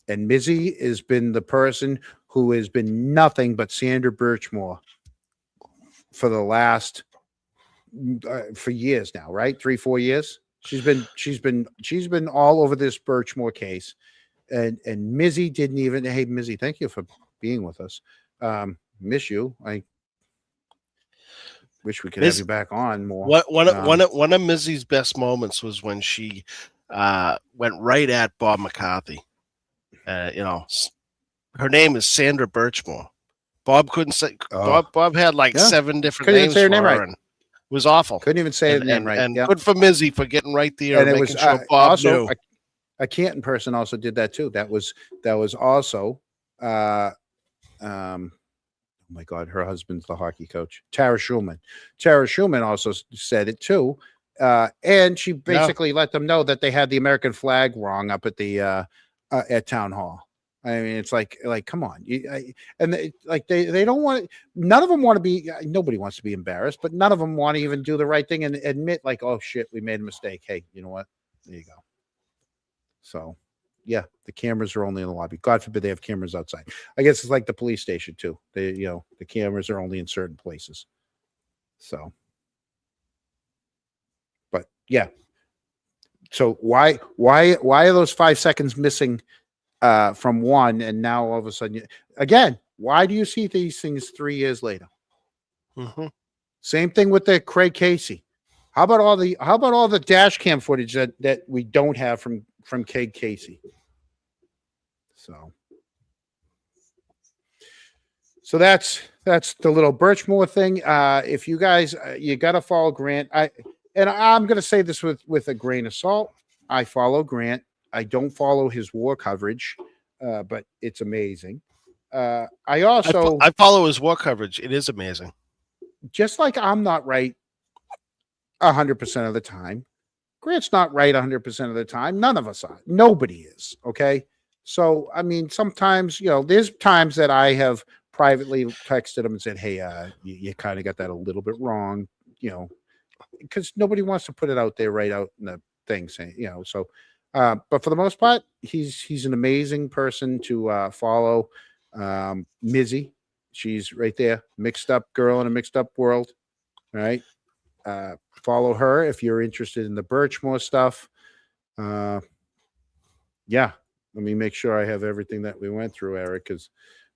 [SPEAKER 1] And Mizzy has been the person who has been nothing but Sandra Birchmore for the last for years now, right? 3-4 years. She's been all over this Birchmore case. And Mizzy didn't even, hey Mizzy, thank you for being with us. Miss you. I wish we could have you back on more.
[SPEAKER 2] One of Mizzy's best moments was when she went right at Bob McCarthy. Her name is Sandra Birchmore. Bob couldn't say. Bob had like 7 different
[SPEAKER 1] Couldn't even
[SPEAKER 2] names
[SPEAKER 1] say her
[SPEAKER 2] for
[SPEAKER 1] name
[SPEAKER 2] her,
[SPEAKER 1] right.
[SPEAKER 2] and it was awful.
[SPEAKER 1] Couldn't even say her name right.
[SPEAKER 2] And good for Mizzy for getting right there and
[SPEAKER 1] it
[SPEAKER 2] making
[SPEAKER 1] was
[SPEAKER 2] sure Bob
[SPEAKER 1] also
[SPEAKER 2] knew.
[SPEAKER 1] a Canton person also did that too. That was also oh my God, her husband's the hockey coach, Tara Schulman. Tara Schulman also said it too. And she basically let them know that they had the American flag wrong up at the at town hall. I mean, it's like, come on. They don't want, none of them want to be, nobody wants to be embarrassed, but none of them want to even do the right thing and admit like, oh shit, we made a mistake. Hey, you know what? There you go. So yeah, the cameras are only in the lobby. God forbid they have cameras outside. I guess it's like the police station too. The cameras are only in certain places. So, but yeah. So why are those 5 seconds missing from one, and now all of a sudden again, why do you see these things 3 years later?
[SPEAKER 2] Mm-hmm.
[SPEAKER 1] Same thing with the Craig Casey. How about all the dash cam footage that we don't have from Craig Casey? So that's the little Birchmore thing. If you guys you gotta follow Grant. I'm gonna say this with a grain of salt. I follow Grant. I don't follow his war coverage, but it's amazing. I
[SPEAKER 2] follow his war coverage. It is amazing.
[SPEAKER 1] Just like I'm not right 100% of the time, Grant's not right 100% of the time. None of us are. Nobody is. Okay. So, I mean, sometimes, there's times that I have privately texted him and said, hey, you kind of got that a little bit wrong, because nobody wants to put it out there right out in the thing saying, so. But for the most part, he's an amazing person to follow. Mizzy, she's right there, mixed up girl in a mixed up world, right? follow her if you're interested in the Birchmore stuff. Yeah, let me make sure I have everything that we went through, Eric, because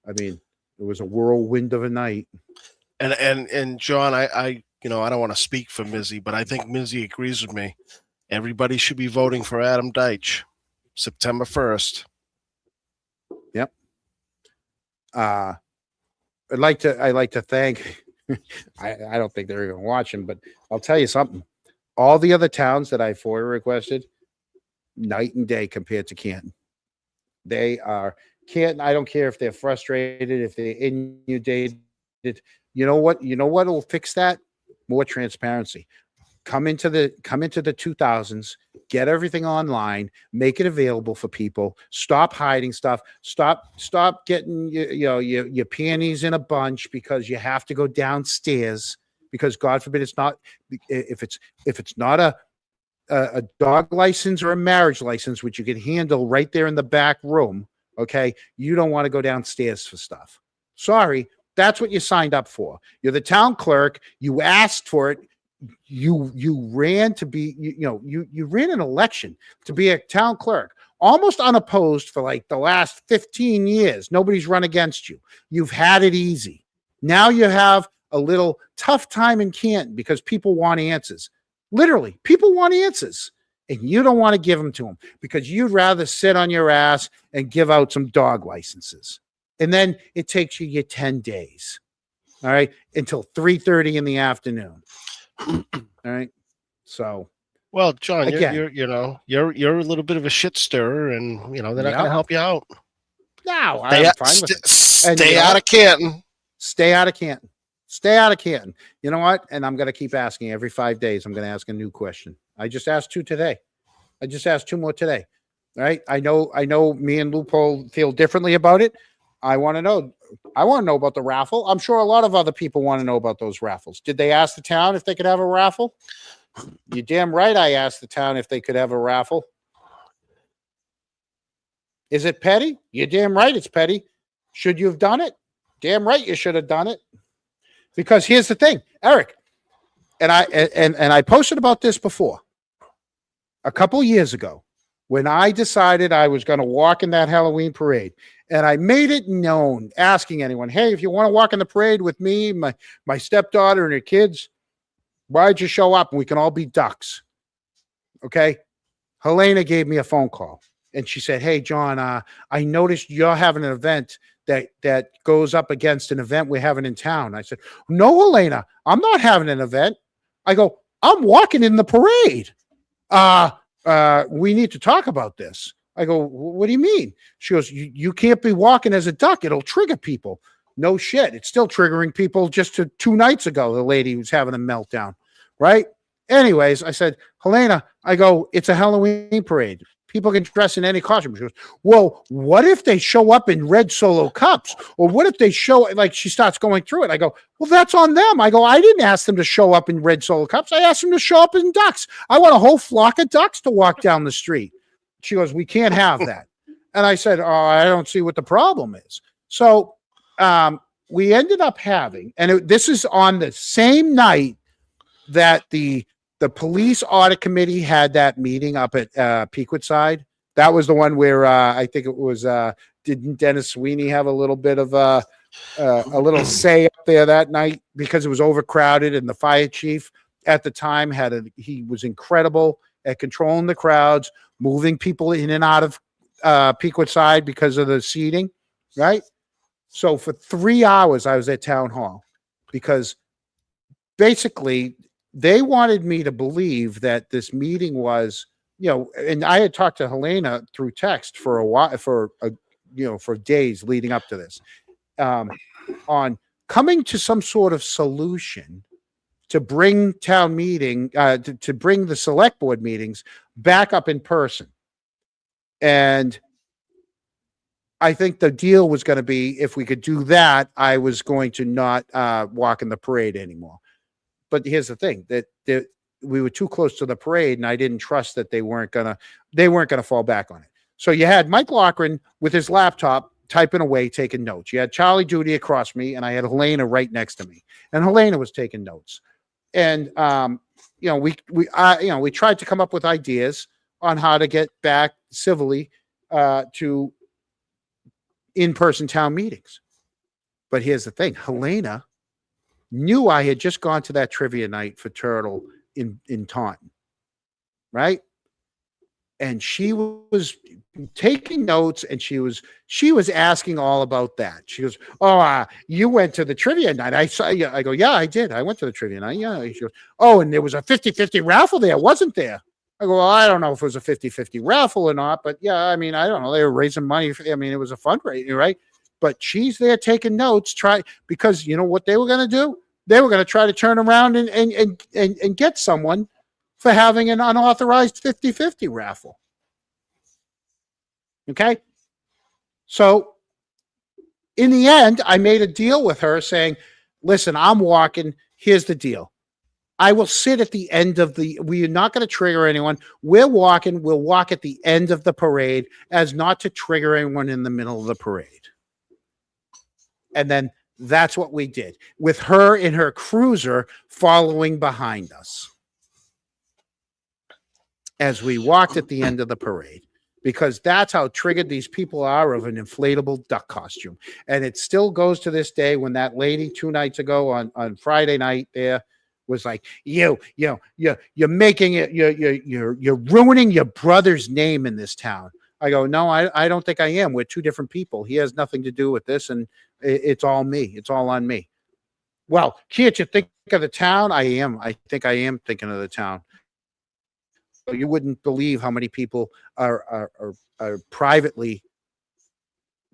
[SPEAKER 1] I mean, it was a whirlwind of a night.
[SPEAKER 2] And John, I don't want to speak for Mizzy, but I think Mizzy agrees with me. Everybody should be voting for Adam Deitch, September 1st.
[SPEAKER 1] Yep. I'd like to thank. I don't think they're even watching, but I'll tell you something. All the other towns that I FOIA requested, night and day compared to Canton. They are Canton. I don't care if they're frustrated, if they're inundated. You know what? You know what will fix that? More transparency. Come into the 2000s, get everything online, make it available for people. Stop hiding stuff. Stop getting your panties in a bunch because you have to go downstairs because God forbid it's not if it's not a dog license or a marriage license, which you can handle right there in the back room. Okay, you don't want to go downstairs for stuff. Sorry, that's what you signed up for. You're the town clerk. You asked for it. You ran to be, you ran an election to be a town clerk, almost unopposed for like the last 15 years. Nobody's run against you. You've had it easy. Now you have a little tough time in Canton because people want answers. Literally, people want answers, and you don't want to give them to them because you'd rather sit on your ass and give out some dog licenses. And then it takes you your 10 days, all right, until 3:30 in the afternoon. All right. So,
[SPEAKER 2] well, John,
[SPEAKER 1] again,
[SPEAKER 2] you're a little bit of a shit stirrer, and they're not going to help you out.
[SPEAKER 1] No, I'm fine with it.
[SPEAKER 2] Stay out of Canton.
[SPEAKER 1] Stay out of Canton. Stay out of Canton. You know what? And I'm going to keep asking every 5 days. I'm going to ask a new question. I just asked 2 today. I just asked 2 more today. All right. I know me and Loophole feel differently about it. I want to know about the raffle. I'm sure a lot of other people want to know about those raffles. Did they ask the town if they could have a raffle? You're damn right I asked the town if they could have a raffle. Is it petty? You're damn right it's petty. Should you have done it? Damn right you should have done it. Because here's the thing, Eric, and I posted about this before. A couple years ago, when I decided I was going to walk in that Halloween parade, and I made it known, asking anyone, hey, if you want to walk in the parade with me, my stepdaughter and her kids, why'd you show up and we can all be ducks? Okay. Helena gave me a phone call and she said, hey, John, I noticed you're having an event that goes up against an event we're having in town. I said, no, Helena, I'm not having an event. I go, I'm walking in the parade. We need to talk about this. I go, what do you mean? She goes, you can't be walking as a duck. It'll trigger people. No shit. It's still triggering people. Just 2 nights ago, the lady was having a meltdown, right? Anyways, I said, Helena, I go, it's a Halloween parade. People can dress in any costume. She goes, well, what if they show up in red Solo cups? Or what if they show, like she starts going through it. I go, well, that's on them. I go, I didn't ask them to show up in red Solo cups. I asked them to show up in ducks. I want a whole flock of ducks to walk down the street. She goes, we can't have that. And I said, oh, I don't see what the problem is. So we ended up having, and this is on the same night that the police audit committee had that meeting up at Pequot Side. That was the one where I think it was, didn't Dennis Sweeney have a little bit of a little say up there that night because it was overcrowded, and the fire chief at the time he was incredible at controlling the crowds, moving people in and out of Pequot Side because of the seating, right? So for 3 hours, I was at town hall because basically they wanted me to believe that this meeting was, and I had talked to Helena through text for a while, for days leading up to this, on coming to some sort of solution to bring town meeting, to bring the select board meetings back up in person. And I think the deal was going to be, if we could do that, I was going to not walk in the parade anymore. But here's the thing, that we were too close to the parade, and I didn't trust that they weren't gonna fall back on it. So you had Mike Loughran with his laptop typing away, taking notes. You had Charlie Duty across me, and I had Helena right next to me, and Helena was taking notes. and we tried to come up with ideas on how to get back civilly to in-person town meetings. But here's the thing: Helena knew I had just gone to that trivia night for Turtle in Taunton, right? And she was taking notes, and she was asking all about that. She goes, "Oh, you went to the trivia night? I saw you." I go, "Yeah, I did. I went to the trivia night." Yeah. She goes, "Oh, and there was a 50-50 raffle there, wasn't there?" I go, "Well, I don't know if it was a 50-50 raffle or not, but yeah, I mean, I don't know. They were raising money. It was a fundraiser, right?" But she's there taking notes, because you know what they were going to do? They were going to try to turn around and get someone for having an unauthorized 50-50 raffle. Okay. So in the end, I made a deal with her saying, "Listen, I'm walking. Here's the deal. I will sit at the end of we are not going to trigger anyone. We're walking. We'll walk at the end of the parade as not to trigger anyone in the middle of the parade." And then that's what we did, with her in her cruiser following behind us as we walked at the end of the parade, because that's how triggered these people are of an inflatable duck costume. And it still goes to this day, when that lady 2 nights ago on Friday night there was like, you're making it, you're ruining your brother's name in this town. I go, "No, I don't think I am. We're 2 different people. He has nothing to do with this, and it's all me. It's all on me." "Well, can't you think of the town?" I am. I think I am thinking of the town. You wouldn't believe how many people are privately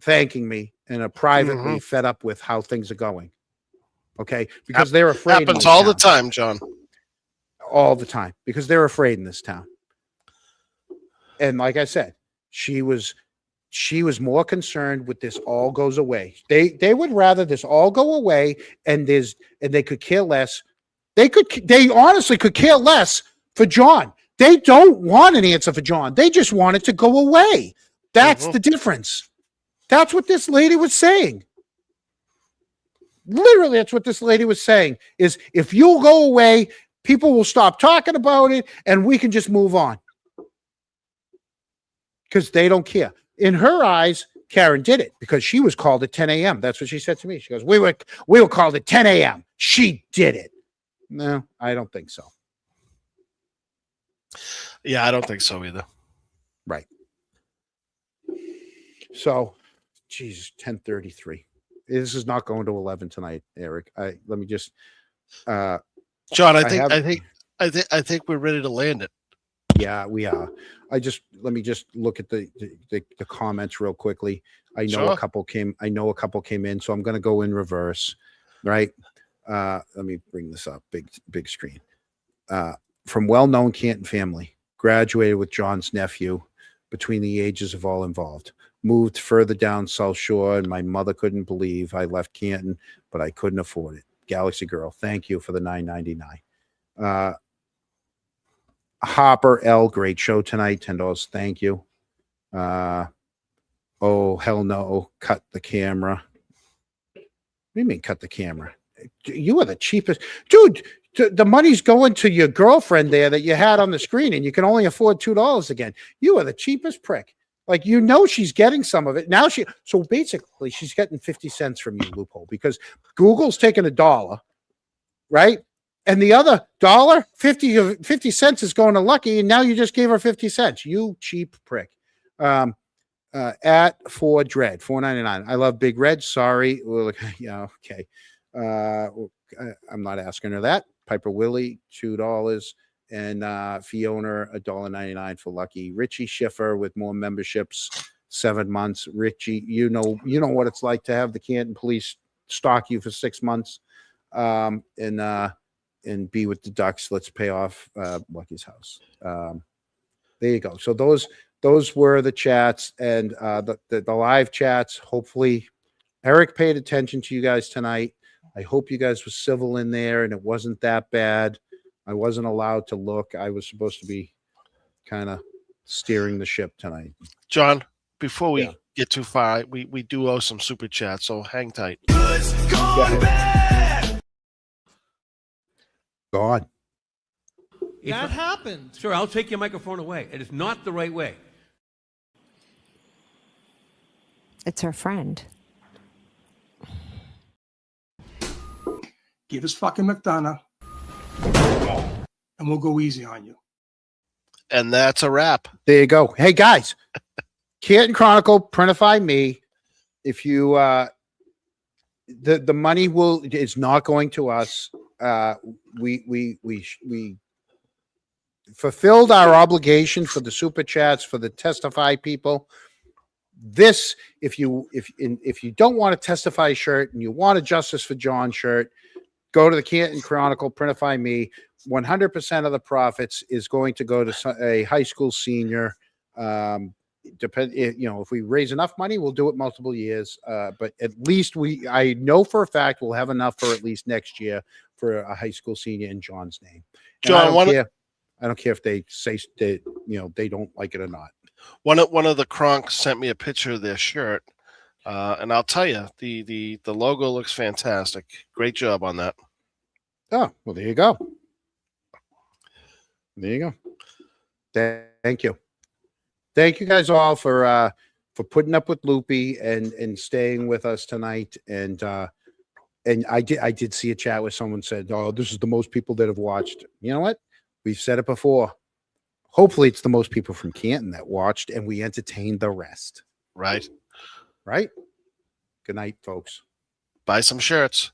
[SPEAKER 1] thanking me and are privately fed up with how things are going. Okay, because they're afraid.
[SPEAKER 2] Happens all the time, John.
[SPEAKER 1] All the time, because they're afraid in this town. And like I said, she was more concerned with this all goes away. They would rather this all go away, and they could care less. They honestly could care less for John. They don't want an answer for John. They just want it to go away. That's the difference. That's what this lady was saying. Literally, that's what this lady was saying, is if you'll go away, people will stop talking about it, and we can just move on. Because they don't care. In her eyes, Karen did it because she was called at 10 a.m. That's what she said to me. She goes, we were called at 10 a.m. She did it. No, I don't think so.
[SPEAKER 2] Yeah, I don't think so either.
[SPEAKER 1] Right. So, Jesus, 10:33. This is not going to 11 tonight, Eric. Let me just.
[SPEAKER 2] John, I think we're ready to land it.
[SPEAKER 1] Yeah, we are. Let me just look at the comments real quickly. I know a couple came in, so I'm going to go in reverse. Right. Let me bring this up. Big screen. From well-known Canton family, graduated with John's nephew between the ages of all involved. Moved further down South Shore, and my mother couldn't believe I left Canton, but I couldn't afford it. Galaxy Girl, thank you for the $9.99. Hopper L, great show tonight, $10. Thank you. Oh hell no, cut the camera. What do you mean cut the camera? You are the cheapest, dude. The money's going to your girlfriend there that you had on the screen, and you can only afford $2 again. You are the cheapest prick. Like, you know, she's getting some of it now. So basically she's getting 50 cents from you, Loophole, because Google's taking $1, right? And the other dollar, 50 cents is going to Lucky, and now you just gave her 50 cents. You cheap prick. At for Dread, $4.99. I love Big Red. Sorry. Well, yeah, okay. I'm not asking her that. Piper Willie, $2. And Fiona, $1.99 for Lucky. Richie Schiffer with more memberships, 7 months. Richie, you know what it's like to have the Canton police stalk you for 6 months, and be with the Ducks. Let's pay off Lucky's house. There you go. So those were the chats, and the live chats. Hopefully, Eric paid attention to you guys tonight. I hope you guys were civil in there, and it wasn't that bad. I wasn't allowed to look. I was supposed to be kind of steering the ship tonight.
[SPEAKER 2] John, before we get too far, we do owe some super chats, so hang tight.
[SPEAKER 1] gone.
[SPEAKER 4] That
[SPEAKER 11] happened.
[SPEAKER 4] Sir, I'll take your microphone away. It is not the right way.
[SPEAKER 7] It's her friend.
[SPEAKER 11] Give us fucking McDonough, and we'll go easy on you.
[SPEAKER 2] And that's a wrap.
[SPEAKER 1] There you go. Hey guys, Canton Chronicle, printify me. If you the money is not going to us. We fulfilled our obligation for the super chats, for the testify people. This, if you don't want a testify shirt and you want a Justice for John shirt, go to the Canton Chronicle, printify me. 100% of the profits is going to go to a high school senior. If we raise enough money, we'll do it multiple years. But at least I know for a fact we'll have enough for at least next year for a high school senior in John's name. And
[SPEAKER 2] John,
[SPEAKER 1] I don't care if they say that they don't like it or not.
[SPEAKER 2] One of the Kronks sent me a picture of their shirt, and I'll tell you, the logo looks fantastic. Great job on that.
[SPEAKER 1] Oh, well, there you go. There you go. Thank you. Thank you guys all for putting up with Loopy and staying with us tonight. And I did see a chat where someone said, "Oh, this is the most people that have watched." You know what? We've said it before. Hopefully, it's the most people from Canton that watched, and we entertained the rest.
[SPEAKER 2] Right.
[SPEAKER 1] Right. Good night, folks.
[SPEAKER 2] Buy some shirts.